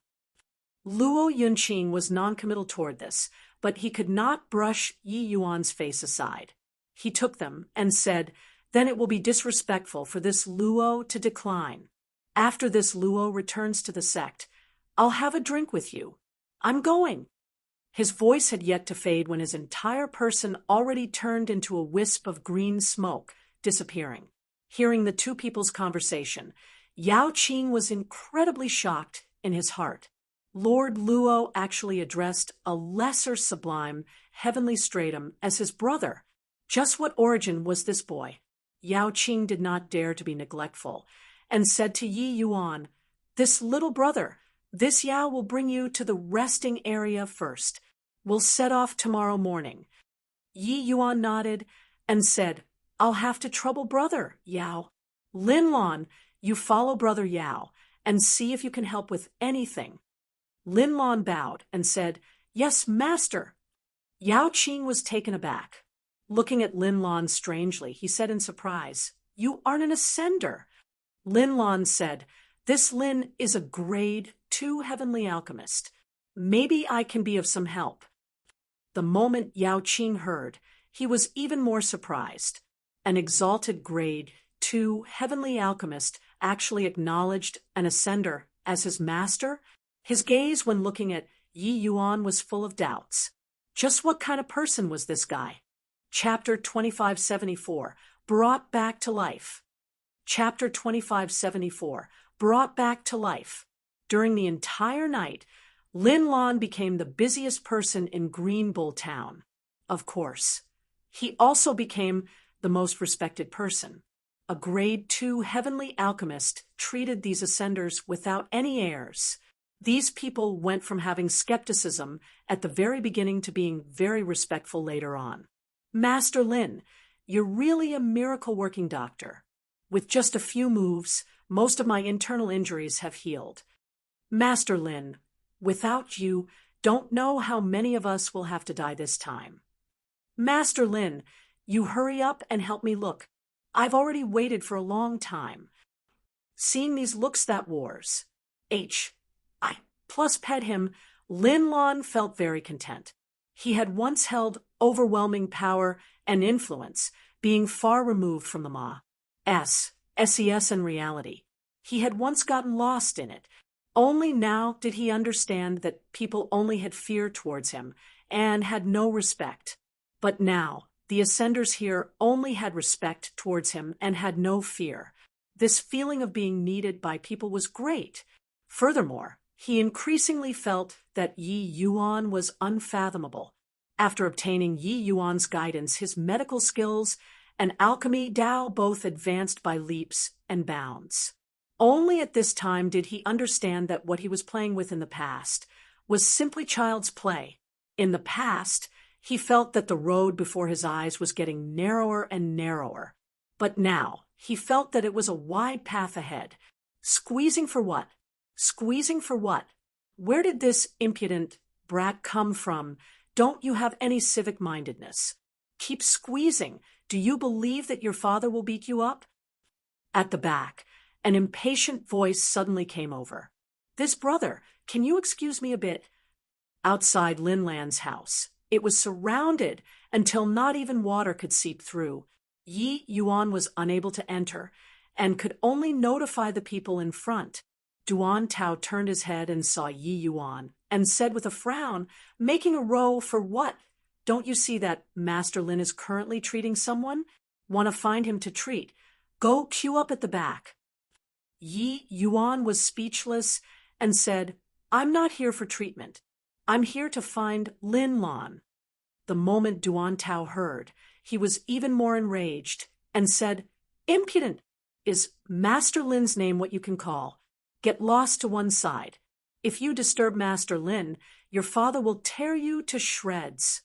Luo Yunxing was noncommittal toward this, but he could not brush Yi Yuan's face aside. He took them and said, "Then it will be disrespectful for this Luo to decline. After this Luo returns to the sect, I'll have a drink with you. I'm going." His voice had yet to fade when his entire person already turned into a wisp of green smoke, disappearing. Hearing the two people's conversation, Yao Qing was incredibly shocked in his heart. Lord Luo actually addressed a lesser sublime, heavenly stratum as his brother. Just what origin was this boy? Yao Qing did not dare to be neglectful, and said to Yi Yuan, "This little brother, this Yao will bring you to the resting area first. We'll set off tomorrow morning." Yi Yuan nodded and said, "I'll have to trouble brother, Yao. Lin Lan, you follow brother Yao and see if you can help with anything." Lin Lan bowed and said, "Yes, master." Yao Qing was taken aback. Looking at Lin Lan strangely, he said in surprise, "You aren't an ascender." Lin Lan said, "This Lin is a grade 2 heavenly alchemist. Maybe I can be of some help." The moment Yao Qing heard, he was even more surprised. An exalted grade 2 heavenly alchemist actually acknowledged an ascender as his master? His gaze when looking at Yi Yuan was full of doubts. Just what kind of person was this guy? Chapter 2574, Brought Back to Life. Chapter 2574, Brought Back to Life. During the entire night, Lin Lan became the busiest person in Green Bull Town. Of course. He also became the most respected person. A grade 2 heavenly alchemist treated these ascenders without any airs. These people went from having skepticism at the very beginning to being very respectful later on. "Master Lin, you're really a miracle-working doctor. With just a few moves, most of my internal injuries have healed. Master Lin, without you, don't know how many of us will have to die this time. Master Lin, you hurry up and help me look. I've already waited for a long time." Seeing these looks that wars, I plus pet him, Lin Lan felt very content. He had once held overwhelming power and influence, being far removed from the SES in reality. He had once gotten lost in it. Only now did he understand that people only had fear towards him and had no respect. But now, the ascenders here only had respect towards him and had no fear. This feeling of being needed by people was great. Furthermore, he increasingly felt that Yi Yuan was unfathomable. After obtaining Yi Yuan's guidance, his medical skills and alchemy Dao both advanced by leaps and bounds. Only at this time did he understand that what he was playing with in the past was simply child's play. In the past, he felt that the road before his eyes was getting narrower and narrower. But now, he felt that it was a wide path ahead. Squeezing for what? Squeezing for what? Where did this impudent brat come from? Don't you have any civic-mindedness? Keep squeezing. Do you believe that your father will beat you up? At the back, an impatient voice suddenly came over. "This brother, can you excuse me a bit?" Outside Lin Lan's house, it was surrounded until not even water could seep through. Yi Yuan was unable to enter and could only notify the people in front. Duan Tao turned his head and saw Yi Yuan and said with a frown, "Making a row for what? Don't you see that Master Lin is currently treating someone? Want to find him to treat? Go queue up at the back." Yi Yuan was speechless and said, "I'm not here for treatment. I'm here to find Lin Lan." The moment Duan Tao heard, he was even more enraged and said, "Impudent! Is Master Lin's name what you can call? Get lost to one side. If you disturb Master Lin, your father will tear you to shreds."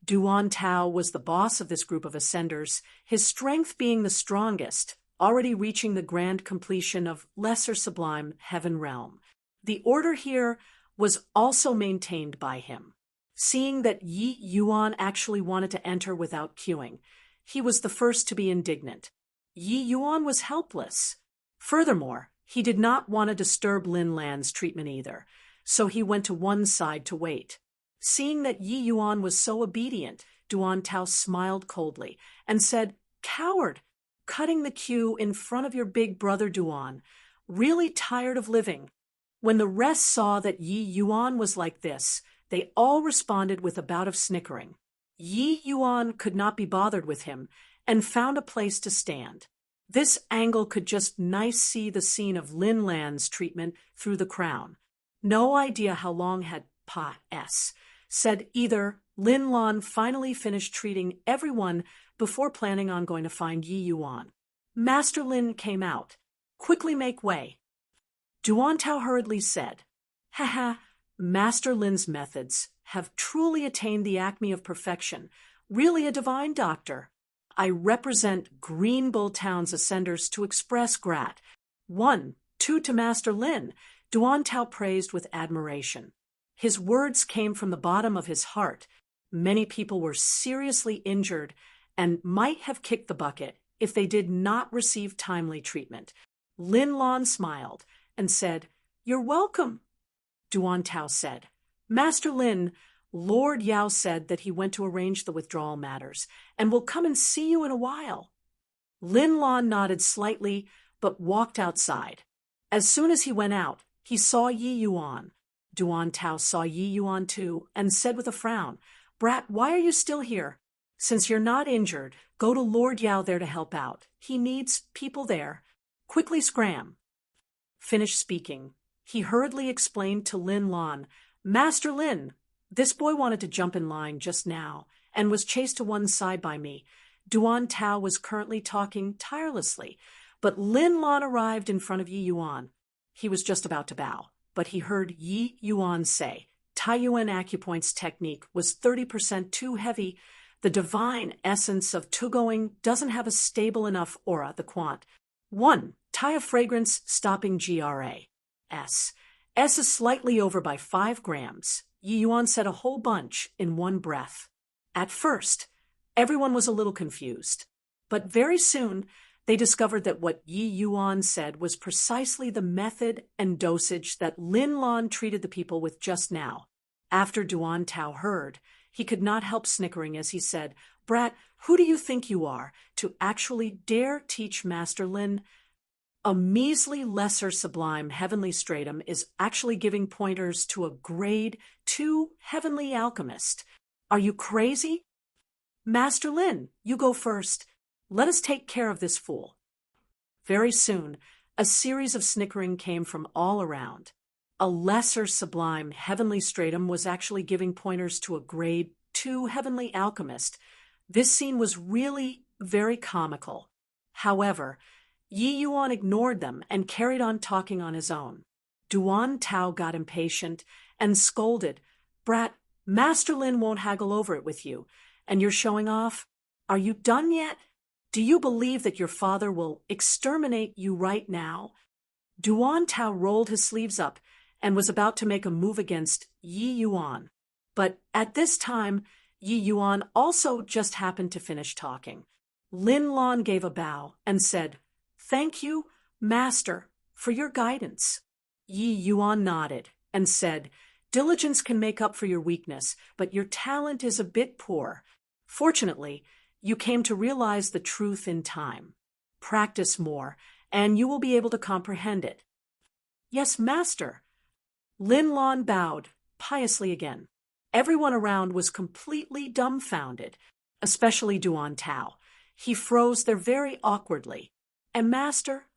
Duan Tao was the boss of this group of ascenders, his strength being the strongest, already reaching the grand completion of lesser sublime heaven realm. The order here was also maintained by him. Seeing that Yi Yuan actually wanted to enter without queuing, he was the first to be indignant. Yi Yuan was helpless. Furthermore, he did not want to disturb Lin Lan's treatment either, so he went to one side to wait. Seeing that Yi Yuan was so obedient, Duan Tao smiled coldly and said, "Coward, cutting the queue in front of your big brother Duan. Really tired of living." When the rest saw that Yi Yuan was like this, they all responded with a bout of snickering. Yi Yuan could not be bothered with him and found a place to stand. This angle could just nice see the scene of Lin Lan's treatment through the crown. No idea how long had Pa-S said either. Lin Lan finally finished treating everyone before planning on going to find Yi Yuan. Master Lin came out. "Quickly make way." Duan Tao hurriedly said, "Haha, Master Lin's methods have truly attained the acme of perfection. Really a divine doctor. I represent Green Bull Town's ascenders to express grat. 1, 2 to Master Lin." Duan Tao praised with admiration. His words came from the bottom of his heart. Many people were seriously injured and might have kicked the bucket if they did not receive timely treatment. Lin Lan smiled and said, "You're welcome." Duan Tao said, "Master Lin, Lord Yao said that he went to arrange the withdrawal matters and will come and see you in a while." Lin Lan nodded slightly but walked outside. As soon as he went out, he saw Yi Yuan. Duan Tao saw Yi Yuan too and said with a frown, "Brat, why are you still here? Since you're not injured, go to Lord Yao there to help out. He needs people there. Quickly scram." Finished speaking, he hurriedly explained to Lin Lan, "Master Lin, this boy wanted to jump in line just now and was chased to one side by me." Duan Tao was currently talking tirelessly, but Lin Lan arrived in front of Yi Yuan. He was just about to bow, but he heard Yi Yuan say, "Taiyuan acupoint's technique was 30% too heavy. The divine essence of Tugoing doesn't have a stable enough aura, the quant. 1. Taya fragrance stopping GRA. S. S is slightly over by 5 grams. Yi Yuan said a whole bunch in one breath. At first, everyone was a little confused, but very soon they discovered that what Yi Yuan said was precisely the method and dosage that Lin Lan treated the people with just now. After Duan Tao heard, he could not help snickering as he said, "Brat, who do you think you are to actually dare teach Master Lin? A measly lesser sublime heavenly stratum is actually giving pointers to a grade 2 heavenly alchemist. Are you crazy? Master Lin, you go first. Let us take care of this fool." Very soon, a series of snickering came from all around. A lesser sublime heavenly stratum was actually giving pointers to a grade 2 heavenly alchemist. This scene was really very comical. However, Yi Yuan ignored them and carried on talking on his own. Duan Tao got impatient and scolded, "Brat, Master Lin won't haggle over it with you, and you're showing off? Are you done yet? Do you believe that your father will exterminate you right now?" Duan Tao rolled his sleeves up and was about to make a move against Yi Yuan. But at this time, Yi Yuan also just happened to finish talking. Lin Lan gave a bow and said, "Thank you, Master, for your guidance." Yi Yuan nodded and said, "Diligence can make up for your weakness, but your talent is a bit poor. Fortunately, you came to realize the truth in time. Practice more, and you will be able to comprehend it." "Yes, Master." Lin Lan bowed piously again. Everyone around was completely dumbfounded, especially Duan Tao. He froze there very awkwardly. "And Master?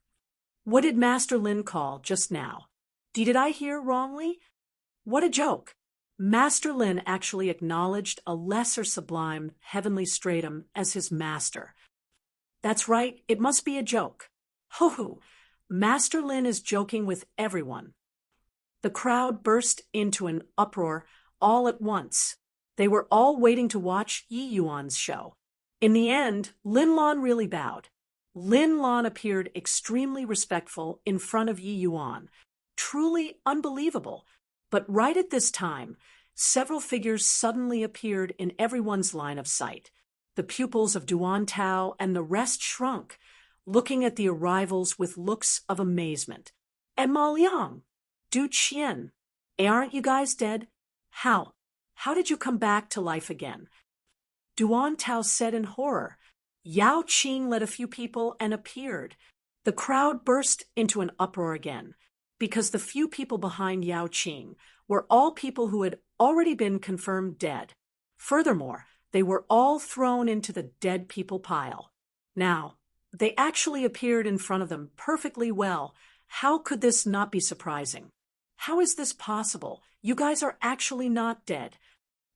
What did Master Lin call just now? Did I hear wrongly? What a joke." Master Lin actually acknowledged a lesser sublime heavenly stratum as his master. "That's right, it must be a joke. Ho-ho, Master Lin is joking with everyone." The crowd burst into an uproar all at once. They were all waiting to watch Yi Yuan's show. In the end, Lin Lan really bowed. Lin Lan appeared extremely respectful in front of Yi Yuan. Truly unbelievable. But right at this time, several figures suddenly appeared in everyone's line of sight. The pupils of Duan Tao and the rest shrunk, looking at the arrivals with looks of amazement. "And Ma Liang, Du Qian, aren't you guys dead? How? How did you come back to life again? Duan Tao said in horror. Yao Qing led a few people and appeared. The crowd burst into an uproar again, because the few people behind Yao Qing were all people who had already been confirmed dead. Furthermore, they were all thrown into the dead people pile. Now, they actually appeared in front of them perfectly well. How could this not be surprising? How is this possible? You guys are actually not dead.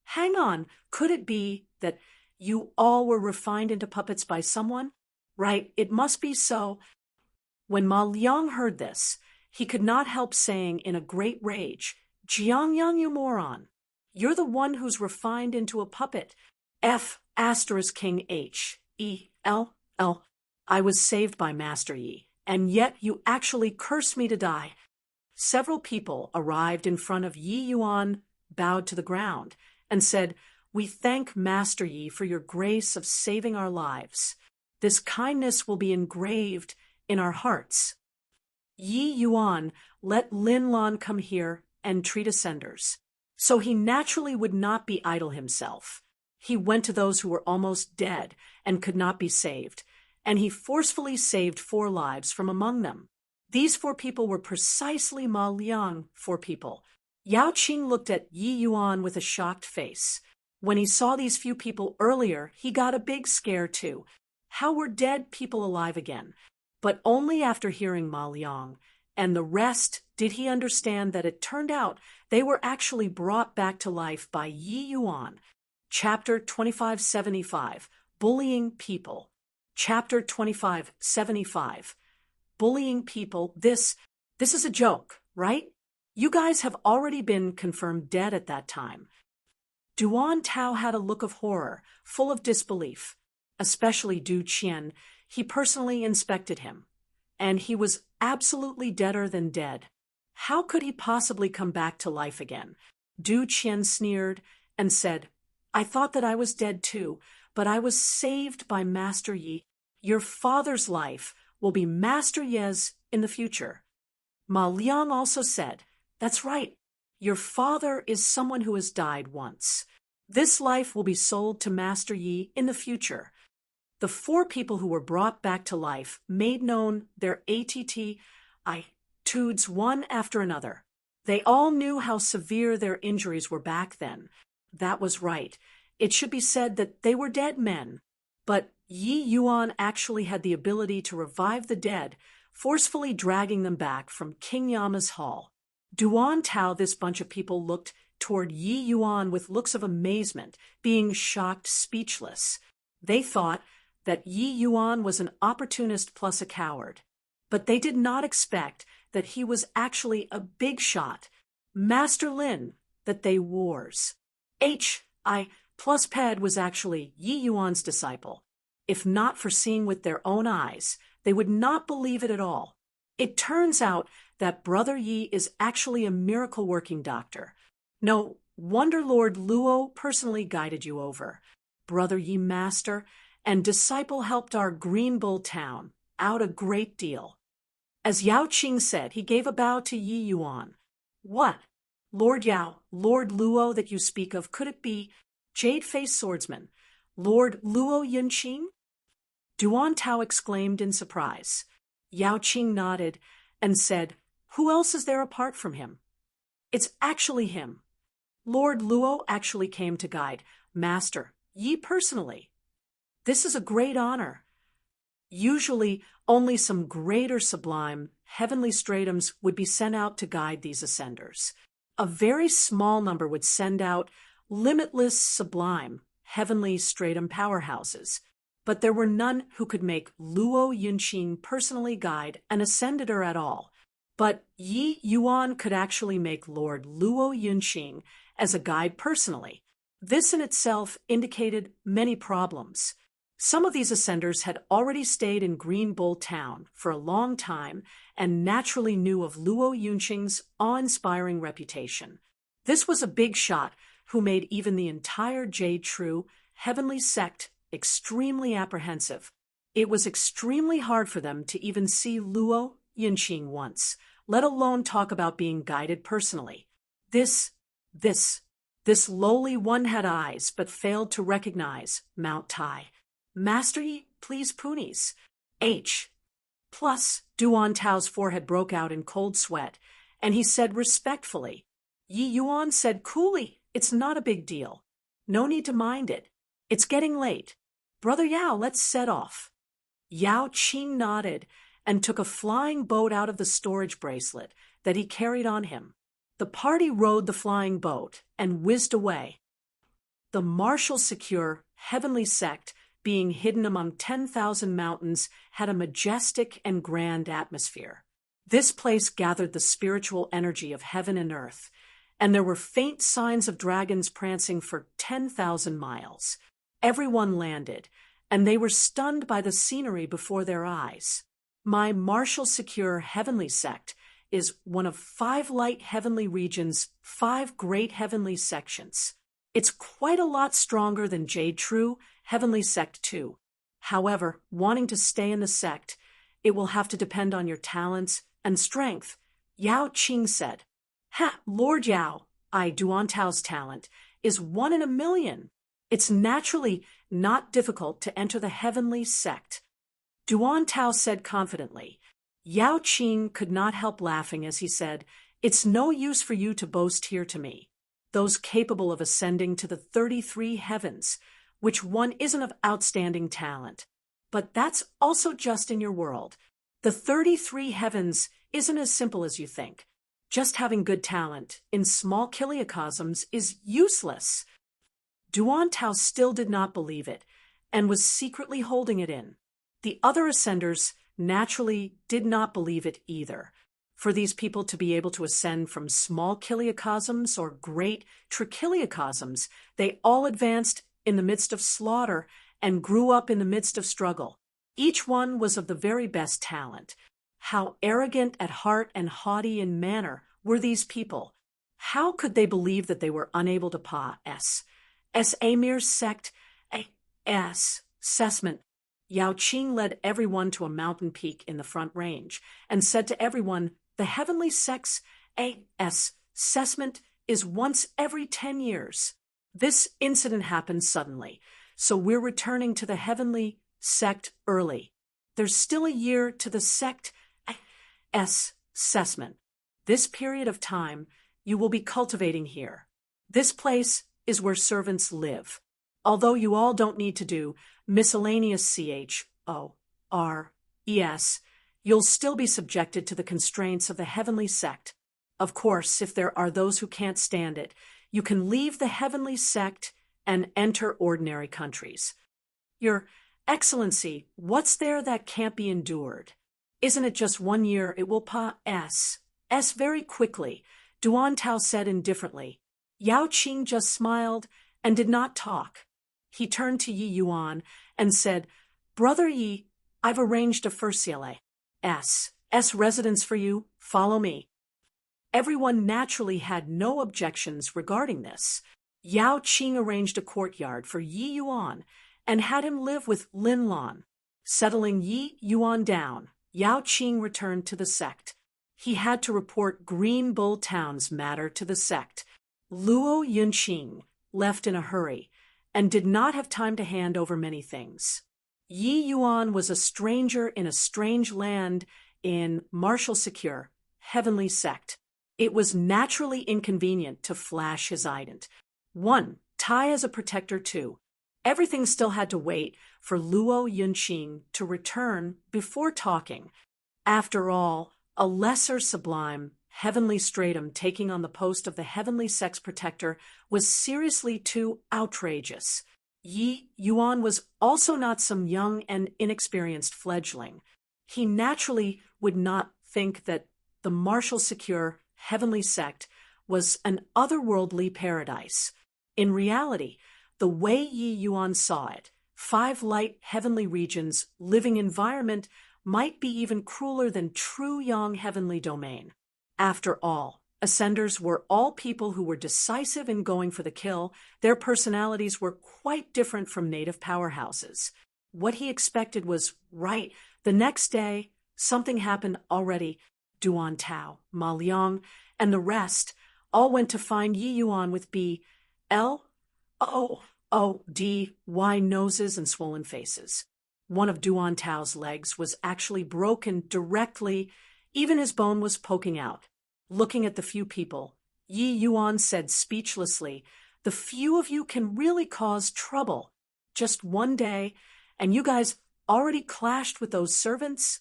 Hang on, could it be that you all were refined into puppets by someone? Right, it must be so. When Ma Liang heard this, he could not help saying in a great rage, Jiangyang, you moron! You're the one who's refined into a puppet. F asterisk King H E L L. I was saved by Master Yi, and yet you actually cursed me to die. Several people arrived in front of Yi Yuan, bowed to the ground, and said, We thank Master Yi for your grace of saving our lives. This kindness will be engraved in our hearts. Yi Yuan let Lin Lan come here and treat ascenders, so he naturally would not be idle himself. He went to those who were almost dead and could not be saved, and he forcefully saved 4 lives from among them. These 4 people were precisely Ma Liang 4 people. Yao Qing looked at Yi Yuan with a shocked face. When he saw these few people earlier, he got a big scare too. How were dead people alive again? But only after hearing Ma Liang and the rest did he understand that it turned out they were actually brought back to life by Yi Yuan. Chapter 2575, Bullying People. Chapter 2575, Bullying People. This is a joke, right? You guys have already been confirmed dead at that time. Duan Tao had a look of horror, full of disbelief, especially Du Qian. He personally inspected him, and he was absolutely deader than dead. How could he possibly come back to life again? Du Qian sneered and said, I thought that I was dead too, but I was saved by Master Yi. Your father's life will be Master Ye's in the future. Ma Liang also said, That's right. Your father is someone who has died once. This life will be sold to Master Yi in the future. The 4 people who were brought back to life made known their attitudes one after another. They all knew how severe their injuries were back then. That was right. It should be said that they were dead men. But Yi Yuan actually had the ability to revive the dead, forcefully dragging them back from King Yama's hall. Duan Tao, this bunch of people looked toward Yi Yuan with looks of amazement, being shocked speechless. They thought that Yi Yuan was an opportunist plus a coward. But they did not expect that he was actually a big shot, Master Lin, that they wars. H.I. plus Ped was actually Yi Yuan's disciple. If not for seeing with their own eyes, they would not believe it at all. It turns out that Brother Yi is actually a miracle-working doctor. No wonder Lord Luo personally guided you over. Brother Yi Master and disciple helped our Green Bull town out a great deal. As Yao Qing said, he gave a bow to Yi Yuan. What? Lord Yao, Lord Luo that you speak of, could it be Jade-Faced Swordsman, Lord Luo Yunqing? Duan Tao exclaimed in surprise. Yao Qing nodded and said, Who else is there apart from him? It's actually him. Lord Luo actually came to guide Master Yi personally. This is a great honor. Usually, only some great or sublime heavenly stratums would be sent out to guide these ascenders. A very small number would send out limitless sublime heavenly stratum powerhouses, but there were none who could make Luo Yunqing personally guide an ascendator at all. But Yi Yuan could actually make Lord Luo Yunqing as a guide personally. This in itself indicated many problems. Some of these ascenders had already stayed in Green Bull Town for a long time and naturally knew of Luo Yunqing's awe-inspiring reputation. This was a big shot who made even the entire Jade True heavenly sect extremely apprehensive. It was extremely hard for them to even see Luo Yunqing once, let alone talk about being guided personally. This This lowly one had eyes, but failed to recognize Mount Tai. Master Yi, please punies. H. Plus, Duan Tao's forehead broke out in cold sweat, and he said respectfully. Yi Yuan said coolly, it's not a big deal. No need to mind it. It's getting late. Brother Yao, let's set off. Yao Qing nodded and took a flying boat out of the storage bracelet that he carried on him. The party rode the flying boat and whizzed away. The martial secure, heavenly sect, being hidden among 10,000 mountains, had a majestic and grand atmosphere. This place gathered the spiritual energy of heaven and earth, and there were faint signs of dragons prancing for 10,000 miles. Everyone landed, and they were stunned by the scenery before their eyes. My martial secure heavenly sect is one of 5 light heavenly regions, 5 great heavenly sections. It's quite a lot stronger than Jade True Heavenly Sect 2. However, wanting to stay in the sect, it will have to depend on your talents and strength, Yao Qing said. Ha, Lord Yao, Duan Tao's talent is 1 in a million. It's naturally not difficult to enter the heavenly sect. Duan Tao said confidently. Yao Qing could not help laughing as he said, it's no use for you to boast here to me. Those capable of ascending to the 33 heavens, which one isn't of outstanding talent. But that's also just in your world. The 33 heavens isn't as simple as you think. Just having good talent in small kiliocosms is useless. Duan Tao still did not believe it, and was secretly holding it in. The other ascenders naturally did not believe it either. For these people to be able to ascend from small kiliocosms or great trichiliocosms, they all advanced in the midst of slaughter and grew up in the midst of struggle. Each one was of the very best talent. How arrogant at heart and haughty in manner were these people! How could they believe that they were unable to pass a mere sect, assessment? Yao Qing led everyone to a mountain peak in the front range and said to everyone, the heavenly sect's assessment is once every 10 years. This incident happened suddenly, so we're returning to the heavenly sect early. There's still a year to the sect assessment. This period of time you will be cultivating here. This place is where servants live. Although you all don't need to do miscellaneous CHORES, you'll still be subjected to the constraints of the heavenly sect. Of course, if there are those who can't stand it, you can leave the heavenly sect and enter ordinary countries. Your Excellency, what's there that can't be endured? Isn't it just 1 year it will pass very quickly, Duan Tao said indifferently. Yao Qing just smiled and did not talk. He turned to Yi Yuan and said, Brother Yi, I've arranged a first CLA's residence for you. Follow me. Everyone naturally had no objections regarding this. Yao Qing arranged a courtyard for Yi Yuan and had him live with Lin Lan. Settling Yi Yuan down, Yao Qing returned to the sect. He had to report Green Bull Town's matter to the sect. Luo Yunqing left in a hurry and did not have time to hand over many things. Yi Yuan was a stranger in a strange land in martial secure, heavenly sect. It was naturally inconvenient to flash his ident. 1. Tai as a protector. 2. Everything still had to wait for Luo Yunqing to return before talking. After all, a lesser sublime, heavenly stratum taking on the post of the heavenly sect's protector was seriously too outrageous. Yi Yuan was also not some young and inexperienced fledgling. He naturally would not think that the martial secure heavenly sect was an otherworldly paradise. In reality, the way Yi Yuan saw it, 5 light heavenly regions living environment might be even crueler than true yang heavenly domain. After all, ascenders were all people who were decisive in going for the kill. Their personalities were quite different from native powerhouses. What he expected was right. The next day, something happened already. Duan Tao, Ma Liang, and the rest all went to find Yi Yuan with B. L, O, O, D, Y, noses and swollen faces. One of Duan Tao's legs was actually broken directly, even his bone was poking out. Looking at the few people, Yi Yuan said speechlessly, "The few of you can really cause trouble. Just one day, and you guys already clashed with those servants?"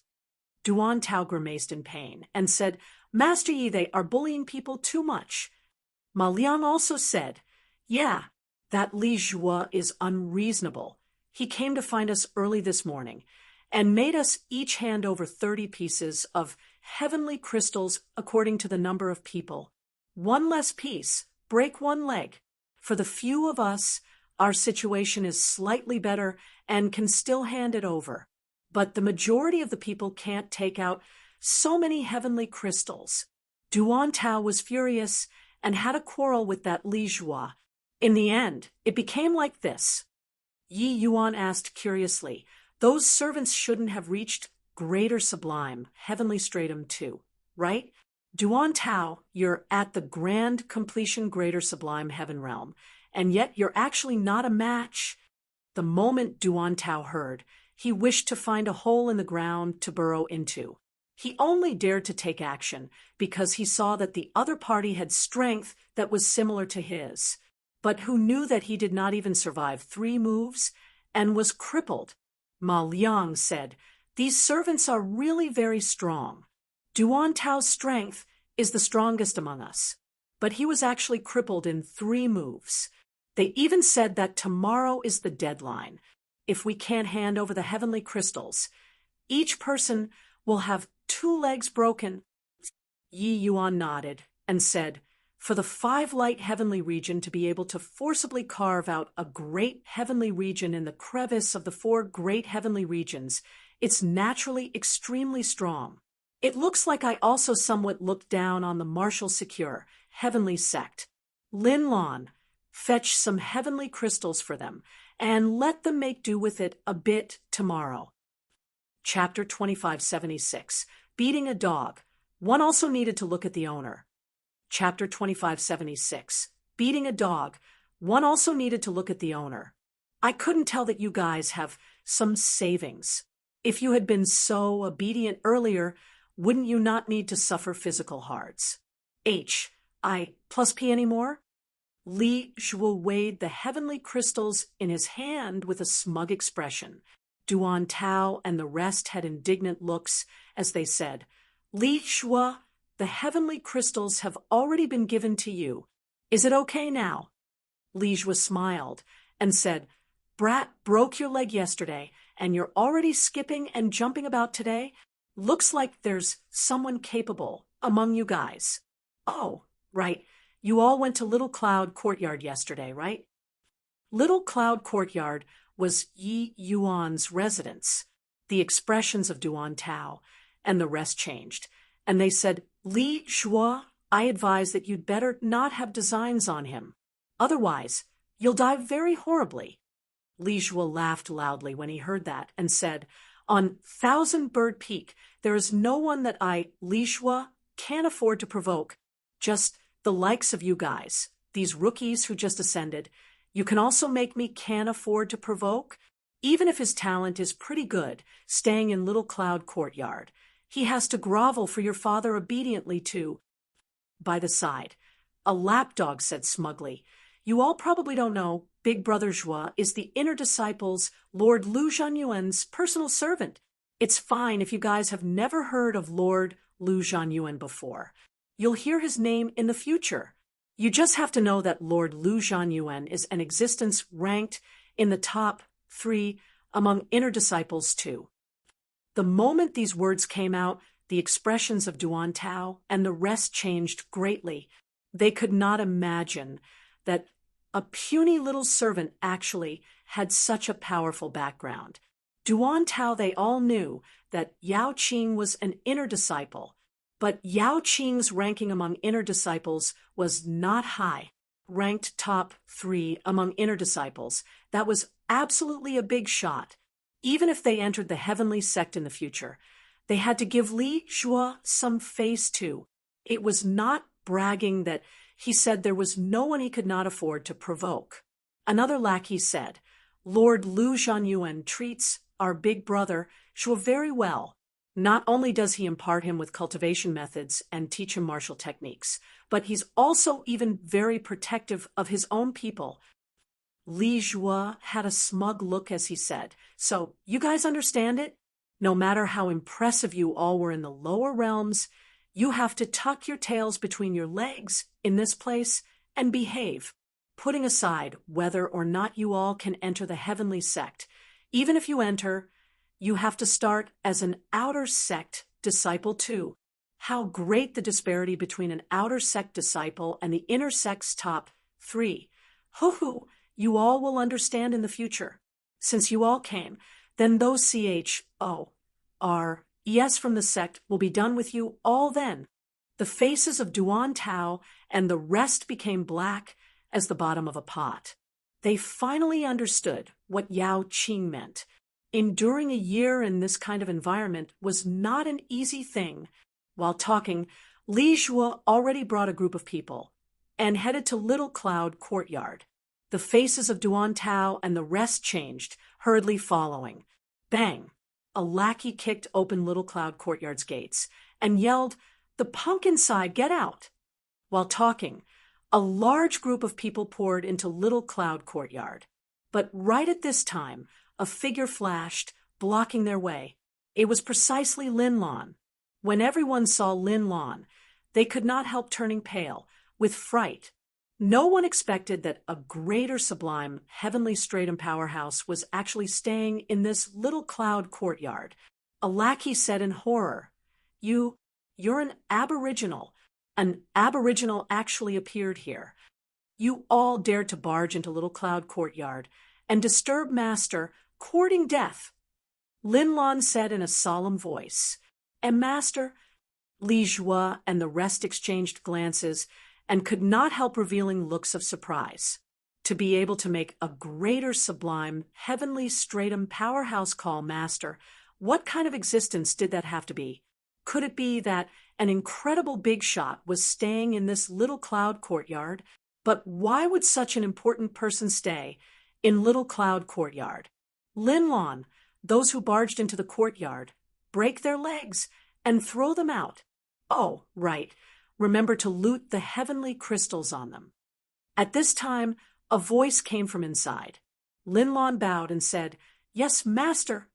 Duan Tao grimaced in pain and said, "Master Yi, they are bullying people too much." Ma Liang also said, "Yeah, that Li Zhua is unreasonable. He came to find us early this morning and made us each hand over 30 pieces of heavenly crystals according to the number of people. One less piece, break one leg. For the few of us, our situation is slightly better and can still hand it over. But the majority of the people can't take out so many heavenly crystals." Duan Tao was furious and had a quarrel with that Li Zhua. In the end, it became like this. Yi Yuan asked curiously, "Those servants shouldn't have reached greater sublime, heavenly stratum too, right? Duan Tao, you're at the grand completion greater sublime heaven realm, and yet you're actually not a match." The moment Duan Tao heard, he wished to find a hole in the ground to burrow into. He only dared to take action because he saw that the other party had strength that was similar to his, but who knew that he did not even survive 3 moves and was crippled. Ma Liang said, "These servants are really very strong. Duan Tao's strength is the strongest among us, but he was actually crippled in 3 moves. They even said that tomorrow is the deadline. If we can't hand over the heavenly crystals, each person will have 2 legs broken." Yi Yuan nodded and said, "For the 5 light heavenly region to be able to forcibly carve out a great heavenly region in the crevice of the 4 great heavenly regions, it's naturally extremely strong. It looks like I also somewhat looked down on the martial secure, heavenly sect. Lin Lan, fetch some heavenly crystals for them, and let them make do with it a bit tomorrow." Chapter 2576, Beating a Dog. One also needed to look at the owner. Chapter 2576, Beating a Dog. One also needed to look at the owner. "I couldn't tell that you guys have some savings. If you had been so obedient earlier, wouldn't you not need to suffer physical hards? H, I plus P anymore?" Li Zhuo weighed the heavenly crystals in his hand with a smug expression. Duan Tao and the rest had indignant looks as they said, "Li Zhuo, the heavenly crystals have already been given to you. Is it okay now?" Li Zhuo smiled and said, "Brat broke your leg yesterday, and you're already skipping and jumping about today? Looks like there's someone capable among you guys. Oh, right. You all went to Little Cloud Courtyard yesterday, right?" Little Cloud Courtyard was Yi Yuan's residence. The expressions of Duan Tao and the rest changed, and they said, "Li Zhuo, I advise that you'd better not have designs on him. Otherwise, you'll die very horribly." Li Zhuo laughed loudly when he heard that and said, "On Thousand Bird Peak, there is no one that I, Li Zhuo, can't afford to provoke. Just the likes of you guys, these rookies who just ascended. You can also make me can't afford to provoke? Even if his talent is pretty good, staying in Little Cloud Courtyard, he has to grovel for your father obediently to." By the side, a lapdog said smugly, "You all probably don't know, Big Brother Zhua is the inner disciple's Lord Lu Zhanyuan's personal servant. It's fine if you guys have never heard of Lord Lu Zhanyuan before. You'll hear his name in the future. You just have to know that Lord Lu Zhanyuan is an existence ranked in the top 3 among inner disciples too." The moment these words came out, the expressions of Duan Tao and the rest changed greatly. They could not imagine that a puny little servant actually had such a powerful background. Duan Tao, they all knew that Yao Qing was an inner disciple, but Yao Qing's ranking among inner disciples was not high. Ranked top 3 among inner disciples, that was absolutely a big shot. Even if they entered the heavenly sect in the future, they had to give Li Zhuo some face too. It was not bragging that He said there was no one he could not afford to provoke. Another lackey said, Lord Lu Zhanyuan treats our big brother Shuo very well. Not only does he impart him with cultivation methods and teach him martial techniques, but he's also even very protective of his own people. Li Zhuo had a smug look as he said, so you guys understand it? No matter how impressive you all were in the lower realms, you have to tuck your tails between your legs in this place and behave, putting aside whether or not you all can enter the heavenly sect. Even if you enter, you have to start as an outer sect disciple too. How great the disparity between an outer sect disciple and the inner sect's top 3. Hoo-hoo, you all will understand in the future. Since you all came, then those CHORES from the sect will be done with you all then. The faces of Duan Tao and the rest became black as the bottom of a pot. They finally understood what Yao Qing meant. Enduring a year in this kind of environment was not an easy thing. While talking, Li Zhuo already brought a group of people and headed to Little Cloud Courtyard. The faces of Duan Tao and the rest changed, hurriedly following. Bang! A lackey kicked open Little Cloud Courtyard's gates and yelled, "The punk inside, get out!" While talking, a large group of people poured into Little Cloud Courtyard. But right at this time, a figure flashed, blocking their way. It was precisely Lin Lan. When everyone saw Lin Lan, they could not help turning pale, with fright. No one expected that a greater sublime, heavenly stratum powerhouse was actually staying in this Little Cloud Courtyard. A lackey said in horror, You're an aboriginal. An aboriginal actually appeared here. You all dared to barge into Little Cloud Courtyard and disturb Master, courting death. Lin Lan said in a solemn voice, And Master? Li Zhuo and the rest exchanged glances and could not help revealing looks of surprise. To be able to make a greater sublime, heavenly stratum powerhouse call Master, what kind of existence did that have to be? Could it be that an incredible big shot was staying in this Little Cloud Courtyard? But why would such an important person stay in Little Cloud Courtyard? Lin Lan, those who barged into the courtyard, break their legs and throw them out. Oh, right. Remember to loot the heavenly crystals on them. At this time, a voice came from inside. Lin Lan bowed and said, Yes, Master.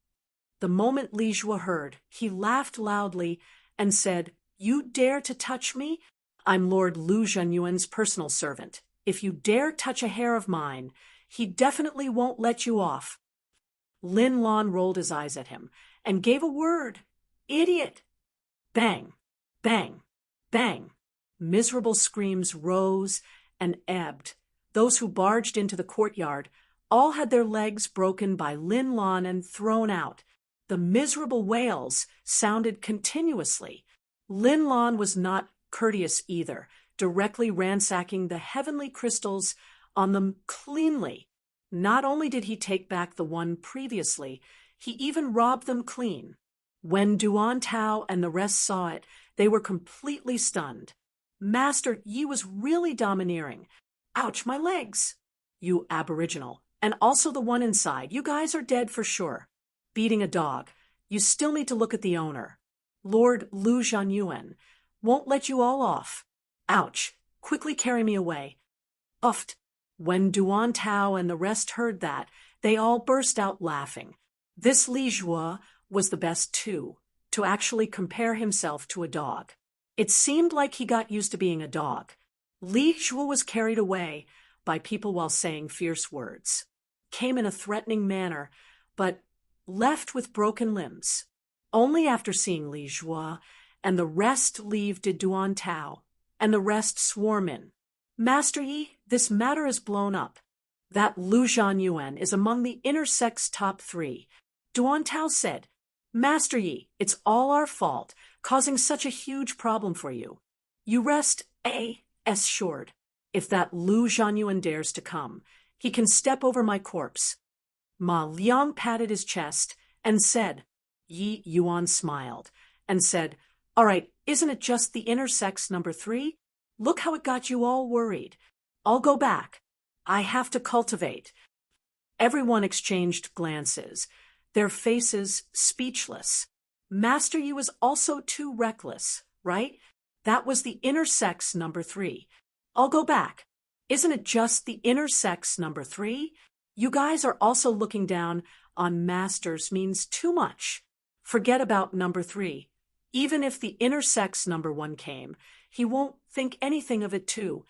The moment Li Zhuo heard, he laughed loudly and said, You dare to touch me? I'm Lord Lu Zhanyuan's personal servant. If you dare touch a hair of mine, he definitely won't let you off. Lin Lan rolled his eyes at him and gave a word. Idiot! Bang! Bang! Bang! Miserable screams rose and ebbed. Those who barged into the courtyard all had their legs broken by Lin Lan and thrown out. The miserable wails sounded continuously. Lin Lan was not courteous either, directly ransacking the heavenly crystals on them cleanly. Not only did he take back the one previously, he even robbed them clean. When Duan Tao and the rest saw it, they were completely stunned. Master Yi was really domineering. Ouch, my legs! You aboriginal, and also the one inside, you guys are dead for sure. Beating a dog. You still need to look at the owner. Lord Lu Zhanyuan won't let you all off. Ouch! Quickly carry me away. Uffed. When Duan Tao and the rest heard that, they all burst out laughing. This Li Zhuo was the best too, to actually compare himself to a dog. It seemed like he got used to being a dog. Li Zhuo was carried away by people while saying fierce words, came in a threatening manner, but left with broken limbs. Only after seeing Li Zhuo and the rest leave did Duan Tao and the rest swarm in. Master Yi, this matter is blown up. That Lu Zhanyuan is among the inner sect's top 3. Duan Tao said, Master Yi, it's all our fault, causing such a huge problem for you. You rest assured. If that Lu Zhanyuan dares to come, he can step over my corpse. Ma Liang patted his chest and said, Yi Yuan smiled and said, All right, isn't it just the inner sect's number 3? Look how it got you all worried. I'll go back. I have to cultivate. Everyone exchanged glances, their faces speechless. Master Yu was also too reckless, right? That was the inner sex number 3. I'll go back. Isn't it just the inner sex number 3? You guys are also looking down on masters means too much. Forget about number 3. Even if the inner sex number 1 came, he won't think anything of it too.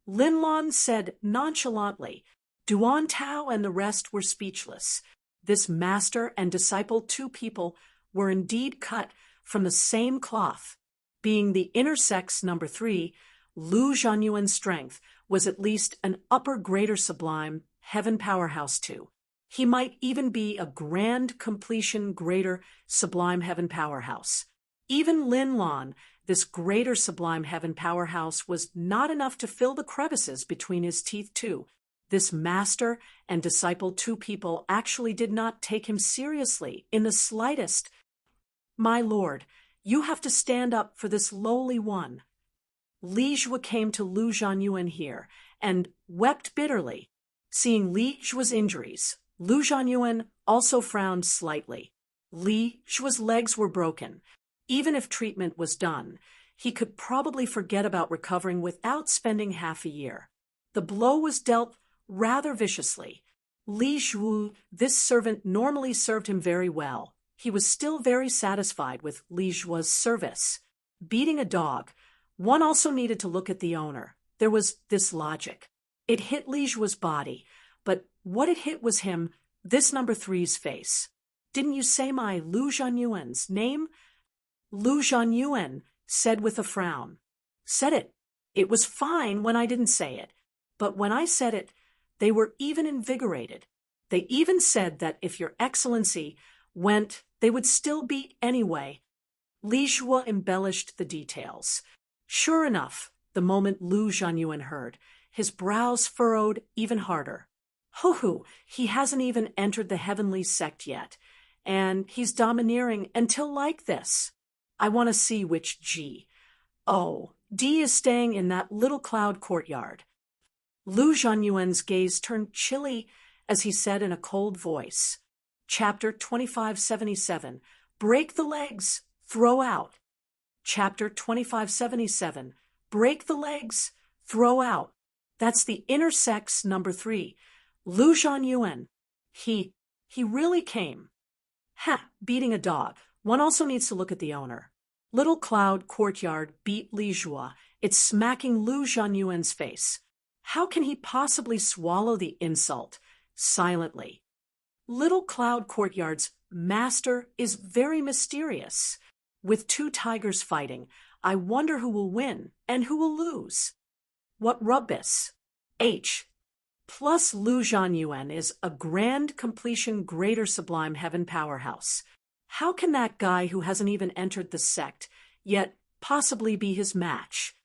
Lin Lan said nonchalantly. Duan Tao and the rest were speechless. This master and disciple, 2 people, were indeed cut from the same cloth. Being the inner sex number 3, Lu Zhanyuan's strength was at least an upper greater sublime heaven powerhouse too. He might even be a grand completion greater sublime heaven powerhouse. Even Lin Lan, this greater sublime heaven powerhouse, was not enough to fill the crevices between his teeth too. This master and disciple, 2 people, actually did not take him seriously in the slightest. My lord, you have to stand up for this lowly one. Li Jue came to Lu Zhanyuan here and wept bitterly. Seeing Li Jue's injuries, Lu Zhanyuan also frowned slightly. Li Jue's legs were broken. Even if treatment was done, he could probably forget about recovering without spending half a year. The blow was dealt rather viciously. Li Jue, this servant, normally served him very well. He was still very satisfied with Li Jue's service. Beating a dog, one also needed to look at the owner. There was this logic. It hit Li Jue's body, but what it hit was him, this number 3's face. Didn't you say my Lu Zhanyuan's name? Lu Zhanyuan said with a frown. Said it. It was fine when I didn't say it. But when I said it, they were even invigorated. They even said that if your excellency went, they would still beat anyway. Li Jue embellished the details. Sure enough, the moment Lu Zhanyuan heard, his brows furrowed even harder. Hoo-hoo, he hasn't even entered the heavenly sect yet, and he's domineering until like this. I want to see which G. Oh, D is staying in that little cloud courtyard. Lu Zhanyuan's gaze turned chilly as he said in a cold voice. Chapter 2577, Break the legs, throw out. Chapter 2577, Break the legs, throw out. That's the inner sex number 3. Lu Zhanyuan. He really came. Ha, beating a dog. One also needs to look at the owner. Little cloud courtyard beat Li Jue. It's smacking Lu Zhanyuan's face. How can he possibly swallow the insult? Silently. Little cloud courtyard's master is very mysterious. With 2 tigers fighting, I wonder who will win and who will lose. What rubbish. H. Plus Lu Zhanyuan is a grand completion greater sublime heaven powerhouse. How can that guy who hasn't even entered the sect yet possibly be his match?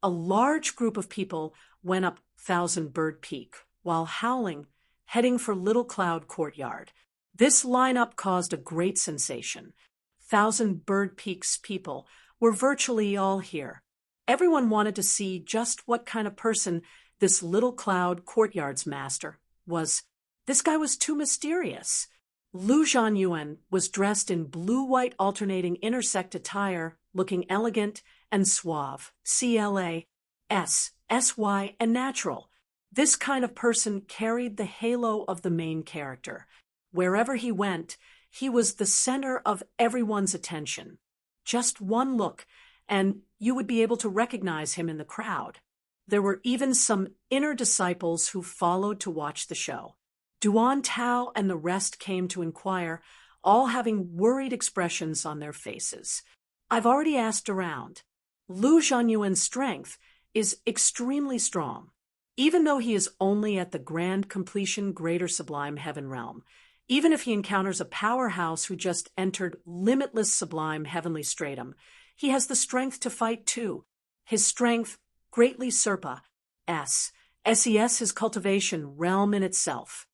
A large group of people went up Thousand Bird Peak while howling, heading for Little Cloud Courtyard. This lineup caused a great sensation. Thousand Bird Peak's people were virtually all here. Everyone wanted to see just what kind of person this Little Cloud Courtyard's master was. This guy was too mysterious. Lu Zhanyuan was dressed in blue-white alternating intersect attire, looking elegant and suave, CLA, SY, and natural. This kind of person carried the halo of the main character. Wherever he went, he was the center of everyone's attention. Just one look, and you would be able to recognize him in the crowd. There were even some inner disciples who followed to watch the show. Duan Tao and the rest came to inquire, all having worried expressions on their faces. I've already asked around. Lu Zhanyuan's strength is extremely strong. Even though he is only at the grand completion greater sublime heaven realm, even if he encounters a powerhouse who just entered limitless sublime heavenly stratum, he has the strength to fight too. His strength greatly Serpa, SES his cultivation realm in itself.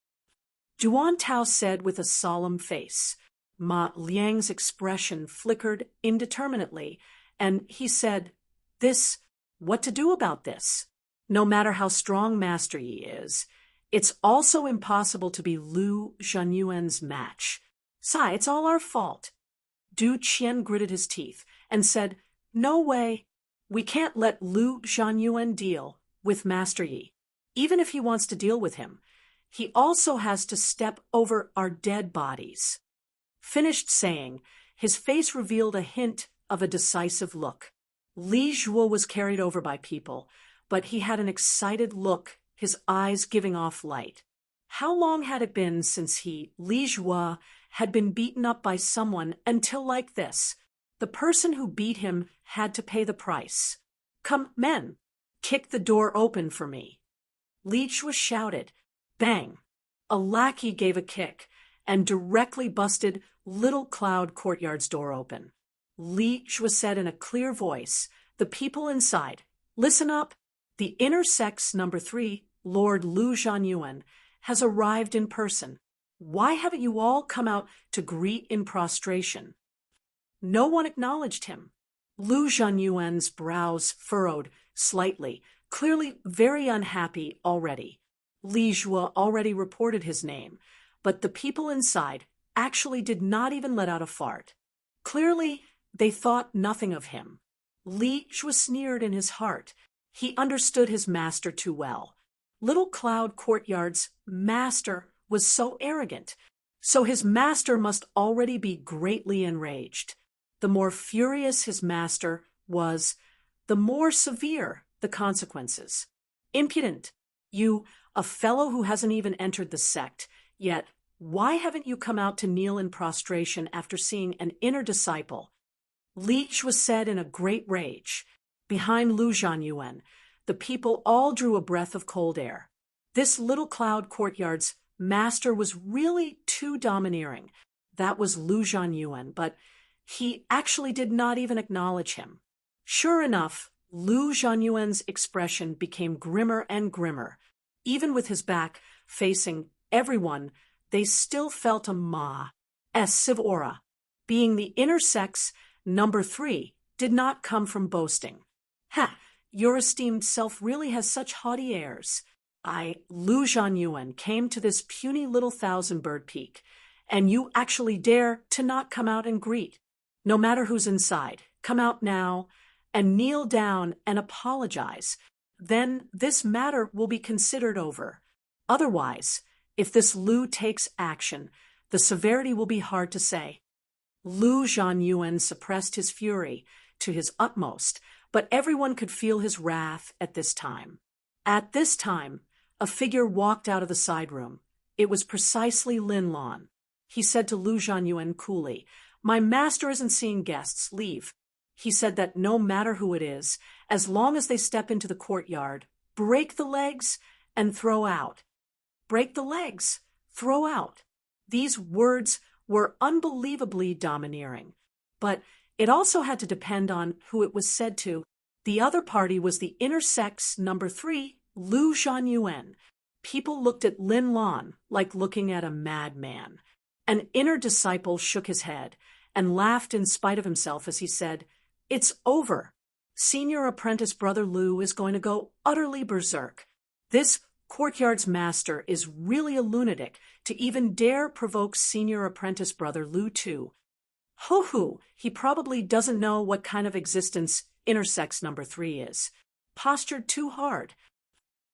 Duan Tao said with a solemn face. Ma Liang's expression flickered indeterminately, and he said, This what to do about this. No matter how strong Master Yi is, it's also impossible to be Lu Zhanyuan's match. Sai, it's all our fault. Du Qian gritted his teeth and said, no way. We can't let Lu Zhanyuan deal with Master Yi. Even if he wants to deal with him, he also has to step over our dead bodies. Finished saying, his face revealed a hint of a decisive look. Li Zhuo was carried over by people, but he had an excited look, his eyes giving off light. How long had it been since Li Zhuo, had been beaten up by someone until like this? The person who beat him had to pay the price. Come, men, kick the door open for me. Li Zhuo shouted. Bang! A lackey gave a kick and directly busted Little Cloud Courtyard's door open. Li Zhuo said in a clear voice, the people inside, listen up. The inner sex number 3, Lord Lu Zhanyuan, has arrived in person. Why haven't you all come out to greet in prostration? No one acknowledged him. Lu Zhanyuan's brows furrowed slightly, clearly very unhappy already. Li Zhuo already reported his name, but the people inside actually did not even let out a fart. Clearly, they thought nothing of him. Li Zhuo sneered in his heart. He understood his master too well. Little Cloud Courtyard's master was so arrogant, so his master must already be greatly enraged. The more furious his master was, the more severe the consequences. Impudent! You, a fellow who hasn't even entered the sect, yet why haven't you come out to kneel in prostration after seeing an inner disciple? Li Zhuo said in a great rage. Behind Lu Zhanyuan, the people all drew a breath of cold air. This Little Cloud Courtyard's master was really too domineering. That was Lu Zhanyuan, but he actually did not even acknowledge him. Sure enough, Lu Zhanyuan's expression became grimmer and grimmer. Even with his back facing everyone, they still felt a massive aura. Being the inner sex, number 3, did not come from boasting. Ha! Your esteemed self really has such haughty airs. Lu Zhanyuan, came to this puny little thousand-bird peak, and you actually dare to not come out and greet. No matter who's inside, come out now and kneel down and apologize. Then this matter will be considered over. Otherwise, if this Lu takes action, the severity will be hard to say. Lu Zhanyuan suppressed his fury to his utmost, but everyone could feel his wrath at this time. At this time, a figure walked out of the side room. It was precisely Lin Lan. He said to Lu Zhanyuan coolly, my master isn't seeing guests. Leave. He said that no matter who it is, as long as they step into the courtyard, break the legs and throw out. Break the legs, throw out. These words were unbelievably domineering, but it also had to depend on who it was said to. The other party was the inner sex number 3, Lu Zhanyuan. People looked at Lin Lan like looking at a madman. An inner disciple shook his head and laughed in spite of himself as he said, it's over. Senior apprentice brother Lu is going to go utterly berserk. This courtyard's master is really a lunatic to even dare provoke senior apprentice brother Lu too. Ho-hoo, he probably doesn't know what kind of existence intersex number 3 is. Postured too hard.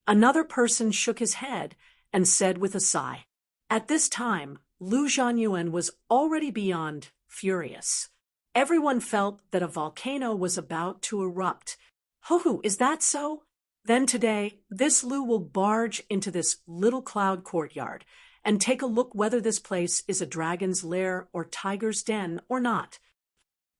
Another person shook his head and said with a sigh. At this time, Lu Zhanyuan was already beyond furious. Everyone felt that a volcano was about to erupt. Ho-hoo, is that so? Then today, this Lu will barge into this Little Cloud Courtyard and take a look whether this place is a dragon's lair or tiger's den or not.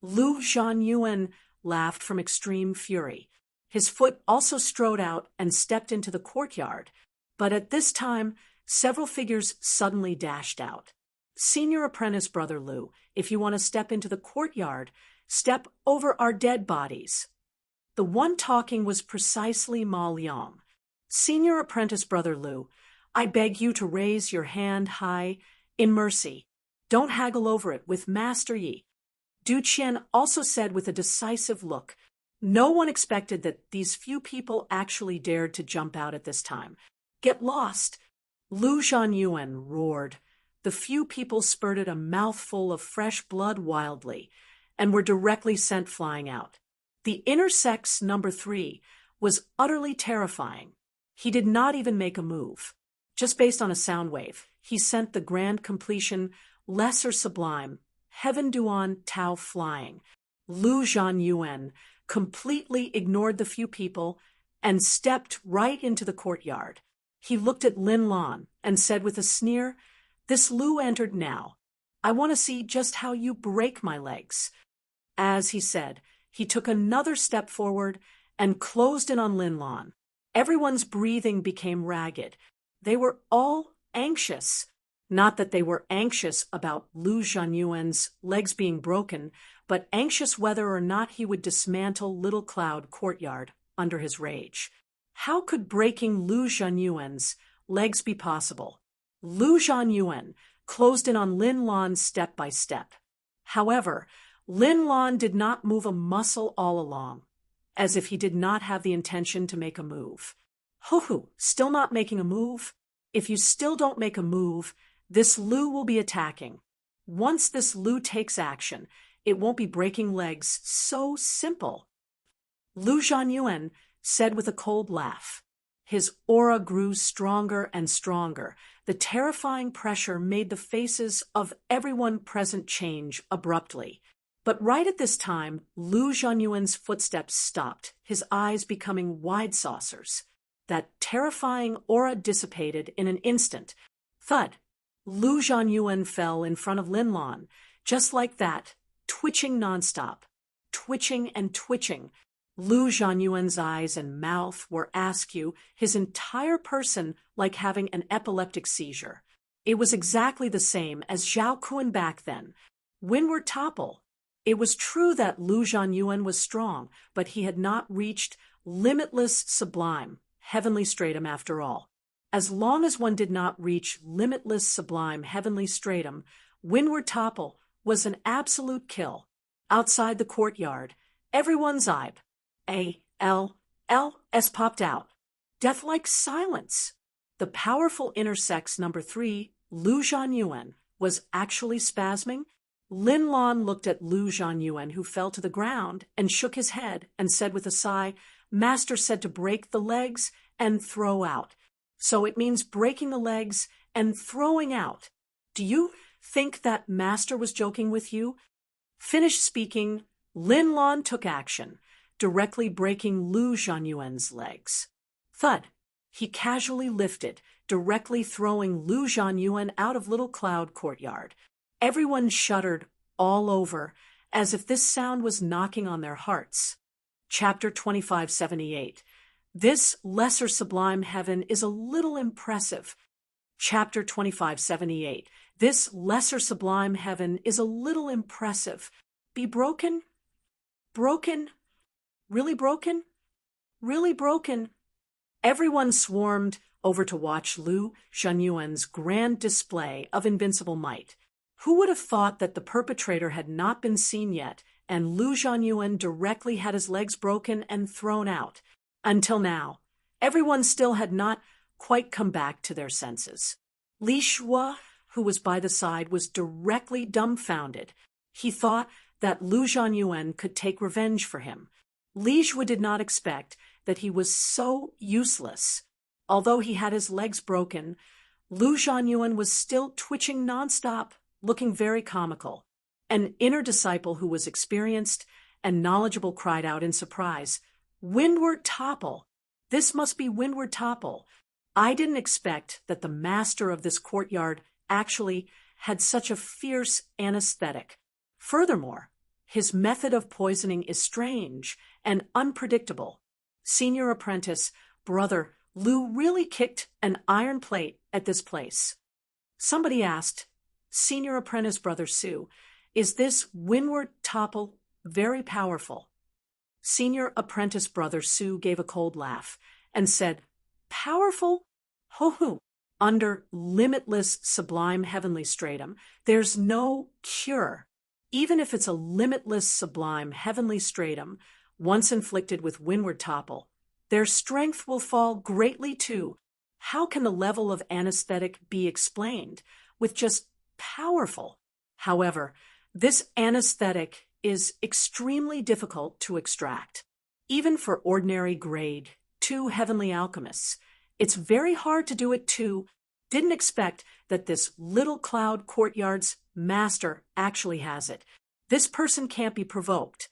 Lu Zhanyuan laughed from extreme fury. His foot also strode out and stepped into the courtyard, but at this time, several figures suddenly dashed out. Senior apprentice brother Lu, if you want to step into the courtyard, step over our dead bodies. The one talking was precisely Ma Liang. Senior apprentice brother Lu, I beg you to raise your hand high in mercy. Don't haggle over it with Master Yi. Du Qian also said with a decisive look, No one expected that these few people actually dared to jump out at this time. Get lost! Lu Zhanyuan roared. The few people spurted a mouthful of fresh blood wildly and were directly sent flying out. The inner sex number 3 was utterly terrifying. He did not even make a move. Just based on a sound wave, he sent the grand completion, lesser sublime, Heaven Duan Tao flying. Lu Zhanyuan completely ignored the few people and stepped right into the courtyard. He looked at Lin Lan and said with a sneer, "This Lu entered now. I want to see just how you break my legs." As he said, he took another step forward and closed in on Lin Lan. Everyone's breathing became ragged. They were all anxious. Not that they were anxious about Lu Zhanyuan's legs being broken, but anxious whether or not he would dismantle Little Cloud Courtyard under his rage. How could breaking Lu Zhanyuan's legs be possible? Lu Zhanyuan closed in on Lin Lan step by step. However, Lin Lan did not move a muscle all along, as if he did not have the intention to make a move. Ho-hoo, still not making a move? If you still don't make a move, this Lu will be attacking. Once this Lu takes action, it won't be breaking legs. So simple. Lu Zhanyuan said with a cold laugh. His aura grew stronger and stronger. The terrifying pressure made the faces of everyone present change abruptly. But right at this time, Lu Zhanyuan's footsteps stopped, his eyes becoming wide saucers. That terrifying aura dissipated in an instant. Thud! Lu Zhanyuan fell in front of Lin Lan, just like that, twitching nonstop. Twitching and twitching. Lu Zhanyuan's eyes and mouth were askew, his entire person like having an epileptic seizure. It was exactly the same as Zhao Kun back then. Windward topple. It was true that Lu Zhanyuan was strong, but he had not reached limitless sublime, heavenly stratum after all. As long as one did not reach limitless sublime heavenly stratum, windward topple was an absolute kill. Outside the courtyard, everyone's eye, A-L-L-S popped out. Death-like silence. The powerful inner sex number 3, Lu Zhanyuan, was actually spasming. Lin Lan looked at Lu Zhanyuan, who fell to the ground, and shook his head and said with a sigh, "Master said to break the legs and throw out. So it means breaking the legs and throwing out. Do you think that Master was joking with you?" Finished speaking, Lin Lan took action, directly breaking Lu Zhanyuan's legs. Thud! He casually lifted, directly throwing Lu Zhanyuan out of Little Cloud Courtyard. Everyone shuddered all over, as if this sound was knocking on their hearts. Chapter 2578. This lesser sublime heaven is a little impressive. Chapter 2578. This lesser sublime heaven is a little impressive. Be broken? Broken? Really broken? Really broken? Everyone swarmed over to watch Lu Zhanyuan's grand display of invincible might. Who would have thought that the perpetrator had not been seen yet, and Lu Zhanyuan directly had his legs broken and thrown out? Until now, everyone still had not quite come back to their senses. Li Shua, who was by the side, was directly dumbfounded. He thought that Lu Zhanyuan could take revenge for him. Li Shua did not expect that he was so useless. Although he had his legs broken, Lu Zhanyuan was still twitching nonstop, looking very comical. An inner disciple who was experienced and knowledgeable cried out in surprise, "Windward topple! This must be windward topple. I didn't expect that the master of this courtyard actually had such a fierce anesthetic. Furthermore, his method of poisoning is strange and unpredictable. Senior apprentice, brother, Lu really kicked an iron plate at this place." Somebody asked, "Senior apprentice, brother Su, is this windward topple very powerful?" Senior apprentice brother Su gave a cold laugh and said, "Powerful? Ho-hoo! Under limitless sublime heavenly stratum, there's no cure. Even if it's a limitless sublime heavenly stratum, once inflicted with windward topple, their strength will fall greatly too. How can the level of anesthetic be explained? With just powerful. However, this anesthetic is extremely difficult to extract. Even for ordinary grade 2 heavenly alchemists, it's very hard to do it too. Didn't expect that this little cloud courtyard's master actually has it. This person can't be provoked.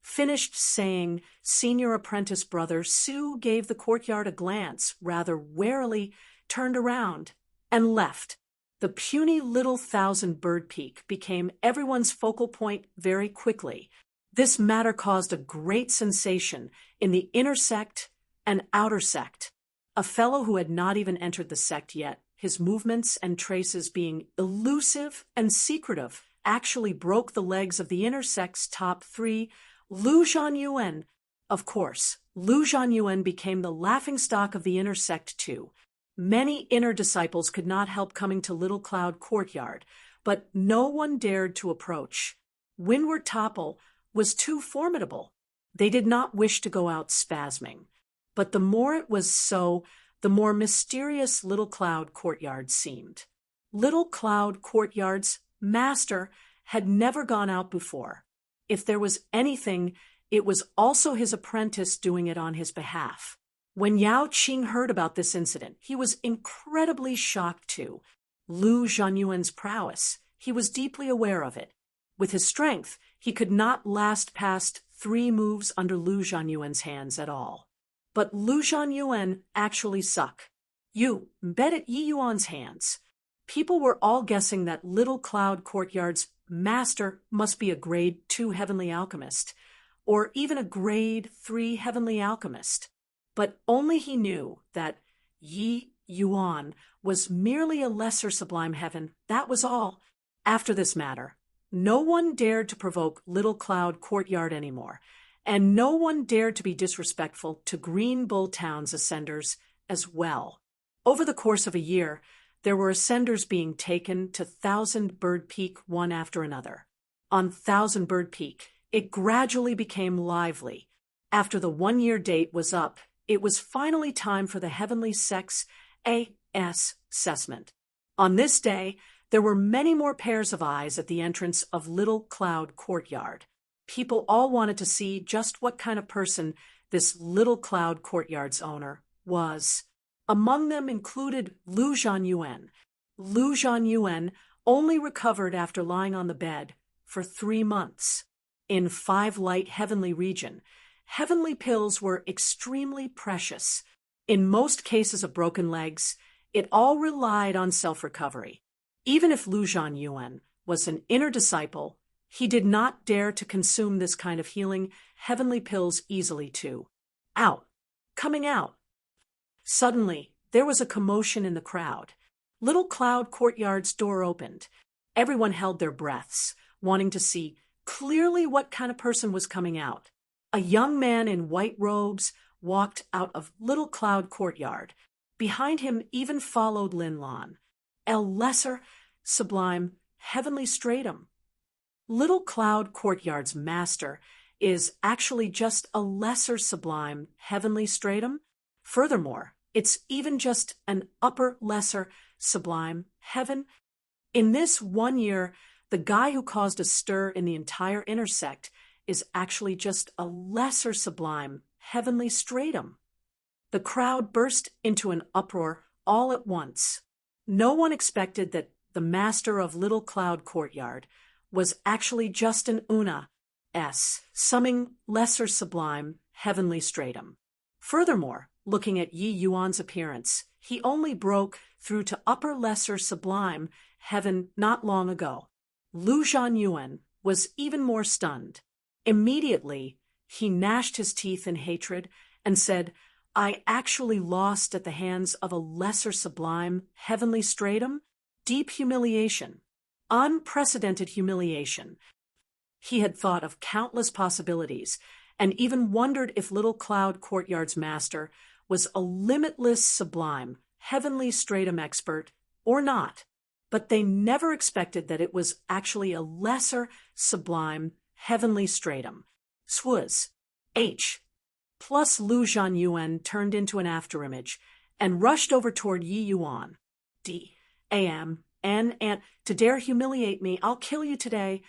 Finished saying, senior apprentice brother Sue gave the courtyard a glance, rather warily turned around, and left. The puny little 1,000-bird peak became everyone's focal point very quickly. This matter caused a great sensation in the inner sect and outer sect. A fellow who had not even entered the sect yet, his movements and traces being elusive and secretive, actually broke the legs of the inner sect's top 3, Lu Zhanyuan. Of course, Lu Zhanyuan became the laughingstock of the inner sect too. Many inner disciples could not help coming to Little Cloud Courtyard, but no one dared to approach. Windward topple was too formidable. They did not wish to go out spasming. But the more it was so, the more mysterious Little Cloud Courtyard seemed. Little Cloud Courtyard's master had never gone out before. If there was anything, it was also his apprentice doing it on his behalf. When Yao Qing heard about this incident, he was incredibly shocked too. Lu Zhanyuan's prowess, he was deeply aware of it. With his strength, he could not last past 3 moves under Lu Zhanyuan's hands at all. But Lu Zhanyuan actually suck. You bet at Yi Yuan's hands. People were all guessing that Little Cloud Courtyard's master must be a grade 2 heavenly alchemist, or even a grade 3 heavenly alchemist. But only he knew that Yi Yuan was merely a lesser sublime heaven, that was all. After this matter, no one dared to provoke Little Cloud Courtyard anymore, and no one dared to be disrespectful to Green Bull Town's ascenders as well. Over the course of a year, there were ascenders being taken to 1,000-bird peak one after another. On 1,000-bird peak, it gradually became lively. After the 1-year date was up, it was finally time for the Heavenly Sect's assessment. On this day, there were many more pairs of eyes at the entrance of Little Cloud Courtyard. People all wanted to see just what kind of person this Little Cloud Courtyard's owner was. Among them included Lu Zhanyuan. Lu Zhanyuan only recovered after lying on the bed for 3 months. In 5 Light Heavenly region, heavenly pills were extremely precious. In most cases of broken legs, it all relied on self-recovery. Even if Lu Zhanyuan was an inner disciple, he did not dare to consume this kind of healing heavenly pills easily too. Out. Coming out. Suddenly, there was a commotion in the crowd. Little Cloud Courtyard's door opened. Everyone held their breaths, wanting to see clearly what kind of person was coming out. A young man in white robes walked out of Little Cloud Courtyard. Behind him even followed Lin Lan, a lesser, sublime, heavenly stratum. Little Cloud Courtyard's master is actually just a lesser sublime heavenly stratum. Furthermore, it's even just an upper lesser sublime heaven. In this 1 year, the guy who caused a stir in the entire inner sect is actually just a lesser sublime heavenly stratum. The crowd burst into an uproar all at once. No one expected that the master of Little Cloud Courtyard was actually just an summing lesser sublime heavenly stratum. Furthermore, looking at Yi Yuan's appearance, he only broke through to upper lesser sublime heaven not long ago. Lu Zhanyuan was even more stunned. Immediately, he gnashed his teeth in hatred and said, "I actually lost at the hands of a lesser sublime heavenly stratum? Deep humiliation. Unprecedented humiliation." He had thought of countless possibilities and even wondered if Little Cloud Courtyard's master was a limitless sublime heavenly stratum expert or not. But they never expected that it was actually a lesser sublime heavenly stratum. Swuz. H. Plus Lu Zhanyuan turned into an afterimage and rushed over toward Yi Yuan. D. A.M. And to dare humiliate me, I'll kill you today.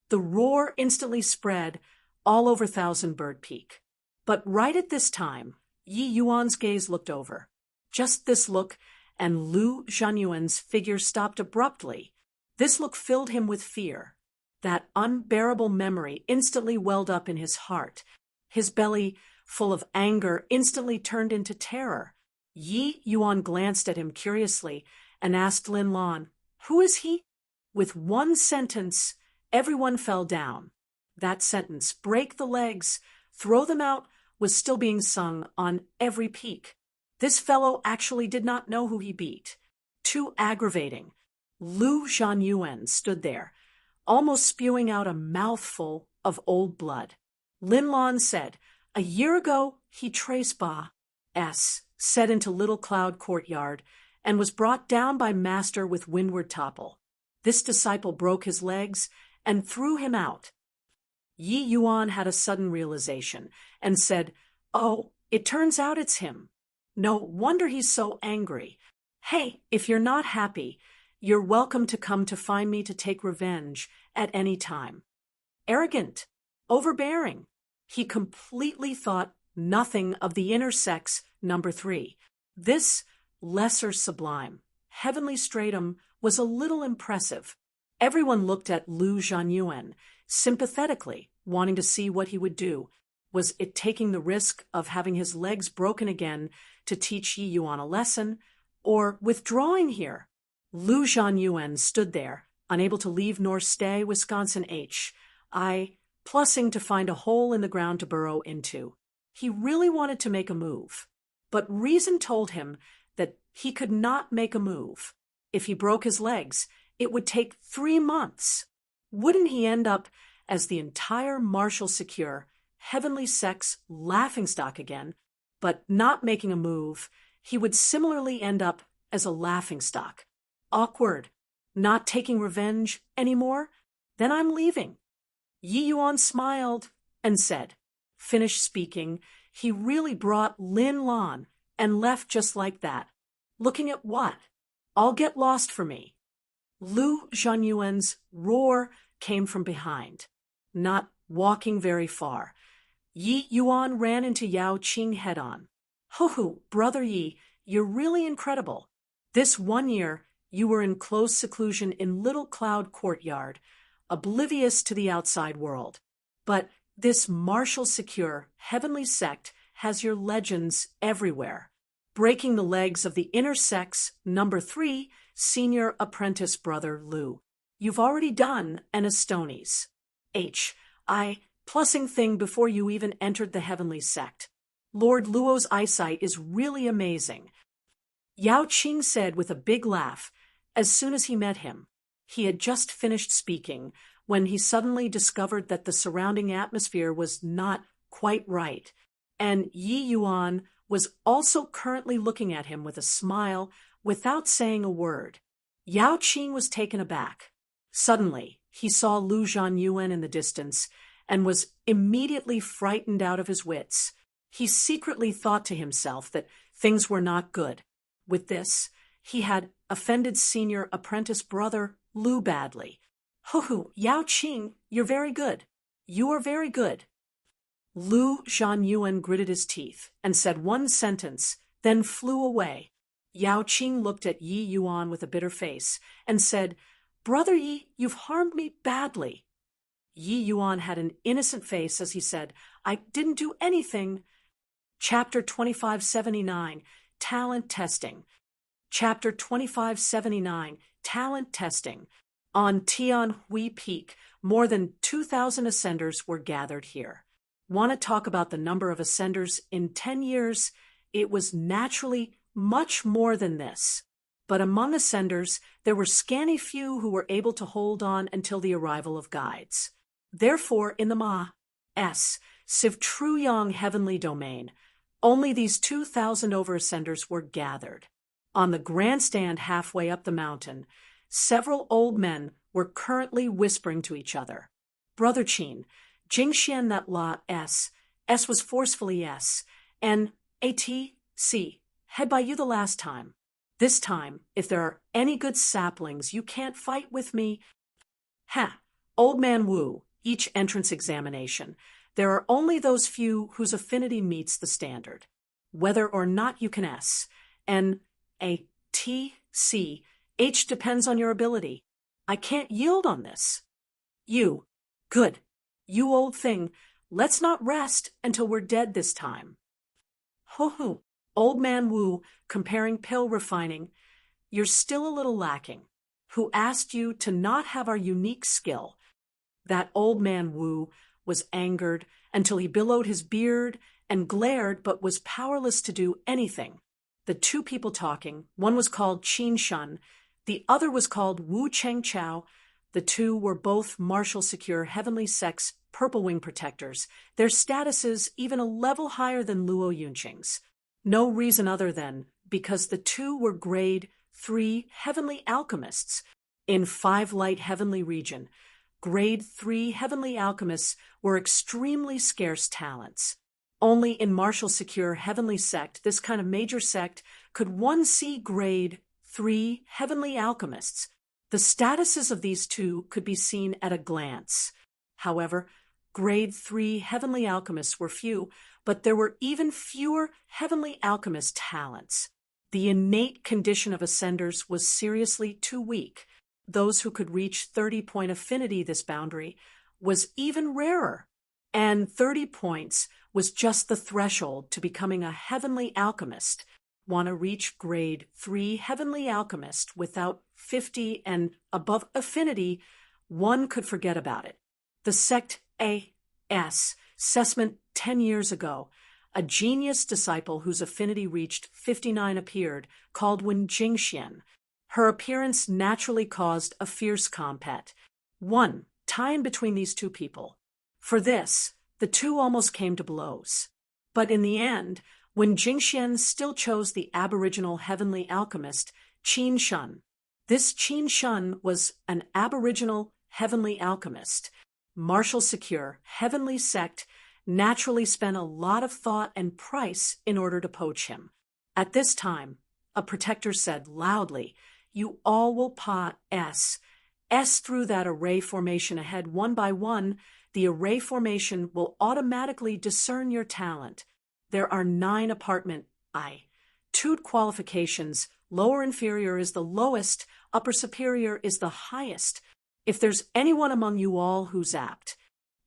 The roar instantly spread all over Thousand Bird Peak. But right at this time, Yi Yuan's gaze looked over. Just this look, and Lu Zhanyuan's figure stopped abruptly. This look filled him with fear. That unbearable memory instantly welled up in his heart. His belly, full of anger, instantly turned into terror. Yi Yuan glanced at him curiously and asked Lin Lan, "Who is he?" With one sentence, everyone fell down. That sentence, "break the legs, throw them out," was still being sung on every peak. This fellow actually did not know who he beat. Too aggravating. Lu Zhanyuan stood there, almost spewing out a mouthful of old blood. Lin Lan said, "A year ago, he traced Ba.S. set into Little Cloud Courtyard and was brought down by Master with Windward Topple. This disciple broke his legs and threw him out." Yi Yuan had a sudden realization and said, "Oh, it turns out it's him. No wonder he's so angry. Hey, if you're not happy, you're welcome to come to find me to take revenge at any time." Arrogant, overbearing. He completely thought nothing of the inner sex, number 3. This lesser sublime, heavenly stratum was a little impressive. Everyone looked at Lu Zhanyuan sympathetically, wanting to see what he would do. Was it taking the risk of having his legs broken again to teach Yi Yuan a lesson, or withdrawing here? Lu Zhanyuan stood there, unable to leave nor stay. Wisconsin H. I, plussing to find a hole in the ground to burrow into. He really wanted to make a move, but reason told him that he could not make a move. If he broke his legs, it would take 3 months. Wouldn't he end up as the entire Marshall Secure, heavenly sex laughingstock again, but not making a move? He would similarly end up as a laughingstock. Awkward. Not taking revenge anymore? Then I'm leaving. Yi Yuan smiled and said, finished speaking, he really brought Lin Lan and left just like that. Looking at what? I'll get lost for me. Lu Zhanyuan's roar came from behind, not walking very far. Yi Yuan ran into Yao Qing head-on. "Ho-ho, Brother Yi, you're really incredible. This 1 year, you were in close seclusion in Little Cloud Courtyard, oblivious to the outside world. But this Marshall Secure, heavenly sect has your legends everywhere. Breaking the legs of the inner sex, number 3, senior apprentice brother Lu. You've already done an Estonies. H. I, plussing thing before you even entered the heavenly sect. Lord Luo's eyesight is really amazing." Yao Qing said with a big laugh as soon as he met him. He had just finished speaking when he suddenly discovered that the surrounding atmosphere was not quite right, and Yi Yuan was also currently looking at him with a smile without saying a word. Yao Qing was taken aback. Suddenly, he saw Lu Zhanyuan in the distance and was immediately frightened out of his wits. He secretly thought to himself that things were not good. With this, he had offended senior apprentice brother Lu badly. "Ho-ho, Yao Qing, you're very good. You are very good." Lu Zhanyuan gritted his teeth and said one sentence, then flew away. Yao Qing looked at Yi Yuan with a bitter face and said, "Brother Yi, you've harmed me badly." Yi Yuan had an innocent face as he said, "I didn't do anything." Chapter 2579, Talent Testing. Chapter 2579, Talent Testing. On Tianhui Peak, more than 2,000 ascenders were gathered here. Want to talk about the number of ascenders in 10 years? It was naturally much more than this. But among ascenders, there were scanty few who were able to hold on until the arrival of guides. Therefore, in the Ma.S. Civ Truyong heavenly domain, only these 2,000 over-ascenders were gathered. On the grandstand halfway up the mountain, several old men were currently whispering to each other. "Brother Qin, Jingxian that La S. S was forcefully S, and A-T-C, head by you the last time. This time, if there are any good saplings, you can't fight with me. Ha! Old Man Wu, each entrance examination. There are only those few whose affinity meets the standard. Whether or not you can S, and A-T-C, H depends on your ability. I can't yield on this. You. Good. You old thing. Let's not rest until we're dead this time. Ho-ho. Old Man Wu, comparing pill refining. You're still a little lacking. Who asked you to not have our unique skill? That Old Man Wu was angered until he billowed his beard and glared but was powerless to do anything. The two people talking, one was called Qin Shun, the other was called Wu Cheng Chao. The two were both Marshal Secure Heavenly Sex Purple Wing Protectors, their statuses even a level higher than Luo Yunqing's. No reason other than because the two were grade 3 Heavenly Alchemists in 5 Light Heavenly Region. Grade 3 Heavenly Alchemists were extremely scarce talents. Only in Marshal Secure Heavenly Sect, this kind of major sect, could one see grade 3 Heavenly Alchemists. The statuses of these two could be seen at a glance. However, grade 3 Heavenly Alchemists were few, but there were even fewer Heavenly Alchemist talents. The innate condition of Ascenders was seriously too weak. Those who could reach 30-point affinity, this boundary, was even rarer. And 30 points was just the threshold to becoming a Heavenly Alchemist. Want to reach grade 3 Heavenly Alchemist without 50 and above affinity, one could forget about it. The sect A.S. assessment 10 years ago, a genius disciple whose affinity reached 59 appeared, called Wen Jingxian. Her appearance naturally caused a fierce combat. One, tie in between these two people. For this, the two almost came to blows. But in the end, Wen Jingxian still chose the aboriginal Heavenly Alchemist, Qin Shun. This Qin Shun was an aboriginal Heavenly Alchemist. Marshal Secure, Heavenly Sect, naturally spent a lot of thought and price in order to poach him. At this time, a protector said loudly, "You all will S through that array formation ahead one by one. The array formation will automatically discern your talent. There are 9 apartment I. 2 qualifications. Lower inferior is the lowest, upper superior is the highest. If there's anyone among you all who's apt.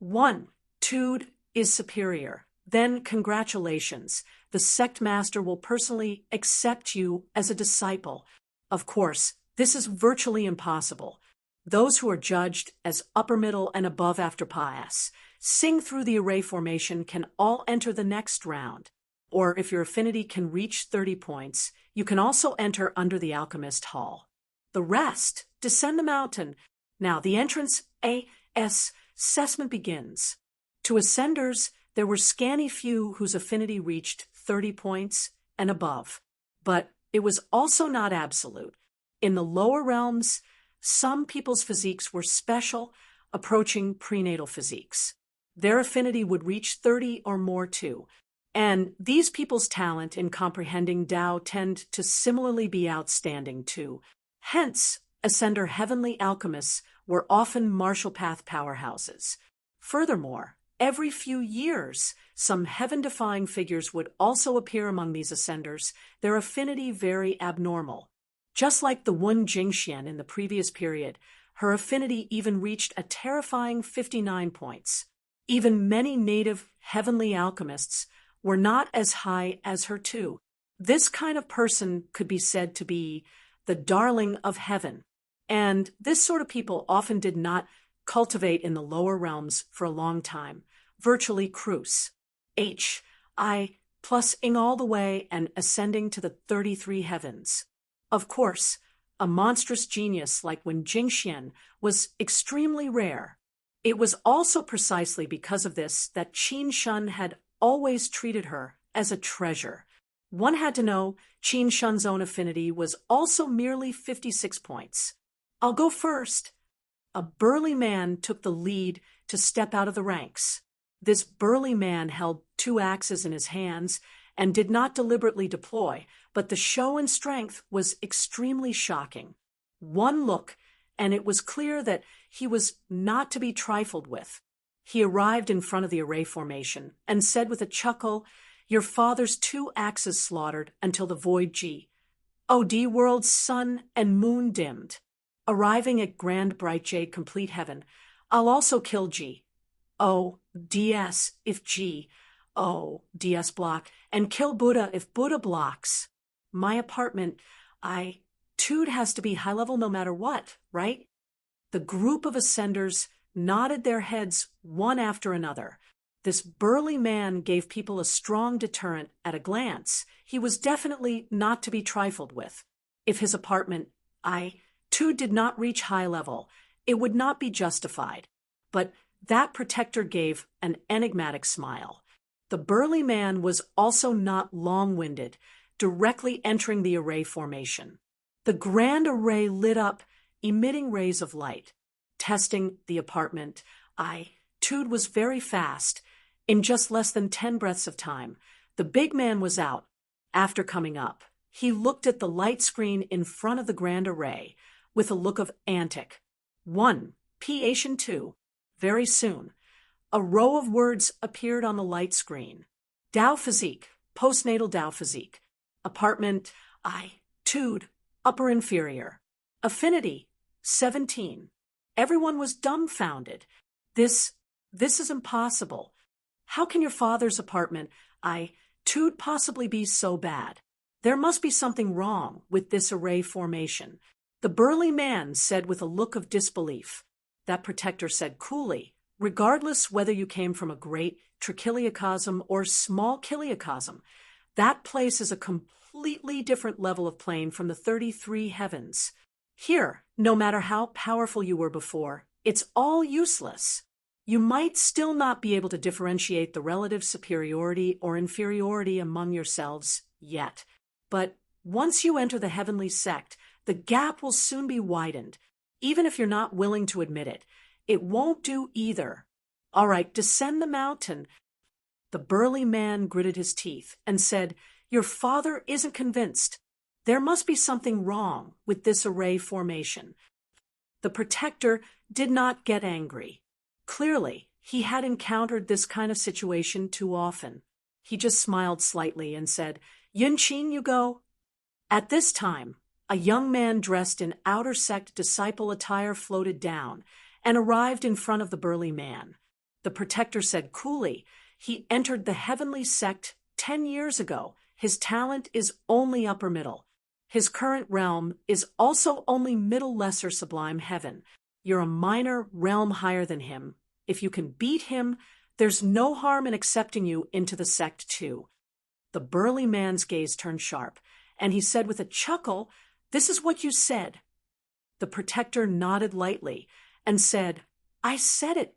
1. 2 is superior. Then congratulations. The sect master will personally accept you as a disciple. Of course, this is virtually impossible. Those who are judged as upper middle and above after pass, sing through the array formation can all enter the next round. Or if your affinity can reach 30 points, you can also enter under the Alchemist Hall. The rest, descend the mountain. Now the entrance A.S. assessment begins. To Ascenders, there were scanty few whose affinity reached 30 points and above. But it was also not absolute. In the lower realms, some people's physiques were special, approaching prenatal physiques. Their affinity would reach 30 or more too. And these people's talent in comprehending Tao tend to similarly be outstanding too. Hence, Ascender Heavenly Alchemists were often martial path powerhouses. Furthermore, every few years, some heaven-defying figures would also appear among these Ascenders, their affinity very abnormal. Just like the Wen Jingxian in the previous period, her affinity even reached a terrifying 59 points. Even many native Heavenly Alchemists were not as high as her too. This kind of person could be said to be the darling of heaven. And this sort of people often did not cultivate in the lower realms for a long time, virtually cruise. H.I. plus ing all the way and ascending to the 33 heavens. Of course, a monstrous genius like Wen Jingxian was extremely rare. It was also precisely because of this that Qin Shun had always treated her as a treasure. One had to know Qin Shun's own affinity was also merely 56 points. I'll go first. A burly man took the lead to step out of the ranks. This burly man held 2 axes in his hands and did not deliberately deploy, but the show and strength was extremely shocking. One look, and it was clear that he was not to be trifled with. He arrived in front of the array formation and said with a chuckle, "Your father's 2 axes slaughtered until the void G. O D world's sun and moon dimmed. Arriving at grand bright jade complete heaven, I'll also kill G. O DS if G. O DS block, and kill Buddha if Buddha blocks. My apartment, Tude has to be high level no matter what, right?" The group of ascenders nodded their heads one after another. This burly man gave people a strong deterrent at a glance. He was definitely not to be trifled with. If his apartment, Tude did not reach high level, it would not be justified. But that protector gave an enigmatic smile. The burly man was also not long-winded, directly entering the array formation. The grand array lit up, emitting rays of light. Testing the apartment, Tude was very fast. In just less than 10 breaths of time, the big man was out. After coming up, he looked at the light screen in front of the grand array with a look of antic. 1, P-Asian 2. Very soon, a row of words appeared on the light screen. Dow Physique, postnatal Dow Physique. Apartment, Tude, upper inferior. Affinity, 17. Everyone was dumbfounded. This is impossible. How can your father's apartment, Tude, possibly be so bad? There must be something wrong with this array formation. The burly man said with a look of disbelief. That protector said coolly, regardless whether you came from a great trichiliocosm or small chiliocosm, that place is a completely different level of plane from the 33 heavens. Here, no matter how powerful you were before, it's all useless. You might still not be able to differentiate the relative superiority or inferiority among yourselves yet. But once you enter the heavenly sect, the gap will soon be widened. Even if you're not willing to admit it, it won't do either. All right, descend the mountain. The burly man gritted his teeth and said, "Your father isn't convinced. There must be something wrong with this array formation." The protector did not get angry. Clearly, he had encountered this kind of situation too often. He just smiled slightly and said, "Yunqing, you go." At this time, a young man dressed in outer sect disciple attire floated down and arrived in front of the burly man. The protector said coolly, "He entered the heavenly sect 10 years ago. His talent is only upper middle. His current realm is also only middle lesser sublime heaven. You're a minor realm higher than him. If you can beat him, there's no harm in accepting you into the sect too." The burly man's gaze turned sharp, and he said with a chuckle, "This is what you said." The protector nodded lightly and said, "I said it."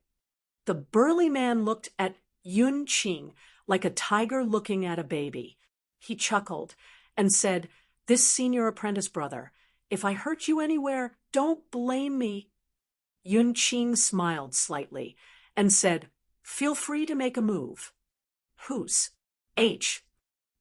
The burly man looked at Yunqing like a tiger looking at a baby. He chuckled and said, "This senior apprentice brother, if I hurt you anywhere, don't blame me." Yunqing smiled slightly and said, "Feel free to make a move." "Whose?" "H."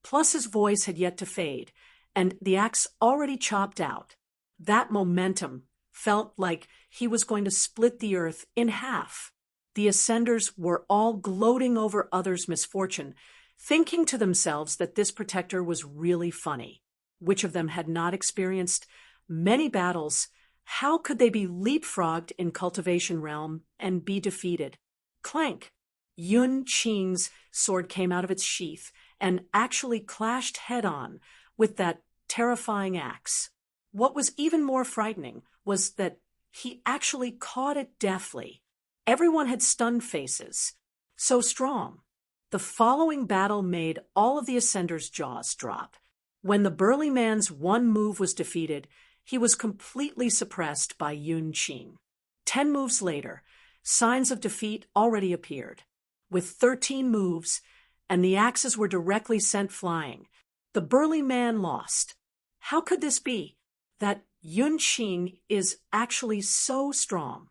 Plus his voice had yet to fade, and the axe already chopped out. That momentum felt like he was going to split the earth in half. The ascenders were all gloating over others' misfortune, thinking to themselves that this protector was really funny. Which of them had not experienced many battles? How could they be leapfrogged in cultivation realm and be defeated? Clank! Yunqing's sword came out of its sheath and actually clashed head-on with that terrifying axe. What was even more frightening was that he actually caught it deftly. Everyone had stunned faces. So strong. The following battle made all of the ascenders' jaws drop. When the burly man's one move was defeated, he was completely suppressed by Yunqing. 10 moves later, signs of defeat already appeared. With 13 moves, and the axes were directly sent flying, the burly man lost. How could this be? That Yunqing is actually so strong.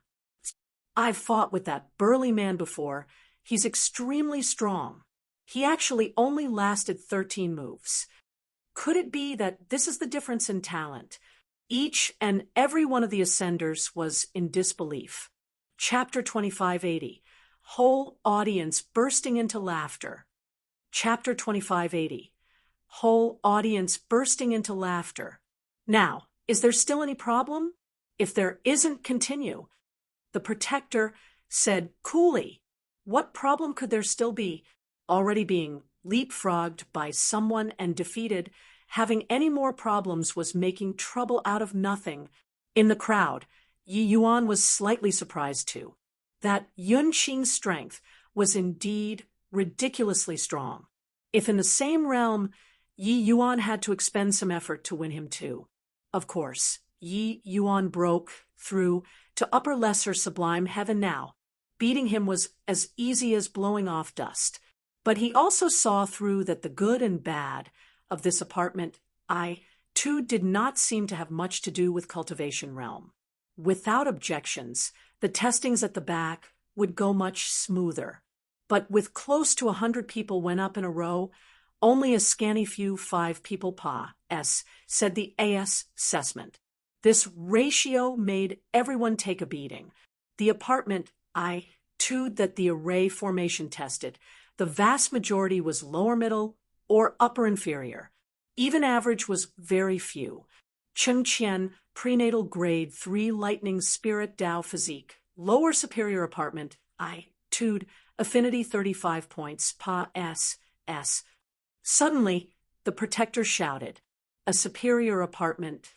I've fought with that burly man before. He's extremely strong. He actually only lasted 13 moves. Could it be that this is the difference in talent? Each and every one of the ascenders was in disbelief. Chapter 2580. Whole audience bursting into laughter. Chapter 2580. Whole audience bursting into laughter. Now, is there still any problem? If there isn't, continue. The protector said coolly, what problem could there still be? Already being leapfrogged by someone and defeated, having any more problems was making trouble out of nothing. In the crowd, Yi Yuan was slightly surprised too. That Yun Qing's strength was indeed ridiculously strong. If in the same realm, Yi Yuan had to expend some effort to win him too. Of course, Yi Yuan broke through to upper lesser sublime heaven now. Beating him was as easy as blowing off dust. But he also saw through that the good and bad of this apartment, too, did not seem to have much to do with cultivation realm. Without objections, the testings at the back would go much smoother. But with close to 100 people went up in a row, only a scanty few 5 people said the AS assessment. This ratio made everyone take a beating. The apartment, too, that the array formation tested, the vast majority was lower middle or upper inferior. Even average was very few. Cheng Qian, prenatal grade 3 lightning spirit Tao physique, lower superior apartment, Tude, affinity 35 points, S. Suddenly, the protector shouted. A superior apartment,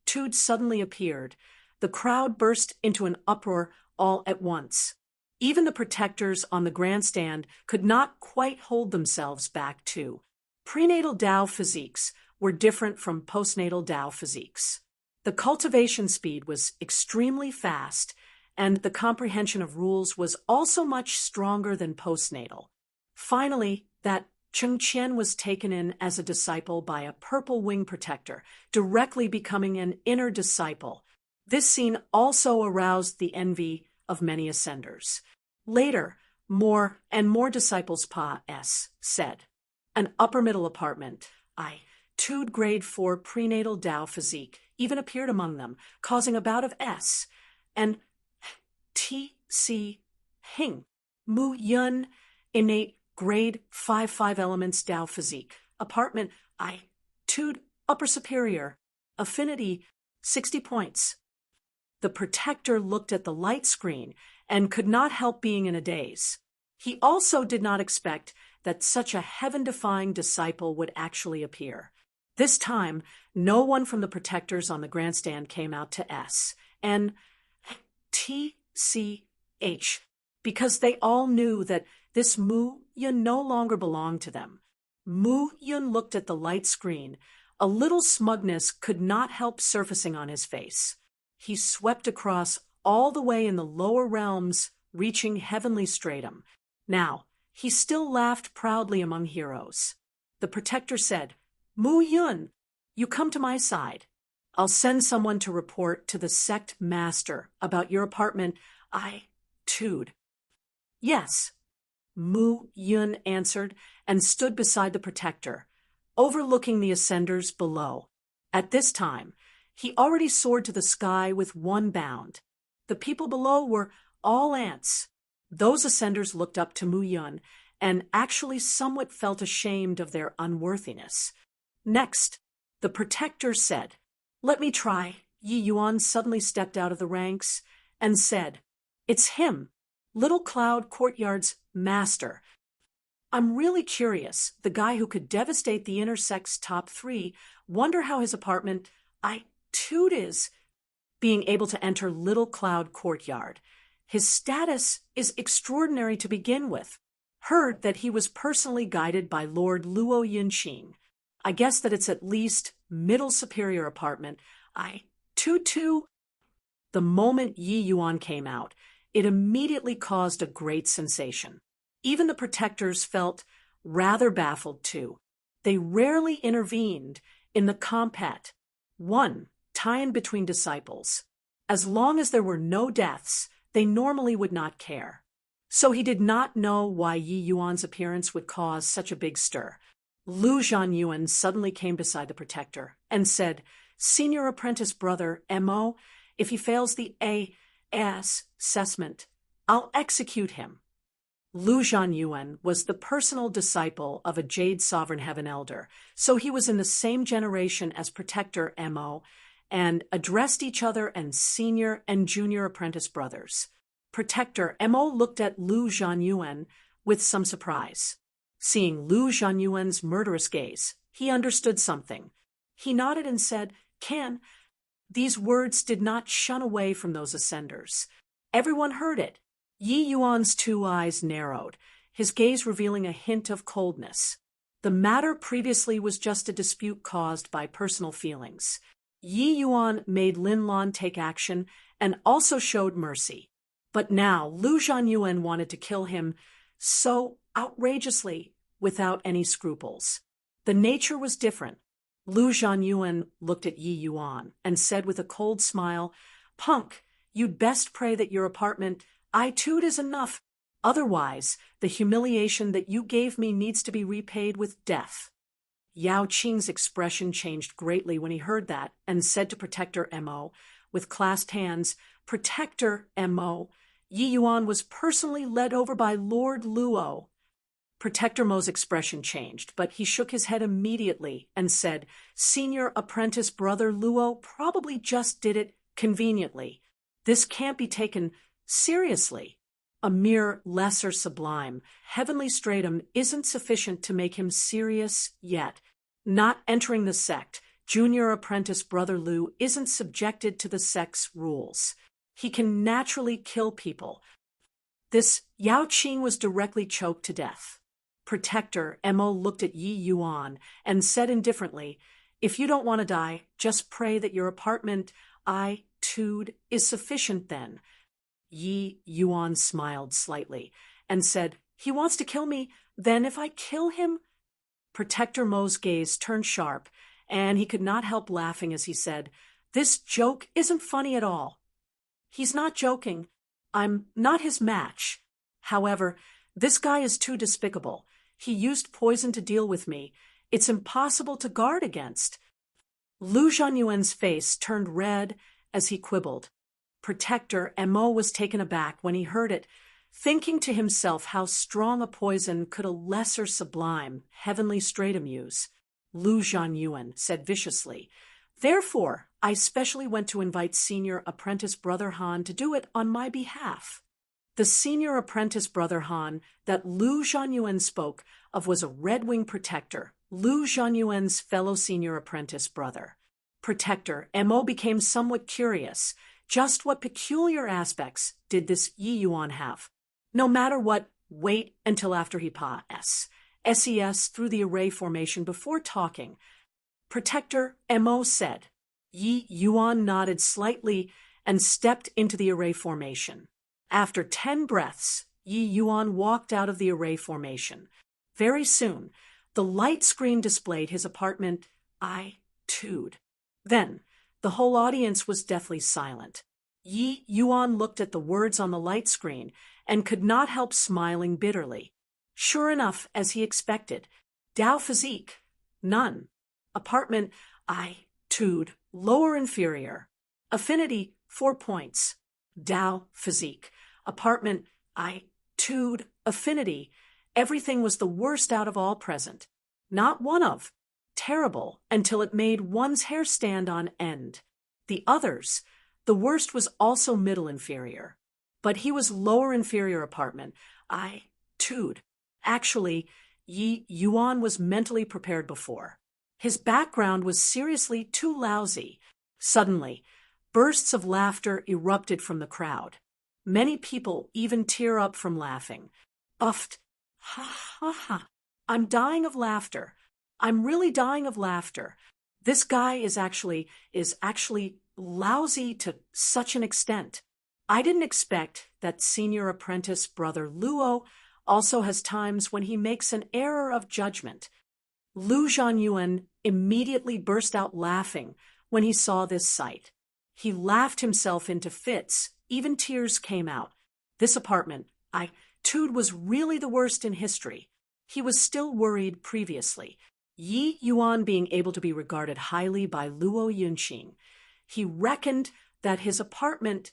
Tude suddenly appeared. The crowd burst into an uproar all at once. Even the protectors on the grandstand could not quite hold themselves back too. Prenatal Tao physiques were different from postnatal Tao physiques. The cultivation speed was extremely fast, and the comprehension of rules was also much stronger than postnatal. Finally, that Cheng Qian was taken in as a disciple by a purple wing protector, directly becoming an inner disciple. This scene also aroused the envy of many ascenders. Later, more and more disciples said. An upper middle apartment, Tude grade 4 prenatal Tao physique, even appeared among them, causing a bout of S. And T.C. Hing, Mu Yun, innate grade 5 elements Tao physique, apartment, Tude upper superior, affinity 60 points. The protector looked at the light screen and could not help being in a daze. He also did not expect that such a heaven-defying disciple would actually appear. This time, no one from the protectors on the grandstand came out to S and TCH, because they all knew that this Mu Yun no longer belonged to them. Mu Yun looked at the light screen. A little smugness could not help surfacing on his face. He swept across all the way in the lower realms, reaching heavenly stratum. Now, he still laughed proudly among heroes. The protector said, Mu Yun, you come to my side. I'll send someone to report to the sect master about your apartment, Tude. Yes, Mu Yun answered and stood beside the protector, overlooking the ascenders below. At this time, he already soared to the sky with one bound. The people below were all ants. Those ascenders looked up to Mu Yun and actually somewhat felt ashamed of their unworthiness. Next, the protector said, Let me try. Yi Yuan suddenly stepped out of the ranks and said, It's him, Little Cloud Courtyard's master. I'm really curious, the guy who could devastate the inner sect's top 3, wonder how his apartment, Tude is, being able to enter Little Cloud Courtyard. His status is extraordinary to begin with. Heard that he was personally guided by Lord Luo Yinqing. I guess that it's at least middle superior apartment. Tude. The moment Yi Yuan came out, it immediately caused a great sensation. Even the protectors felt rather baffled too. They rarely intervened in the compat, tie-in between disciples. As long as there were no deaths, they normally would not care. So he did not know why Yi Yuan's appearance would cause such a big stir. Lu Zhanyuan suddenly came beside the protector and said, "Senior apprentice brother Mo, if he fails the A.S. assessment, I'll execute him." Lu Zhanyuan was the personal disciple of a Jade Sovereign Heaven Elder, so he was in the same generation as Protector Mo, and addressed each other as senior and junior apprentice brothers. Protector Mo looked at Lu Zhanyuan with some surprise. Seeing Lu Zhanyuan's murderous gaze, he understood something. He nodded and said, "Can." These words did not shun away from those ascenders. Everyone heard it. Yi Yuan's two eyes narrowed, his gaze revealing a hint of coldness. The matter previously was just a dispute caused by personal feelings. Yi Yuan made Lin Lan take action and also showed mercy. But now Lu Zhanyuan wanted to kill him so outrageously, without any scruples. The nature was different. Lu Zhanyuan looked at Yi Yuan and said with a cold smile, "Punk, you'd best pray that your apartment I2'd is enough. Otherwise, the humiliation that you gave me needs to be repaid with death." Yao Qing's expression changed greatly when he heard that and said to Protector Mo, with clasped hands, "Protector Mo, Yi Yuan was personally led over by Lord Luo." Protector Mo's expression changed, but he shook his head immediately and said, "Senior apprentice brother Luo probably just did it conveniently. This can't be taken seriously. A mere lesser sublime, heavenly stratum isn't sufficient to make him serious yet. Not entering the sect, junior apprentice brother Lu isn't subjected to the sect's rules. He can naturally kill people." This Yao Qing was directly choked to death. Protector Mo looked at Yi Yuan and said indifferently, "If you don't want to die, just pray that your apartment I2'd is sufficient then." Yi Yuan smiled slightly and said, "He wants to kill me, then if I kill him?" Protector Mo's gaze turned sharp, and he could not help laughing as he said, "This joke isn't funny at all." "He's not joking. I'm not his match. However, this guy is too despicable. He used poison to deal with me. It's impossible to guard against." Lu Zhanyuan's face turned red as he quibbled. Protector Mo was taken aback when he heard it, thinking to himself how strong a poison could a lesser sublime, heavenly stratum use. Lu Zhanyuan said viciously, "Therefore, I specially went to invite senior apprentice brother Han to do it on my behalf." The senior apprentice brother Han that Lu Zhanyuan spoke of was a red-wing protector, Lu Zhanyuan's fellow senior apprentice brother. Protector Mo became somewhat curious. Just what peculiar aspects did this Yi Yuan have? No matter what, wait until after he SES through the array formation before talking. Protector Mo said. Yi Yuan nodded slightly and stepped into the array formation. After 10 breaths, Yi Yuan walked out of the array formation. Very soon, the light screen displayed his apartment I2'd. Then, the whole audience was deathly silent. Yi Yuan looked at the words on the light screen and could not help smiling bitterly. Sure enough, as he expected, Dao physique, none. Apartment I2'd, lower inferior. Affinity, 4 points. Dao physique. Apartment I2'd, affinity. Everything was the worst out of all present. Not one of. Terrible until it made one's hair stand on end. The others, the worst was also middle inferior. But he was lower inferior apartment I2'd. Actually, Yi Yuan was mentally prepared before. His background was seriously too lousy. Suddenly, bursts of laughter erupted from the crowd. Many people even tear up from laughing. Uffed. Ha ha ha. I'm dying of laughter. I'm really dying of laughter. This guy is actually lousy to such an extent. I didn't expect that senior apprentice brother Luo also has times when he makes an error of judgment. Lu Zhanyuan immediately burst out laughing when he saw this sight. He laughed himself into fits, even tears came out. This apartment, Tude was really the worst in history. He was still worried previously. Yi Yuan being able to be regarded highly by Luo Yunxing. He reckoned that his apartment,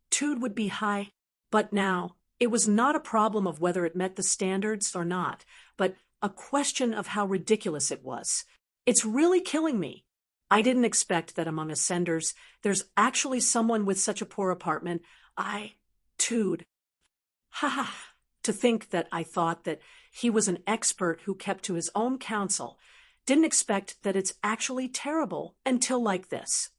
Tude would be high. But now, it was not a problem of whether it met the standards or not, but a question of how ridiculous it was. It's really killing me. I didn't expect that among ascenders, there's actually someone with such a poor apartment. Tude. Ha ha. To think that I thought that he was an expert who kept to his own counsel. Didn't expect that it's actually terrible until like this.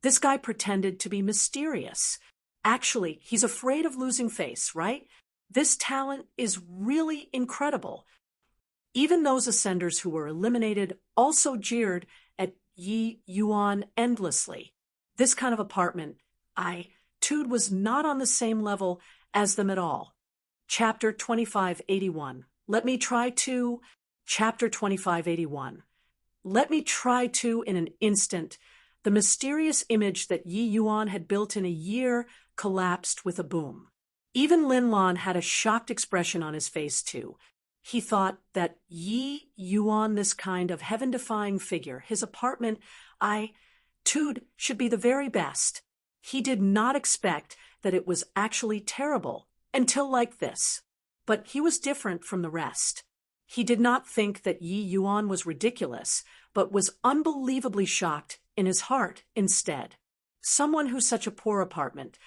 This guy pretended to be mysterious. Actually, he's afraid of losing face, right? This talent is really incredible. Even those ascenders who were eliminated also jeered at Yi Yuan endlessly. This kind of apartment, Tude was not on the same level as them at all. Chapter 2581. Chapter 2581. Let me try to, in an instant, the mysterious image that Yi Yuan had built in a year collapsed with a boom. Even Lin Lan had a shocked expression on his face, too. He thought that Yi Yuan, this kind of heaven-defying figure, his apartment, Tude, should be the very best. He did not expect that it was actually terrible until like this. But he was different from the rest. He did not think that Yi Yuan was ridiculous, but was unbelievably shocked in his heart instead. Someone who's such a poor apartment,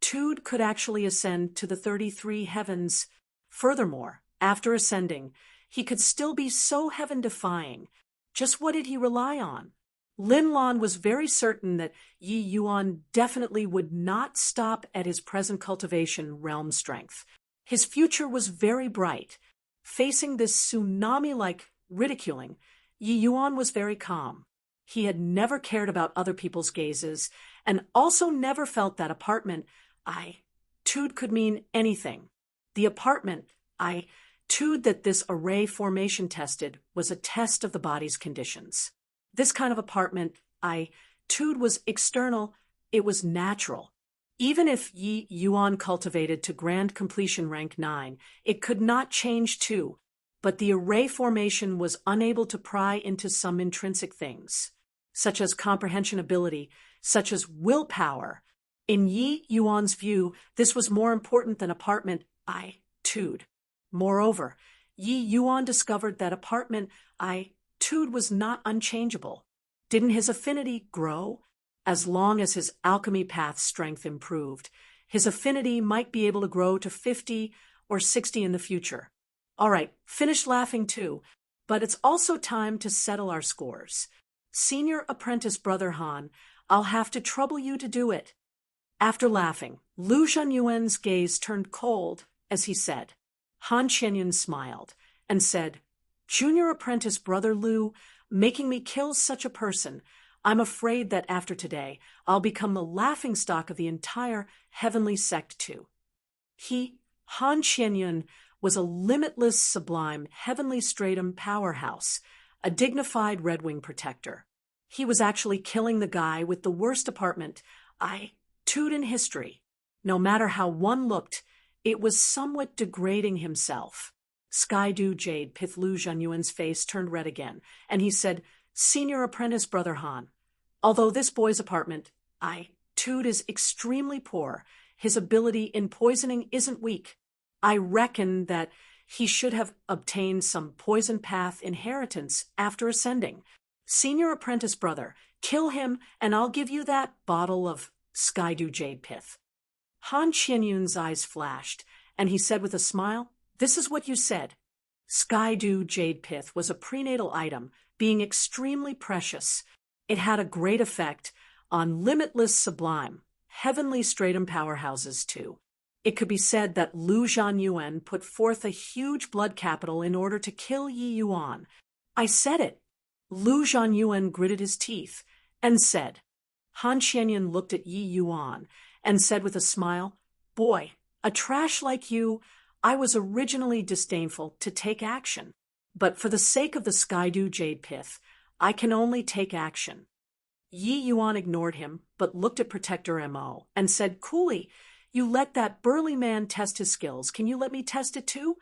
Tude could actually ascend to the 33 heavens. Furthermore, after ascending, he could still be so heaven-defying. Just what did he rely on? Lin Lan was very certain that Yi Yuan definitely would not stop at his present cultivation realm strength. His future was very bright. Facing this tsunami-like ridiculing, Yi Yuan was very calm. He had never cared about other people's gazes, and also never felt that apartment, Tude could mean anything. The apartment, Tude that this array formation tested was a test of the body's conditions. This kind of apartment, Tude was external, it was natural. Even if Yi Yuan cultivated to grand completion rank 9, it could not change too, but the array formation was unable to pry into some intrinsic things, such as comprehension ability, such as willpower. In Yi Yuan's view, this was more important than apartment, Tude. Moreover, Yi Yuan discovered that apartment, Tude was not unchangeable. Didn't his affinity grow? As long as his alchemy path strength improved, his affinity might be able to grow to 50 or 60 in the future. All right, finish laughing too, but it's also time to settle our scores. Senior apprentice Brother Han, I'll have to trouble you to do it. After laughing, Lu Zhenyuan's gaze turned cold as he said. Han Qianyun smiled and said, Junior apprentice Brother Lu, making me kill such a person, I'm afraid that after today, I'll become the laughingstock of the entire heavenly sect too. Han Qianyun, was a limitless, sublime, heavenly stratum powerhouse, a dignified Red Wing protector. He was actually killing the guy with the worst apartment, Tude in history. No matter how one looked, it was somewhat degrading himself. Skydew Jade Pith Lu Zhenyuan's face turned red again, and he said, Senior apprentice Brother Han, although this boy's apartment, Tude is extremely poor, his ability in poisoning isn't weak. I reckon that he should have obtained some poison path inheritance after ascending. Senior apprentice brother, kill him and I'll give you that bottle of Skydew Jade Pith. Han Qianyun's eyes flashed, and he said with a smile, This is what you said. Skydew Jade Pith was a prenatal item, being extremely precious. It had a great effect on limitless sublime, heavenly stratum powerhouses too. It could be said that Lu Zhenyuan put forth a huge blood capital in order to kill Yi Yuan. I said it. Lu Zhenyuan gritted his teeth and said. Han Qianyun looked at Yi Yuan and said with a smile, Boy, a trash like you, I was originally disdainful to take action. But for the sake of the Skydew Jade Pith, I can only take action. Yi Yuan ignored him, but looked at Protector Mo and said coolly, You let that burly man test his skills. Can you let me test it too?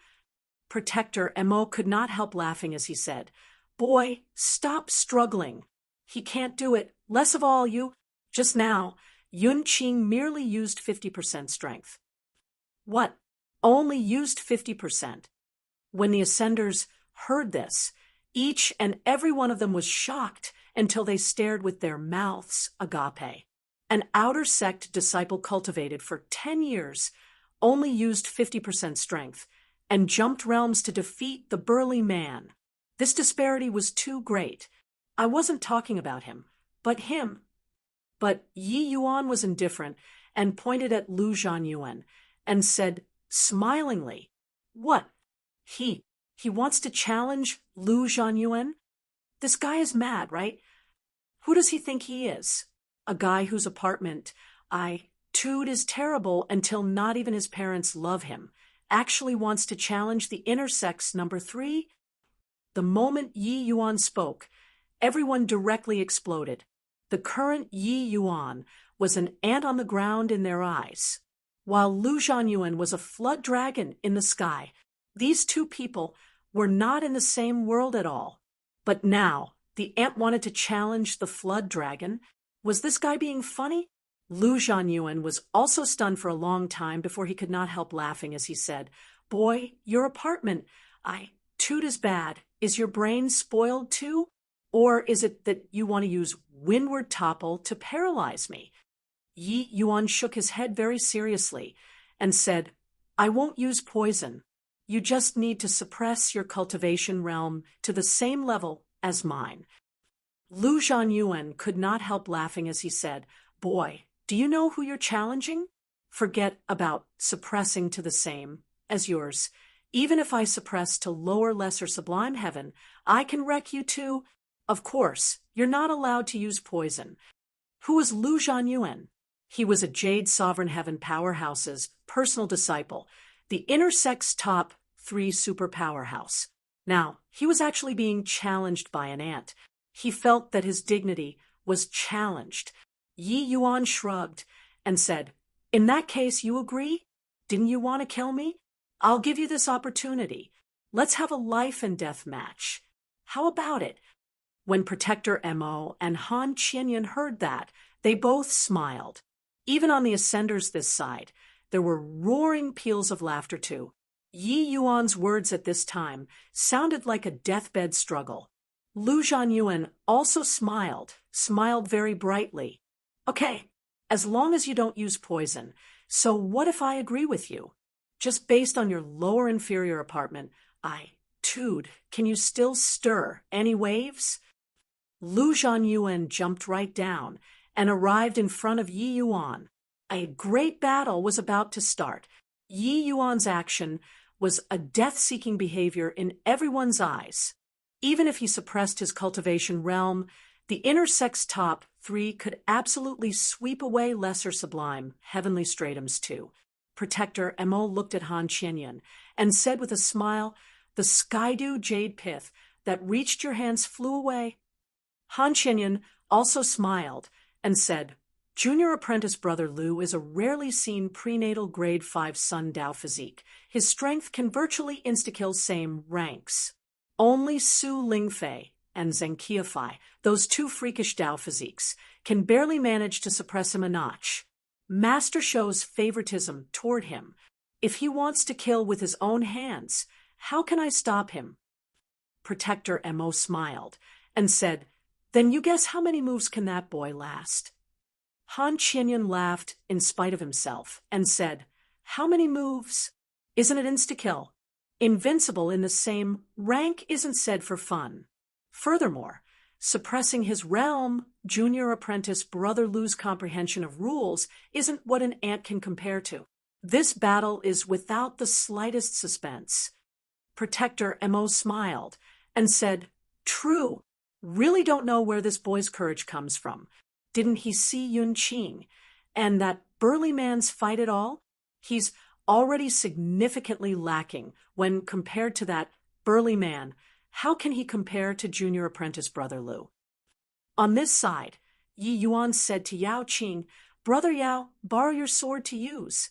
Protector Mo could not help laughing as he said, Boy, stop struggling. He can't do it. Less of all you. Just now, Yun Qing merely used 50% strength. What? Only used 50%. When the Ascenders heard this, each and every one of them was shocked until they stared with their mouths agape. An outer sect disciple cultivated for 10 years only used 50% strength and jumped realms to defeat the burly man. This disparity was too great. I wasn't talking about him, but him. But Yi Yuan was indifferent and pointed at Lu Zhanyuan and said smilingly, What? He wants to challenge Lu Zhanyuan? This guy is mad, right? Who does he think he is? A guy whose apartment I tood is terrible until not even his parents love him, actually wants to challenge the inner sex number 3? The moment Yi Yuan spoke, everyone directly exploded. The current Yi Yuan was an ant on the ground in their eyes, while Lu Zhanyuan was a flood dragon in the sky. These two people were not in the same world at all. But now, the ant wanted to challenge the flood dragon. Was this guy being funny? Lu Zhanyuan was also stunned for a long time before he could not help laughing as he said, Boy, your apartment, toot is bad. Is your brain spoiled too? Or is it that you want to use windward topple to paralyze me? Yi Yuan shook his head very seriously and said, I won't use poison. You just need to suppress your cultivation realm to the same level as mine. Lu Zhanyuan could not help laughing as he said, Boy, do you know who you're challenging? Forget about suppressing to the same as yours. Even if I suppress to lower, lesser sublime heaven, I can wreck you too. Of course, you're not allowed to use poison. Who was Lu Zhanyuan? He was a Jade Sovereign Heaven powerhouse's personal disciple, the inner sex top 3 super powerhouse. Now, he was actually being challenged by an ant. He felt that his dignity was challenged. Yi Yuan shrugged and said, In that case, you agree? Didn't you want to kill me? I'll give you this opportunity. Let's have a life and death match. How about it? When Protector Mo and Han Qianyan heard that, they both smiled. Even on the Ascenders this side, there were roaring peals of laughter too. Yi Yuan's words at this time sounded like a deathbed struggle. Lu Zhanyuan also smiled very brightly. Okay, as long as you don't use poison. So what if I agree with you? Just based on your lower inferior apartment, can you still stir any waves? Lu Zhanyuan jumped right down and arrived in front of Yi Yuan. A great battle was about to start. Yi Yuan's action was a death-seeking behavior in everyone's eyes. Even if he suppressed his cultivation realm, the inner sex top 3 could absolutely sweep away lesser sublime heavenly stratums too. Protector Mo looked at Han Qianyan and said with a smile, The skydew jade pith that reached your hands flew away. Han Qianyan also smiled and said, Junior apprentice brother Lu is a rarely seen prenatal grade 5 sun Dao physique. His strength can virtually insta-kill same ranks. Only Su Lingfei and Zheng Qiafei, those 2 freakish Dao physiques, can barely manage to suppress him a notch. Master shows favoritism toward him. If he wants to kill with his own hands, how can I stop him? Protector Mo smiled and said, Then you guess how many moves can that boy last? Han Qianyan laughed in spite of himself and said, How many moves? Isn't it insta-kill? Invincible in the same rank isn't said for fun. Furthermore, suppressing his realm, junior apprentice brother Lu's comprehension of rules isn't what an ant can compare to. This battle is without the slightest suspense. Protector Mo smiled and said, True. Really don't know where this boy's courage comes from. Didn't he see Yun Qing and that burly man's fight at all? He's already significantly lacking when compared to that burly man. How can he compare to junior apprentice brother Lu? On this side, Yi Yuan said to Yao Qing, Brother Yao, borrow your sword to use.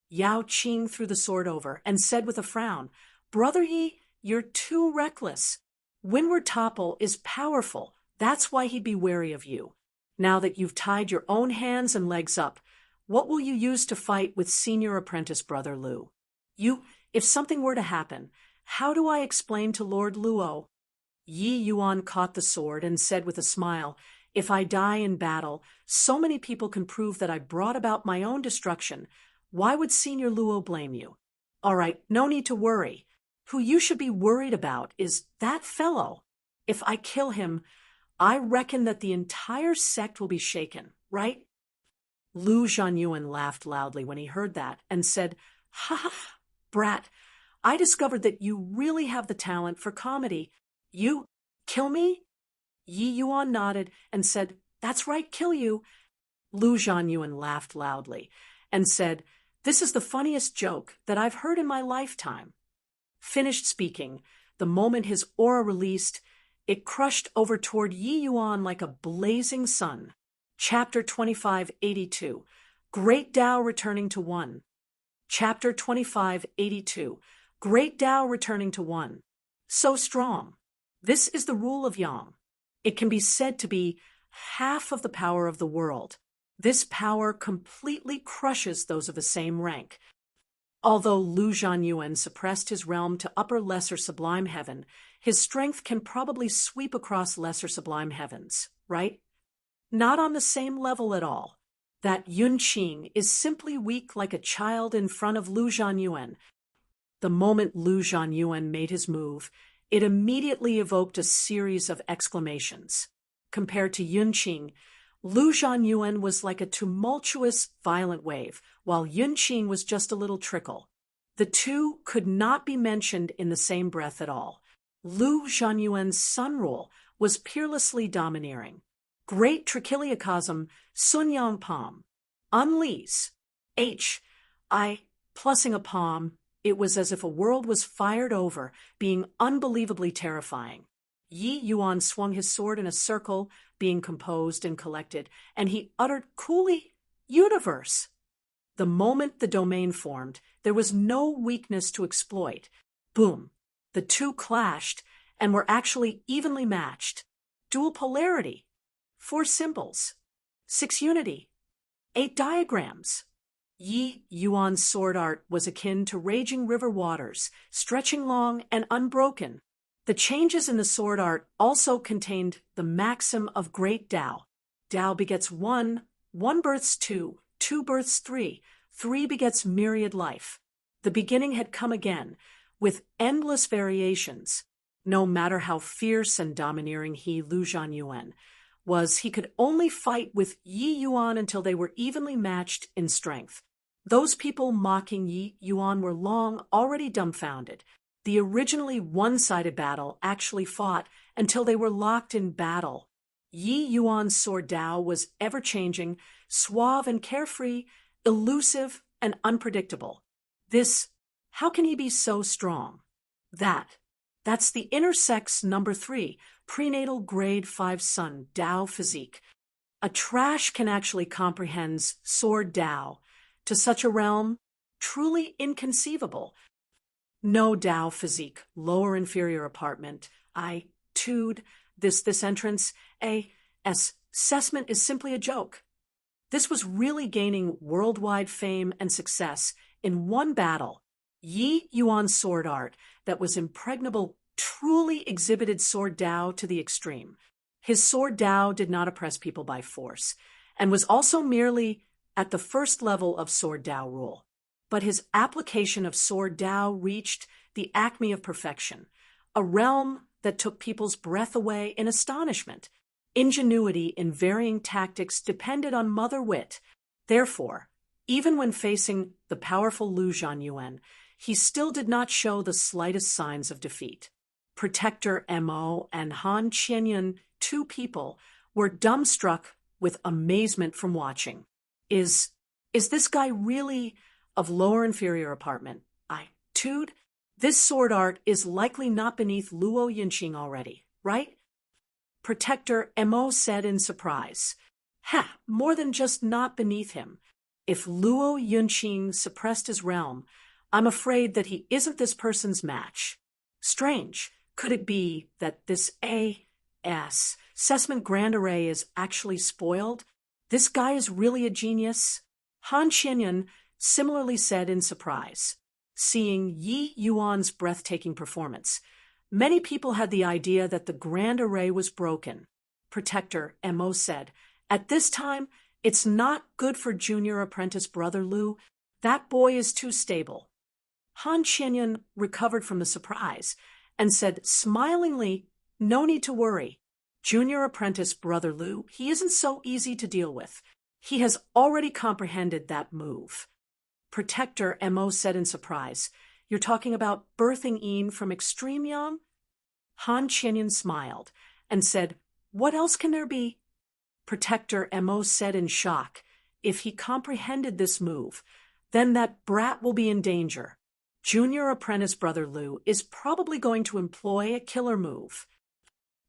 Yao Qing threw the sword over and said with a frown, "Brother Yi, you're too reckless. Windward Topple is powerful. That's why he'd be wary of you. Now that you've tied your own hands and legs up, what will you use to fight with senior apprentice Brother Lu? If something were to happen, how do I explain to Lord Luo?" Yi Yuan caught the sword and said with a smile, "If I die in battle, so many people can prove that I brought about my own destruction. Why would Senior Luo blame you? All right, no need to worry. Who you should be worried about is that fellow. If I kill him, I reckon that the entire sect will be shaken, right?" Lu Zhanyuan laughed loudly when he heard that and said, "Ha ha, brat, I discovered that you really have the talent for comedy. You kill me?" Yi Yuan nodded and said, "That's right, kill you." Lu Zhanyuan laughed loudly and said, "This is the funniest joke that I've heard in my lifetime." Finished speaking, the moment his aura released, it crushed over toward Yi Yuan like a blazing sun. Chapter 2582, Great Tao Returning to One. Chapter 2582, Great Tao Returning to One. So strong. This is the rule of Yang. It can be said to be half of the power of the world. This power completely crushes those of the same rank. Although Lu Zhanyuan suppressed his realm to upper lesser sublime heaven, his strength can probably sweep across lesser sublime heavens, right? Not on the same level at all. That Yun Qing is simply weak like a child in front of Lu Zhanyuan. The moment Lu Zhanyuan made his move, it immediately evoked a series of exclamations. Compared to Yun Qing, Lu Zhanyuan was like a tumultuous, violent wave, while Yun Qing was just a little trickle. The two could not be mentioned in the same breath at all. Lu Zhanyuan's sun rule was peerlessly domineering. Great Trichiliocosm, Sun Yang Palm. Unleash. Plussing a palm, it was as if a world was fired over, being unbelievably terrifying. Yi Yuan swung his sword in a circle, being composed and collected, and he uttered coolly, "Universe!" The moment the domain formed, there was no weakness to exploit. Boom! The two clashed and were actually evenly matched. Dual polarity. 4 symbols. 6 unity. 8 diagrams. Yi Yuan's sword art was akin to raging river waters, stretching long and unbroken. The changes in the sword art also contained the maxim of great Tao. Tao begets 1, 1 births 2, 2 births 3, 3 begets myriad life. The beginning had come again, with endless variations. No matter how fierce and domineering Lu Zhanyuan was, he could only fight with Yi Yuan until they were evenly matched in strength. Those people mocking Yi Yuan were long already dumbfounded. The originally one-sided battle actually fought until they were locked in battle. Yi Yuan's sword Tao was ever-changing, suave and carefree, elusive and unpredictable. How can he be so strong? That's the inner sex number 3, prenatal grade 5 sun Tao physique. A trash can actually comprehend sword Tao. To such a realm, truly inconceivable. No Tao physique, lower inferior apartment. This entrance, assessment is simply a joke. This was really gaining worldwide fame and success in one battle. Yi Yuan's sword art that was impregnable truly exhibited sword Tao to the extreme. His sword Tao did not oppress people by force, and was also merely at the first level of sword Tao rule. But his application of sword Tao reached the acme of perfection, a realm that took people's breath away in astonishment. Ingenuity in varying tactics depended on mother wit. Therefore, even when facing the powerful Lu Zhanyuan, he still did not show the slightest signs of defeat. Protector Mo and Han Qianyun, 2 people, were dumbstruck with amazement from watching. Is this guy really of lower inferior apartment? This sword art is likely not beneath Luo Yinqing already, right? Protector Mo said in surprise. More than just not beneath him. If Luo Yunqing suppressed his realm, I'm afraid that he isn't this person's match. Strange. Could it be that this Assessment Grand Array is actually spoiled? This guy is really a genius? Han Qianyan similarly said in surprise, seeing Yi Yuan's breathtaking performance. Many people had the idea that the Grand Array was broken. Protector Mo said, "At this time, it's not good for junior apprentice brother Lu. That boy is too stable." Han Qianyan recovered from the surprise and said smilingly, "No need to worry. Junior apprentice brother Lu, he isn't so easy to deal with. He has already comprehended that move." Protector Mo said in surprise, "You're talking about birthing Yin from extreme young?" Han Qianyan smiled and said, "What else can there be?" Protector Mo said in shock, "If he comprehended this move, then that brat will be in danger. Junior apprentice brother Lu is probably going to employ a killer move."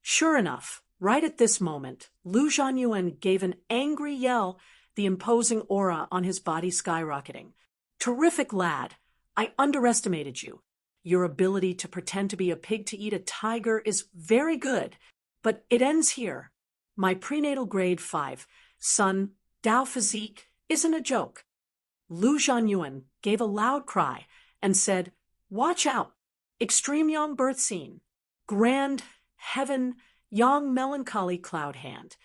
Sure enough, right at this moment, Lu Zhanyuan gave an angry yell, the imposing aura on his body skyrocketing. "Terrific, lad. I underestimated you. Your ability to pretend to be a pig to eat a tiger is very good, but it ends here. My prenatal grade 5, son, Dao physique, isn't a joke." Lu Zhanyuan gave a loud cry and said, "Watch out! Extreme Yang birth scene. Grand heaven Yang melancholy cloud hand."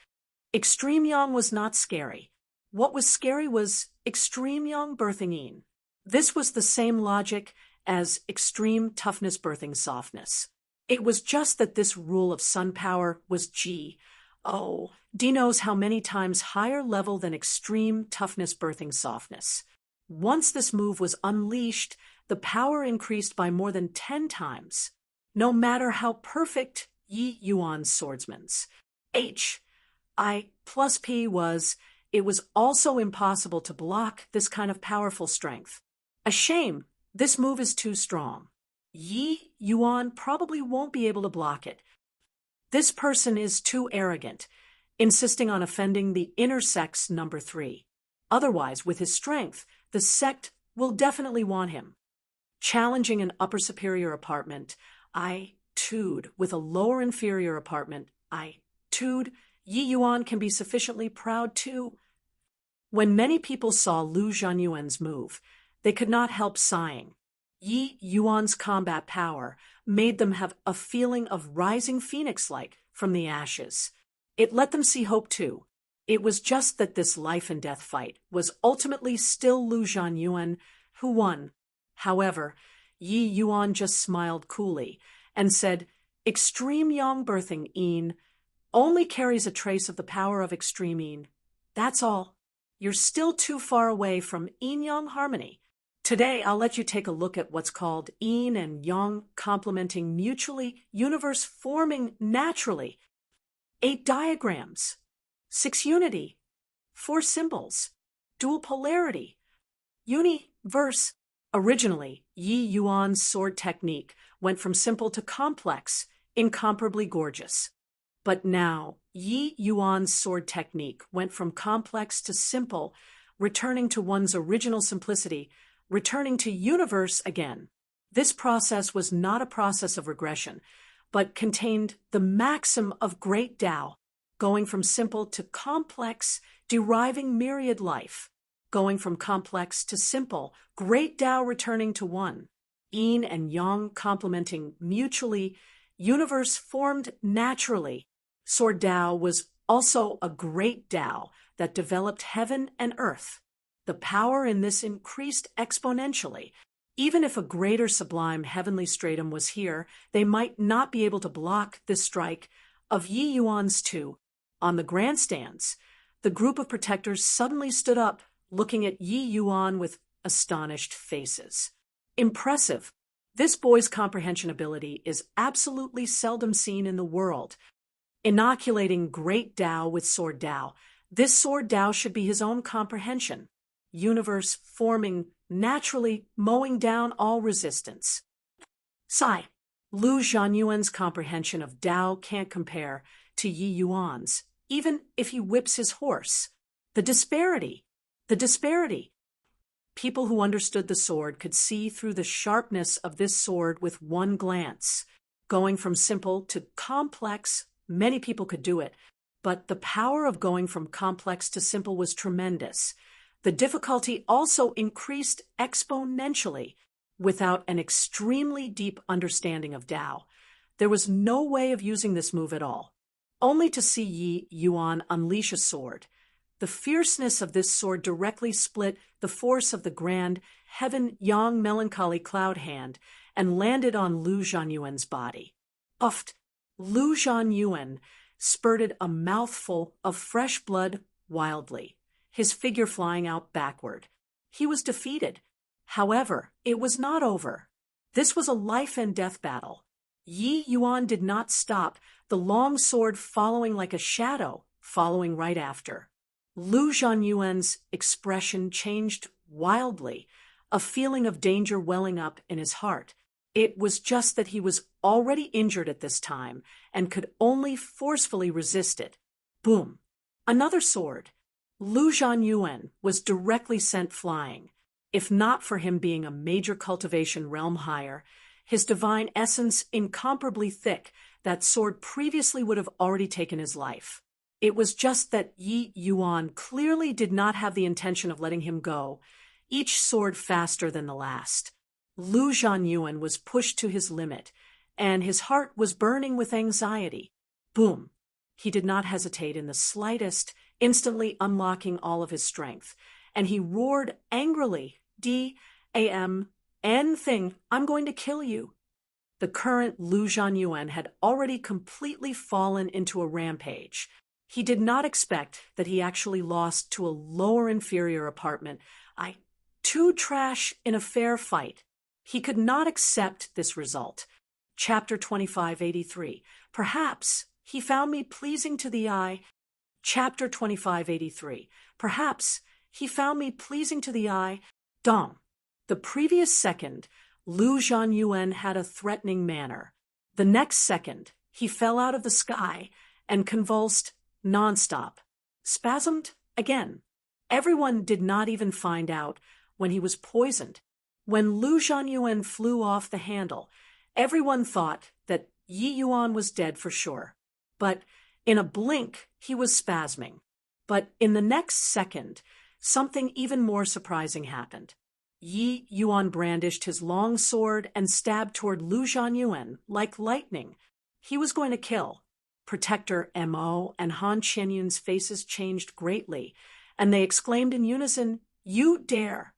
Extreme Yang was not scary. What was scary was extreme Yang birthing Yin. This was the same logic as extreme toughness birthing softness. It was just that this rule of sun power was G. Oh, D knows how many times higher level than extreme toughness birthing softness. Once this move was unleashed, the power increased by more than 10 times. No matter how perfect Yi Yuan's swordsman's I plus P was, it was also impossible to block this kind of powerful strength. A shame, this move is too strong. Yi Yuan probably won't be able to block it. This person is too arrogant, insisting on offending the inner sect's number 3. Otherwise, with his strength, the sect will definitely want him. Challenging an upper superior apartment, with a lower inferior apartment, Yi Yuan can be sufficiently proud too. When many people saw Lu Zhanyuan's move, they could not help sighing. Yi Yuan's combat power made them have a feeling of rising phoenix-like from the ashes. It let them see hope too. It was just that this life-and-death fight was ultimately still Lu Zhanyuan who won. However, Yi Yuan just smiled coolly and said, "Extreme Yang birthing Yin only carries a trace of the power of extreme Yin. That's all. You're still too far away from Yin-Yang harmony. Today, I'll let you take a look at what's called Yin and Yang complementing mutually, universe forming naturally. 8 diagrams, 6 unity, 4 symbols, dual polarity, universe." Originally, Yi Yuan's sword technique went from simple to complex, incomparably gorgeous. But now, Yi Yuan's sword technique went from complex to simple, returning to one's original simplicity, returning to universe again. This process was not a process of regression, but contained the maxim of great Tao, going from simple to complex, deriving myriad life. Going from complex to simple, great Tao returning to one. Yin and Yang complementing mutually, universe formed naturally. Sword Tao was also a great Tao that developed heaven and earth. The power in this increased exponentially. Even if a greater sublime heavenly stratum was here, they might not be able to block this strike of Yi Yuan's too. On the grandstands, the group of protectors suddenly stood up, looking at Yi Yuan with astonished faces. Impressive. This boy's comprehension ability is absolutely seldom seen in the world. Inoculating great Tao with sword Tao, this sword Tao should be his own comprehension. Universe forming naturally, mowing down all resistance. Sigh. Lu Zhanyuan's comprehension of Tao can't compare to Yi Yuan's, even if he whips his horse. The disparity. The disparity. People who understood the sword could see through the sharpness of this sword with one glance. Going from simple to complex, many people could do it, but the power of going from complex to simple was tremendous. The difficulty also increased exponentially without an extremely deep understanding of Tao. There was no way of using this move at all, only to see Yi Yuan unleash a sword. The fierceness of this sword directly split the force of the grand heaven-yang melancholy cloud hand and landed on Lu Zhanyuan's body. Uffed! Lu Zhanyuan spurted a mouthful of fresh blood wildly, his figure flying out backward. He was defeated. However, it was not over. This was a life-and-death battle. Yi Yuan did not stop, the long sword following like a shadow, following right after. Lu Zhanyuan's expression changed wildly, a feeling of danger welling up in his heart. It was just that he was already injured at this time and could only forcefully resist it. Boom! Another sword. Lu Zhanyuan was directly sent flying. If not for him being a major cultivation realm higher, his divine essence incomparably thick, that sword previously would have already taken his life. It was just that Yi Yuan clearly did not have the intention of letting him go, each sword faster than the last. Lu Zhanyuan was pushed to his limit, and his heart was burning with anxiety. Boom! He did not hesitate in the slightest, instantly unlocking all of his strength, and he roared angrily, D-A-M-N thing, I'm going to kill you. The current Lu Zhanyuan had already completely fallen into a rampage. He did not expect that he actually lost to a lower inferior apartment. Too trash in a fair fight. He could not accept this result. Chapter 2583. Perhaps he found me pleasing to the eye. Chapter 2583. Perhaps he found me pleasing to the eye. Dong. The previous second, Lu Zhanyuan had a threatening manner. The next second, he fell out of the sky and convulsed nonstop. Spasmed again. Everyone did not even find out when he was poisoned. When Lu Zhanyuan flew off the handle, everyone thought that Yi Yuan was dead for sure. But in a blink, he was spasming. But in the next second, something even more surprising happened. Yi Yuan brandished his long sword and stabbed toward Lu Zhanyuan like lightning. He was going to kill. Protector Mo and Han Qianyun's faces changed greatly, and they exclaimed in unison, "You dare!"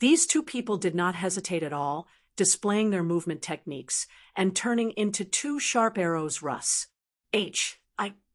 These two people did not hesitate at all, displaying their movement techniques and turning into two sharp arrows Russ.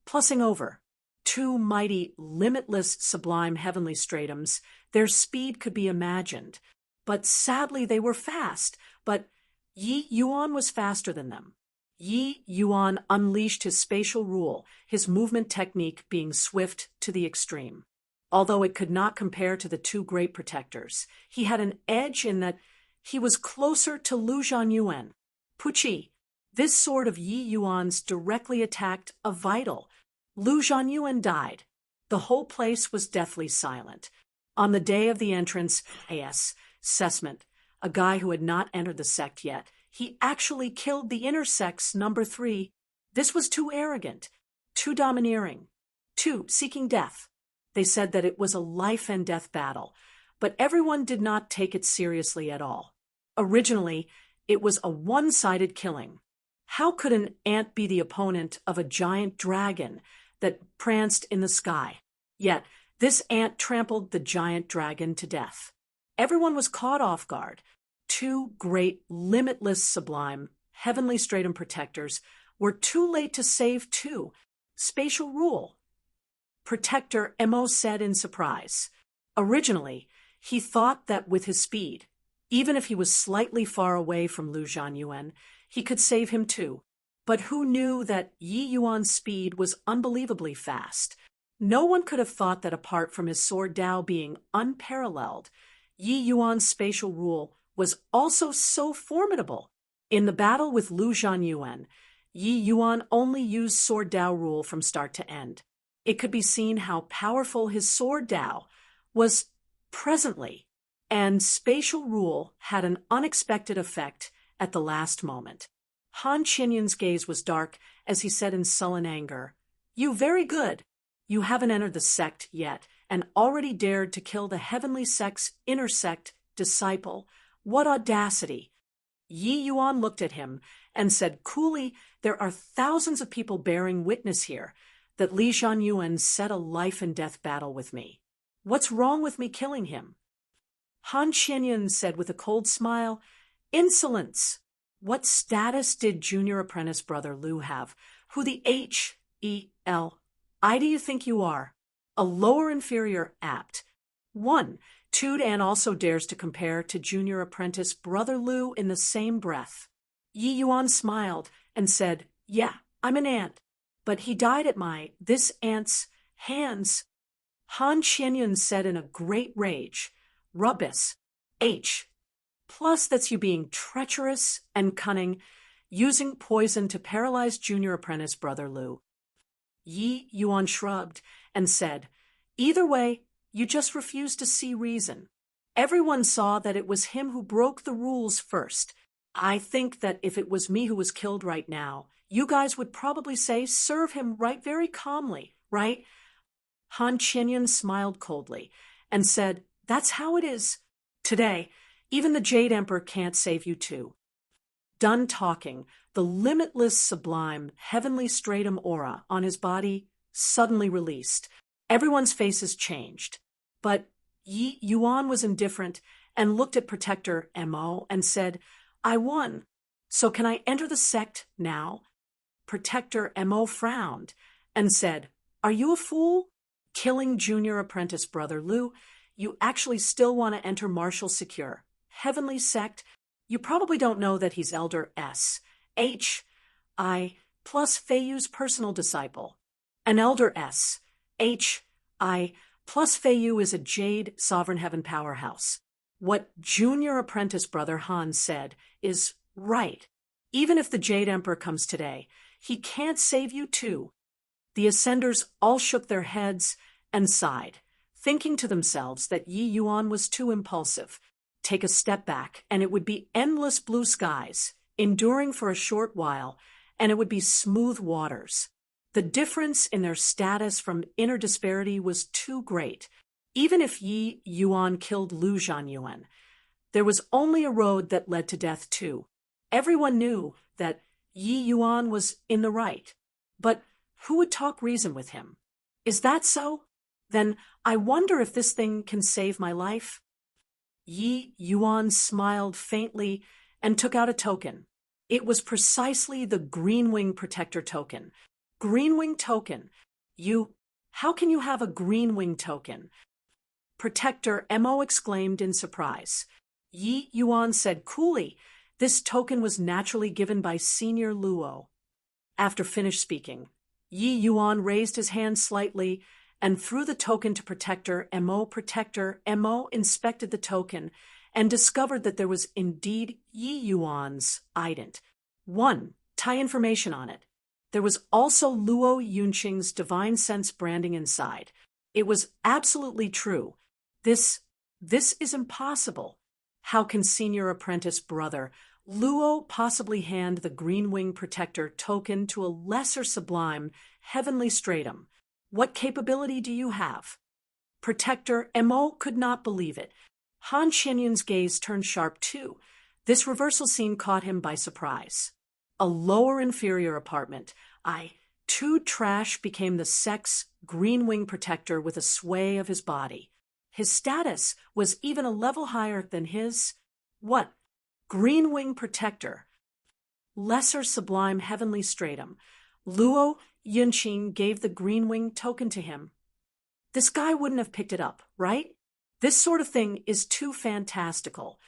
Plussing over. Two mighty, limitless, sublime heavenly stratums. Their speed could be imagined. But sadly they were fast. But Yi Yuan was faster than them. Yi Yuan unleashed his spatial rule, his movement technique being swift to the extreme. Although it could not compare to the two great protectors, he had an edge in that he was closer to Lu Zhanyuan. Puchi, this sword of Yi Yuan's directly attacked a vital. Lu Zhanyuan died. The whole place was deathly silent. On the day of the entrance, assessment, a guy who had not entered the sect yet, he actually killed the inner sect's number 3. This was too arrogant, too domineering, too seeking death. They said that it was a life and death battle, but everyone did not take it seriously at all. Originally, it was a one-sided killing. How could an ant be the opponent of a giant dragon that pranced in the sky? Yet, this ant trampled the giant dragon to death. Everyone was caught off guard. Two great, limitless, sublime, heavenly stratum protectors were too late to save two. Spatial rule. Protector Mo said in surprise. Originally, he thought that with his speed, even if he was slightly far away from Lu Zhanyuan, he could save him too. But who knew that Yi Yuan's speed was unbelievably fast? No one could have thought that apart from his sword Dao being unparalleled, Yi Yuan's spatial rule was also so formidable. In the battle with Lu Zhanyuan, Yi Yuan only used sword Dao rule from start to end. It could be seen how powerful his sword Dao was presently, and spatial rule had an unexpected effect at the last moment. Han Chinyan's gaze was dark as he said in sullen anger, "You very good. You haven't entered the sect yet, and already dared to kill the heavenly sect's intersect disciple. What audacity!" Yi Yuan looked at him and said coolly, "There are thousands of people bearing witness here that Li Zhanyuan set a life-and-death battle with me. What's wrong with me killing him?" Han Chinyan said with a cold smile, "Insolence! What status did junior apprentice brother Lu have? Who the H-E-L-I do you think you are? A lower inferior apt. 1. Tude An also dares to compare to junior apprentice brother Lu in the same breath." Yi Yuan smiled and said, "Yeah, I'm an ant, but he died at this ant's hands." Han Chinyan said in a great rage, "Rubbish. H. Plus that's you being treacherous and cunning, using poison to paralyze junior apprentice brother Lu." Yi Yuan shrugged and said, "Either way, you just refuse to see reason. Everyone saw that it was him who broke the rules first. I think that if it was me who was killed right now, you guys would probably say, 'Serve him right,' very calmly, right?" Han Chinyan smiled coldly and said, "That's how it is. Today, even the Jade Emperor can't save you too." Done talking, the limitless, sublime, heavenly stratum aura on his body suddenly released. Everyone's faces changed. But Yi Yuan was indifferent and looked at Protector Mo and said, "I won. So can I enter the sect now?" Protector Mo frowned and said, "Are you a fool? Killing junior apprentice brother Lu, you actually still want to enter martial secure. Heavenly sect, you probably don't know that he's Elder S. H. I. plus Feiyu's personal disciple. An Elder S. H. I. plus Feiyu is a Jade Sovereign Heaven powerhouse. What junior apprentice brother Han said is right. Even if the Jade Emperor comes today, he can't save you too." The Ascenders all shook their heads and sighed, thinking to themselves that Yi Yuan was too impulsive. Take a step back, and it would be endless blue skies, enduring for a short while, and it would be smooth waters. The difference in their status from inner disparity was too great. Even if Yi Yuan killed Lu Zhanyuan, there was only a road that led to death too. Everyone knew that Yi Yuan was in the right. But who would talk reason with him? Is that so? Then I wonder if this thing can save my life. Yi Yuan smiled faintly and took out a token. It was precisely the Greenwing Protector token. Greenwing token. How can you have a Greenwing token? Protector Mo exclaimed in surprise. Yi Yuan said coolly, "This token was naturally given by Senior Luo." After finished speaking, Yi Yuan raised his hand slightly and threw the token to Protector Mo. Protector Mo inspected the token and discovered that there was indeed Yi Yuan's ident. 1. Tie information on it. There was also Luo Yunqing's divine sense branding inside. It was absolutely true. This is impossible. How can senior apprentice brother Luo possibly hand the Greenwing Protector token to a lesser sublime heavenly stratum? What capability do you have? Protector Mo could not believe it. Han Chinyan's gaze turned sharp too. This reversal scene caught him by surprise. A lower inferior apartment, Tude Trash became the sect's Greenwing Protector with a sway of his body. His status was even a level higher than his, Greenwing Protector. Lesser sublime heavenly stratum. Luo Yunqing gave the Greenwing token to him. This guy wouldn't have picked it up, right? This sort of thing is too fantastical.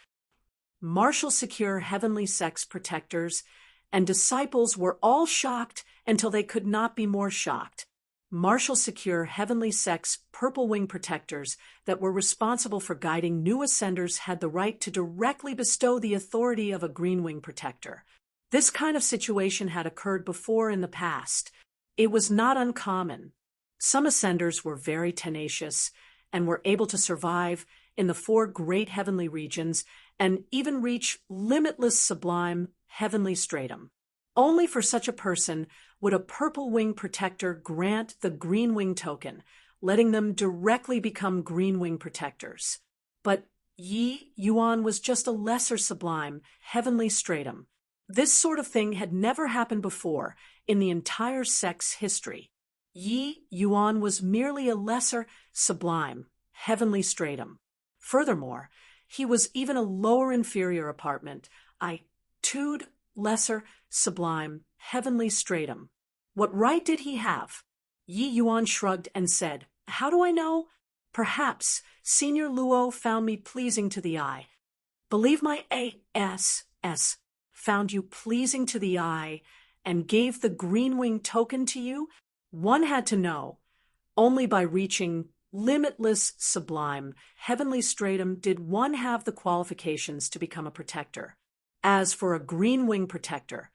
Martial secure heavenly sects protectors and disciples were all shocked until they could not be more shocked. Martial secure heavenly sects purple wing protectors that were responsible for guiding new ascenders had the right to directly bestow the authority of a green wing protector. This kind of situation had occurred before in the past. It was not uncommon. Some ascenders were very tenacious and were able to survive in the 4 great heavenly regions and even reach limitless sublime heavenly stratum. Only for such a person would a purple wing protector grant the green wing token, letting them directly become green wing protectors. But Yi Yuan was just a lesser sublime heavenly stratum. This sort of thing had never happened before in the entire sect's history. Yi Yuan was merely a lesser sublime heavenly stratum. Furthermore, he was even a lower inferior apartment, tude lesser sublime heavenly stratum. What right did he have? Yi Yuan shrugged and said, "How do I know? Perhaps Senior Luo found me pleasing to the eye. Believe my ASS found you pleasing to the eye and gave the green wing token to you? One had to know. Only by reaching limitless sublime heavenly stratum did one have the qualifications to become a protector. As for a green wing protector,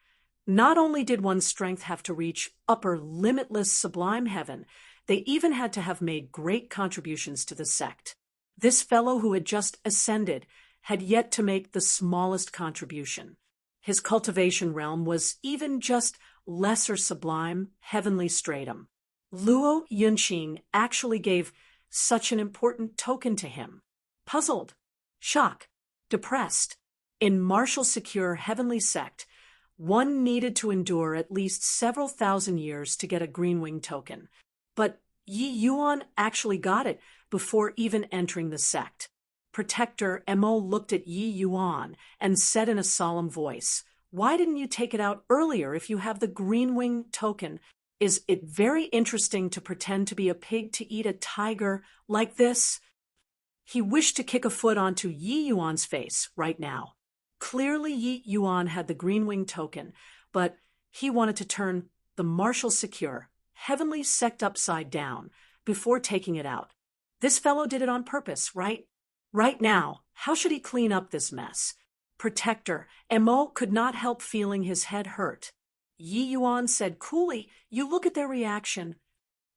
not only did one's strength have to reach upper limitless sublime heaven, they even had to have made great contributions to the sect. This fellow who had just ascended had yet to make the smallest contribution. His cultivation realm was even just lesser sublime heavenly stratum. Luo Yunqing actually gave such an important token to him. Puzzled, shocked, depressed, in martial secure heavenly sect, one needed to endure at least several thousand years to get a green wing token. But Yi Yuan actually got it before even entering the sect. Protector Mo looked at Yi Yuan and said in a solemn voice, "Why didn't you take it out earlier if you have the green wing token? Is it very interesting to pretend to be a pig to eat a tiger like this?" He wished to kick a foot onto Yi Yuan's face right now. Clearly Yi Yuan had the green wing token, but he wanted to turn the martial secure heavenly sect upside down before taking it out. This fellow did it on purpose, right? Right now, how should he clean up this mess? Protector Mo could not help feeling his head hurt. Yi Yuan said coolly, "You look at their reaction."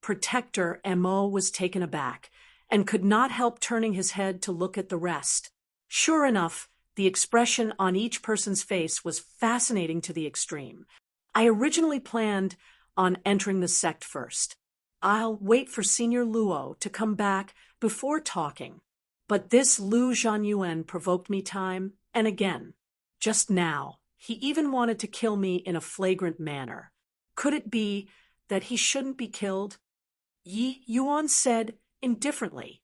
Protector Mo was taken aback and could not help turning his head to look at the rest. Sure enough, the expression on each person's face was fascinating to the extreme. I originally planned on entering the sect first. I'll wait for Senior Luo to come back before talking. But this Lu Zhanyuan provoked me time and again. Just now, he even wanted to kill me in a flagrant manner. Could it be that he shouldn't be killed? Yi Yuan said indifferently.